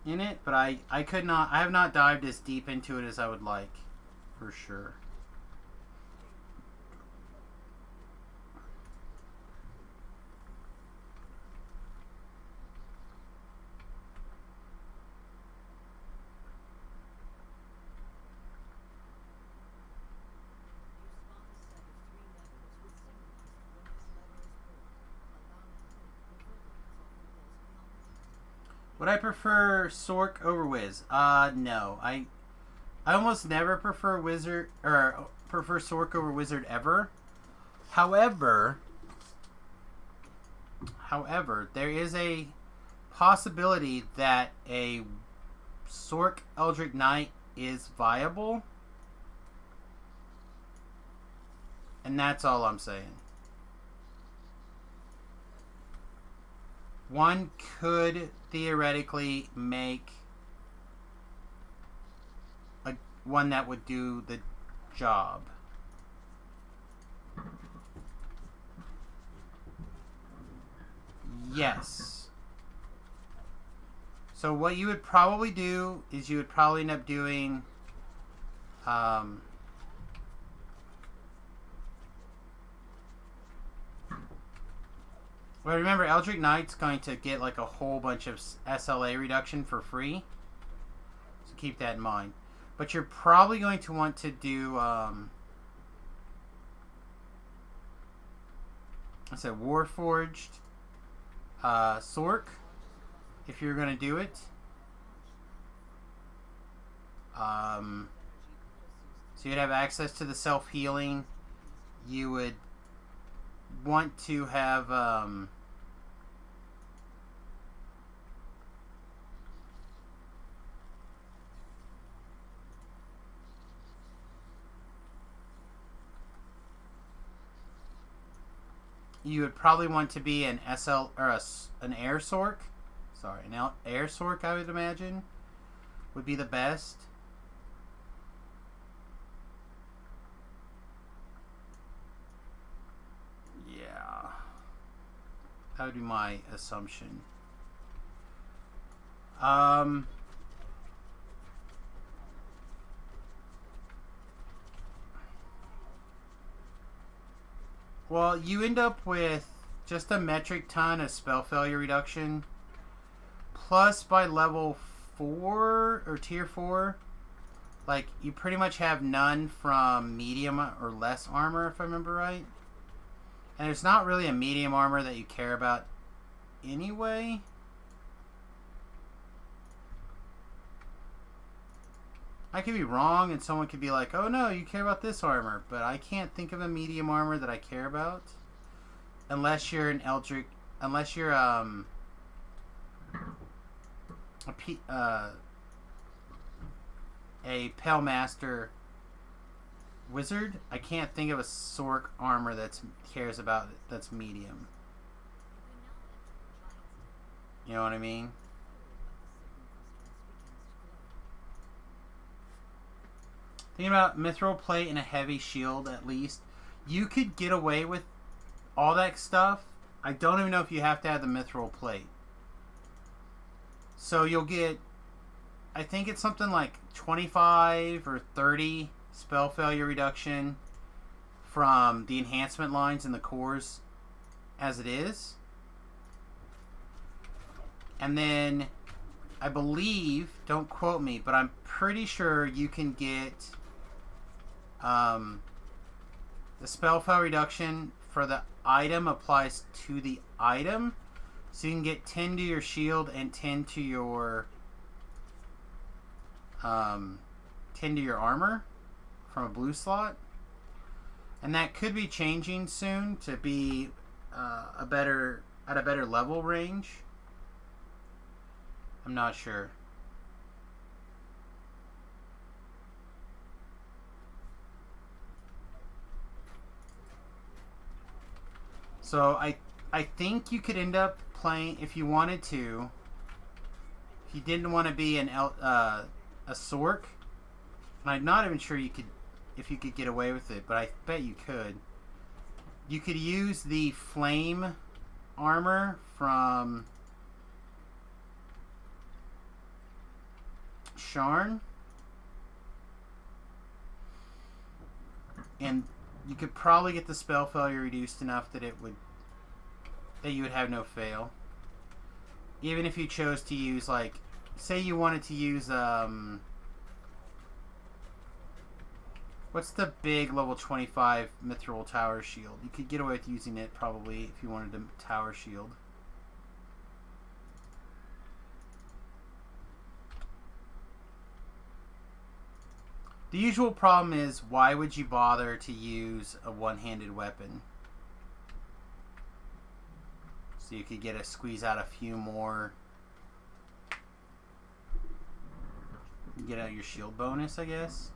In it, but I have not dived as deep into it as I would like, for sure. Would I prefer Sork over Wiz? No. I almost never prefer Wizard or prefer Sork over Wizard ever. However, there is a possibility that a Sork Eldritch Knight is viable. And that's all I'm saying. One could theoretically make one that would do the job. Yes. So what you would probably do is you would probably end up doing well, remember, Eldritch Knight's going to get like a whole bunch of SLA reduction for free. So keep that in mind. But you're probably going to want to do, I said Warforged Sork, if you're going to do it. So you'd have access to the self-healing. You would want to have, you would probably want to be an SL or an air sork. Sorry, an air sork, I would imagine, would be the best. Yeah, that would be my assumption. Well, you end up with just a metric ton of spell failure reduction. Plus, by level 4 or tier 4, like, you pretty much have none from medium or less armor, if I remember right. And there's not really a medium armor that you care about anyway. I could be wrong, and someone could be like, oh no, you care about this armor. But I can't think of a medium armor that I care about. Unless you're an Eldritch... Unless you're, a Pale Master Wizard. I can't think of a Sork armor that cares about it, that's medium. You know what I mean? Thinking about mithril plate and a heavy shield, at least. You could get away with all that stuff. I don't even know if you have to have the mithril plate. So you'll get, I think it's something like 25 or 30 spell failure reduction from the enhancement lines in the cores as it is. And then, I believe, don't quote me, but I'm pretty sure you can get the spell fail reduction for the item applies to the item. So you can get 10 to your shield and 10 to your 10 to your armor from a blue slot. And that could be changing soon to be at a better level range. I'm not sure. So I think you could end up playing, if you wanted to, if you didn't want to be a Sork, and I'm not even sure if you could get away with it, but I bet you could. You could use the flame armor from Sharn, and you could probably get the spell failure reduced enough that you would have no fail. Even if you chose to use, like, say you wanted to use what's the big level 25 mithril tower shield? You could get away with using it probably if you wanted a tower shield. The usual problem is, why would you bother to use a one-handed weapon? So you could squeeze out a few more. Get out your shield bonus, I guess.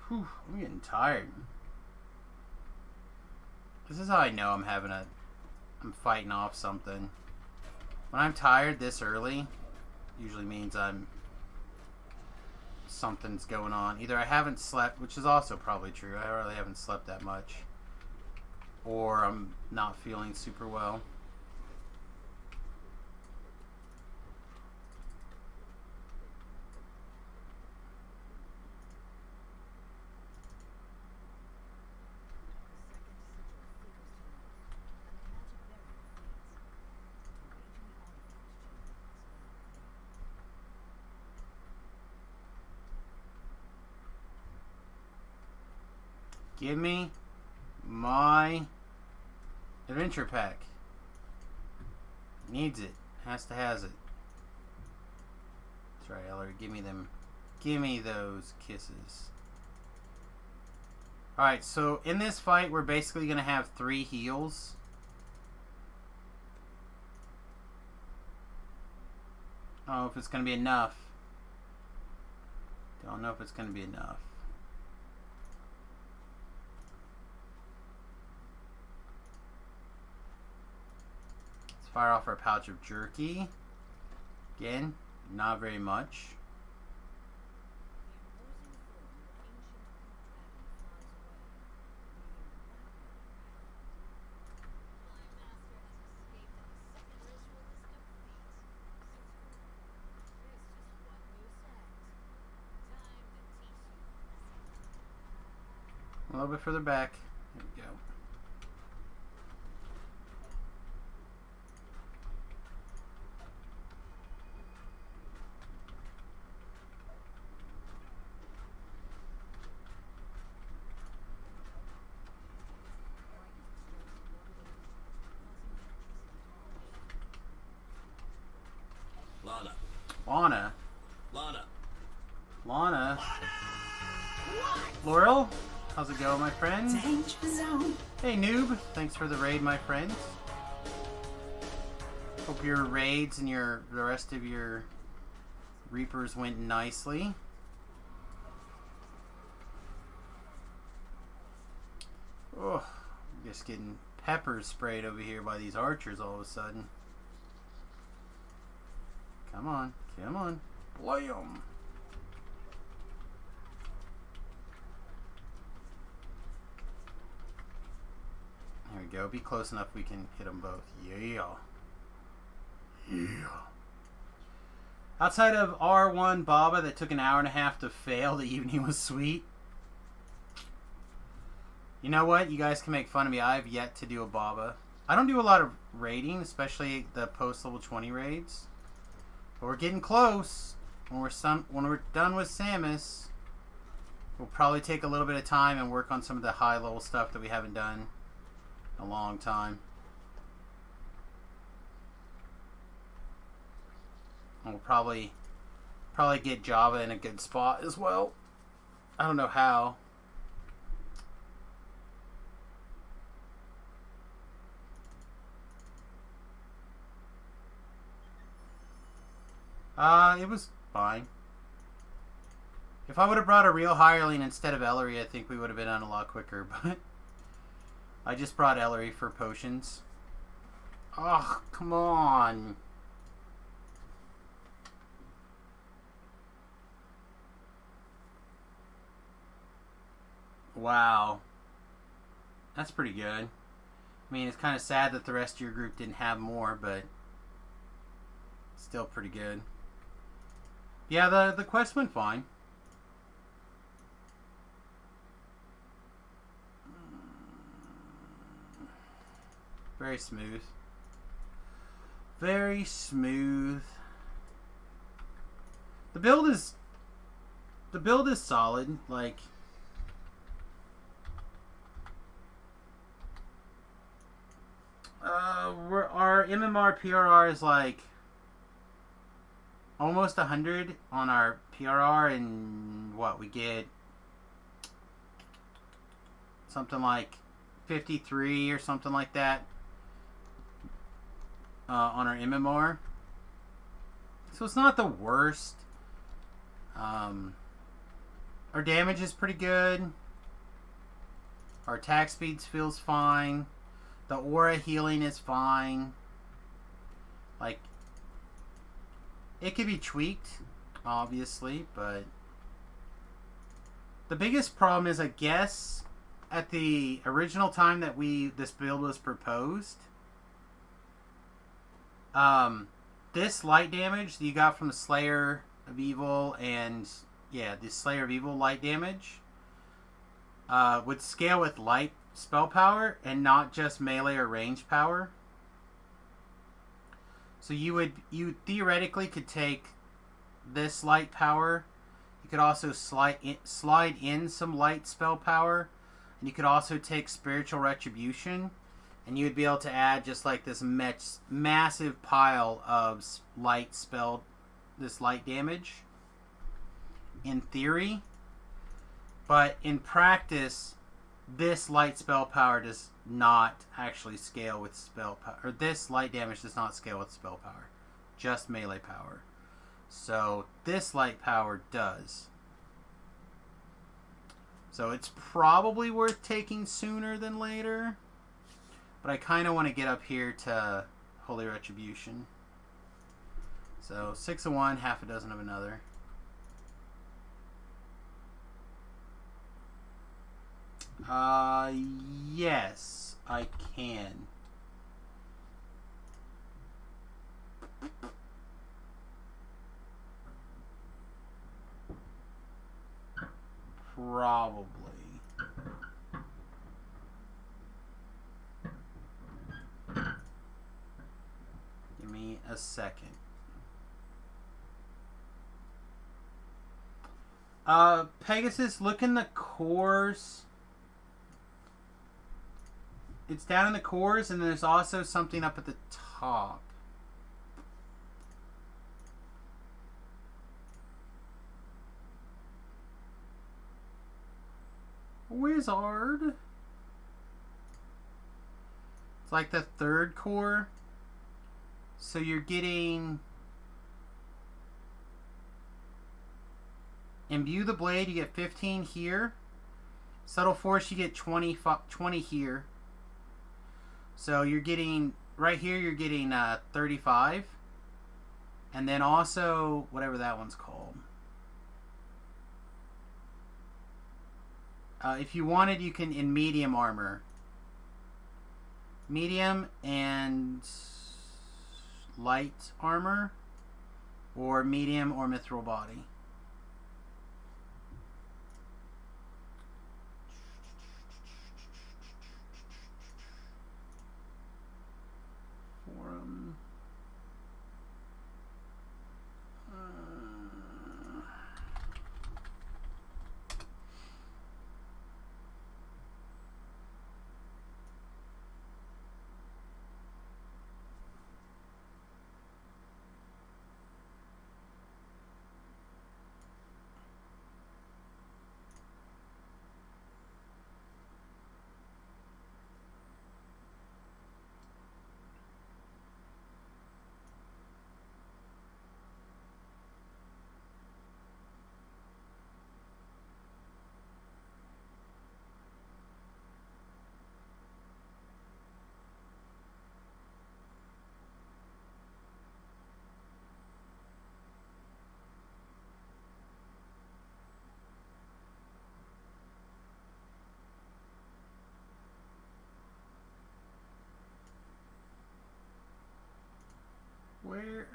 Whew, I'm getting tired. This is how I know I'm fighting off something. When I'm tired this early, usually means something's going on. Either I haven't slept, which is also probably true. I really haven't slept that much. Or I'm not feeling super well. Give me my adventure pack. Needs it. Has it. That's right, Ellery. Give me them. Give me those kisses. Alright, so in this fight, we're basically going to have 3 heals. I don't know if it's going to be enough. Don't know if it's going to be enough. Fire off our pouch of jerky. Again, not very much. A little bit further back. There we go. Lana. Laurel, how's it going, my friend? Danger zone. Hey, noob. Thanks for the raid, my friend. Hope your raids and the rest of your reapers went nicely. Oh, I'm just getting pepper sprayed over here by these archers all of a sudden. Come on, come on. Blam! There we go. Be close enough we can hit them both. Yeah. Yeah. Outside of R1 Baba that took an hour and a half to fail, the evening was sweet. You know what? You guys can make fun of me. I have yet to do a Baba. I don't do a lot of raiding, especially the post-level 20 raids. But we're getting close. When we're done with Samus, we'll probably take a little bit of time and work on some of the high-level stuff that we haven't done in a long time. And we'll probably get Java in a good spot as well. I don't know how. It was fine. If I would have brought a real hireling instead of Ellery, I think we would have been on a lot quicker, but I just brought Ellery for potions. Oh, come on. Wow. That's pretty good. I mean, it's kind of sad that the rest of your group didn't have more, but still pretty good. Yeah, the quest went fine. Very smooth. Very smooth. The build is solid. Like, our MMR PRR is like almost 100 on our PRR, and what we get something like 53 or something like that on our MMR. So it's not the worst. Our damage is pretty good. Our attack speeds feels fine. The aura healing is fine. Like, it could be tweaked, obviously, but the biggest problem is, I guess, at the original time that this build was proposed, this light damage that you got from the Slayer of Evil and the Slayer of Evil light damage would scale with light spell power and not just melee or range power. So you theoretically could take this light power. You could also slide in some light spell power, and you could also take spiritual retribution, and you would be able to add just like this massive pile of light damage. In theory, but in practice, this light spell power does not actually scale with spell power, or this light damage does not scale with spell power, just melee power. So this light power does. So it's probably worth taking sooner than later, but I kind of want to get up here to Holy Retribution. So 6 of one, half a dozen of another. Yes, I can. Probably. Give me a second. Pegasus, look in the cores. It's down in the cores, and there's also something up at the top. Wizard. It's like the third core. So you're getting... Imbue the Blade, you get 15 here. Subtle Force, you get 20 here. So you're getting, right here, you're getting 35. And then also, whatever that one's called. If you wanted, you can, in medium armor. Medium and light armor. Or medium or mithril body. Where?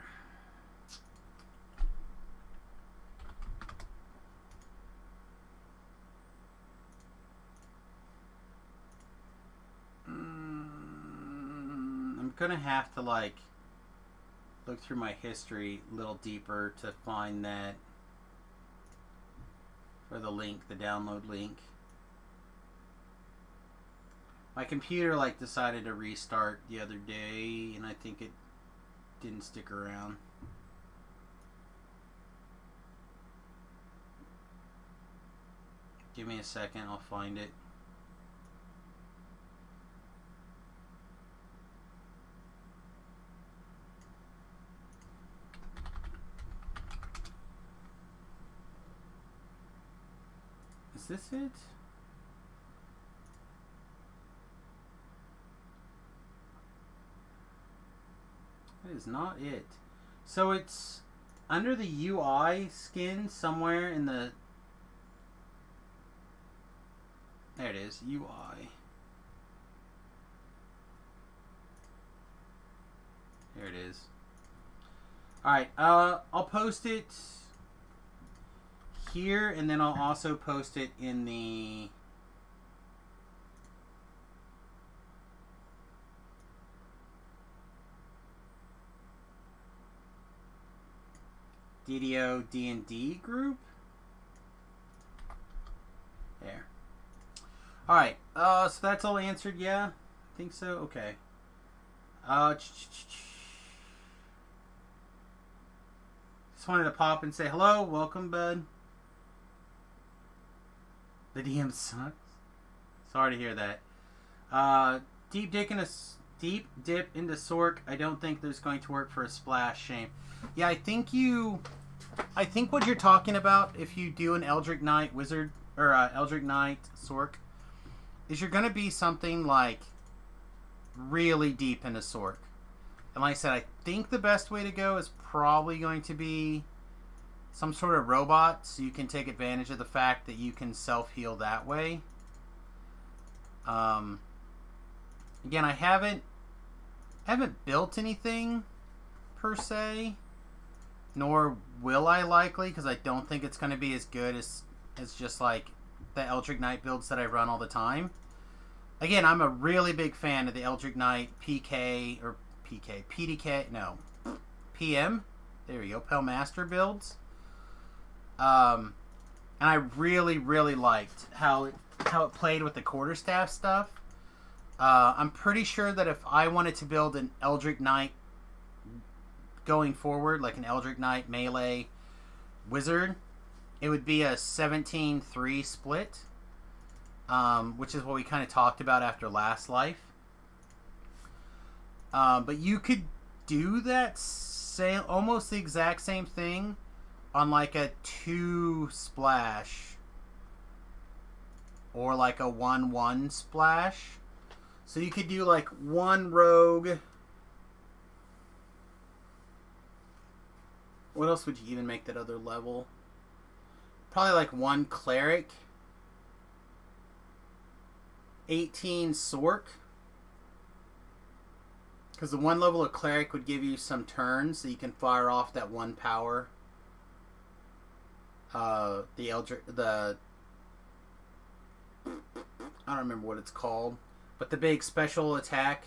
I'm gonna have to like look through my history a little deeper to find that, or the link, the download link. My computer like decided to restart the other day, and I think it didn't stick around. Give me a second, I'll find it. Is this it? That is not it. So it's under the UI skin somewhere in the... There it is, UI. There it is. Alright, I'll post it here, and then I'll also post it in the... DDO D&D group. There. Alright, so that's all answered, yeah? I think so? Okay. Just wanted to pop and say hello, welcome, bud. The DM sucks. Sorry to hear that. Deep dip into Sork. I don't think there's going to work for a splash. Shame. Yeah, I think what you're talking about, if you do an Eldritch Knight Wizard or Eldritch Knight Sork, is you're going to be something like really deep into Sork. And like I said, I think the best way to go is probably going to be some sort of robot, so you can take advantage of the fact that you can self-heal that way. Again, I haven't built anything per se, nor will I likely, because I don't think it's going to be as good as just like the Eldritch Knight builds that I run all the time. Again, I'm a really big fan of the Eldritch Knight PDK, PM. There we go, Pelmaster builds. And I really, really liked how it played with the quarterstaff stuff. I'm pretty sure that if I wanted to build an Eldritch Knight going forward, like an Eldritch Knight melee wizard, it would be a 17-3 split, which is what we kind of talked about after last life. But you could do that almost the exact same thing on like a 2 splash or like a 1-1 splash. So you could do like 1 rogue. What else would you even make that other level? Probably like 1 cleric, 18 sork. Because the 1 level of cleric would give you some turns, so you can fire off that 1 power. I don't remember what it's called, but the big special attack.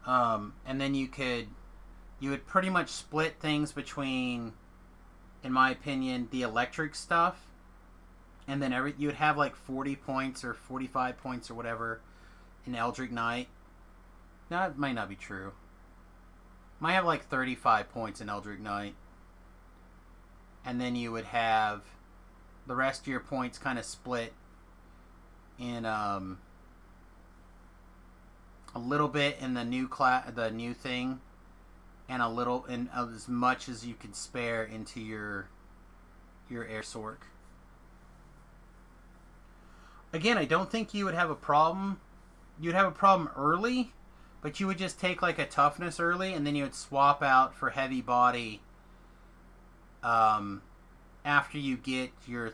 And then you would pretty much split things between, in my opinion, the electric stuff, and then you would have like 40 points or 45 points or whatever in Eldritch Knight. No, it might not be true. Might have like 35 points in Eldritch Knight. And then you would have the rest of your points kind of split in a little bit in the new thing, and a little in as much as you could spare into your air sork. Again, I don't think you would have a problem. You'd have a problem early, but you would just take like a toughness early, and then you would swap out for heavy body after you get your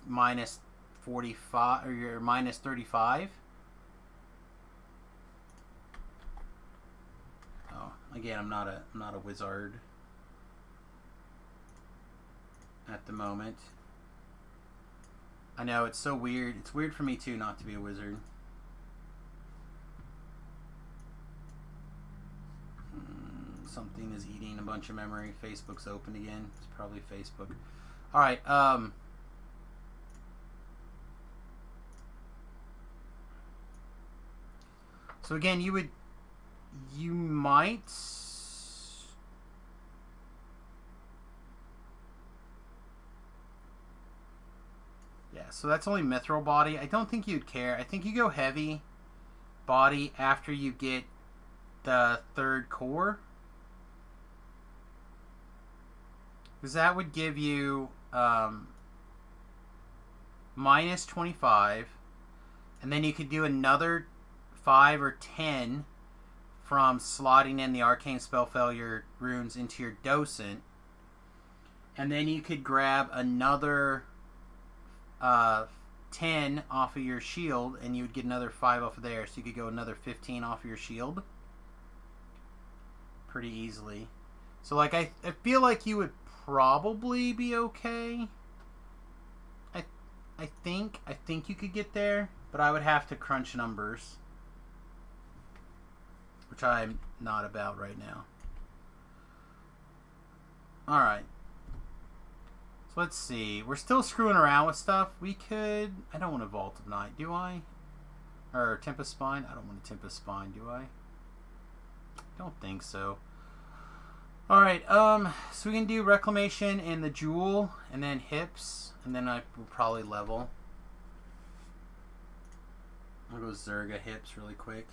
minus 45 or your minus 35. Again, I'm not a wizard at the moment. I know, it's so weird. It's weird for me too not to be a wizard. Something is eating a bunch of memory. Facebook's open again. It's probably Facebook. All right. So again, you might. Yeah, so that's only mithril body. I don't think you'd care. I think you go heavy body after you get the third core. Because that would give you minus 25. And then you could do another 5 or 10 from slotting in the arcane spell failure runes into your docent. And then you could grab another 10 off of your shield, and you would get another 5 off of there. So you could go another 15 off of your shield pretty easily. So like I feel like you would probably be okay. I think you could get there, but I would have to crunch numbers, which I'm not about right now. Alright. So let's see. We're still screwing around with stuff. We could... I don't want a Vault of Night, do I? Or Tempest Spine? I don't want a Tempest Spine, do I? Don't think so. Alright, so we can do Reclamation and the Jewel, and then Hips, and then I will probably level. I'll go Zerga Hips really quick.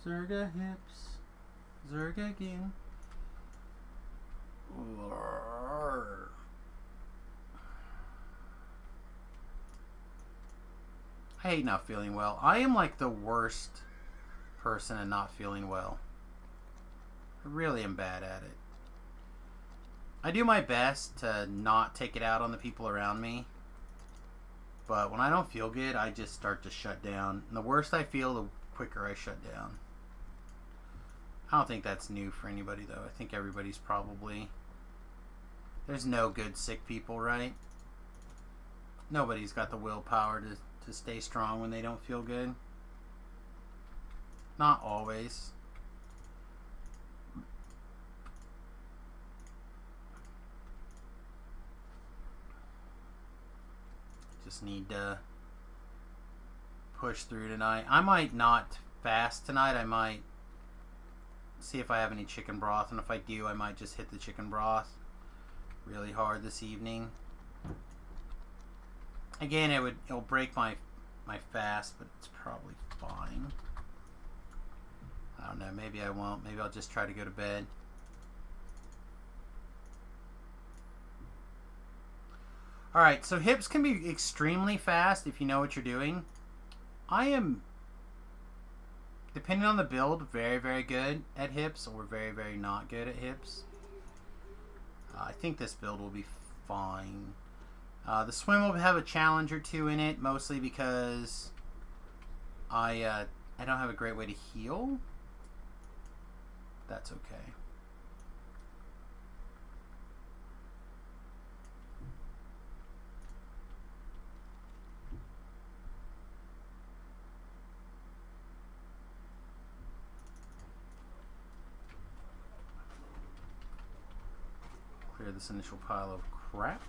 Zerga Hips. Zerga again. I hate not feeling well. I am like the worst person at not feeling well. I really am bad at it. I do my best to not take it out on the people around me. But when I don't feel good, I just start to shut down. And the worse I feel, the quicker I shut down. I don't think that's new for anybody, though. I think everybody's probably... There's no good sick people, right? Nobody's got the willpower to stay strong when they don't feel good. Not always. Just need to push through tonight. I might not fast tonight. I might see if I have any chicken broth, and if I do, I might just hit the chicken broth really hard this evening. Again, it'll break my fast, but it's probably fine. I don't know. Maybe I won't. Maybe I'll just try to go to bed. Alright, so hips can be extremely fast if you know what you're doing. I am, depending on the build, very, very good at hips, or very, very not good at hips. I think this build will be fine. The swim will have a challenge or two in it, mostly because I don't have a great way to heal. That's okay. Clear this initial pile of crap.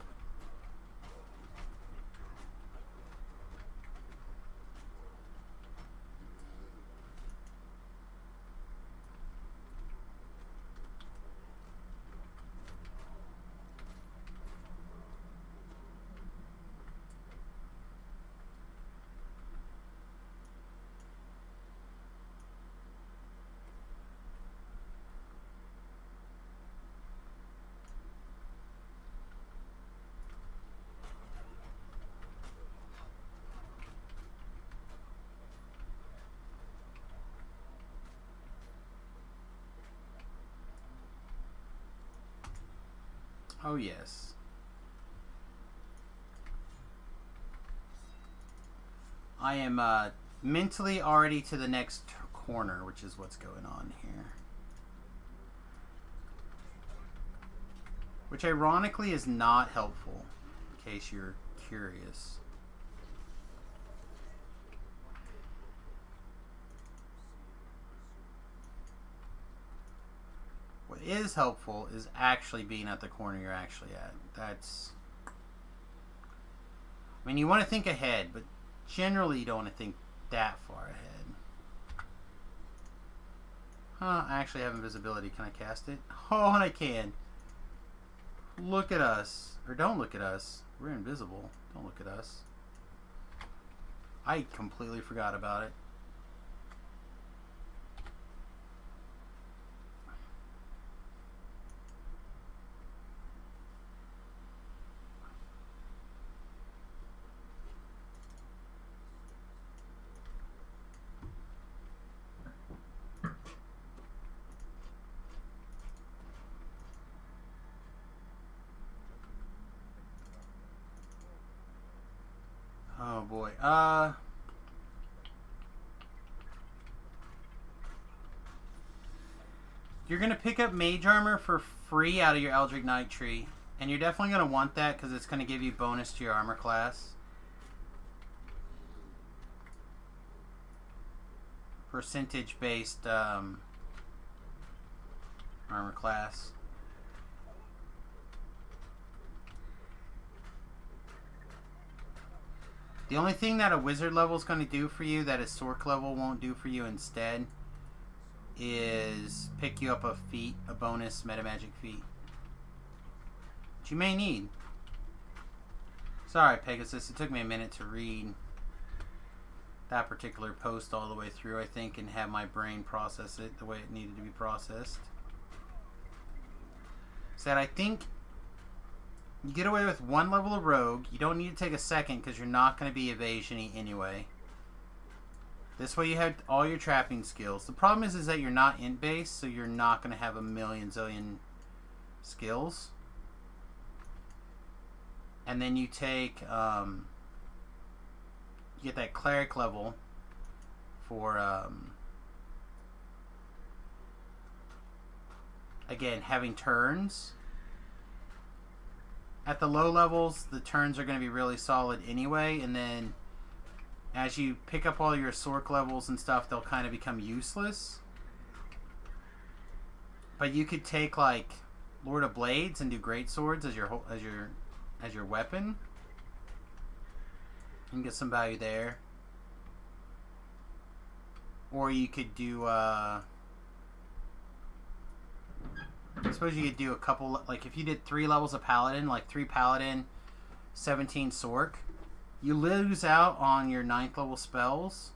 Oh, yes. I am mentally already to the next corner, which is what's going on here. Which ironically is not helpful, in case you're curious. What is helpful is actually being at the corner you're actually at. That's... I mean, you want to think ahead, but generally you don't want to think that far ahead. Huh, I actually have invisibility. Can I cast it? Oh, and I can. Look at us. Or don't look at us. We're invisible. Don't look at us. I completely forgot about it. Oh boy. You're gonna pick up mage armor for free out of your Eldritch Knight tree. And you're definitely gonna want that because it's gonna give you bonus to your armor class. Percentage based armor class. The only thing that a wizard level is going to do for you that a sorc level won't do for you instead is pick you up a feat, a bonus metamagic feat. Which you may need. Sorry, Pegasus, it took me a minute to read that particular post all the way through, I think, and have my brain process it the way it needed to be processed. Said, I think you get away with one level of rogue. You don't need to take a second because you're not going to be evasion-y anyway. This way you have all your trapping skills. The problem is that you're not int based, so you're not going to have a million zillion skills. And then you take, you get that cleric level for, again, having turns. At the low levels, the turns are going to be really solid anyway, and then as you pick up all your sorc levels and stuff, they'll kind of become useless. But you could take like Lord of Blades and do great swords as your weapon. You can get some value there. Or you could do I suppose you could do a couple, like if you did 3 levels of Paladin, like 3 Paladin, 17 Sorc, you lose out on your 9th level spells,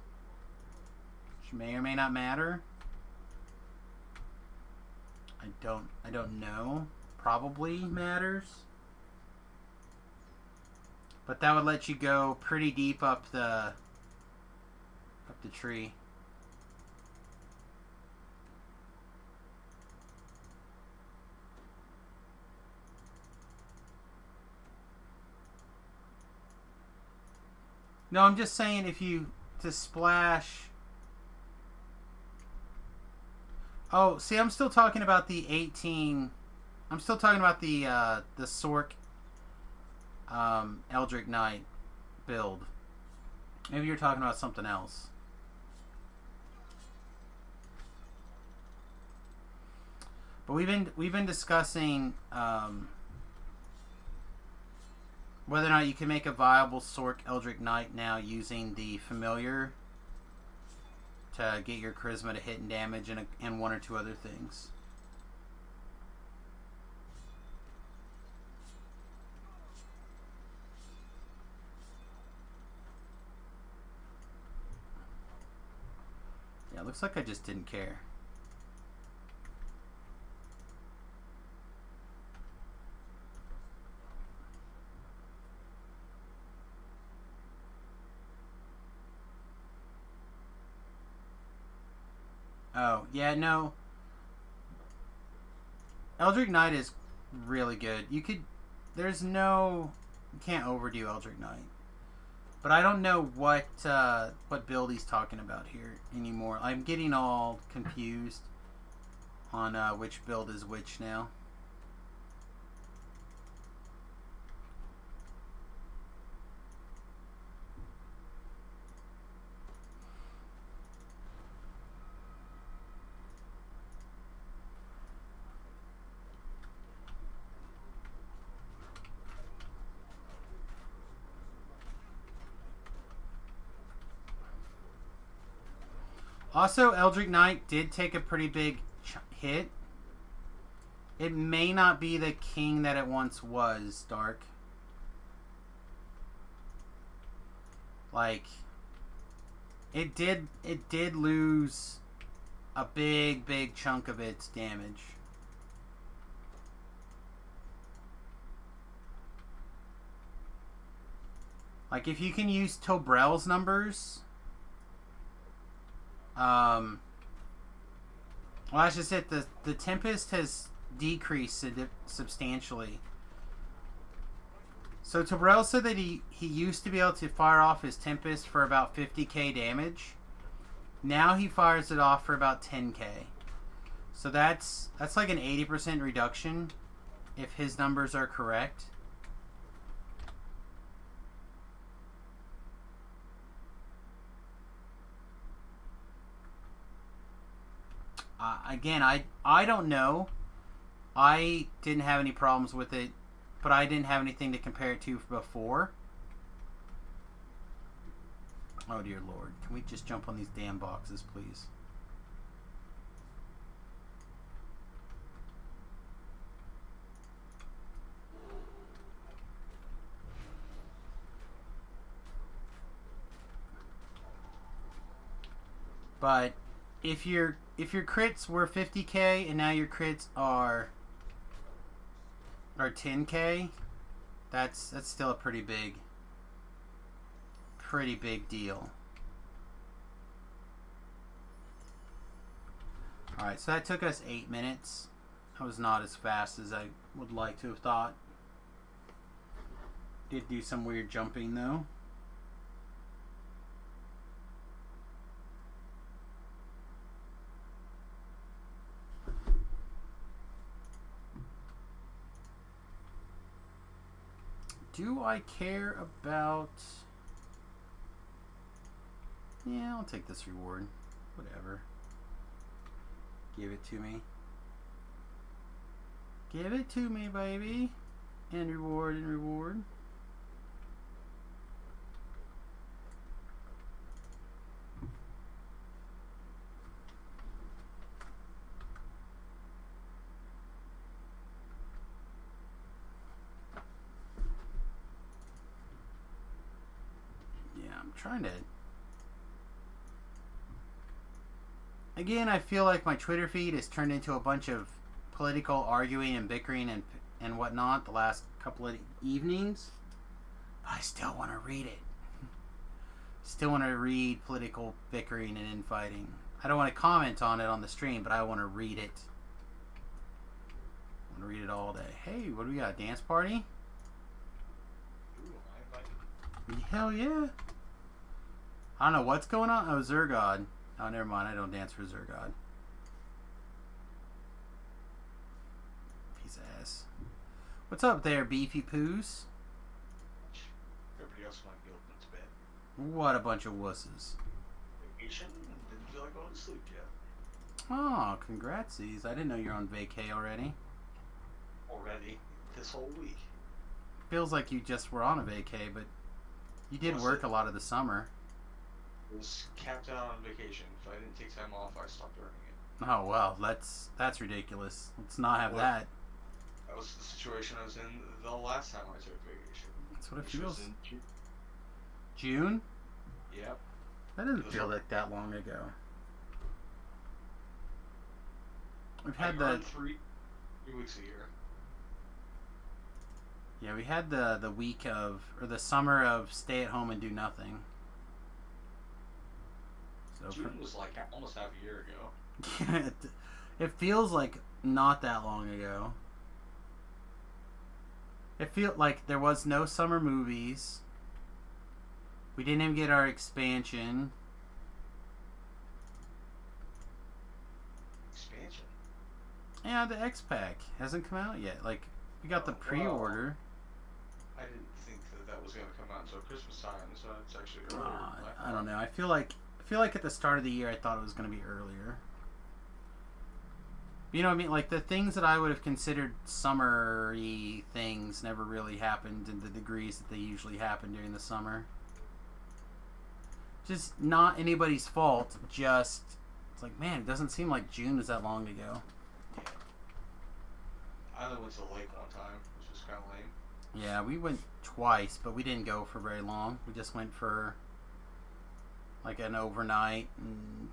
which may or may not matter. I don't know. Probably matters. But that would let you go pretty deep up the tree. No, I'm just saying if you to splash. Oh, see, I'm still talking about the 18. I'm still talking about the Sorc Eldritch Knight build. Maybe you're talking about something else. But we've been discussing whether or not you can make a viable Sorc Eldritch Knight now using the familiar to get your charisma to hit and damage and one or two other things. Yeah, looks like I just didn't care. Oh, yeah, no. Eldritch Knight is really good. You can't overdo Eldritch Knight. But I don't know what build he's talking about here anymore. I'm getting all confused on which build is which now. Also, Eldritch Knight did take a pretty big hit. It may not be the king that it once was, Dark. Like, it did lose a big chunk of its damage. Like, if you can use Tobrel's numbers... well, that's just it. The Tempest has decreased substantially. So Tobrel said that he used to be able to fire off his Tempest for about 50k damage. Now he fires it off for about 10k. So that's like an 80% reduction if his numbers are correct. Again, I don't know. I didn't have any problems with it, but I didn't have anything to compare it to before. Oh dear Lord. Can we just jump on these damn boxes, please? But if your crits were 50k and now your crits are 10k, that's still a pretty big deal. Alright, so that took us 8 minutes. That was not as fast as I would like to have thought. Did do some weird jumping though. Do I care about... Yeah, I'll take this reward. Whatever. Give it to me. Give it to me, baby. And reward, and reward. Trying to... Again, I feel like my Twitter feed has turned into a bunch of political arguing and bickering and whatnot the last couple of evenings. But I still want to read it. Still want to read political bickering and infighting. I don't want to comment on it on the stream, but I want to read it. I want to read it all day. Hey, what do we got? A dance party? Hell yeah. I don't know what's going on. Oh, Zergod. Oh, never mind. I don't dance for Zergod. Piece of ass. What's up there, beefy poos? Everybody else might be open to bed. What a bunch of wusses. Vacation and didn't feel like going to sleep yet. Oh, congratsies. I didn't know you're on vacay already. Already. This whole week. Feels like you just were on a vacay, but you did work a lot of the summer. It was capped out on vacation. If I didn't take time off, I stopped earning it. Oh, well, that's ridiculous. Let's not have that. That was the situation I was in the last time I took vacation. That's what it Which feels. was in June? Yep. That doesn't feel like that long ago. We've had the 3 weeks a year. Yeah, we had the week of, or the summer of stay at home and do nothing. So June was like almost half a year ago. it feels like not that long ago. It feels like there was no summer movies. We didn't even get our expansion. Expansion. Yeah, the X-Pack hasn't come out yet. Like, we got the Oh, wow. pre-order. I didn't think that was going to come out until Christmas time, so it's actually earlier. I don't know. I feel like at the start of the year I thought it was going to be earlier. You know what I mean? Like, the things that I would have considered summery things never really happened in the degrees that they usually happen during the summer. Just not anybody's fault. Just, it's like, man, it doesn't seem like June was that long ago. Yeah. I only went to the lake one time, which was kind of lame. Yeah, we went twice, but we didn't go for very long. We just went for like an overnight and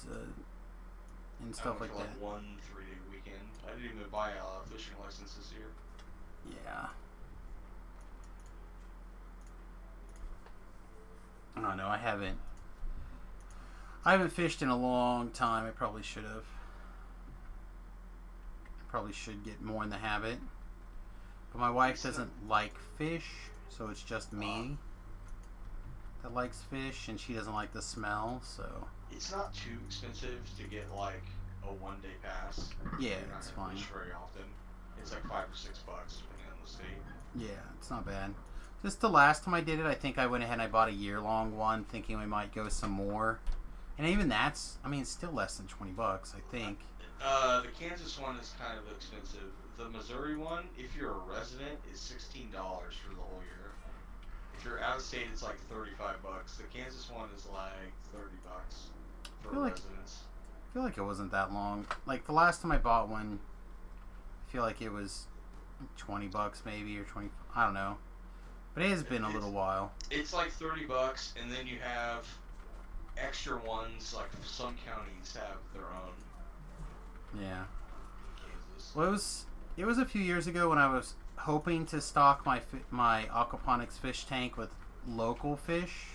stuff like that. Like 1 3-day weekend. I didn't even buy a fishing license this year. Yeah. I don't know. I haven't fished in a long time. I probably should have. I probably should get more in the habit. But my wife doesn't like fish, so it's just me that likes fish, and she doesn't like the smell, so... It's not too expensive to get like a 1-day pass. Yeah, You're not it's gonna fine. fish very often. It's like $5 or $6 depending on the state. Yeah, it's not bad. Just the last time I did it, I think I went ahead and I bought a year-long one, thinking we might go some more. And even that's, I mean, it's still less than $20, I think. The Kansas one is kind of expensive. The Missouri one, if you're a resident, is $16 for the whole year. If you're out of state, it's like $35. The Kansas one is like $30 for residents. I feel like it wasn't that long. Like, the last time I bought one, I feel like it was $20 maybe, or 20, I don't know. But it has been a little while. It's like $30, and then you have extra ones, like some counties have their own. Yeah. Kansas. Well, it was a few years ago when I was hoping to stock my aquaponics fish tank with local fish,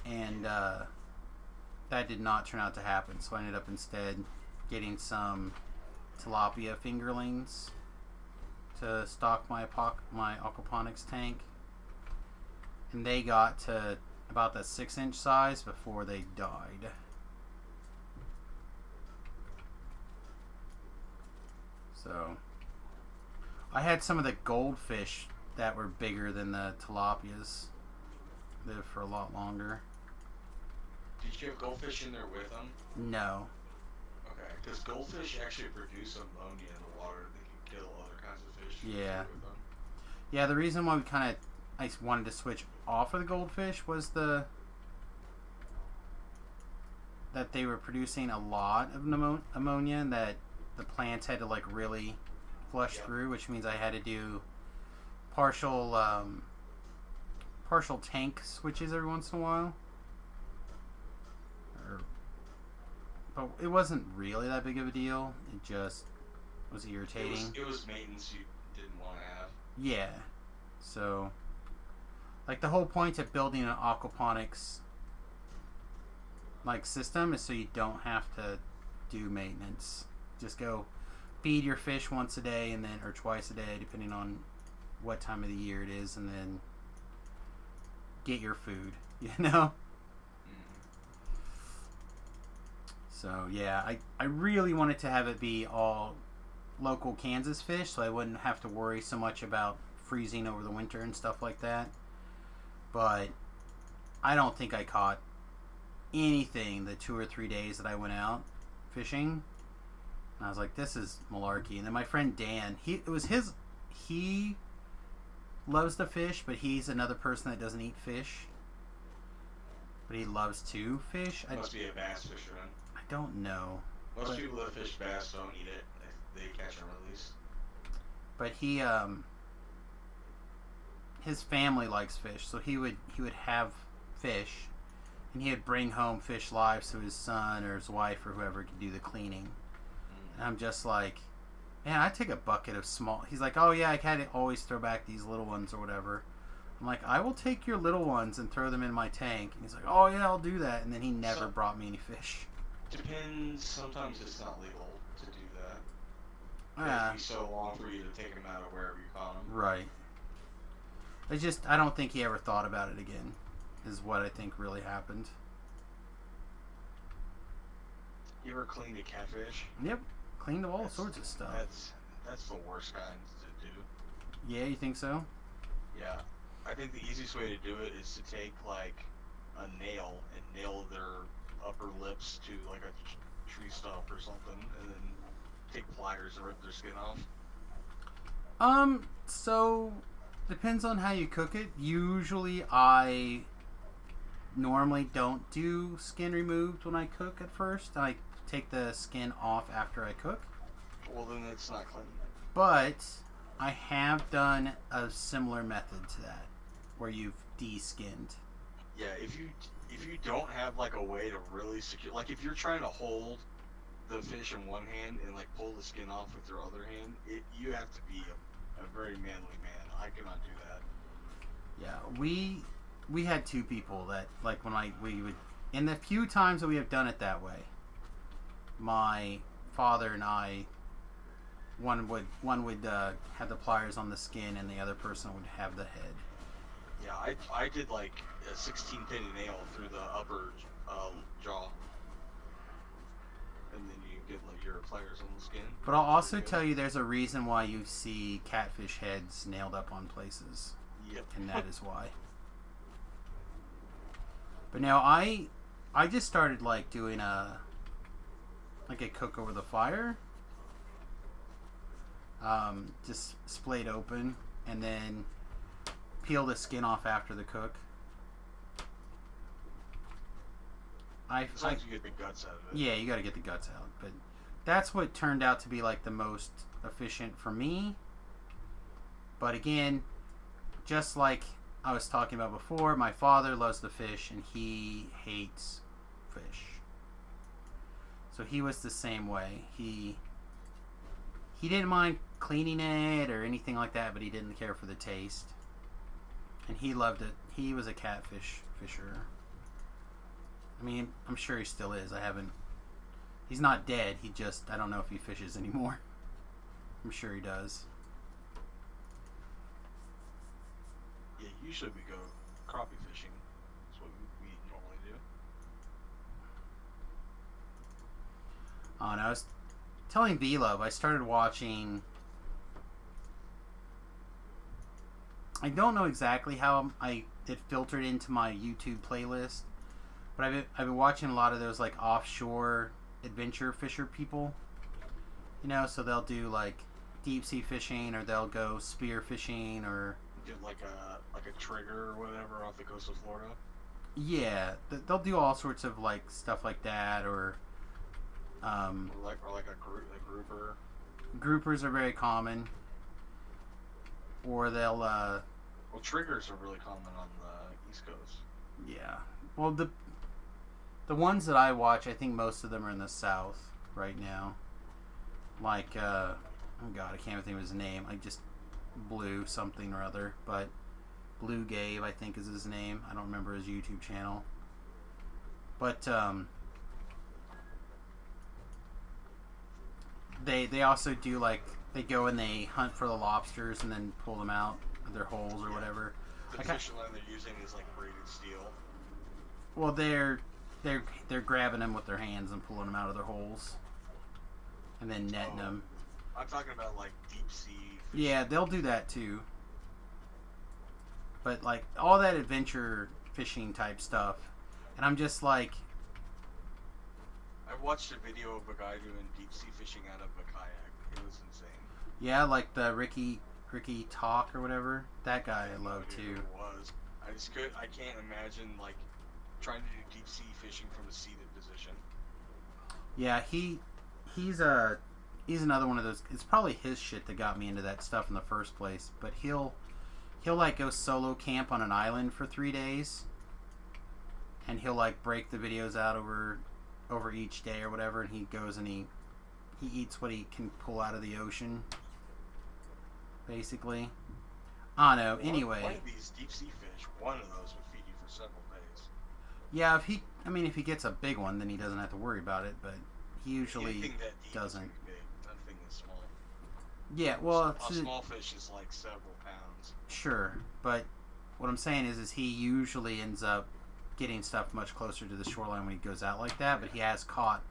and that did not turn out to happen. So I ended up instead getting some tilapia fingerlings to stock my aquaponics tank, and they got to about the 6-inch size before they died. So I had some of the goldfish that were bigger than the tilapias. Lived for a lot longer. Did you have goldfish in there with them? No. Okay, because goldfish actually produce ammonia in the water that can kill other kinds of fish. Yeah. With them. Yeah, the reason why I wanted to switch off of the goldfish was that they were producing a lot of ammonia, and that the plants had to like really flush through, which means I had to do partial tank switches every once in a while. But it wasn't really that big of a deal. It just was irritating. It was maintenance you didn't want to have. Yeah. So, like, the whole point of building an aquaponics like system is so you don't have to do maintenance. Just go feed your fish once a day, and then, or twice a day, depending on what time of the year it is, and then get your food, you know? So, yeah, I really wanted to have it be all local Kansas fish, so I wouldn't have to worry so much about freezing over the winter and stuff like that. But I don't think I caught anything the 2 or 3 days that I went out fishing. And I was like, this is malarkey. And then my friend Dan, he loves to fish, but he's another person that doesn't eat fish. But he loves to fish. Must be a bass fisherman. I don't know. Most people that fish bass don't eat it. They catch and release. But he, his family likes fish, so he would have fish, and he'd bring home fish live so his son or his wife or whoever could do the cleaning. And I'm just like, man, I take a bucket of small. He's like, oh yeah, I can't always throw back these little ones or whatever. I'm like, I will take your little ones and throw them in my tank. And he's like, oh yeah, I'll do that. And then he never brought me any fish. Depends. Sometimes it's not legal to do that. It Yeah. would be so long for you to take them out of wherever you caught them. Right. I don't think he ever thought about it again, is what I think really happened. You ever cleaned a catfish? Yep, cleaned all sorts of stuff. That's the worst kind to do. Yeah, you think so? Yeah, I think the easiest way to do it is to take like a nail and nail their upper lips to like a tree stump or something, and then take pliers and rip their skin off. So depends on how you cook it. Usually I normally don't do skin removed when I cook at first. I take the skin off after I cook. Well, then it's not clean. But I have done a similar method to that, where you've de-skinned. Yeah, if you don't have like a way to really secure, like if you're trying to hold the fish in one hand and like pull the skin off with your other hand, you have to be a very manly man. I cannot do that. Yeah, we had two people that like when we would, in the few times that we have done it that way, my father and I, one would have the pliers on the skin and the other person would have the head. Yeah, I did like a 16 penny nail through the upper jaw, and then you get like your pliers on the skin. But I'll also tell you, there's a reason why you see catfish heads nailed up on places. Yep. And that is why. But now I just started like doing a cook over the fire. Just splayed open and then peel the skin off after the cook. As long as you get the guts out of it. Yeah, you got to get the guts out. But that's what turned out to be like the most efficient for me. But again, just like I was talking about before, my father loves the fish and he hates fish. So he was the same way. He didn't mind cleaning it or anything like that, but he didn't care for the taste. And he loved it. He was a catfish fisher. I mean, I'm sure he still is. He's not dead. I don't know if he fishes anymore. I'm sure he does. Yeah, usually we go crappie fishing. That's what we normally do. Oh, and I was telling B-Love, I started watching... I don't know exactly how it filtered into my YouTube playlist, but I've been watching a lot of those like offshore adventure fisher people. You know, so they'll do like deep sea fishing, or they'll go spear fishing, or Get like a trigger or whatever off the coast of Florida. yeah, they'll do all sorts of like stuff like that, or Or like a grouper. groupers are very common, or they'll Well, triggers are really common on the East Coast. yeah. Well, the ones that I watch, I think most of them are in the South right now. Like, oh God, I can't even think of his name. I just Blue something or other, but Blue Gabe, I think is his name. I don't remember his YouTube channel. But they also do like they go and they hunt for the lobsters and then pull them out of their holes or whatever. The Like fishing line they're using is like braided steel. Well, they're grabbing them with their hands and pulling them out of their holes, and then netting them. I'm talking about like deep sea fishing. Yeah, they'll do that too. But like all that adventure fishing type stuff, and I'm just like, I watched a video of a guy doing deep sea fishing out of a kayak. It was insane. yeah, like the Ricky Talk or whatever. That guy I love No idea too. who it was. I can't imagine like trying to do deep sea fishing from a seated position. Yeah, he's another one of those. It's probably his shit that got me into that stuff in the first place. But he'll like go solo camp on an island for 3 days, and he'll like break the videos out over each day or whatever, and he goes and he eats what he can pull out of the ocean, basically. I don't know. Anyway, One of these deep sea fish, one of those would feed you for several days. yeah, if he gets a big one, then he doesn't have to worry about it. But he usually Anything that deep is doesn't. gonna be big. Nothing is small. Yeah, well, A small fish is like several pounds. sure, but what I'm saying is he usually ends up getting stuff much closer to the shoreline when he goes out like that, but he has caught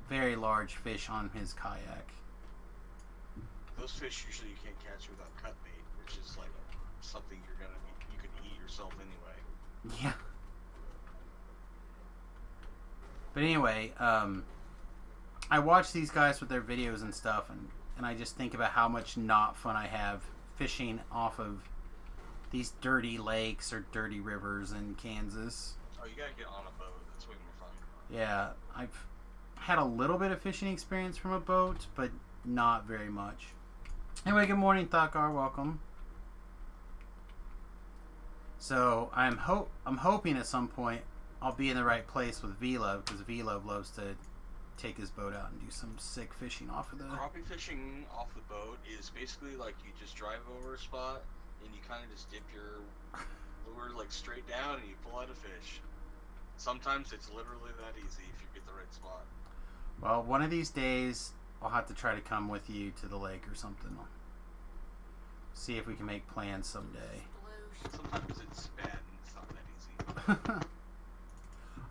very large fish on his kayak. Those fish usually you can't catch without cut bait, which is like something you can eat yourself anyway. Yeah. But anyway, I watch these guys with their videos and stuff, and I just think about how much not fun I have fishing off of these dirty lakes or dirty rivers in Kansas. Oh, you gotta get on a boat. That's way more fun. Yeah, I've had a little bit of fishing experience from a boat, but not very much. Anyway, good morning, Thakar. Welcome. So I'm hoping at some point I'll be in the right place with V-Love, because V-Love loves to take his boat out and do some sick fishing off of the... Crappie fishing off the boat is basically like you just drive over a spot and you kind of just dip your lure like straight down and you pull out a fish. Sometimes it's literally that easy if you get the right spot. Well, one of these days I'll have to try to come with you to the lake or something. See if we can make plans someday. Sometimes it's bad and it's not that easy.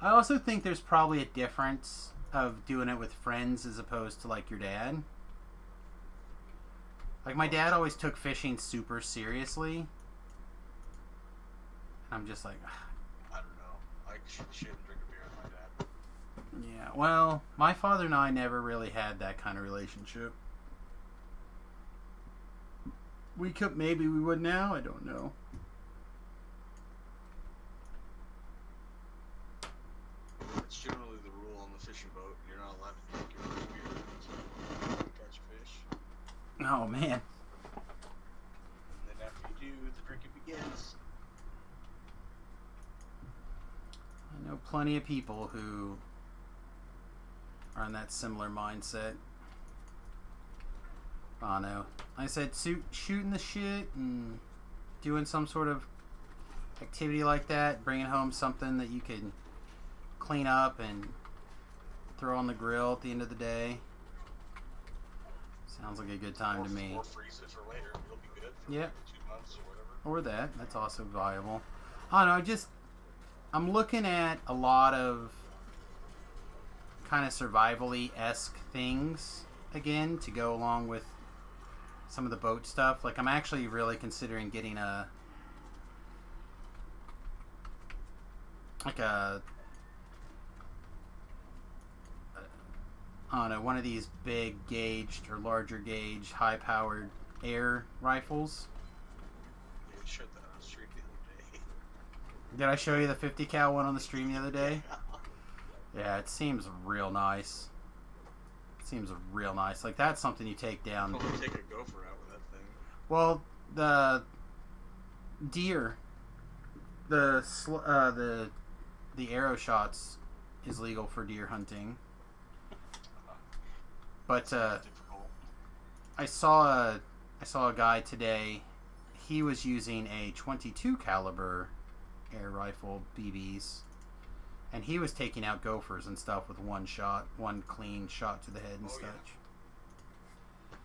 I also think there's probably a difference of doing it with friends as opposed to like your dad. Like my dad always took fishing super seriously. I'm just like, I don't know. I shoot the shit and drink a beer with my dad. yeah. Well, my father and I never really had that kind of relationship. We could, maybe we would now. I don't know. It's generally the rule on the fishing boat. You're not allowed to drink your own beer until you catch fish. Oh man. And then after you do, the drinking begins. I know plenty of people who are in that similar mindset. I don't know. I said shooting the shit and doing some sort of activity like that, bringing home something that you could clean up and throw on the grill at the end of the day. Sounds like a good time to me. Or freeze it for later. It'll be good for 2 months or Or whatever. that. That's also viable. I don't know. I'm looking at a lot of kind of survival-y-esque things again to go along with some of the boat stuff. Like I'm actually really considering getting I don't know, one of these big gauged or larger gauge, high powered air rifles. Yeah, you showed that on the street the other day. Did I show you the 50 cal one on the stream the other day? Yeah, it seems real nice. Like that's something you take down. Probably take a gopher out with that thing. Well, the deer, the arrow shots is legal for deer hunting. But Difficult. I saw a guy today. He was using a .22 caliber air rifle BBs, and he was taking out gophers and stuff with one clean shot to the head and Oh, such.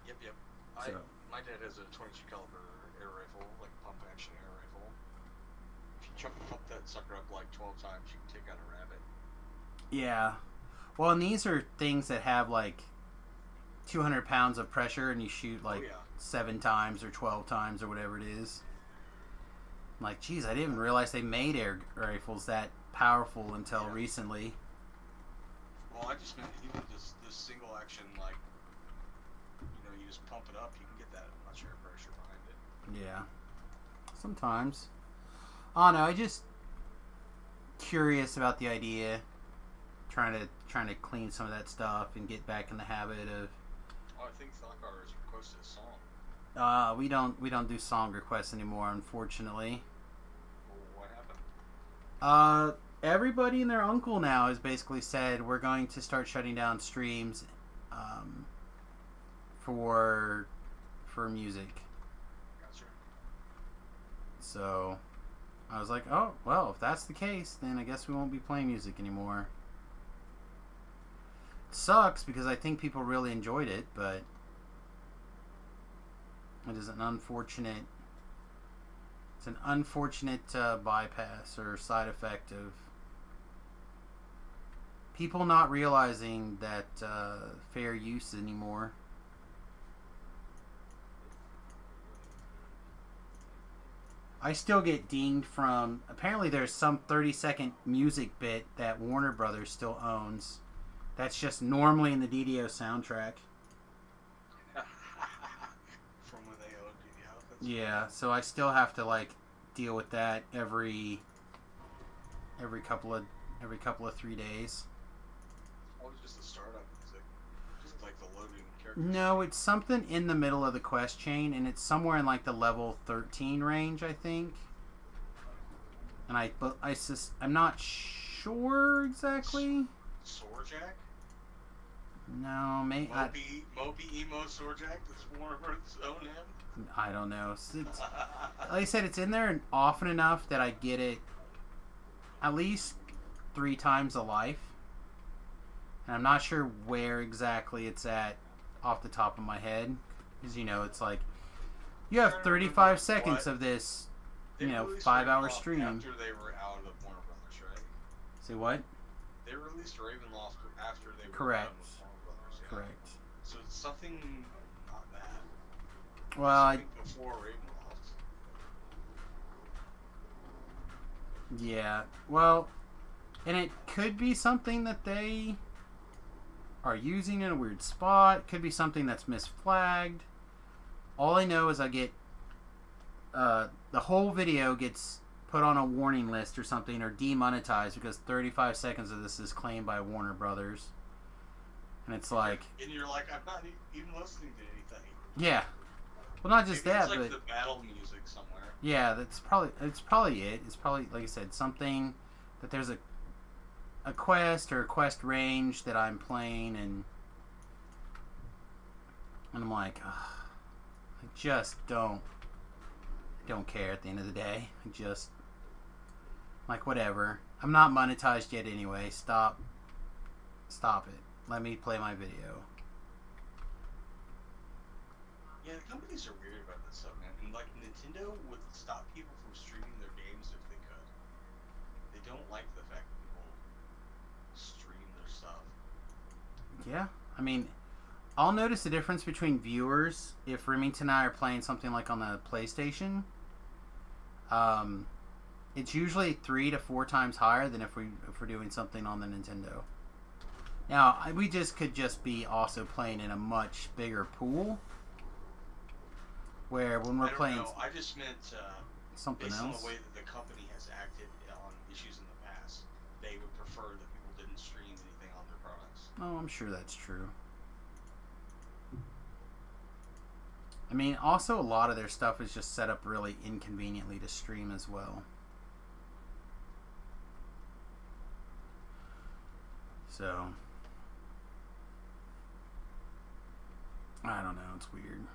Yep. So. My dad has a .22 caliber air rifle, like pump action air rifle. If you pump that sucker up like 12 times, you can take out a rabbit. Yeah. Well, and these are things that have like 200 pounds of pressure, and you shoot like 7 times or 12 times or whatever it is. I'm like, geez, I didn't even realize they made air rifles that powerful until recently. Well, I just meant even this single action, like, you just pump it up, you can get that much air pressure behind it. Yeah. Sometimes. I don't know, I just curious about the idea. Trying to clean some of that stuff and get back in the habit of. Oh, I think Thakar has requested a song. We don't do song requests anymore, unfortunately. Well, what happened? Everybody and their uncle now has basically said we're going to start shutting down streams for music. Gotcha. So I was like, oh, well, if that's the case, then I guess we won't be playing music anymore. It sucks because I think people really enjoyed it, but It is an unfortunate. It's an unfortunate bypass or side effect of people not realizing that fair use anymore. I still get dinged from. Apparently, there's some 30-second music bit that Warner Brothers still owns. That's just normally in the DDO soundtrack. From when they owned DDO. Yeah, so I still have to like deal with that every couple of 3 days. Oh, it's just the startup music. Just like the loading character. No, it's something in the middle of the quest chain, and it's somewhere in like the level 13 range, I think. And I'm not sure exactly. Sorjack? No, maybe Moby Emo Sorjack? Does Warner Brothers own him? I don't know. It's, like I said, it's in there often enough that I get it at least 3 times a life. And I'm not sure where exactly it's at off the top of my head. Because, you know, it's like, you have 35 seconds of this, They released 5-hour Ravenloft stream. After they were out of Warner Brothers, right? Say what? They released Ravenloft after they were Correct. done with Warner Brothers. Yeah. Correct. So it's something not bad. Well, Something before Ravenloft. yeah. Well, and it could be something that they are using in a weird spot. Could be something that's misflagged. All I know is I get the whole video gets put on a warning list or something, or demonetized because 35 seconds of this is claimed by Warner Brothers. And it's like, And you're like, I'm not even listening to anything. yeah. Well, not just Maybe that, it's like but the battle music somewhere. yeah, it's probably it. It's probably, like I said, something that there's a quest or a quest range that I'm playing, and I'm like, ugh, I just don't care at the end of the day. I just like, whatever. I'm not monetized yet anyway. Stop it. Let me play my video. Yeah, the companies are weird about this stuff, man. And like Nintendo would stop people from streaming their games if they could. They don't like the fact that people stream their stuff. Yeah, I mean, I'll notice the difference between viewers if Remington and I are playing something like on the PlayStation. It's usually 3 to 4 times higher than if we're doing something on the Nintendo. Now, we could just be also playing in a much bigger pool, where when we're playing know. I just meant something based else. on the way that the company has acted on issues in the past, they would prefer that people didn't stream anything on their products. Oh, I'm sure that's true. I mean, also a lot of their stuff is just set up really inconveniently to stream as well. So, I don't know, it's weird.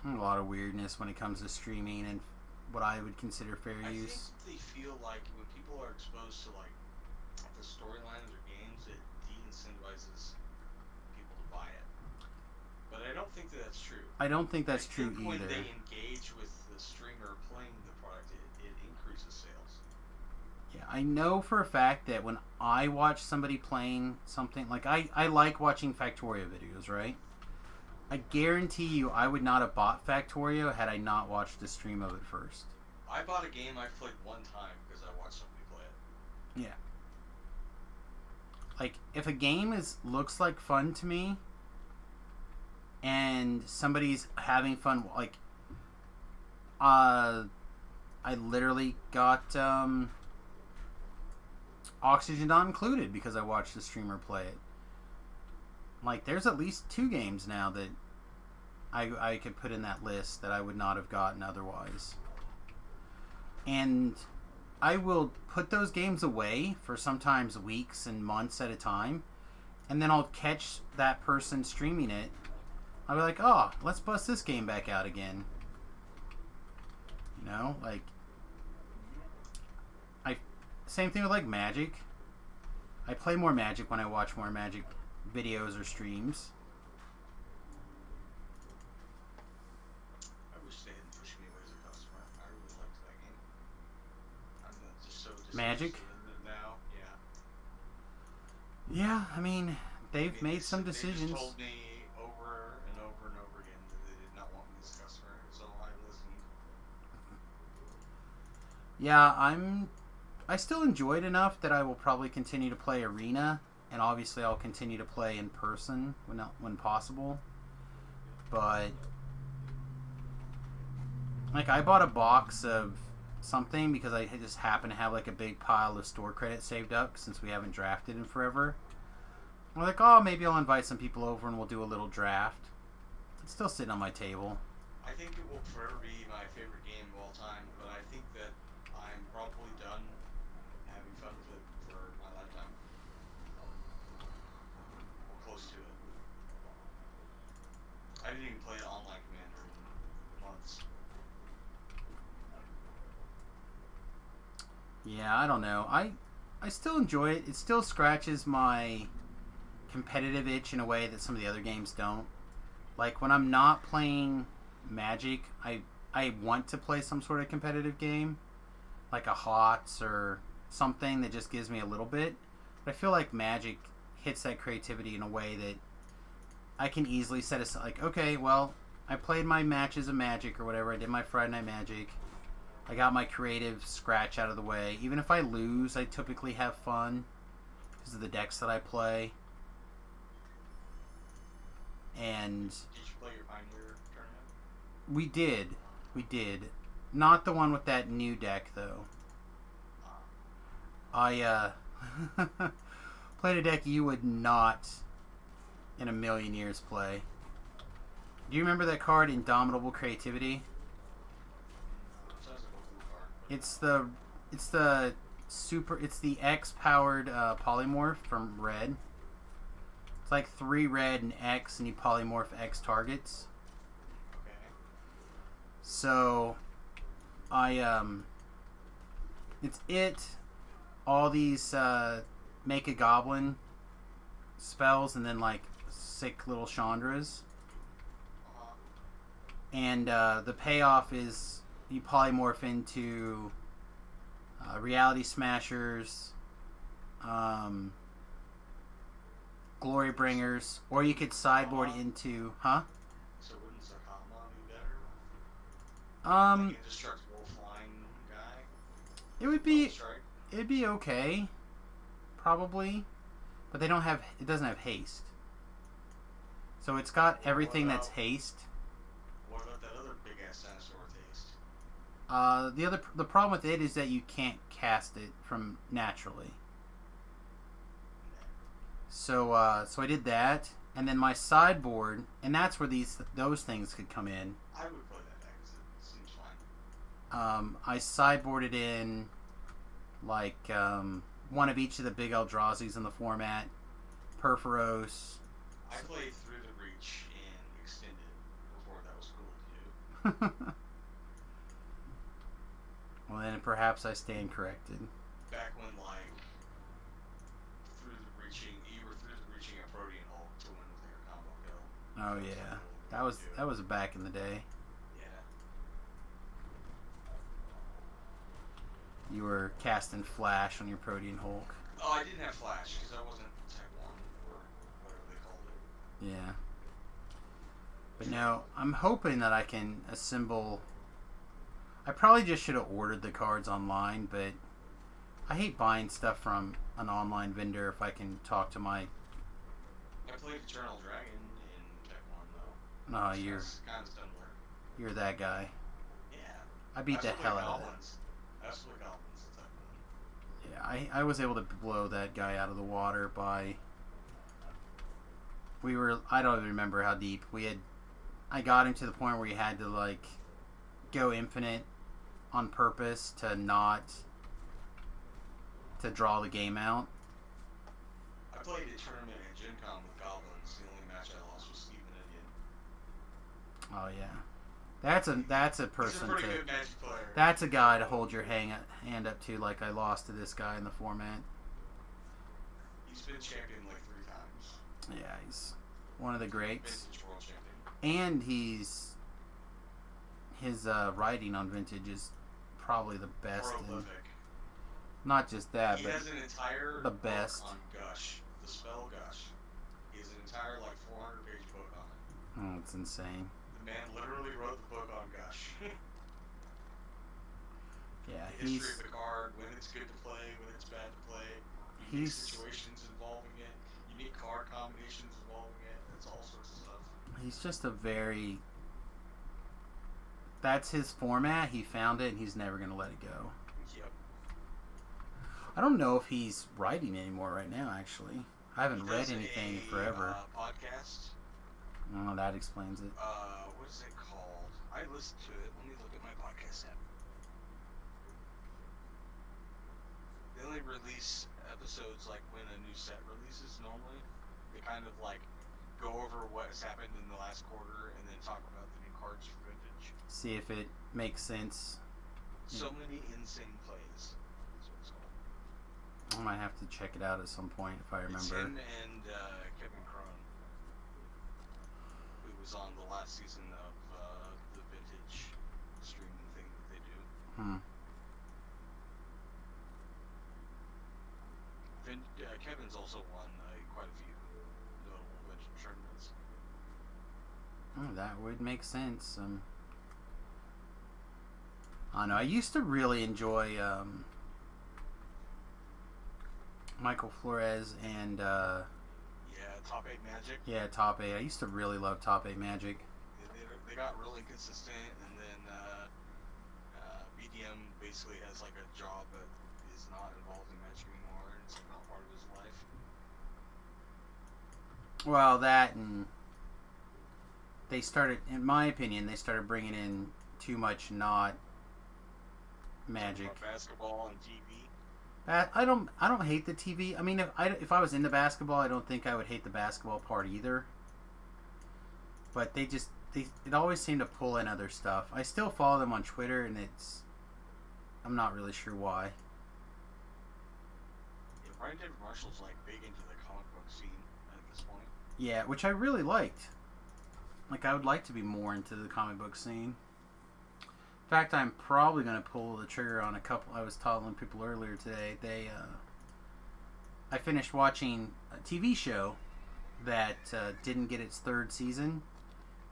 A lot of weirdness when it comes to streaming and what I would consider fair use. I think they feel like when people are exposed to like the storylines or games, it de-incentivizes people to buy it. But I don't think that that's true. I don't think that's true When either. they engage with the streamer playing the product, it increases sales. Yeah, I know for a fact that when I watch somebody playing something, like I like watching Factorio videos, right? I guarantee you I would not have bought Factorio had I not watched the stream of it first. I bought a game I played one time because I watched somebody play it. Yeah. Like, if a game looks like fun to me, and somebody's having fun, like, I literally got Oxygen Not Included because I watched the streamer play it. Like, there's at least 2 games now that I could put in that list that I would not have gotten otherwise. And I will put those games away for sometimes weeks and months at a time, and then I'll catch that person streaming it. I'll be like, oh, let's bust this game back out again. You know, like, same thing with like Magic. I play more Magic when I watch more Magic videos or streams. just Magic? interested in it now. Yeah. Yeah, I mean, they've I mean, made some They decisions. just told me over and over and over again that they did not want me as a customer, so I listened. Yeah, I still enjoy it enough that I will probably continue to play Arena, and obviously I'll continue to play in person when possible. But like, I bought a box of something because I just happen to have like a big pile of store credit saved up since we haven't drafted in forever. I'm like, oh, maybe I'll invite some people over and we'll do a little draft. It's still sitting on my table. I think it will forever be my favorite game of all time, but I think that I'm probably done having fun with it for my lifetime. Or close to it. I didn't even play it online Commander in months. Yeah, I don't know. I still enjoy it. It still scratches my competitive itch in a way that some of the other games don't. Like, when I'm not playing Magic, I want to play some sort of competitive game, like a HOTS or something that just gives me a little bit. But I feel like Magic hits that creativity in a way that I can easily set aside. Like, okay, well, I played my matches of Magic or whatever. I did my Friday Night Magic. I got my creative scratch out of the way. Even if I lose, I typically have fun because of the decks that I play. And Did you play your Pioneer tournament? we did. Not the one with that new deck, though. I played a deck you would not in a million years play. Do you remember that card, Indomitable Creativity? Sounds like a cool card. But it's the X powered polymorph from red. It's like 3 red and X, and you polymorph X targets. Okay. So it's all these make a goblin spells, and then like sick little Chandras. Uh-huh. And the payoff is you polymorph into Reality Smashers, Glory Bringers, or you could sideboard into, huh? So wouldn't Sakama be better? Um, Like a destructible flying guy? it would be Strike? it'd be okay, probably, but it doesn't have haste. So it's got everything that's haste. What about that other big ass dinosaur with haste? The problem with it is that you can't cast it from naturally. So I did that, and then my sideboard, and that's where those things could come in. I would play that deck because it seems fine. I sideboarded in like one of each of the big Eldrazi's in the format, Perforos. I played Through the Reach in Extended before that was cool to do. Well, then perhaps I stand corrected. Back when like you were through the reaching a Protean Hulk to win with your combo kill. Oh yeah, that was back in the day. Yeah. You were casting Flash on your Protean Hulk. Oh, I didn't have Flash because I wasn't Tech 1 or whatever they called it. Yeah. But now I'm hoping that I can assemble. I probably just should have ordered the cards online, but I hate buying stuff from an online vendor if I can talk to my. I played Eternal Dragon in Tech 1 though. No, Which you're is kind of similar. you're that guy. Yeah. I beat the That's hell what out of that. goblins. That's what goblins in Tech 1. Yeah, I was able to blow that guy out of the water by. I don't even remember how deep I got him to the point where he had to like go infinite on purpose to draw the game out. I played a tournament at Gen Con with goblins. The only match I lost was Steve and Indian. Oh yeah, that's a person He's a pretty to. good Magic player. That's a guy to hold your hand up to, like I lost to this guy in the format. He's been champion like 3 times. Yeah, he's one of the greats, Vintage world champion. and his writing on Vintage is probably the best. Prolific. Not just that, He but has an entire the book best. on Gush, the spell Gush. He has an entire like 400-page book on it. Oh, it's insane. The man literally wrote the book on Gush. Yeah, The history of the card, when it's good to play, when it's bad to play, unique situations involving it, unique card combinations involving it. It's all sorts of stuff. he's just a very. That's his format. He found it, and he's never gonna let it go. Yep. I don't know if he's writing anymore right now. Actually, I haven't He read does anything in a, forever. Podcast. Oh, that explains it. What is it called? I listened to it. Let me look at my podcast app. They only release episodes like when a new set releases normally. They kind of like go over what has happened in the last quarter and then talk about the new cards for vintage. See if it makes sense. So many insane plays. That's what it's called. I might have to check it out at some point if I It's remember. him and Kevin Crone, who was on the last season of the vintage streaming thing that they do. Kevin's also won quite a few notable vintage tournaments. Oh, that would make sense. I don't know. I used to really enjoy Michael Flores and Yeah, Top 8 Magic. yeah, Top 8. I used to really love Top 8 Magic. They got really consistent, and then BDM basically has like a job that is not involved in Magic anymore, and it's like not part of his life. Well, that and they started, in my opinion, they started bringing in too much not Magic. About basketball and TV. I don't hate the TV. I mean, if I was into basketball, I don't think I would hate the basketball part either. But it always seem to pull in other stuff. I still follow them on Twitter, and I'm not really sure why. Yeah, Brian David Marshall's like big into the comic book scene at this point. Yeah, which I really liked. Like, I would like to be more into the comic book scene. In fact, I'm probably going to pull the trigger on a couple. I was telling people earlier today. I finished watching a TV show that didn't get its third season,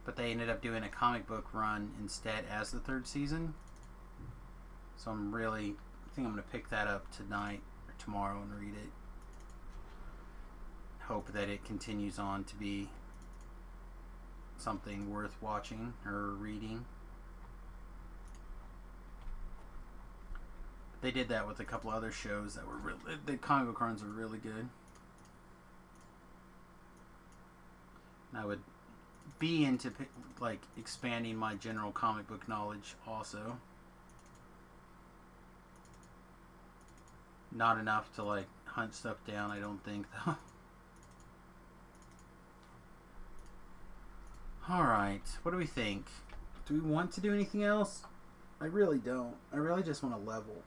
but they ended up doing a comic book run instead as the third season. So I think I'm going to pick that up tonight or tomorrow and read it. Hope that it continues on to be something worth watching or reading. They did that with a couple other shows that were the comic book runs were really good. And I would be into like expanding my general comic book knowledge also. Not enough to like hunt stuff down, I don't think, though. Alright, what do we think? Do we want to do anything else? I really don't. I really just want to level.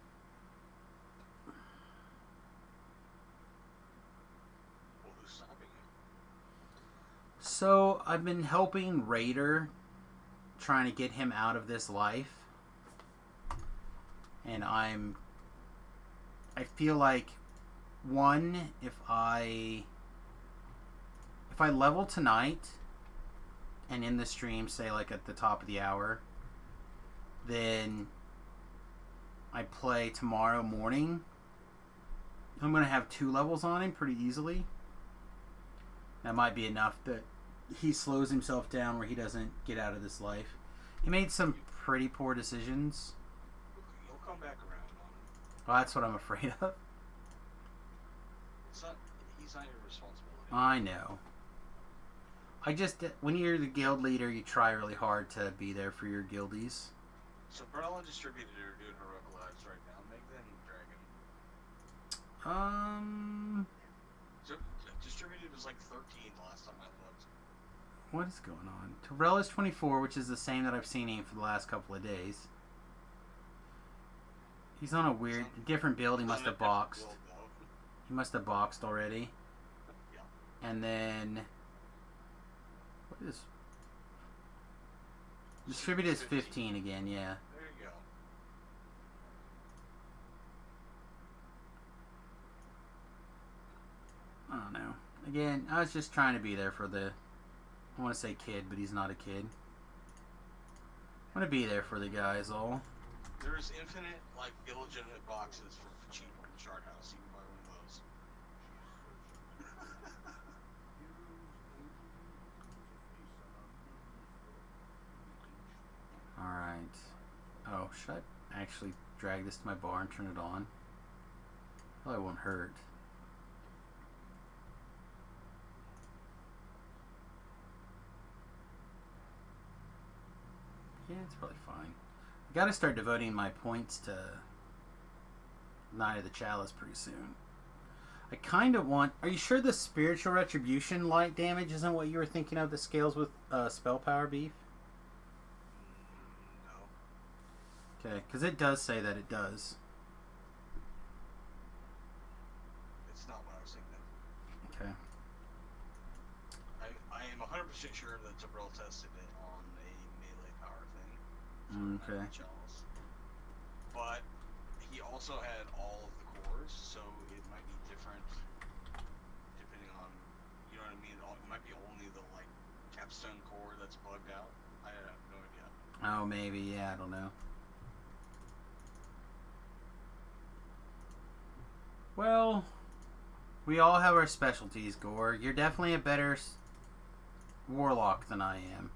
So, I've been helping Raider, trying to get him out of this life. And I feel like, one, if I level tonight, and in the stream, say like at the top of the hour, then I play tomorrow morning, I'm going to have 2 levels on him pretty easily. That might be enough that he slows himself down where he doesn't get out of this life. He made some pretty poor decisions. He'll come back around on it. Well, that's what I'm afraid of. He's not your responsibility. I know. When you're the guild leader, you try really hard to be there for your guildies. So Perla and Distributed are doing heroic lives right now. Make them dragon. So Distributed was like 13 the last time I looked. What is going on? Terrell is 24, which is the same that I've seen him for the last couple of days. He's on a different build. He must have boxed. He must have boxed already. Yeah. And then... What is... Distributed is 15 again, yeah. There you go. Again, I was just trying to be there for the... I want to say kid, but he's not a kid. I want to be there for the guys all. There's infinite, like, illegitimate boxes for cheap in the Shard House. You can buy one of those. Alright. Oh, should I actually drag this to my bar and turn it on? Probably won't hurt. Yeah, it's probably fine. I gotta start devoting my points to Knight of the Chalice pretty soon. I kind of want... Are you sure the Spiritual Retribution light damage isn't what you were thinking of that scales with spell power, Beef? No. Okay, because it does say that it does. It's not what I was thinking of. Okay. I am 100% sure that Tabrel tested it on a melee power thing. Okay. Chalice. But he also had all of the cores, so it might be different depending on, you know what I mean? It might be only the, like, capstone core that's bugged out. I have no idea. Oh, maybe. Yeah, I don't know. Well, we all have our specialties, Gore. You're definitely a better warlock than I am.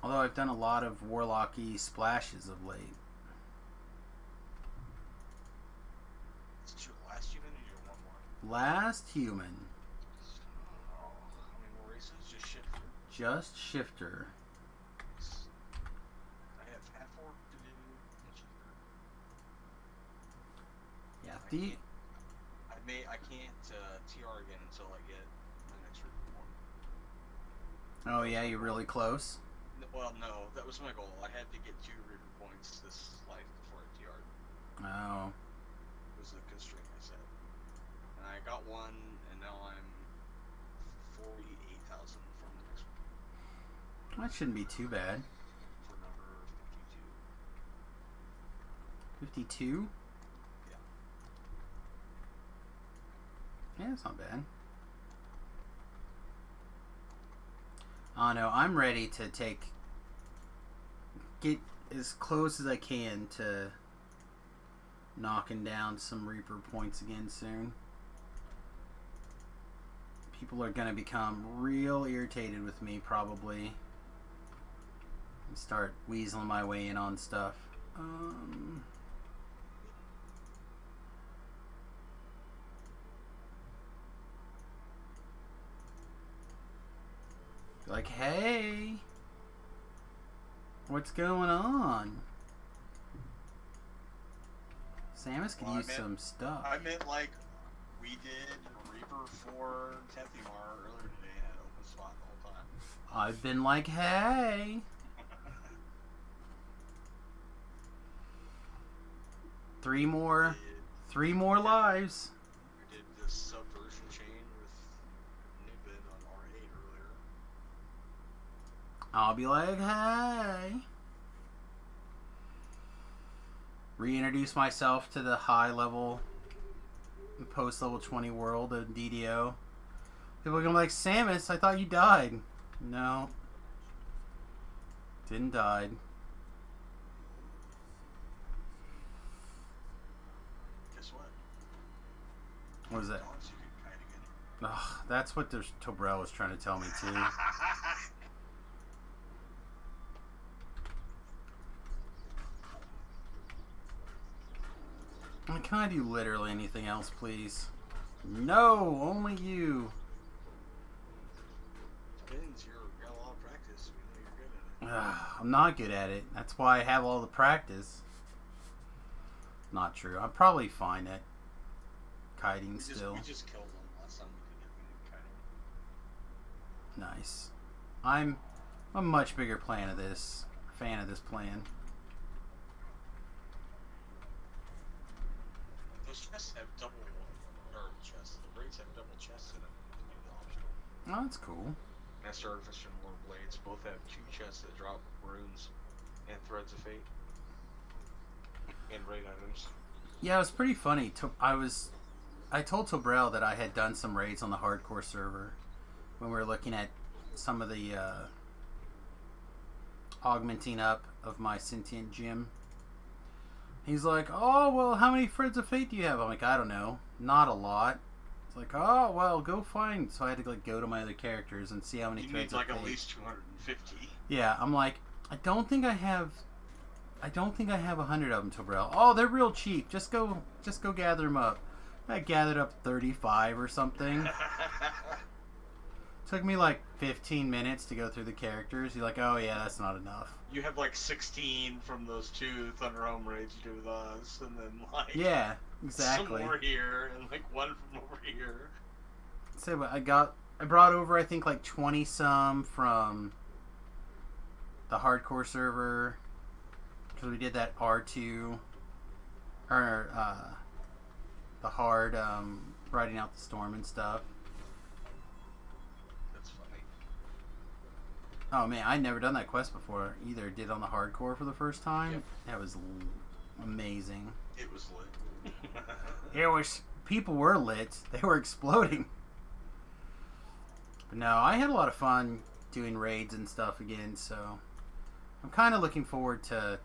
Although I've done a lot of warlocky splashes of late. Is this your last human or your one more? Last human. Oh, how many more races? Just Shifter? Just Shifter. I have half orc to do and Shifter. Yeah, I can't TR again until I get my next report. Oh yeah, you're really close. Well, no, that was my goal. I had to get 2 Reaper points this life before I TR'd. Oh. Was the constraint I set. And I got 1, and now I'm 48,000 from the next one. That shouldn't be too bad. For number 52. 52? Yeah. Yeah, it's not bad. Oh no, I'm ready to get as close as I can to knocking down some Reaper points again soon. People are gonna become real irritated with me probably and start weaseling my way in on stuff. Like, hey, what's going on? Samus could use some stuff. I meant like we did Reaper for Tethymar earlier today and had an open spot the whole time. I've been like, hey. 3 more lives. We did this subversion chain with Nibbin on R8 earlier. I'll be like, hey. Reintroduce myself to the high level, post level 20 world of DDO. People are gonna be like, Samus, I thought you died. No. Didn't die. Guess what? What was that? Dogs, you can kite again. Ugh, that's what Tobrel was trying to tell me too. Can I do literally anything else, please? No, only you. Depends, you got a lot of practice. We know you're good at it. I'm not good at it. That's why I have all the practice. Not true. I'm probably fine at kiting still. We just killed them last time we did kiting. Nice. I'm a much bigger fan of this plan. Those chests have double, or chests, the raids have double chests in them. Oh, that's cool. Master Artificer and Lord Blades both have 2 chests that drop runes and Threads of Fate. And raid items. Yeah, it was pretty funny. I was I told Tobrel that I had done some raids on the hardcore server when we were looking at some of the augmenting up of my sentient gym. He's like, oh, well, how many Threads of Fate do you have? I'm like, I don't know. Not a lot. It's like, oh, well, go find. So I had to like go to my other characters and see how many You Threads need like of at Fate. least 250. Yeah, I'm like, I don't think I have 100 of them, Tobrel. Oh, they're real cheap. Just go gather them up. I gathered up 35 or something. Took me like 15 minutes to go through the characters. You're like, oh yeah, that's not enough. You have like 16 from those 2 Thunder Home raids you do with us, and then like Yeah, exactly. some more here, and like one from over here. So what I brought over I think like 20 some from the hardcore server because we did that R2 or the hard riding out the storm and stuff. That's funny. Oh man, I'd never done that quest before either. Did on the hardcore for the first time. Yep. That was amazing. It was lit. It was, people were lit. They were exploding. But no, I had a lot of fun doing raids and stuff again, so I'm kind of looking forward to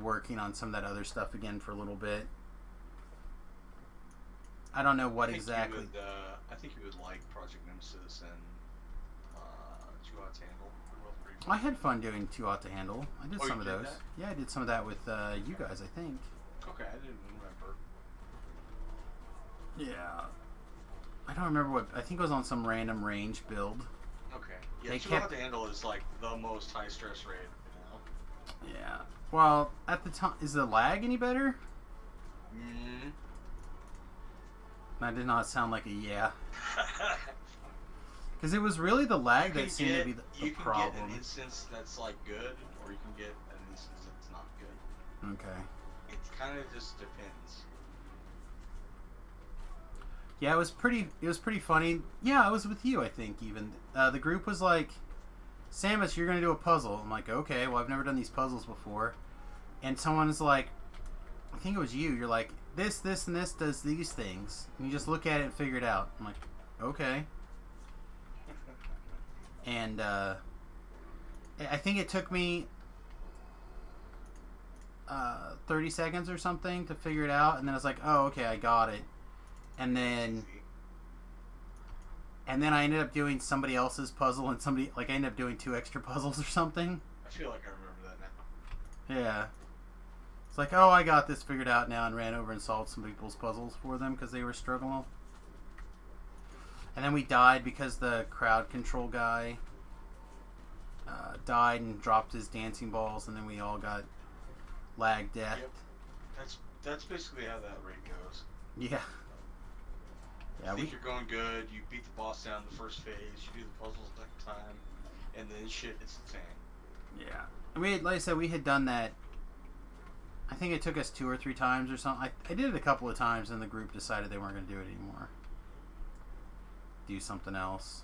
working on some of that other stuff again for a little bit. I don't know what exactly. I think you would like Project Nemesis and Too Hot to Handle. They're both pretty I had fun doing Too Hot to Handle. I did Oh, some you of did those. that? Yeah, I did some of that with you guys, I think. Okay, I didn't remember. Yeah. I don't remember what. I think it was on some random range build. Okay. Yeah, They Too kept- Hot to Handle is like the most high stress raid. You know? Yeah. Well, at the time, is the lag any better? Mm. That did not sound like a yeah. Because it was really the lag that seemed to be the you can problem. get an instance that's like good, or you can get an instance that's not good. Okay. It kind of just depends. Yeah, it was pretty funny. Yeah, I was with you, I think, even. The group was like, Samus, you're going to do a puzzle. I'm like, okay, well, I've never done these puzzles before. And someone's like, I think it was you. You're like, this, and this does these things. And you just look at it and figure it out. I'm like, okay. And I think it took me 30 seconds or something to figure it out. And then I was like, oh, okay, I got it. And then I ended up doing somebody else's puzzle, and I ended up doing 2 extra puzzles or something. I feel like I remember that now. Yeah. It's like, oh, I got this figured out now, and ran over and solved some people's puzzles for them because they were struggling. And then we died because the crowd control guy died and dropped his dancing balls, and then we all got lag death. Yep. That's basically how that raid goes. Yeah. You think you're going good, you beat the boss down the first phase, you do the puzzles next time, and then shit hits the fan. Yeah. And like I said, we had done that. I think it took us 2 or 3 times or something. I did it a couple of times, and the group decided they weren't going to do it anymore. Do something else.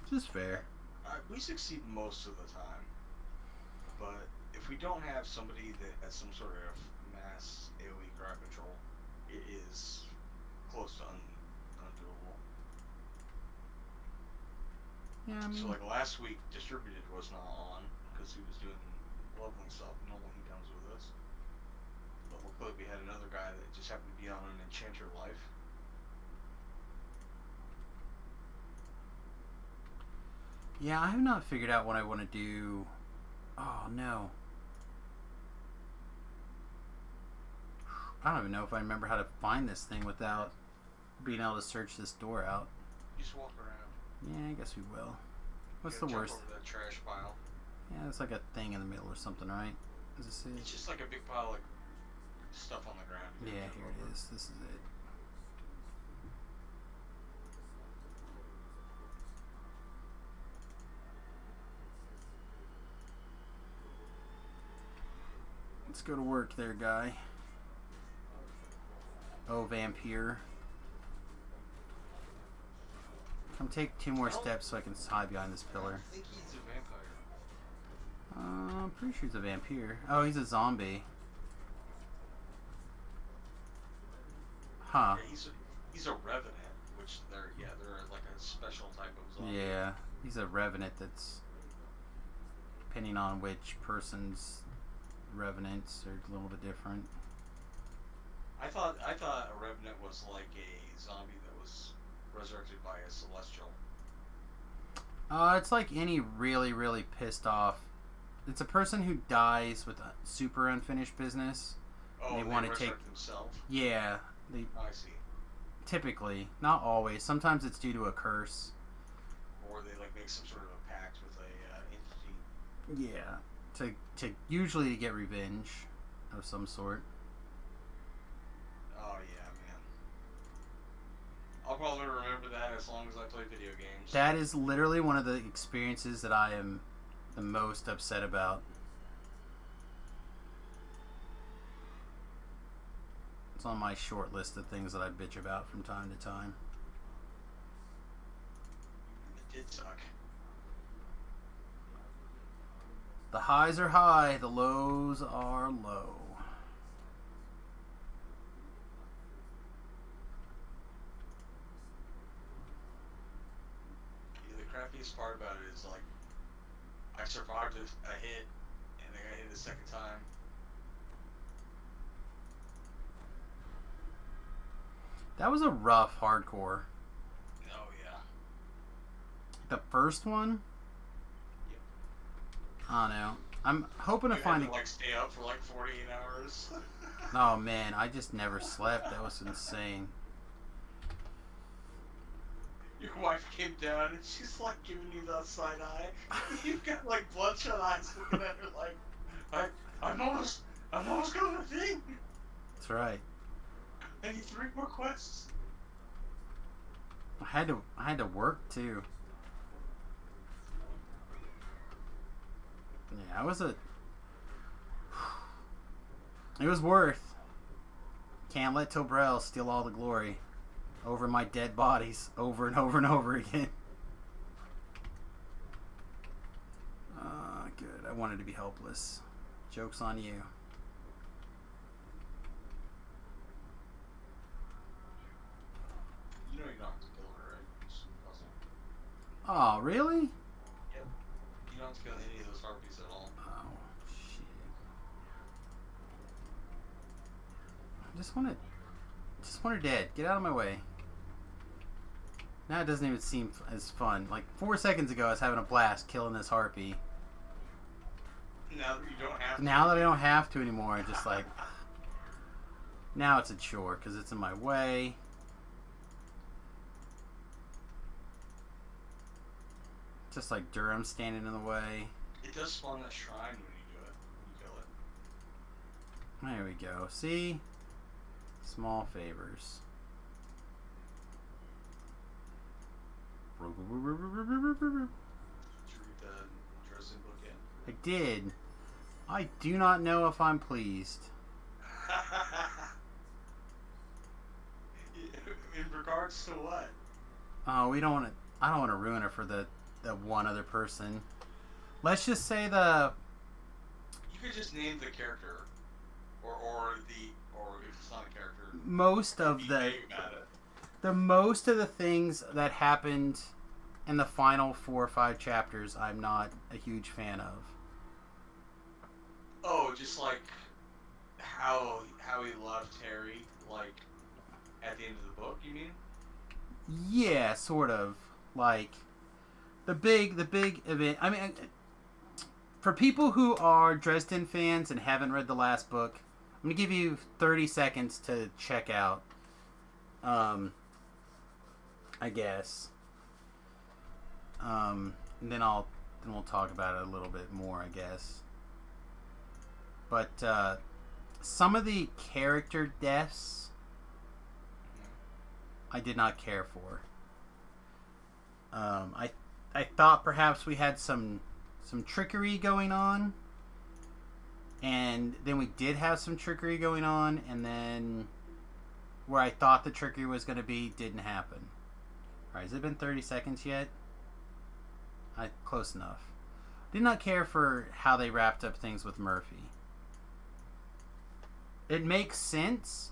Which is fair. We succeed most of the time, but if we don't have somebody that has some sort of mass AoE crowd control, it is close to undoable. Yeah, I mean, So like last week, Distributed was not on because he was doing leveling stuff normally he comes with us. But luckily we had another guy that just happened to be on an Enchanter life. yeah, I have not figured out what I want to do. Oh, no. I don't even know if I remember how to find this thing without being able to search this door out. You just walk around. Yeah, I guess we will. What's You the gotta worst? jump over that trash pile. Yeah, it's like a thing in the middle or something, right? Is this It's it? just like a big pile of stuff on the ground. You Yeah, gotta here jump it over. is. This is it. Let's go to work there, guy. Oh, vampire. Come take 2 more steps so I can hide behind this pillar. I think he's a vampire. I'm pretty sure he's a vampire. Oh, he's a zombie. Huh. Yeah, he's a revenant, which they're like a special type of zombie. Yeah, he's a revenant that's, depending on which person's revenants, are a little bit different. I thought a revenant was like a zombie that was resurrected by a celestial. It's like any really, really pissed off. It's a person who dies with a super unfinished business. Oh, They they wanna resurrect take- themselves. Yeah, they I see. typically, not always. Sometimes it's due to a curse. Or they like make some sort of a pact with a entity. Yeah, to usually to get revenge of some sort. Oh yeah, man. I'll probably remember that as long as I play video games. That is literally one of the experiences that I am the most upset about. It's on my short list of things that I bitch about from time to time. It did suck. The highs are high, the lows are low. Yeah, the crappiest part about it is like I survived a hit and then I hit a second time. That was a rough hardcore. Oh yeah. The first one? Yep. I don't know. I'm hoping to You find had a... to like stay up for like 48 hours. Oh man, I just never slept. That was insane. Your wife came down and she's like giving you the side eye. You've got like bloodshot eyes looking at her like, I'm almost got a thing. That's right. I need 3 more quests. I had to work too. Yeah, it was worth. Can't let Tobrel steal all the glory over my dead bodies over and over and over again. Good. I wanted to be helpless. Joke's on you. You know you don't have to kill her, right? It's impossible. Oh, really? Yep. You don't have to kill any of those harpies at all. Oh, shit. I just want her dead. Get out of my way. Now it doesn't even seem as fun. Like 4 seconds ago, I was having a blast killing this harpy. Now that you don't have to. Now that I don't have to anymore, I just like... Now it's a chore because it's in my way. Just like Durham standing in the way. It does spawn that shrine when you do it. When you kill it. There we go. See? Small favors. Did you read the interesting book yet? I did. I do not know if I'm pleased. In regards to what? Oh, I don't want to ruin it for the one other person. Let's just say You could just name the character, or if it's not a character. most of be the vague about it. the most of the things that happened in the final 4 or 5 chapters, I'm not a huge fan of. Oh, just like how he loved Harry, like at the end of the book. You mean? Yeah, sort of. Like the big event. I mean, for people who are Dresden fans and haven't read the last book, I'm gonna give you 30 seconds to check out. I guess. And then we'll talk about it a little bit more, I guess. But some of the character deaths I did not care for. I thought perhaps we had some trickery going on, and then we did have some trickery going on, and then where I thought the trickery was going to be didn't happen. All right, has it been 30 seconds yet? Close enough. Did not care for how they wrapped up things with Murphy. It makes sense,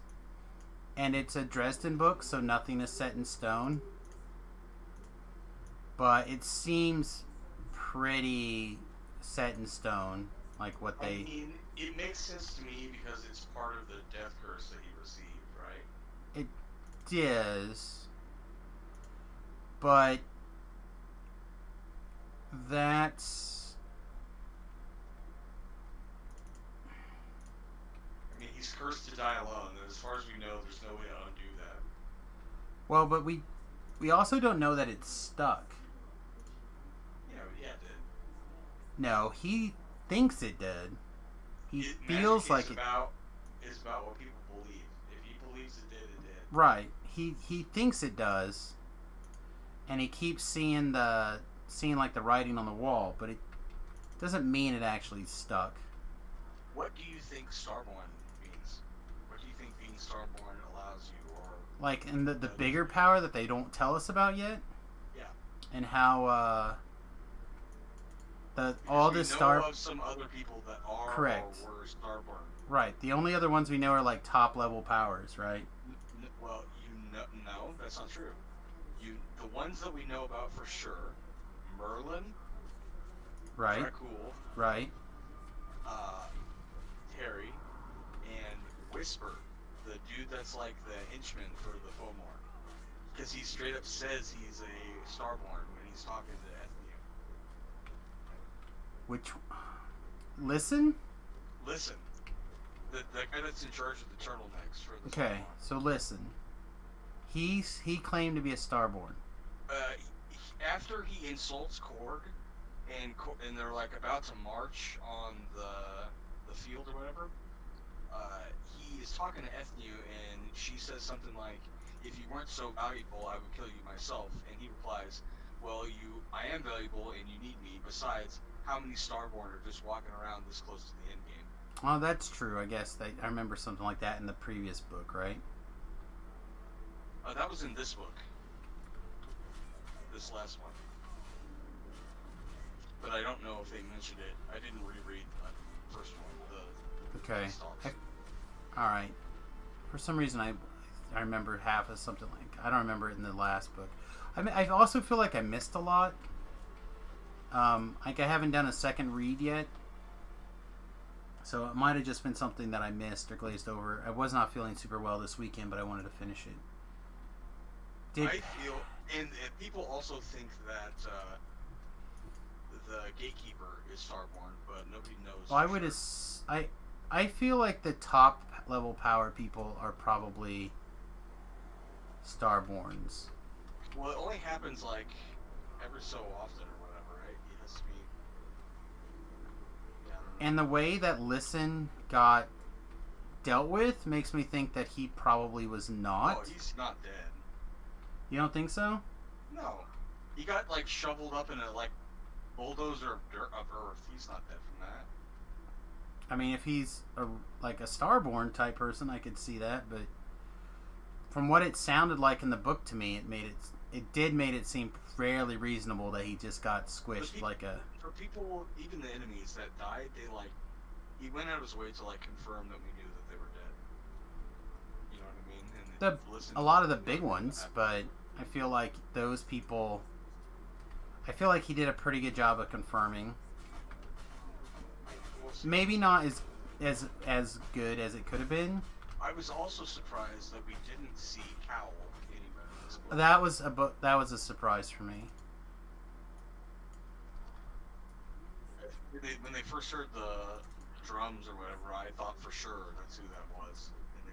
and it's a Dresden book, so nothing is set in stone. But it seems pretty set in stone, like what I they. mean, it makes sense to me because it's part of the death curse that he received, right? It does, but that's. I mean, he's cursed to die alone, and as far as we know, there's no way to undo that. Well, but we also don't know that it's stuck. Yeah, it did. No, he thinks it did. He Magic feels like it. It's about what people believe. If he believes it did, it did. Right. He thinks it does, and he keeps seeing like the writing on the wall, but it doesn't mean it actually stuck. What do you think Starborn means? What do you think being Starborn allows you, or Like, and the bigger power that they don't tell us about yet? Yeah. And how, all we this know star... of some other people that are Correct. or were Starborn. Right. The only other ones we know are, like, top-level powers, right? Well, no, that's not true. The ones that we know about for sure, Merlin, Right. Dracul, Right. Terry, and Whisper, the dude that's like the henchman for the Fomor. Because he straight up says he's a Starborn when he's talking to Ethnium. Which... Listen? Listen, the guy that's in charge of the turtlenecks for the Okay, so listen. He claimed to be a Starborn. After he insults Korg, and they're like about to march on the field or whatever, he is talking to Ethnu, and she says something like, "If you weren't so valuable, I would kill you myself." And he replies, "Well, I am valuable, and you need me. Besides, how many Starborn are just walking around this close to the end game?" Well, that's true, I guess. I remember something like that in the previous book, right? That was in this book. This last one. But I don't know if they mentioned it. I didn't reread the first one. Okay. Alright. For some reason, I remember half of something like... I don't remember it in the last book. I also feel like I missed a lot. Like, I haven't done a second read yet. So it might have just been something that I missed or glazed over. I was not feeling super well this weekend, but I wanted to finish it. I feel... And people also think that the Gatekeeper is Starborn, but nobody knows. Well, I feel like the top level power people are probably Starborns. Well, it only happens like every so often or whatever, right? It has to be. Yeah, I don't know. And the way that Listen got dealt with makes me think that he probably was not. Oh, he's not dead. You don't think so? No, he got like shoveled up in a like bulldozer of earth. He's not dead from that. I mean, if he's like a Starborn type person, I could see that. But from what it sounded like in the book to me, it did made it seem fairly reasonable that he just got squished like a. For people, even the enemies that died, he went out of his way to like confirm that we knew that they were dead. You know what I mean? And A lot of the big ones, but I feel like those people. I feel like he did a pretty good job of confirming. Maybe not as good as it could have been. I was also surprised that we didn't see Cowl anywhere in this book. That was a surprise for me. When they first heard the drums or whatever, I thought for sure that's who that was in the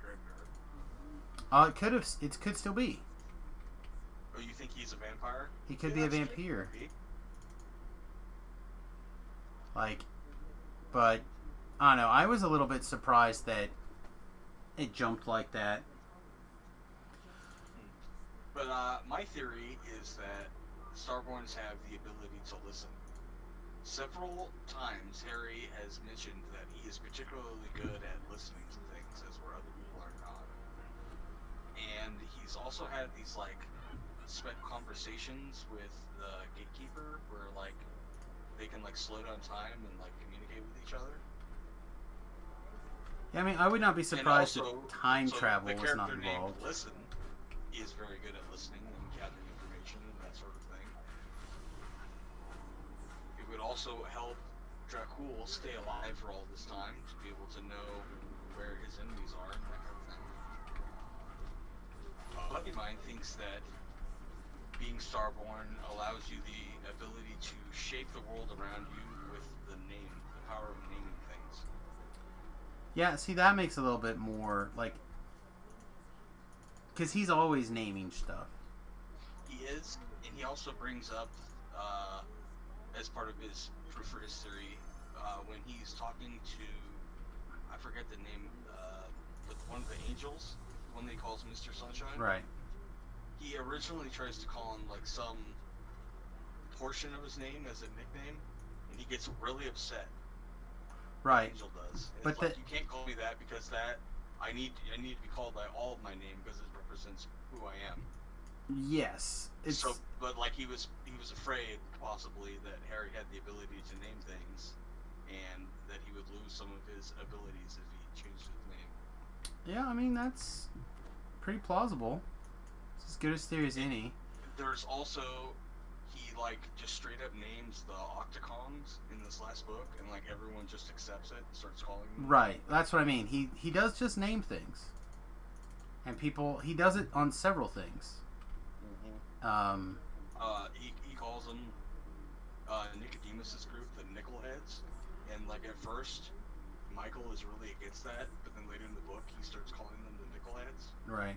graveyard. It could still be. Oh, you think he's a vampire? He could be a vampire. Like, but I don't know. I was a little bit surprised that it jumped like that. But my theory is that Starborns have the ability to listen. Several times Harry has mentioned that he is particularly good at listening to things, as where other people are not. And he's also had these like spec conversations with the Gatekeeper where like they can like slow down time and like communicate with each other. Yeah, I mean, I would not be surprised also, if time so travel the was character not named involved. Listen is very good at listening and gathering information and that sort of thing. It would also help Dracul stay alive for all this time to be able to know where his enemies are and that kind of thing. A buddy of mine thinks that being Starborn allows you the ability to shape the world around you with the power of naming things. Yeah, see, that makes a little bit more, like... Because he's always naming stuff. He is, and he also brings up, as part of his proof for his theory, when he's talking to, I forget the name, but one of the angels, the one that he calls Mr. Sunshine. Right. He originally tries to call him like some portion of his name as a nickname, and he gets really upset. Right. Angel does. And But it's like, you can't call me that because I need to be called by all of my name because it represents who I am. Yes. It's... So, but like he was afraid possibly that Harry had the ability to name things, and that he would lose some of his abilities if he changed his name. Yeah, I mean, that's pretty plausible. It's as good a theory as any. There's also, he like just straight up names the Octocons in this last book, and like everyone just accepts it and starts calling them. Right, that's what I mean. He does just name things. And he does it on several things. He calls them Nicodemus's group the Nickelheads, and like at first Michael is really against that, but then later in the book he starts calling them the Nickelheads. Right.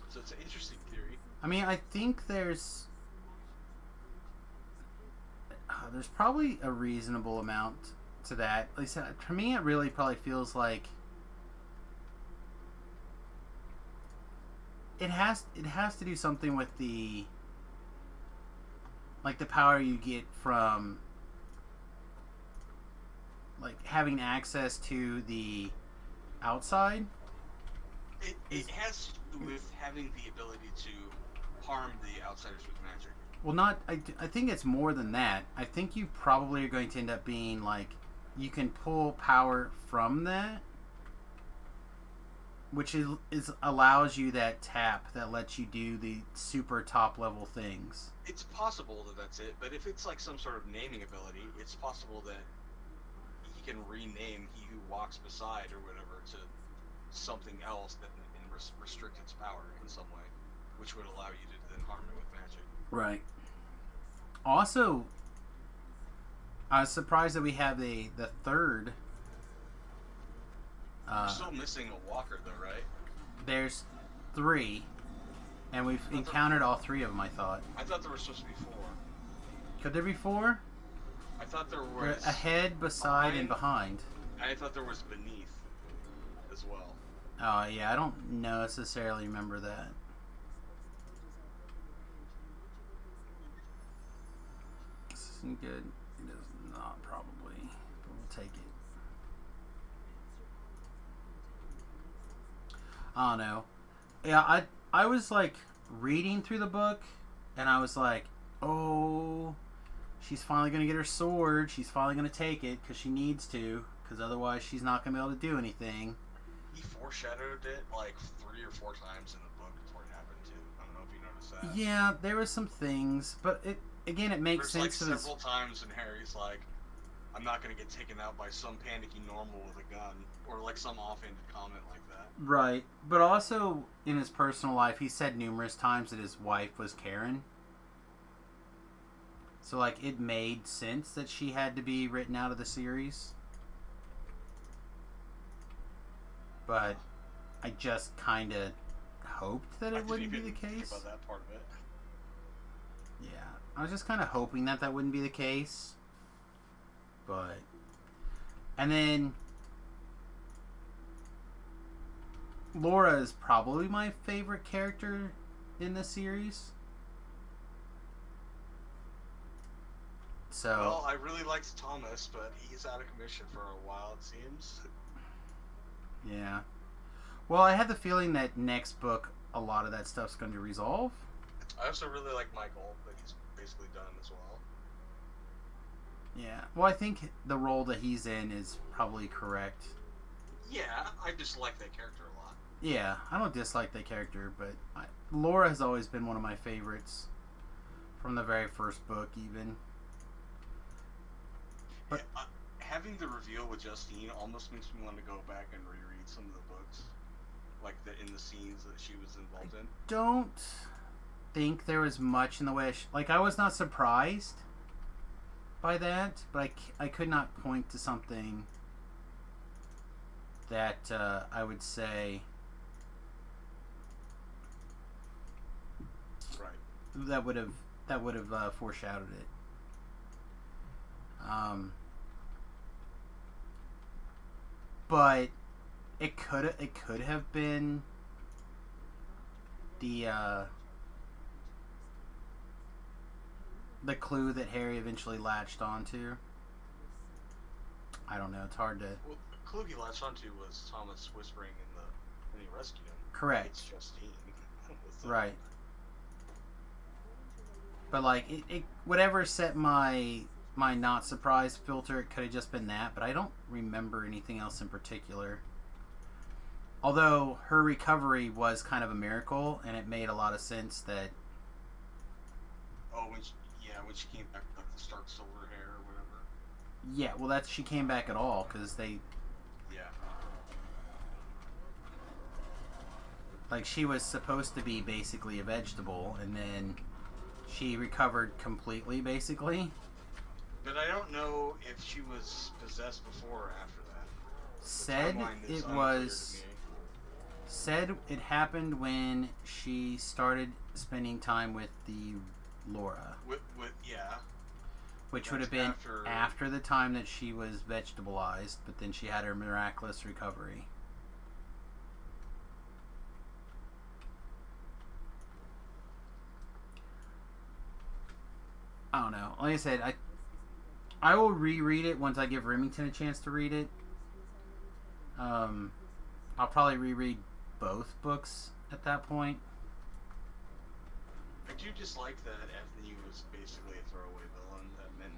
So it's an interesting theory. I mean, I think there's probably a reasonable amount to that. At least for me, it really probably feels like it has to do something with the power you get from like having access to the outside. It has to do with having the ability to harm the outsiders with magic. Well, not. I think it's more than that. I think you probably are going to end up being like you can pull power from that, which is allows you that tap that lets you do the super top level things. It's possible that that's it, but if it's like some sort of naming ability, it's possible that he can rename he who walks beside or whatever to something else that restrict its power in some way, which would allow you to then harm it with magic. Right. Also, I was surprised that we have the third. We're still missing a walker though, right? There's 3, and we've encountered all 3 of them. I thought. I thought there were supposed to be 4. Could there be 4? I thought there They're was ahead, beside, and behind. I thought there was beneath as well. Oh yeah, I don't necessarily remember that. This isn't good. It is not probably, but we'll take it. I don't know. Yeah, I was like reading through the book, and I was like, oh, she's finally gonna get her sword. She's finally gonna take it because she needs to, because otherwise she's not gonna be able to do anything. He foreshadowed it like 3 or 4 times in the book before it happened too. I don't know if you noticed that. Yeah, there were some things, but it makes There's sense. like several times when Harry's like, I'm not gonna get taken out by some panicky normal with a gun, or like some offhanded comment like that. Right, but also in his personal life, he said numerous times that his wife was Karen. So like, it made sense that she had to be written out of the series. But I just kind of hoped that it wouldn't be the case. Think about that part of it. Yeah, I was just kind of hoping that wouldn't be the case. But, and then Laura is probably my favorite character in this series. So, Well, I really liked Thomas, but he's out of commission for a while, it seems. yeah. Well, I have the feeling that next book, a lot of that stuff's going to resolve. I also really like Michael, but he's basically done as well. Yeah. Well, I think the role that he's in is probably correct. Yeah, I just like that character a lot. Yeah, I don't dislike that character, but Laura has always been one of my favorites from the very first book, even. But Having the reveal with Justine almost makes me want to go back and reread some of the books, like in the scenes that she was involved in. Don't think there was much in the way like, I was not surprised by that, but I could not point to something that I would say Right. that would have foreshadowed it. But it could have been the clue that Harry eventually latched onto. I don't know. It's hard to. Well, the clue he latched onto was Thomas whispering when he rescued him. Correct. It's Justine. Right. But like it whatever set my not surprised filter, it could have just been that, but I don't remember anything else in particular. Although her recovery was kind of a miracle, and it made a lot of sense that. Oh, when she came back with like the Stark silver hair or whatever. Yeah, well, she came back at all because they. Yeah. Like, she was supposed to be basically a vegetable, and then she recovered completely, basically. But I don't know if she was possessed before or after that. Said it happened when she started spending time with the Laura. Yeah. Which would have been after the time that she was vegetableized, but then she had her miraculous recovery. I don't know. Like I said, I will reread it once I give Remington a chance to read it. I'll probably reread both books at that point. I do dislike that Anthony was basically a throwaway villain that meant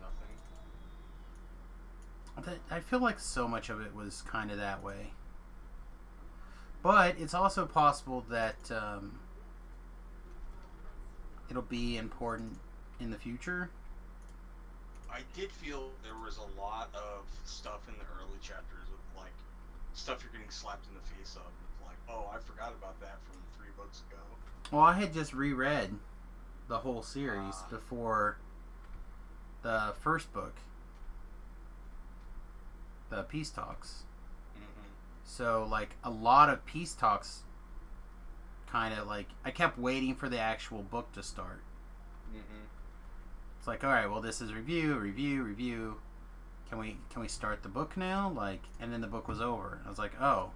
nothing. I feel like so much of it was kind of that way. But it's also possible that it'll be important in the future. I did feel there was a lot of stuff in the early chapters with like stuff you're getting slapped in the face of. Like, oh, I forgot about that from 3 books ago. Well, I had just reread the whole series before the first book, the Peace Talks. Mm-hmm. So, like, a lot of Peace Talks kind of, like, I kept waiting for the actual book to start. Mm-hmm. It's like, all right, well, this is review. Can we start the book now? Like, and then the book was over. I was like, oh.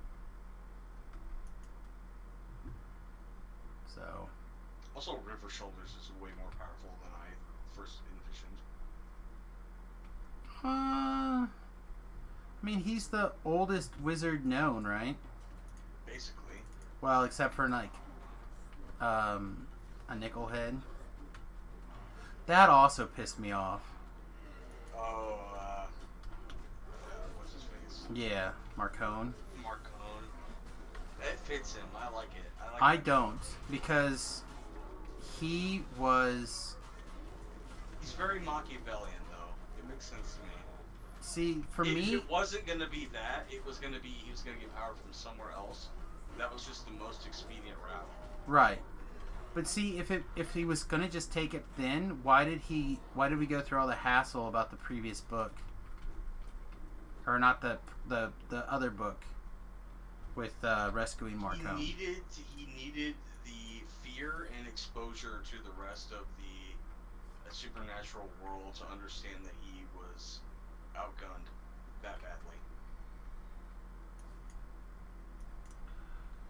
So. Also, River Shoulders is way more powerful than I first envisioned. I mean, he's the oldest wizard known, right? Basically. Well, except for, like, a Nickelhead. That also pissed me off. Oh, what's his face? Yeah, Marcone. Marcone. It fits him. I like it. I don't, because he was... He's very Machiavellian, though. It makes sense to me. See, for If me... it wasn't going to be that, he was going to get power from somewhere else. That was just the most expedient route. Right. But see, if he was gonna just take it then, why did we go through all the hassle about the previous book? Or not the other book with rescuing Marcone. He needed the fear and exposure to the rest of the supernatural world to understand that he was outgunned that badly.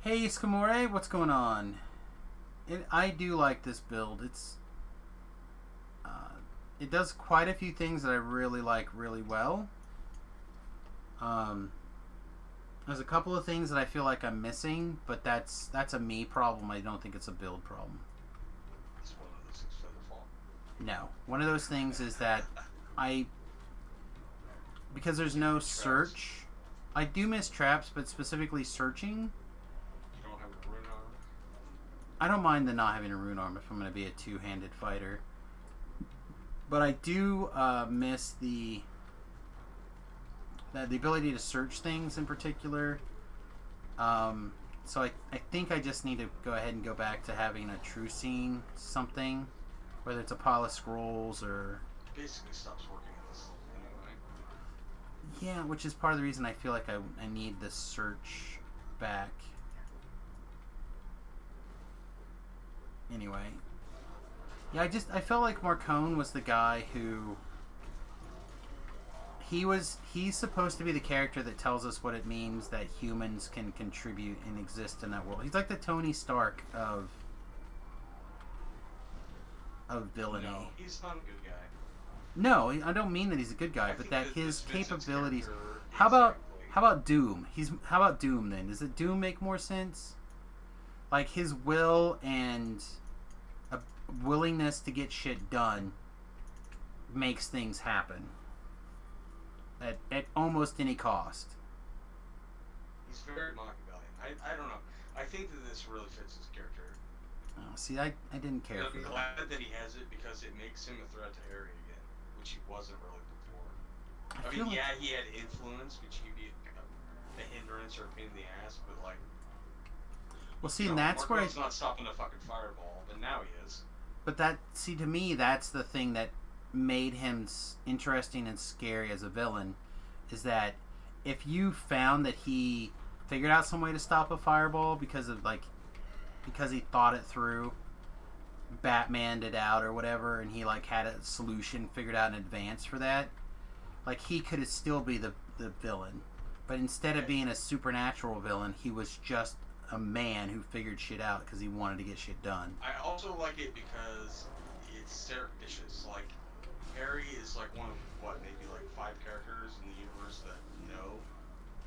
Hey, Skimore, what's going on? I do like this build. It does quite a few things that I really like really well. There's a couple of things that I feel like I'm missing, but that's a me problem. I don't think it's a build problem. It's one of those things for the fault. No. One of those things is that because there's no search I do miss traps, but specifically searching. You don't have a rune arm. I don't mind the not having a rune arm if I'm going to be a two-handed fighter. But I do miss the ability to search things in particular. So I think I just need to go ahead and go back to having a true scene something, whether it's a pile of scrolls or... It basically stops working with this anyway. Yeah, which is part of the reason I feel like I need the search back. Anyway. Yeah, I felt like Marcone was the guy who... He's supposed to be the character that tells us what it means that humans can contribute and exist in that world. He's like the Tony Stark of villainy. No, he's not a good guy. No, I don't mean that he's a good guy, I but think that his Vincent's capabilities. character How about exactly. Doom? How about Doom then? Does it Doom make more sense? Like his will and a willingness to get shit done makes things happen at almost any cost. He's very Machiavellian. I don't know. I think that this really fits his character. Oh, see, I didn't care for I'm that. glad that he has it because it makes him a threat to Harry again, which he wasn't really before. I feel mean, like- yeah, he had influence, which could be a hindrance or a pain in the ass, but like, Well, see, you and know, that's where Marco's not stopping a fucking fireball, but now he is. But to me, that's the thing that made him interesting and scary as a villain, is that if you found that he figured out some way to stop a fireball because he thought it through, Batmaned it out or whatever, and he like had a solution figured out in advance for that, like he could still be the villain. But instead of being a supernatural villain, he was just a man who figured shit out because he wanted to get shit done. I also like it because it's surreptitious. Like, Harry is like one of, maybe like 5 characters in the universe that know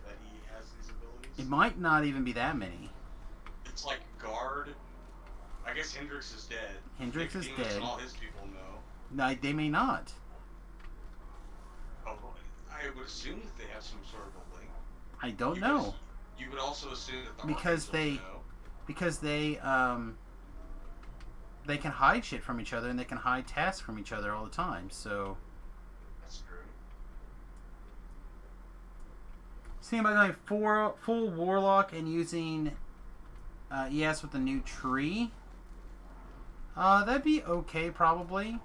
that he has these abilities. It might not even be that many. It's like Guard. I guess Hendrix is dead. Hendrix is Nicodemus dead. And all his people know. No, they may not. Oh, I would assume that they have some sort of a link. I don't You know. could- You would also assume that the Because Archangels they- know. Because they can hide shit from each other and they can hide tasks from each other all the time. So That's true. seeing about going full warlock and using ES with the new tree. That'd be okay probably.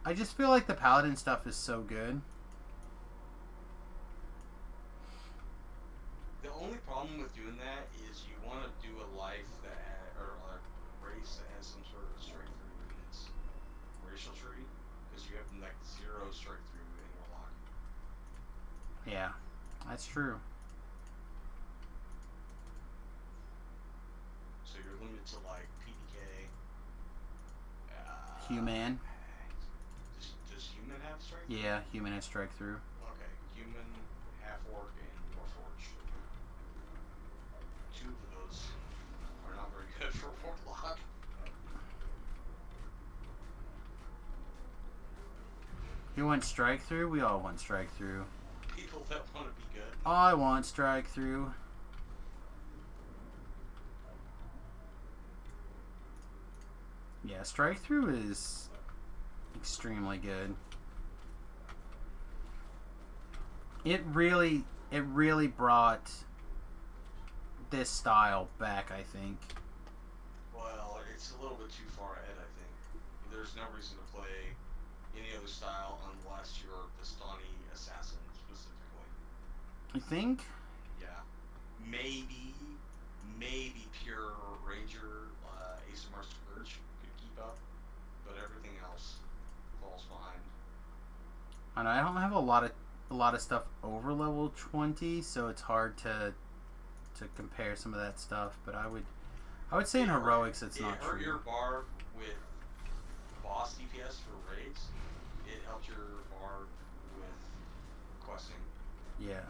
I just feel like the paladin stuff is so good. The only problem with doing that is you want to do a life or a race that has some sort of strength through in its racial tree, because you have like 0 strength through in Warlock. Yeah, that's true. So you're limited to like PDK. Human. Does human have strength? Yeah, human has strike through. Okay, human, half orc, and warforged. 2 of those are not very good for Warlock. You want strike through? We all want strike through. People that want to be good. I want strike through. Yeah, strike through is extremely good. It really brought this style back, I think. Well, it's a little bit too far ahead, I think. There's no reason to play any other style unless you're the Stani assassin specifically. You think? Yeah. Maybe pure ranger, Asimar Scourge could keep up, but everything else falls behind. I know I don't have a lot of stuff over level 20, so it's hard to compare some of that stuff. But I would say in heroics it's not It hurt true. your bar with boss DPS for raids. It helped your bar with questing. Yeah.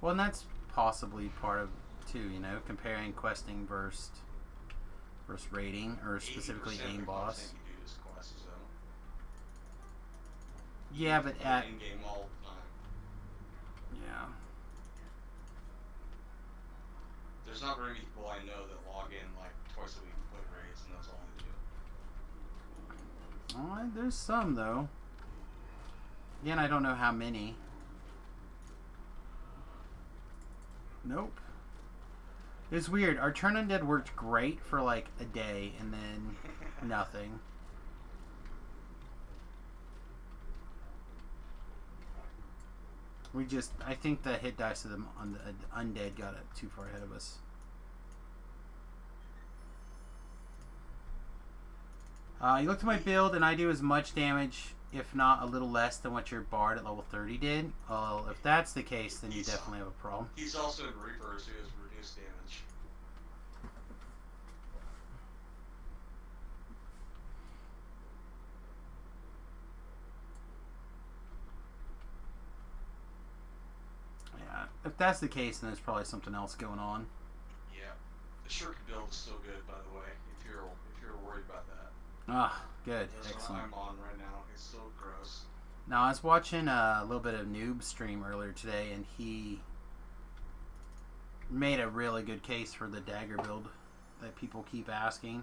Well, and that's possibly part of too. You know, comparing questing versus raiding, or specifically 80% of aim the boss. content you do is quests, though. Yeah, but at in game all the time. yeah. there's not very many people I know that log in like twice a week to play raids, and that's all they do. There's some though. Again, I don't know how many. Nope. It's weird. Our Turn Undead worked great for like a day and then nothing. I think the hit dice of the undead got it too far ahead of us. You looked at my build and I do as much damage, if not a little less, than what your bard at level 30 did. Well, if that's the case, then you definitely have a problem. He's also in Reapers, who has reduced damage. Yeah, if that's the case, then there's probably something else going on. Yeah, the shuriken build is still good, by the way. If you're worried about that. Ah, good, That's excellent. what I'm on right now. It's still gross. Now, I was watching a little bit of Noob stream earlier today, and he made a really good case for the dagger build that people keep asking.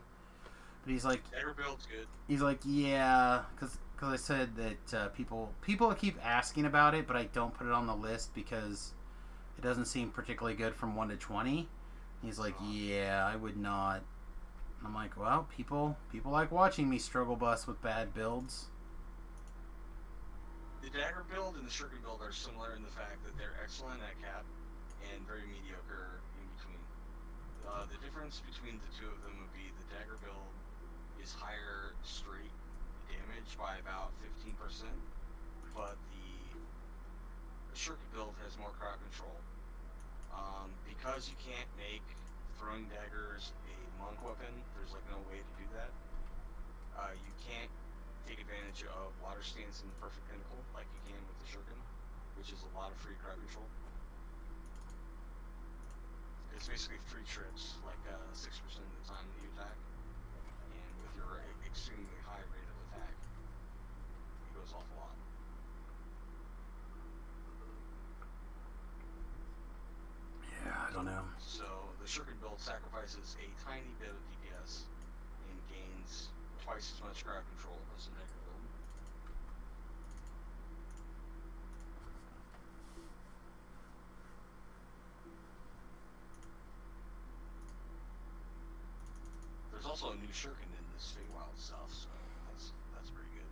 But he's like, Dagger build's good. he's like, yeah, because I said that people keep asking about it, but I don't put it on the list because it doesn't seem particularly good from 1 to 20. He's like, yeah, I would not. And I'm like, well, people like watching me struggle bus with bad builds. The dagger build and the shuriken build are similar in the fact that they're excellent at cap and very mediocre in between. The difference between the two of them would be the dagger build is higher straight damage by about 15%, but the shuriken build has more crowd control. Because you can't make throwing daggers a monk weapon, there's like no way to do that. You can't take advantage of water stance in the perfect pinnacle like you can with the shuriken, which is a lot of free crowd control. It's basically free trips, like 6% of the time that you attack, and with your extremely high rate of attack, it goes off a lot. Yeah, I don't know. So the shuriken build sacrifices a tiny bit of DPS and gains twice as much crowd control as the dagger build. There's also a new shuriken in this Feywild stuff, so that's pretty good.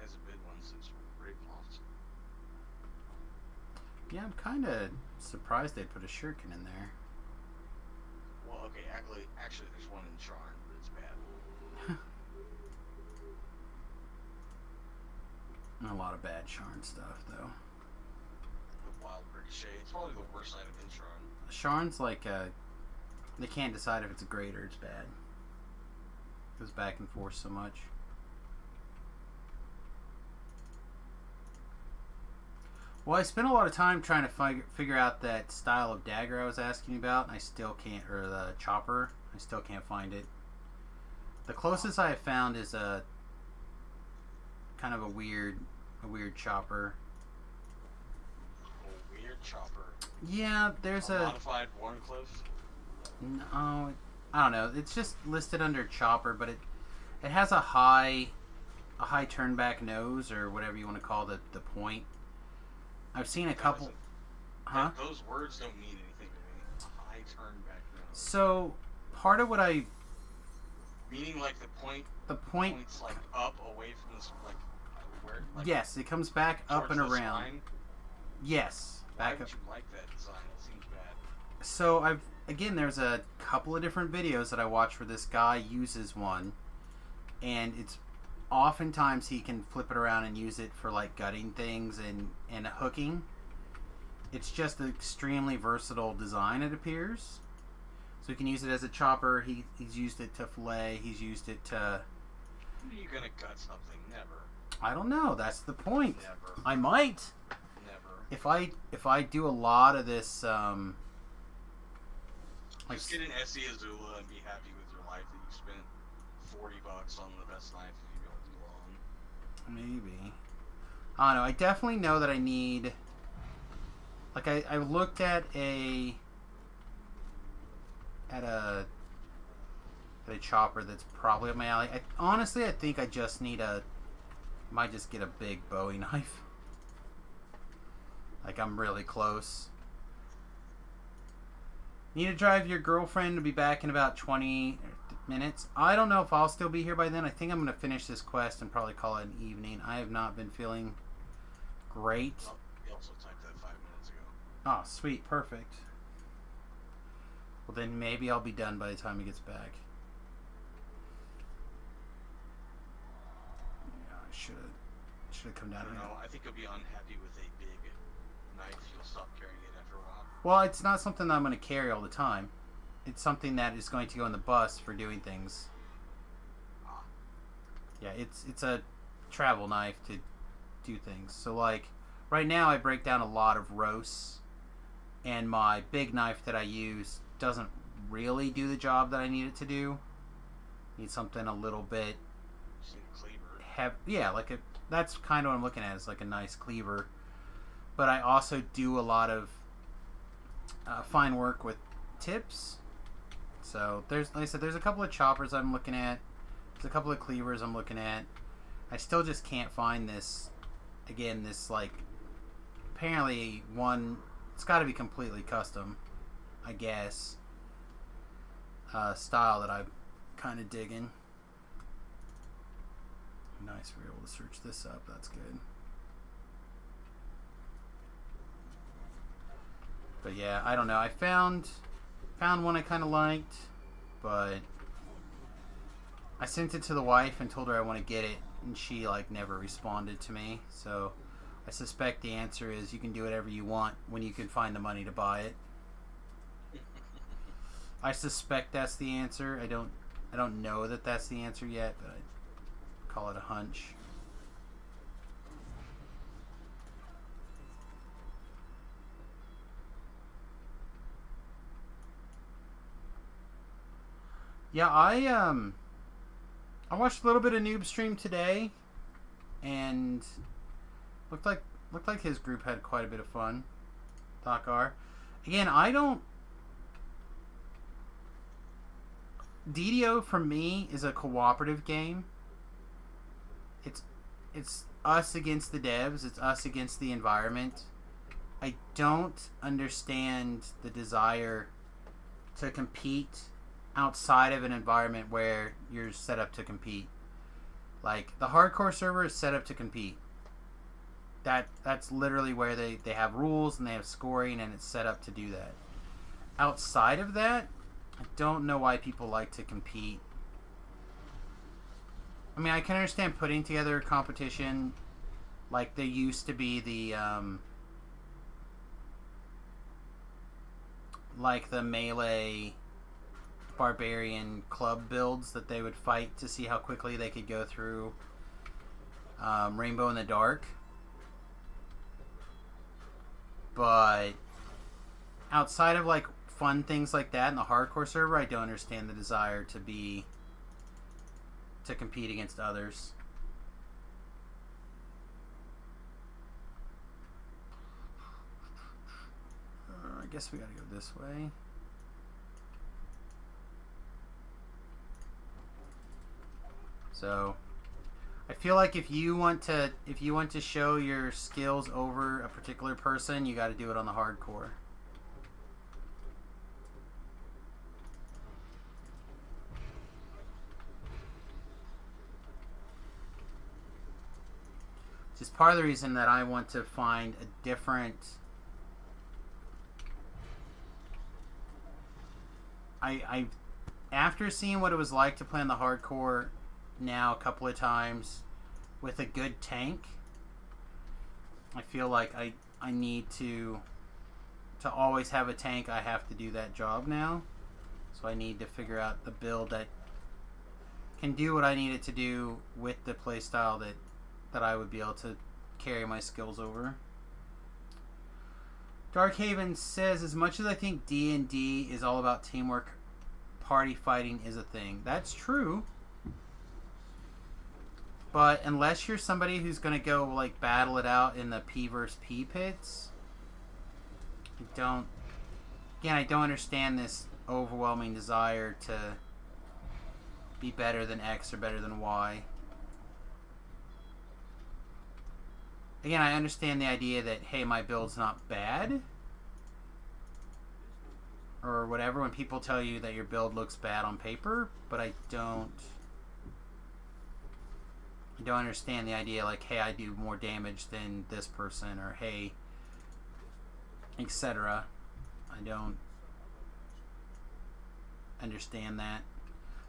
Hasn't been one since Ravenloft. Yeah, I'm kind of surprised they put a shuriken in there. Well, okay, actually there's one in Charn, but it's bad. A lot of bad Sharn stuff, though. The Wild Ricochet, it's probably the worst item in Charn. Sharn's like they can't decide if it's great or it's bad. Goes back and forth so much. Well, I spent a lot of time trying to figure out that style of dagger I was asking about, and I still can't, or the chopper, I still can't find it. The closest I have found is a kind of a weird chopper. A weird chopper. Yeah, there's A a modified Warncliffe. no, I don't know. It's just listed under chopper, but it has a high turn back nose, or whatever you want to call the point. I've seen a couple. Huh? Those words don't mean anything to me. High turn back nose. So part of what I Meaning like the point points like up away from this where like yes, it comes back up towards and the around. spine. Yes, Why back would up. you like that design? It seems bad. So there's a couple of different videos that I watch where this guy uses one, and it's oftentimes he can flip it around and use it for like gutting things and hooking. It's just an extremely versatile design, it appears. So you can use it as a chopper. He's used it to fillet. He's used it to. Are you gonna gut something? Never. I don't know. That's the point. Never. I might. Never. If I do a lot of this. Just get an SE Azula and be happy with your life that you spent $40 on the best knife you go to Maybe. I don't know. I definitely know that I need. Like I looked at a at a chopper that's probably up my alley. Honestly, I think I just need might just get a big Bowie knife. Like, I'm really close. Need to drive your girlfriend to be back in about 20 minutes. I don't know if I'll still be here by then. I think I'm going to finish this quest and probably call it an evening. I have not been feeling great. Oh, he also typed that 5 minutes ago. Oh, sweet. Perfect. Well, then maybe I'll be done by the time he gets back. Yeah, I should have come down I don't here. know. I think you'll be unhappy with a big knife. You'll stop carrying it after a while. Well, it's not something that I'm going to carry all the time. It's something that is going to go in the bus for doing things. Yeah, it's a travel knife to do things. So, like, right now I break down a lot of roasts, and my big knife that I use doesn't really do the job that I need it to do. Need something a little bit Just need a cleaver. yeah, like that's kind of what I'm looking at. Is like a nice cleaver. But I also do a lot of fine work with tips. So there's, like I said, there's a couple of choppers I'm looking at. There's a couple of cleavers I'm looking at. I still just can't find this. Again, this like apparently one. It's got to be completely custom, I guess. Style that I'm kind of digging. Nice, we're able to search this up. That's good. But yeah, I don't know. I found one I kind of liked, but I sent it to the wife and told her I want to get it, and she like never responded to me. So I suspect the answer is you can do whatever you want when you can find the money to buy it. I suspect that's the answer. I don't know that that's the answer yet, but I call it a hunch. Yeah, I watched a little bit of Noob Stream today, and looked like his group had quite a bit of fun. Dakar. Again, I don't. DDO for me is a cooperative game. It's us against the devs. It's us against the environment. I don't understand the desire to compete outside of an environment where you're set up to compete. Like, the hardcore server is set up to compete. That's literally where they have rules and they have scoring, and it's set up to do that. Outside of that, I don't know why people like to compete. I mean, I can understand putting together a competition like there used to be the like the melee barbarian club builds that they would fight to see how quickly they could go through Rainbow in the Dark. But outside of like fun things like that in the hardcore server, I don't understand the desire to compete against others. I guess we gotta go this way. So I feel like if you want to show your skills over a particular person, you got to do it on the hardcore. Which is part of the reason that I want to find a different. I after seeing what it was like to play on the hardcore now a couple of times with a good tank, I feel like I need to always have a tank. I have to do that job now, so I need to figure out the build that can do what I need it to do with the playstyle that I would be able to carry my skills over. Darkhaven says, as much as I think D&D is all about teamwork, party fighting is a thing. That's true. But unless you're somebody who's going to go like battle it out in the P versus P pits, I don't understand this overwhelming desire to be better than X or better than Y. Again, I understand the idea that, hey, my build's not bad, or whatever, when people tell you that your build looks bad on paper, but I don't understand the idea like, hey, I do more damage than this person, or hey, etc. I don't understand that.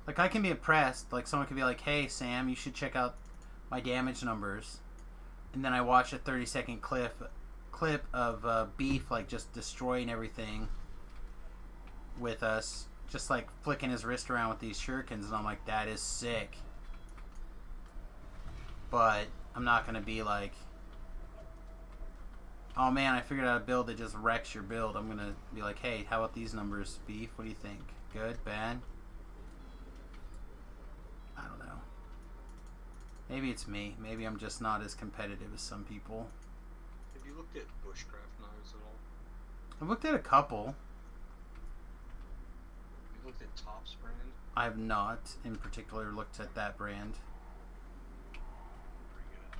Like, I can be impressed, like someone could be like, hey Sam, you should check out my damage numbers, and then I watch a 30-second clip of Beef like just destroying everything with us, just like flicking his wrist around with these shurikens, and I'm like, that is sick. But I'm not gonna be like, oh man, I figured out a build that just wrecks your build. I'm gonna be like, hey, how about these numbers, Beef? What do you think? Good? Bad? I don't know. Maybe it's me. Maybe I'm just not as competitive as some people. Have you looked at bushcraft knives at all? I've looked at a couple. Have you looked at Topps brand? I have not, in particular, looked at that brand. Pretty good.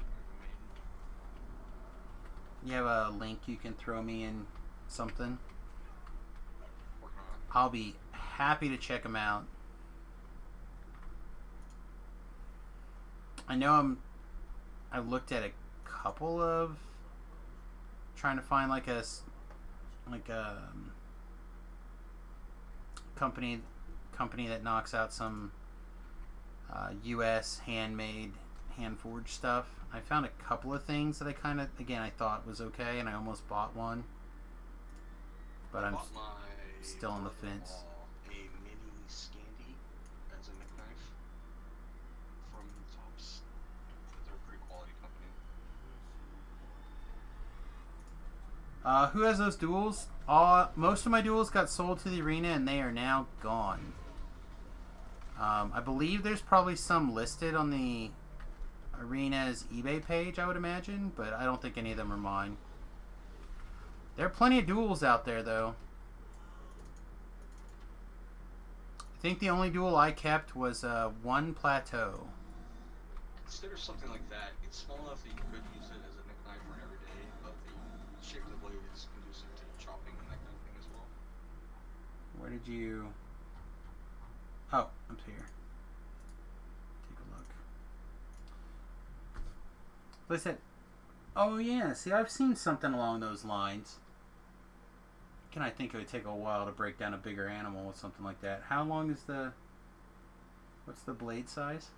Recommend. You have a link you can throw me in something? Working on it. I'll be happy to check them out. I know I've looked at a couple of trying to find like a company that knocks out some U.S. handmade, hand-forged stuff. I found a couple of things that I kind of, again, I thought was okay, and I almost bought one. But I'm Bought my still on the fence. a mini Scandi as a nick knife from Topps. They're a pretty quality company. Who has those duels? Most of my duels got sold to the arena, and they are now gone. I believe there's probably some listed on the arena's eBay page, I would imagine, but I don't think any of them are mine. There are plenty of duels out there, though. I think the only duel I kept was one plateau. Consider something like that. It's small enough that you could use it as a nick knife for an everyday, but the shape of the blade is conducive to chopping and that kind of thing as well. Where did you... Oh, up here. Take a look. Like I said, oh yeah, see, I've seen something along those lines. Again, I think it would take a while to break down a bigger animal with something like that. How long is the... What's the blade size?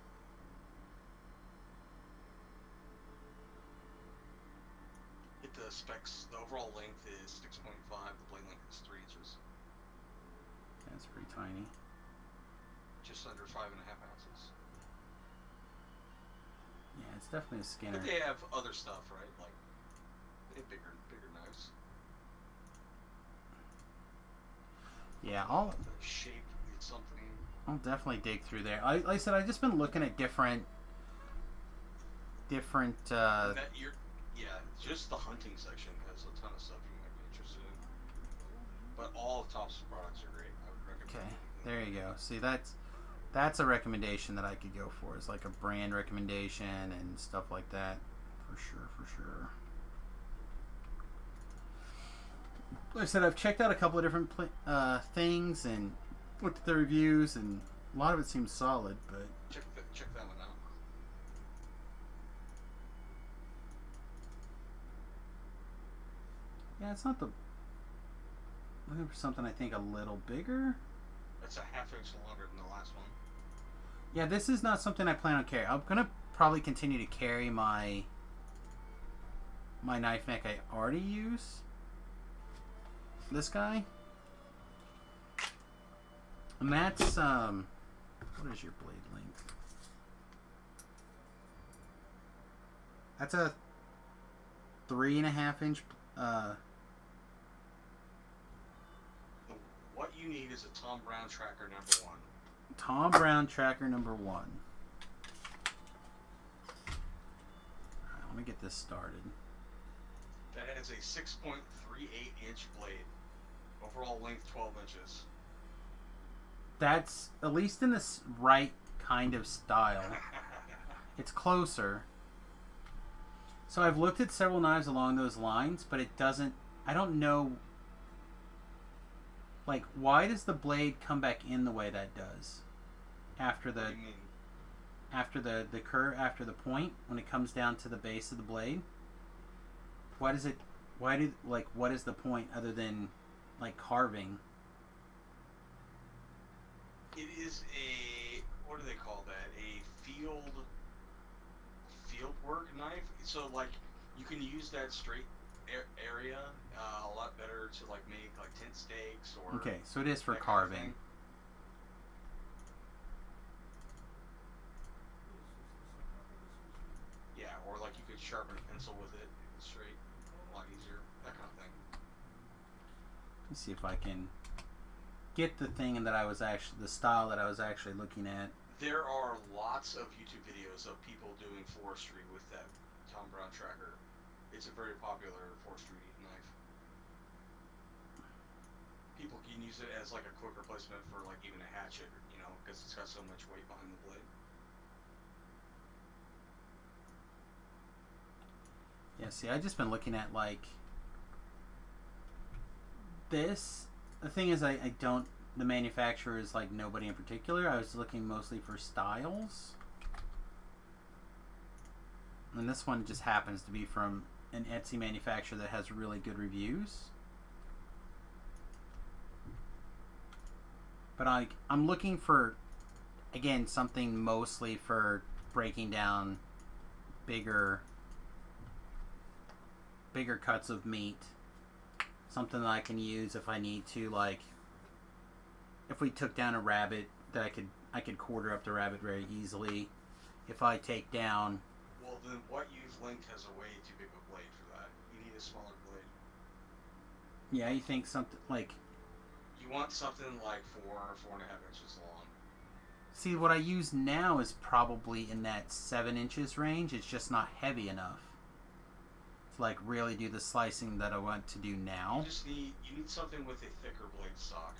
The specs, the overall length is 6.5, the blade length is 3 inches. That's pretty tiny. Just under 5.5 ounces. Yeah, it's definitely a Skinner. But they have other stuff, right? Like, they have bigger knives. Yeah, I'll The shape is something. I'll definitely dig through there. Like I said, I've just been looking at different That just the hunting section has a ton of stuff you might be interested in. But all of Topps products are great. I would recommend. Okay, there you go. See, that's a recommendation that I could go for. It's like a brand recommendation and stuff like that. For sure. Like I said, I've checked out a couple of different things and looked at the reviews, and a lot of it seems solid, but... Check that one out. Yeah, it's not the... Looking for something I think a little bigger. That's a half inch longer than the last one. Yeah, this is not something I plan on carrying. I'm gonna probably continue to carry my knife mech I already use. This guy. And that's what is your blade length? That's a 3.5 inch. What you need is a Tom Brown tracker #1. Tom Brown tracker #1. Alright, let me get this started. That has a 6.38 inch blade. Overall length 12 inches. That's at least in this right kind of style. It's closer. So I've looked at several knives along those lines, but it doesn't... I don't know... Like, why does the blade come back in the way that does? After the... What do you mean? After the curve, after the point, when it comes down to the base of the blade? Why does it... Why do... Like, what is the point other than, like, carving? It is a... What do they call that? A field work knife. So, like, you can use that straight area a lot better to, like, make, like, tent stakes or... Okay, so it is for that kind of carving. thing. Yeah, or, like, you could sharpen a pencil with it straight. A lot easier. That kind of thing. Let's see if I can get the thing that I was actually... The style that I was actually looking at. There are lots of YouTube videos of people doing forestry with that Tom Brown tracker. It's a very popular forestry knife. People can use it as like a quick replacement for like even a hatchet, you know, because it's got so much weight behind the blade. Yeah, see, I've just been looking at like this. The thing is, I don't... The manufacturer is like nobody in particular. I was looking mostly for styles. And this one just happens to be from an Etsy manufacturer that has really good reviews. But I'm looking for, again, something mostly for breaking down bigger cuts of meat. Something that I can use if I need to, like, if we took down a rabbit, that I could quarter up the rabbit very easily. If I take down... Well, then what you've linked has a way too big of a blade for that. You need a smaller blade. Yeah, you think something like... You want something like 4.5 inches long. See, what I use now is probably in that 7 inches range. It's just not heavy enough to like really do the slicing that I want to do now. You need something with a thicker blade stock.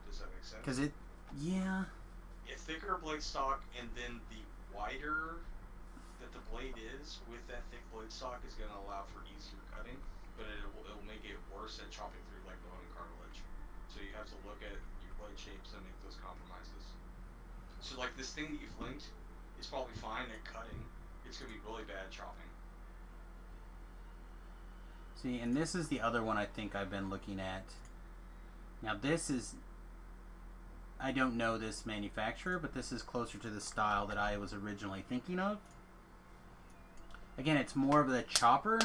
Does that make sense? Because it... Yeah... A thicker blade stock, and then the wider that the blade is with that thick blade stock is going to allow for easier cutting, but it'll make it worse at chopping through like bone and cartilage. So you have to look at your blade shapes and make those compromises. So like this thing that you've linked is probably fine at cutting. It's going to be really bad chopping. See, and this is the other one I think I've been looking at. Now this is... I don't know this manufacturer, but this is closer to the style that I was originally thinking of. Again, it's more of the chopper,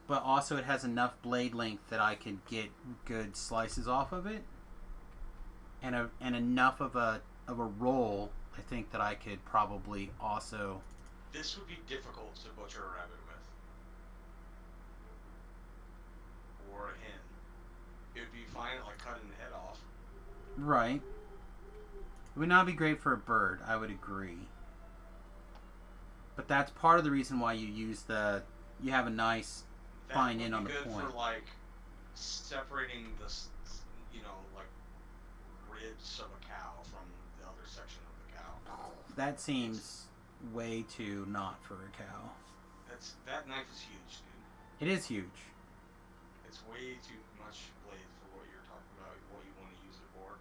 but also it has enough blade length that I could get good slices off of it, and enough of a roll, I think, that I could probably also... This would be difficult to butcher a rabbit with. Or a hen. It would be fine at like cutting the head off. Right. It would not be great for a bird, I would agree. But that's part of the reason why you use the... You have a nice fine in on the point. That would be good for, like, separating the, you know, like, ribs of a cow from the other section of the cow. That seems way too not for a cow. That knife is huge, dude. It is huge. It's way too much blade for what you're talking about, what you want to use it for.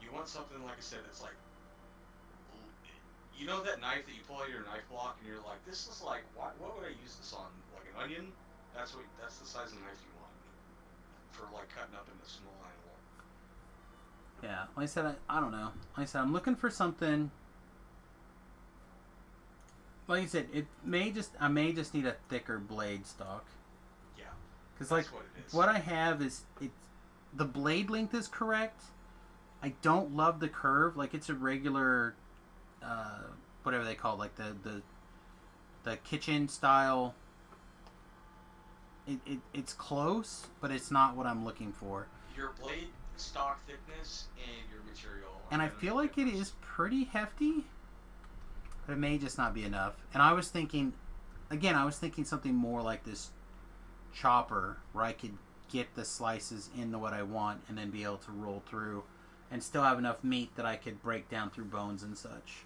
You want something, like I said, it's like, you know that knife that you pull out of your knife block and you're like, this is like, what would I use this on? Like an onion? That's the size of knife you want for like cutting up into a small animal. Yeah, like I said, I don't know. Like I said, I'm looking for something. Like I said, I may just need a thicker blade stock. Yeah. Because like what I have is the blade length is correct. I don't love the curve. Like it's a regular, whatever they call it, like the kitchen style. It's close, but it's not what I'm looking for. Your blade stock thickness and your material. And I feel like it is pretty hefty, but it may just not be enough. And I was thinking something more like this chopper where I could get the slices into what I want and then be able to roll through and still have enough meat that I could break down through bones and such.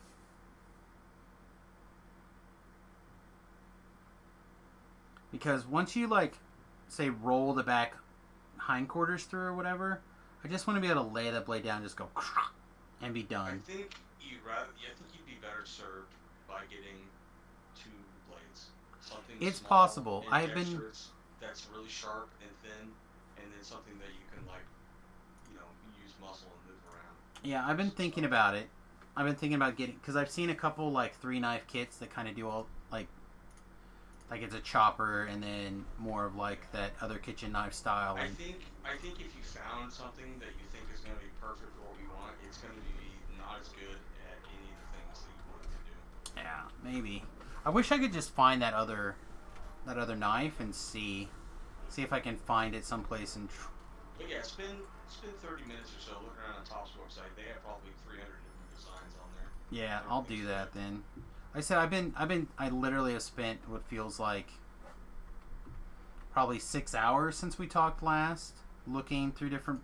Because once you, like, say, roll the back hindquarters through or whatever, I just want to be able to lay that blade down and just go and be done. I think you'd be better served by getting 2 blades. Something It's small possible. and I've been dexterous that's really sharp and thin, and then something that you can, like, use muscle and move around. Yeah, I've been thinking about it. I've been thinking about getting, because I've seen a couple, like, 3-knife kits that kind of do all, like it's a chopper and then more of, like, that other kitchen knife style. I think if you found something that you think is going to be perfect for what we want, it's going to be not as good at any of the things that you want it to do. Yeah, maybe. I wish I could just find that other knife and see if I can find it someplace and. But yeah, spend 30 minutes or so looking around on Top's website. They have probably 300 different designs on there. Yeah, I'll do that then. I said I literally have spent what feels like probably 6 hours since we talked last, looking through different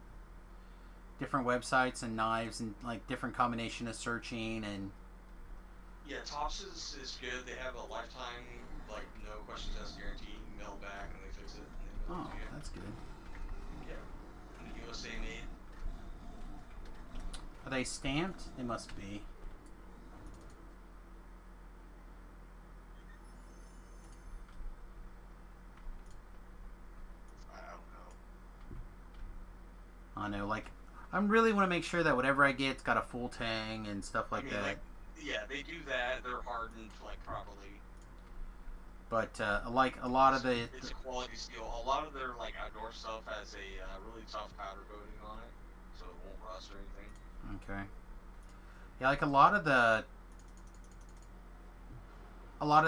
websites and knives and, like, different combination of searching and. Yeah, Tops is good. They have a lifetime, like, no questions asked guarantee. You can mail it back and they fix it. And they mail it to you. That's good. Yeah. And the USA made. Are they stamped? They must be. I know, like, I really want to make sure that whatever I get, it's got a full tang and stuff like that. Yeah, they do that. They're hardened, like, properly. But, like, a lot of the... It's a quality steel. A lot of their, like, outdoor stuff has a really tough powder coating on it, so it won't rust or anything. Okay. Yeah, like, a lot of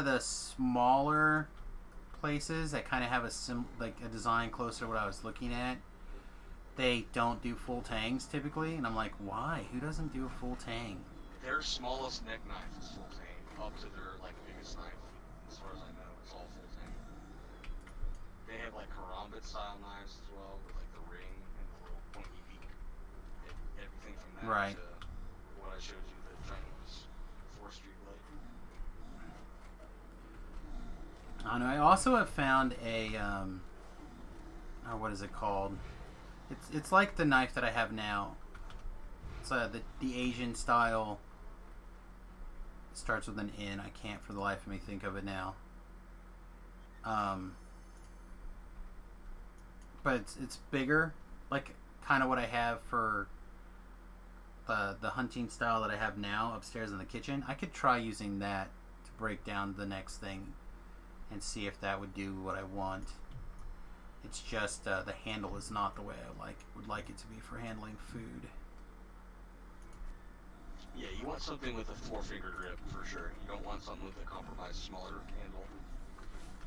the smaller places that kind of have a design closer to what I was looking at, they don't do full tangs typically, and I'm like, why? Who doesn't do a full tang? Their smallest neck knife is full tang, up to their, like, biggest knife. As far as I know, it's all full tang. They have, like, karambit style knives as well, with, like, the ring and the little pointy beak. Everything from that Right. to what I showed you, the ginormous 4-street blade. I know. I also have found a what is it called? It's like the knife that I have now. It's the Asian style. It starts with an N. I can't for the life of me think of it now. But it's bigger, like kind of what I have for the hunting style that I have now upstairs in the kitchen. I could try using that to break down the next thing and see if that would do what I want. It's just the handle is not the way I would like it to be for handling food. Yeah, you want something with a 4-finger grip for sure. You don't want something with a compromised smaller handle.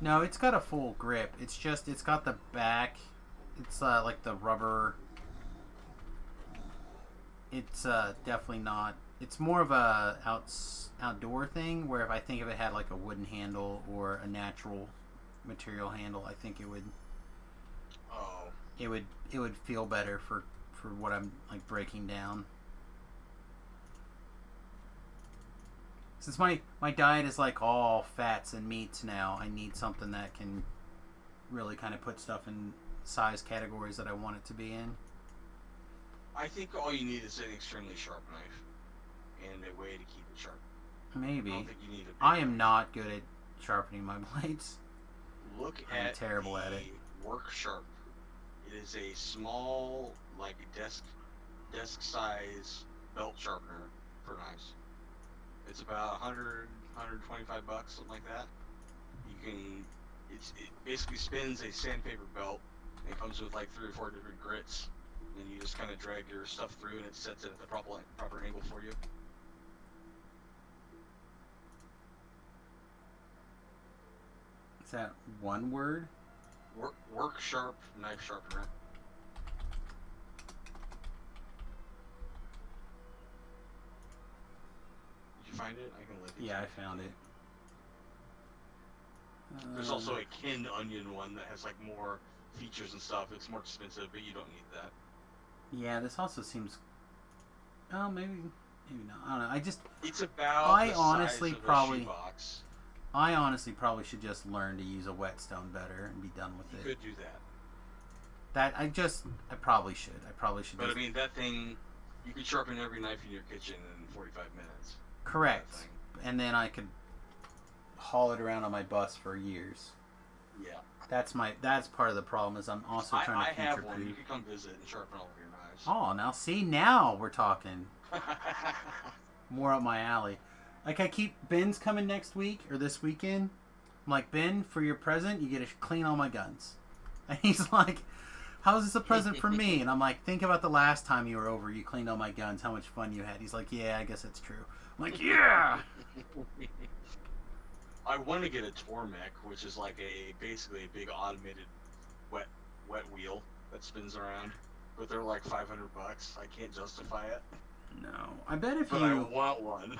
No, it's got a full grip. It's just it's got the back. It's like the rubber. It's definitely not. It's more of a outdoor thing where if I think if it had like a wooden handle or a natural material handle, I think it would. Oh. It would feel better for what I'm like breaking down. Since my diet is like all fats and meats now, I need something that can really kind of put stuff in size categories that I want it to be in. I think all you need is an extremely sharp knife and a way to keep it sharp. Maybe. I don't think you need I am not good at sharpening my blades. Look I'm at terrible at it. Work Sharp. It is a small, like desk size belt sharpener for knives. It's about 100, 125 bucks, something like that. It basically spins a sandpaper belt, and it comes with like 3 or 4 different grits, and you just kind of drag your stuff through, and it sets it at the proper angle for you. Is that one word? Work Sharp knife sharpener. Did you find it? I can link it. Yeah, I found it. There's also a canned onion one that has like more features and stuff. It's more expensive, but you don't need that. Yeah, this also seems. Oh, maybe not. I don't know. It's about I the honestly size of probably- a shoebox. I honestly probably should just learn to use a whetstone better and be done with You it. could do that. I probably should. But just. I mean, that thing, you could sharpen every knife in your kitchen in 45 minutes. Correct. That thing. And then I could haul it around on my bus for years. Yeah. That's part of the problem is I'm also trying I to have future one. You proof. could come visit and sharpen all of your knives. Oh, now we're talking. More up my alley. Like Ben's coming next week or this weekend. I'm like, Ben, for your present, you get to clean all my guns. And he's like, how is this a present for me? And I'm like, think about the last time you were over, you cleaned all my guns, how much fun you had. He's like, yeah, I guess that's true. I'm like, yeah. I want to get a Tormek, which is like basically a big automated wet wheel that spins around, but they're like $500. I can't justify it. No, I bet if But I want one.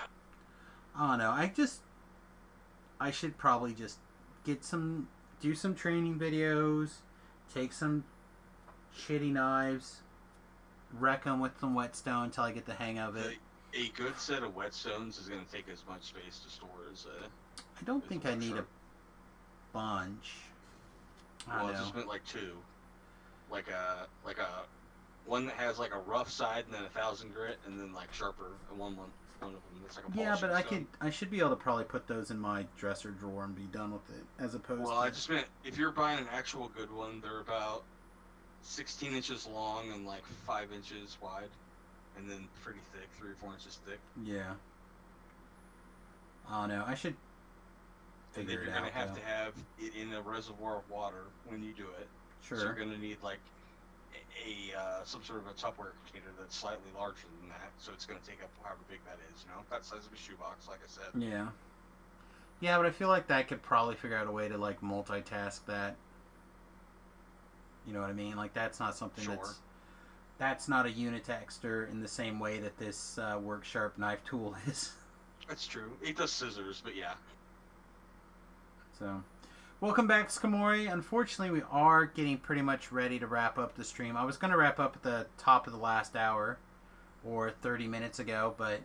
I don't know. I should probably just do some training videos, take some shitty knives, wreck them with some whetstone until I get the hang of it. A good set of whetstones is going to take as much space to store as I don't think I need a bunch. I well, don't I just know. meant like two, like a one that has like a rough side and then 1,000 grit, and then like sharper, and one of them that's like a Yeah, but polishing stone. I should be able to probably put those in my dresser drawer and be done with it, as opposed Well, to. I just meant if you're buying an actual good one, they're about 16 inches long and like 5 inches wide, and then pretty thick, 3 or 4 inches thick. Yeah. I don't know. I should And figure then it you're out. gonna have though. to have it in a reservoir of water when you do it. Sure. So you're gonna need like some sort of a Tupperware container that's slightly larger than that. So it's gonna take up however big that is. That size of a shoebox, like I said. Yeah. Yeah, but I feel like that could probably figure out a way to like multitask that. You know what I mean? Like that's not something Sure. that's not a unitexter in the same way that this work sharp knife tool is. That's true. It does scissors, but yeah. So, welcome back, Skamori. Unfortunately, we are getting pretty much ready to wrap up the stream. I was going to wrap up at the top of the last hour, or 30 minutes ago, but it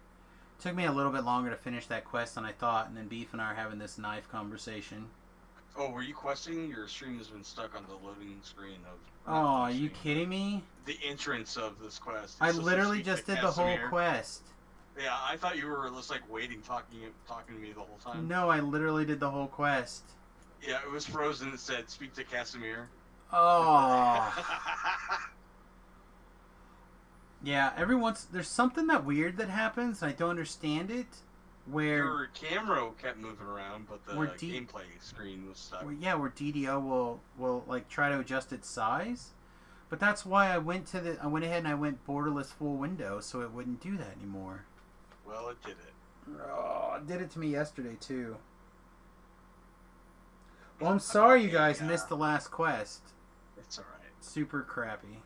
took me a little bit longer to finish that quest than I thought, and then Beef and I are having this knife conversation. Oh, were you questing? Your stream has been stuck on the loading screen of... Oh, are you kidding me? The entrance of this quest. I It's supposed to literally speak just to did the whole Casimir. quest. Yeah, I thought you were just like waiting, talking to me the whole time. No, I literally did the whole quest. Yeah, it was frozen. It said, "Speak to Casimir." Oh. Yeah, there's something that weird that happens, and I don't understand it, where... Your camera kept moving around, but the Where gameplay screen was stuck. where DDO will like try to adjust its size, but that's why I went ahead and I went borderless full window, so it wouldn't do that anymore. Well, it did it. Oh, it did it to me yesterday too. Well, I'm sorry you guys missed the last quest. It's alright. Super crappy.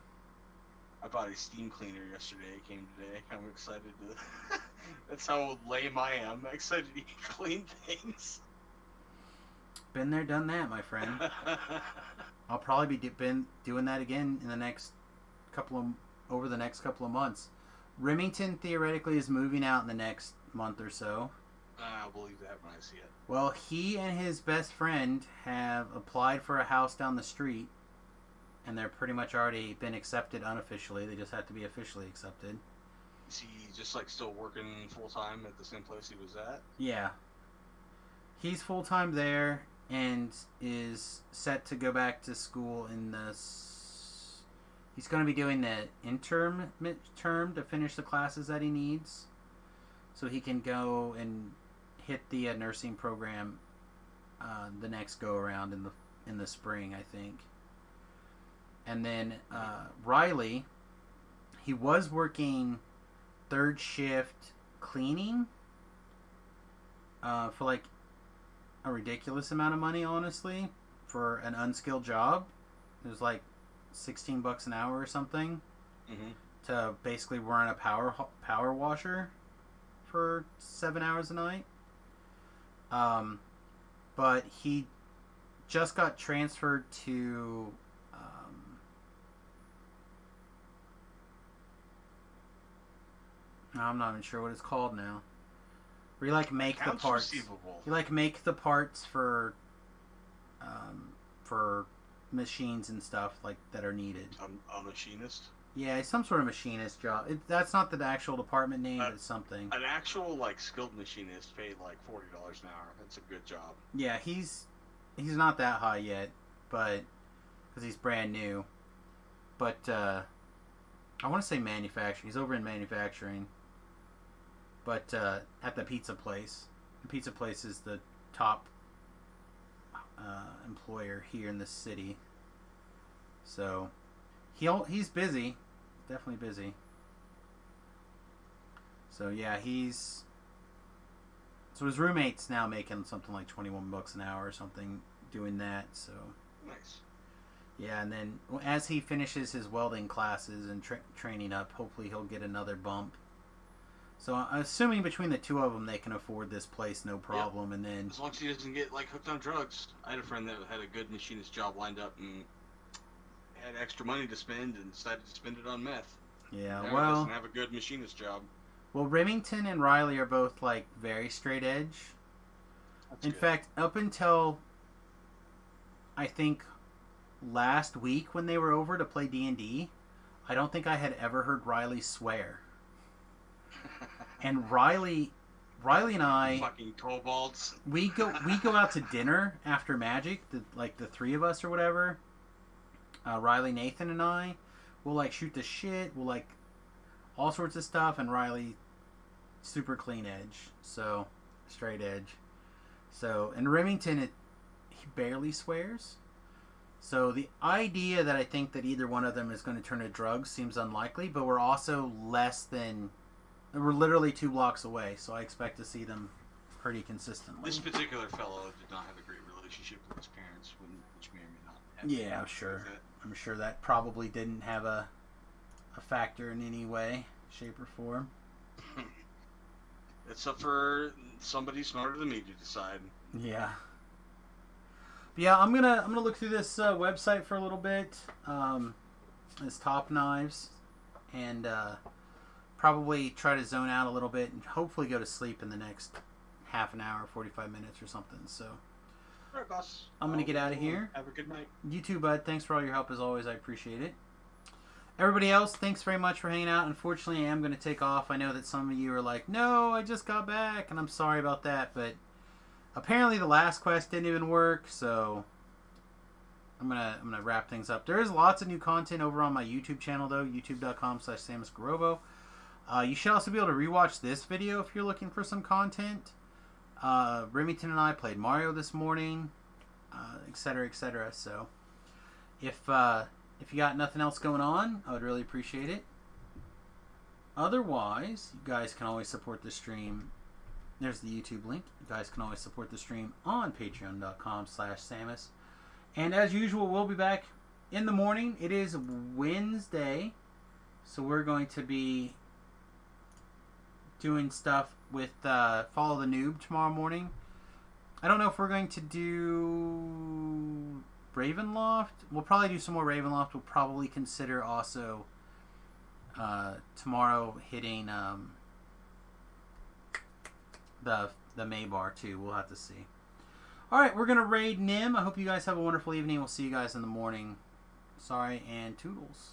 I bought a steam cleaner yesterday. It came today. I'm excited to... That's how lame I am. I'm excited to clean things. Been there, done that, my friend. I'll probably be doing that again in the next over the next couple of months. Remington theoretically is moving out in the next month or so. I'll believe that when I see it. Well, he and his best friend have applied for a house down the street, and they're pretty much already been accepted unofficially. They just have to be officially accepted. Is he just like still working full time at the same place he was at? Yeah. He's full-time there and is set to go back to school in the... He's going to be doing the interim term to finish the classes that he needs, so he can go and hit the nursing program the next go-around in the spring, I think. And then Riley, he was working third shift cleaning for like a ridiculous amount of money, honestly, for an unskilled job. It was like $16 an hour or something to basically run a power washer for 7 hours a night. But he just got transferred to I'm not even sure what it's called now. Where you like make the Accounts parts. receivable. You like make the parts for machines and stuff like that are needed. A machinist. Yeah, it's some sort of machinist job. That's not the actual department name, but it's something. An actual like skilled machinist paid like $40 an hour. That's a good job. Yeah, he's not that high yet, but because he's brand new. But I want to say manufacturing. He's over in manufacturing. But at the pizza place. The pizza place is the top employer here in the city. So he's busy. Definitely busy. So yeah, so his roommate's now making something like $21 an hour or something doing that. So Nice. yeah, and then as he finishes his welding classes and training up, hopefully he'll get another bump. So I'm assuming between the two of them, they can afford this place no problem. Yep. And then As long as he doesn't get like hooked on drugs. I had a friend that had a good machinist job lined up and had extra money to spend and decided to spend it on meth. yeah, Now well, doesn't have a good machinist job. well, Remington and Riley are both like very straight edge. That's In good. fact, up until I think last week when they were over to play D&D, I don't think I had ever heard Riley swear. And Riley and I, fucking kobolds. we go out to dinner after Magic, the three of us or whatever. Riley, Nathan, and I will like shoot the shit. We'll like all sorts of stuff, and Riley super clean edge, so straight edge. So in Remington, he barely swears. So the idea that I think that either one of them is going to turn to drugs seems unlikely, but we're also we're literally 2 blocks away, so I expect to see them pretty consistently. This particular fellow did not have a great relationship with his parents, which may or may not have. Yeah, I'm sure. with it. I'm sure that probably didn't have a factor in any way, shape, or form. It's up for somebody smarter than me to decide. Yeah. But yeah, I'm gonna look through this website for a little bit. It's Top Knives, and probably try to zone out a little bit, and hopefully go to sleep in the next half an hour, 45 minutes or something. So All right, boss. I'm gonna get out of here. Have a good night. You too, bud. Thanks for all your help as always. I appreciate it. Everybody else, thanks very much for hanging out. Unfortunately, I am going to take off. I know that some of you are like, no, I just got back, and I'm sorry about that, but apparently the last quest didn't even work, so I'm gonna wrap things up. There is lots of new content over on my YouTube channel, though, youtube.com/SamusGarovo. You should also be able to rewatch this video if you're looking for some content. Remington and I played Mario this morning, etc., etc. So if you got nothing else going on, I would really appreciate it. Otherwise, you guys can always support the stream. There's the YouTube link. You guys can always support the stream on patreon.com/Samus. And as usual, we'll be back in the morning. It is Wednesday, so we're going to be doing stuff with Follow the Noob tomorrow morning. I don't know if we're going to do Ravenloft. We'll probably do some more Ravenloft. We'll probably consider also tomorrow hitting the Maybar too. We'll have to see. Alright, we're gonna raid Nim. I hope you guys have a wonderful evening. We'll see you guys in the morning. Sorry, and toodles.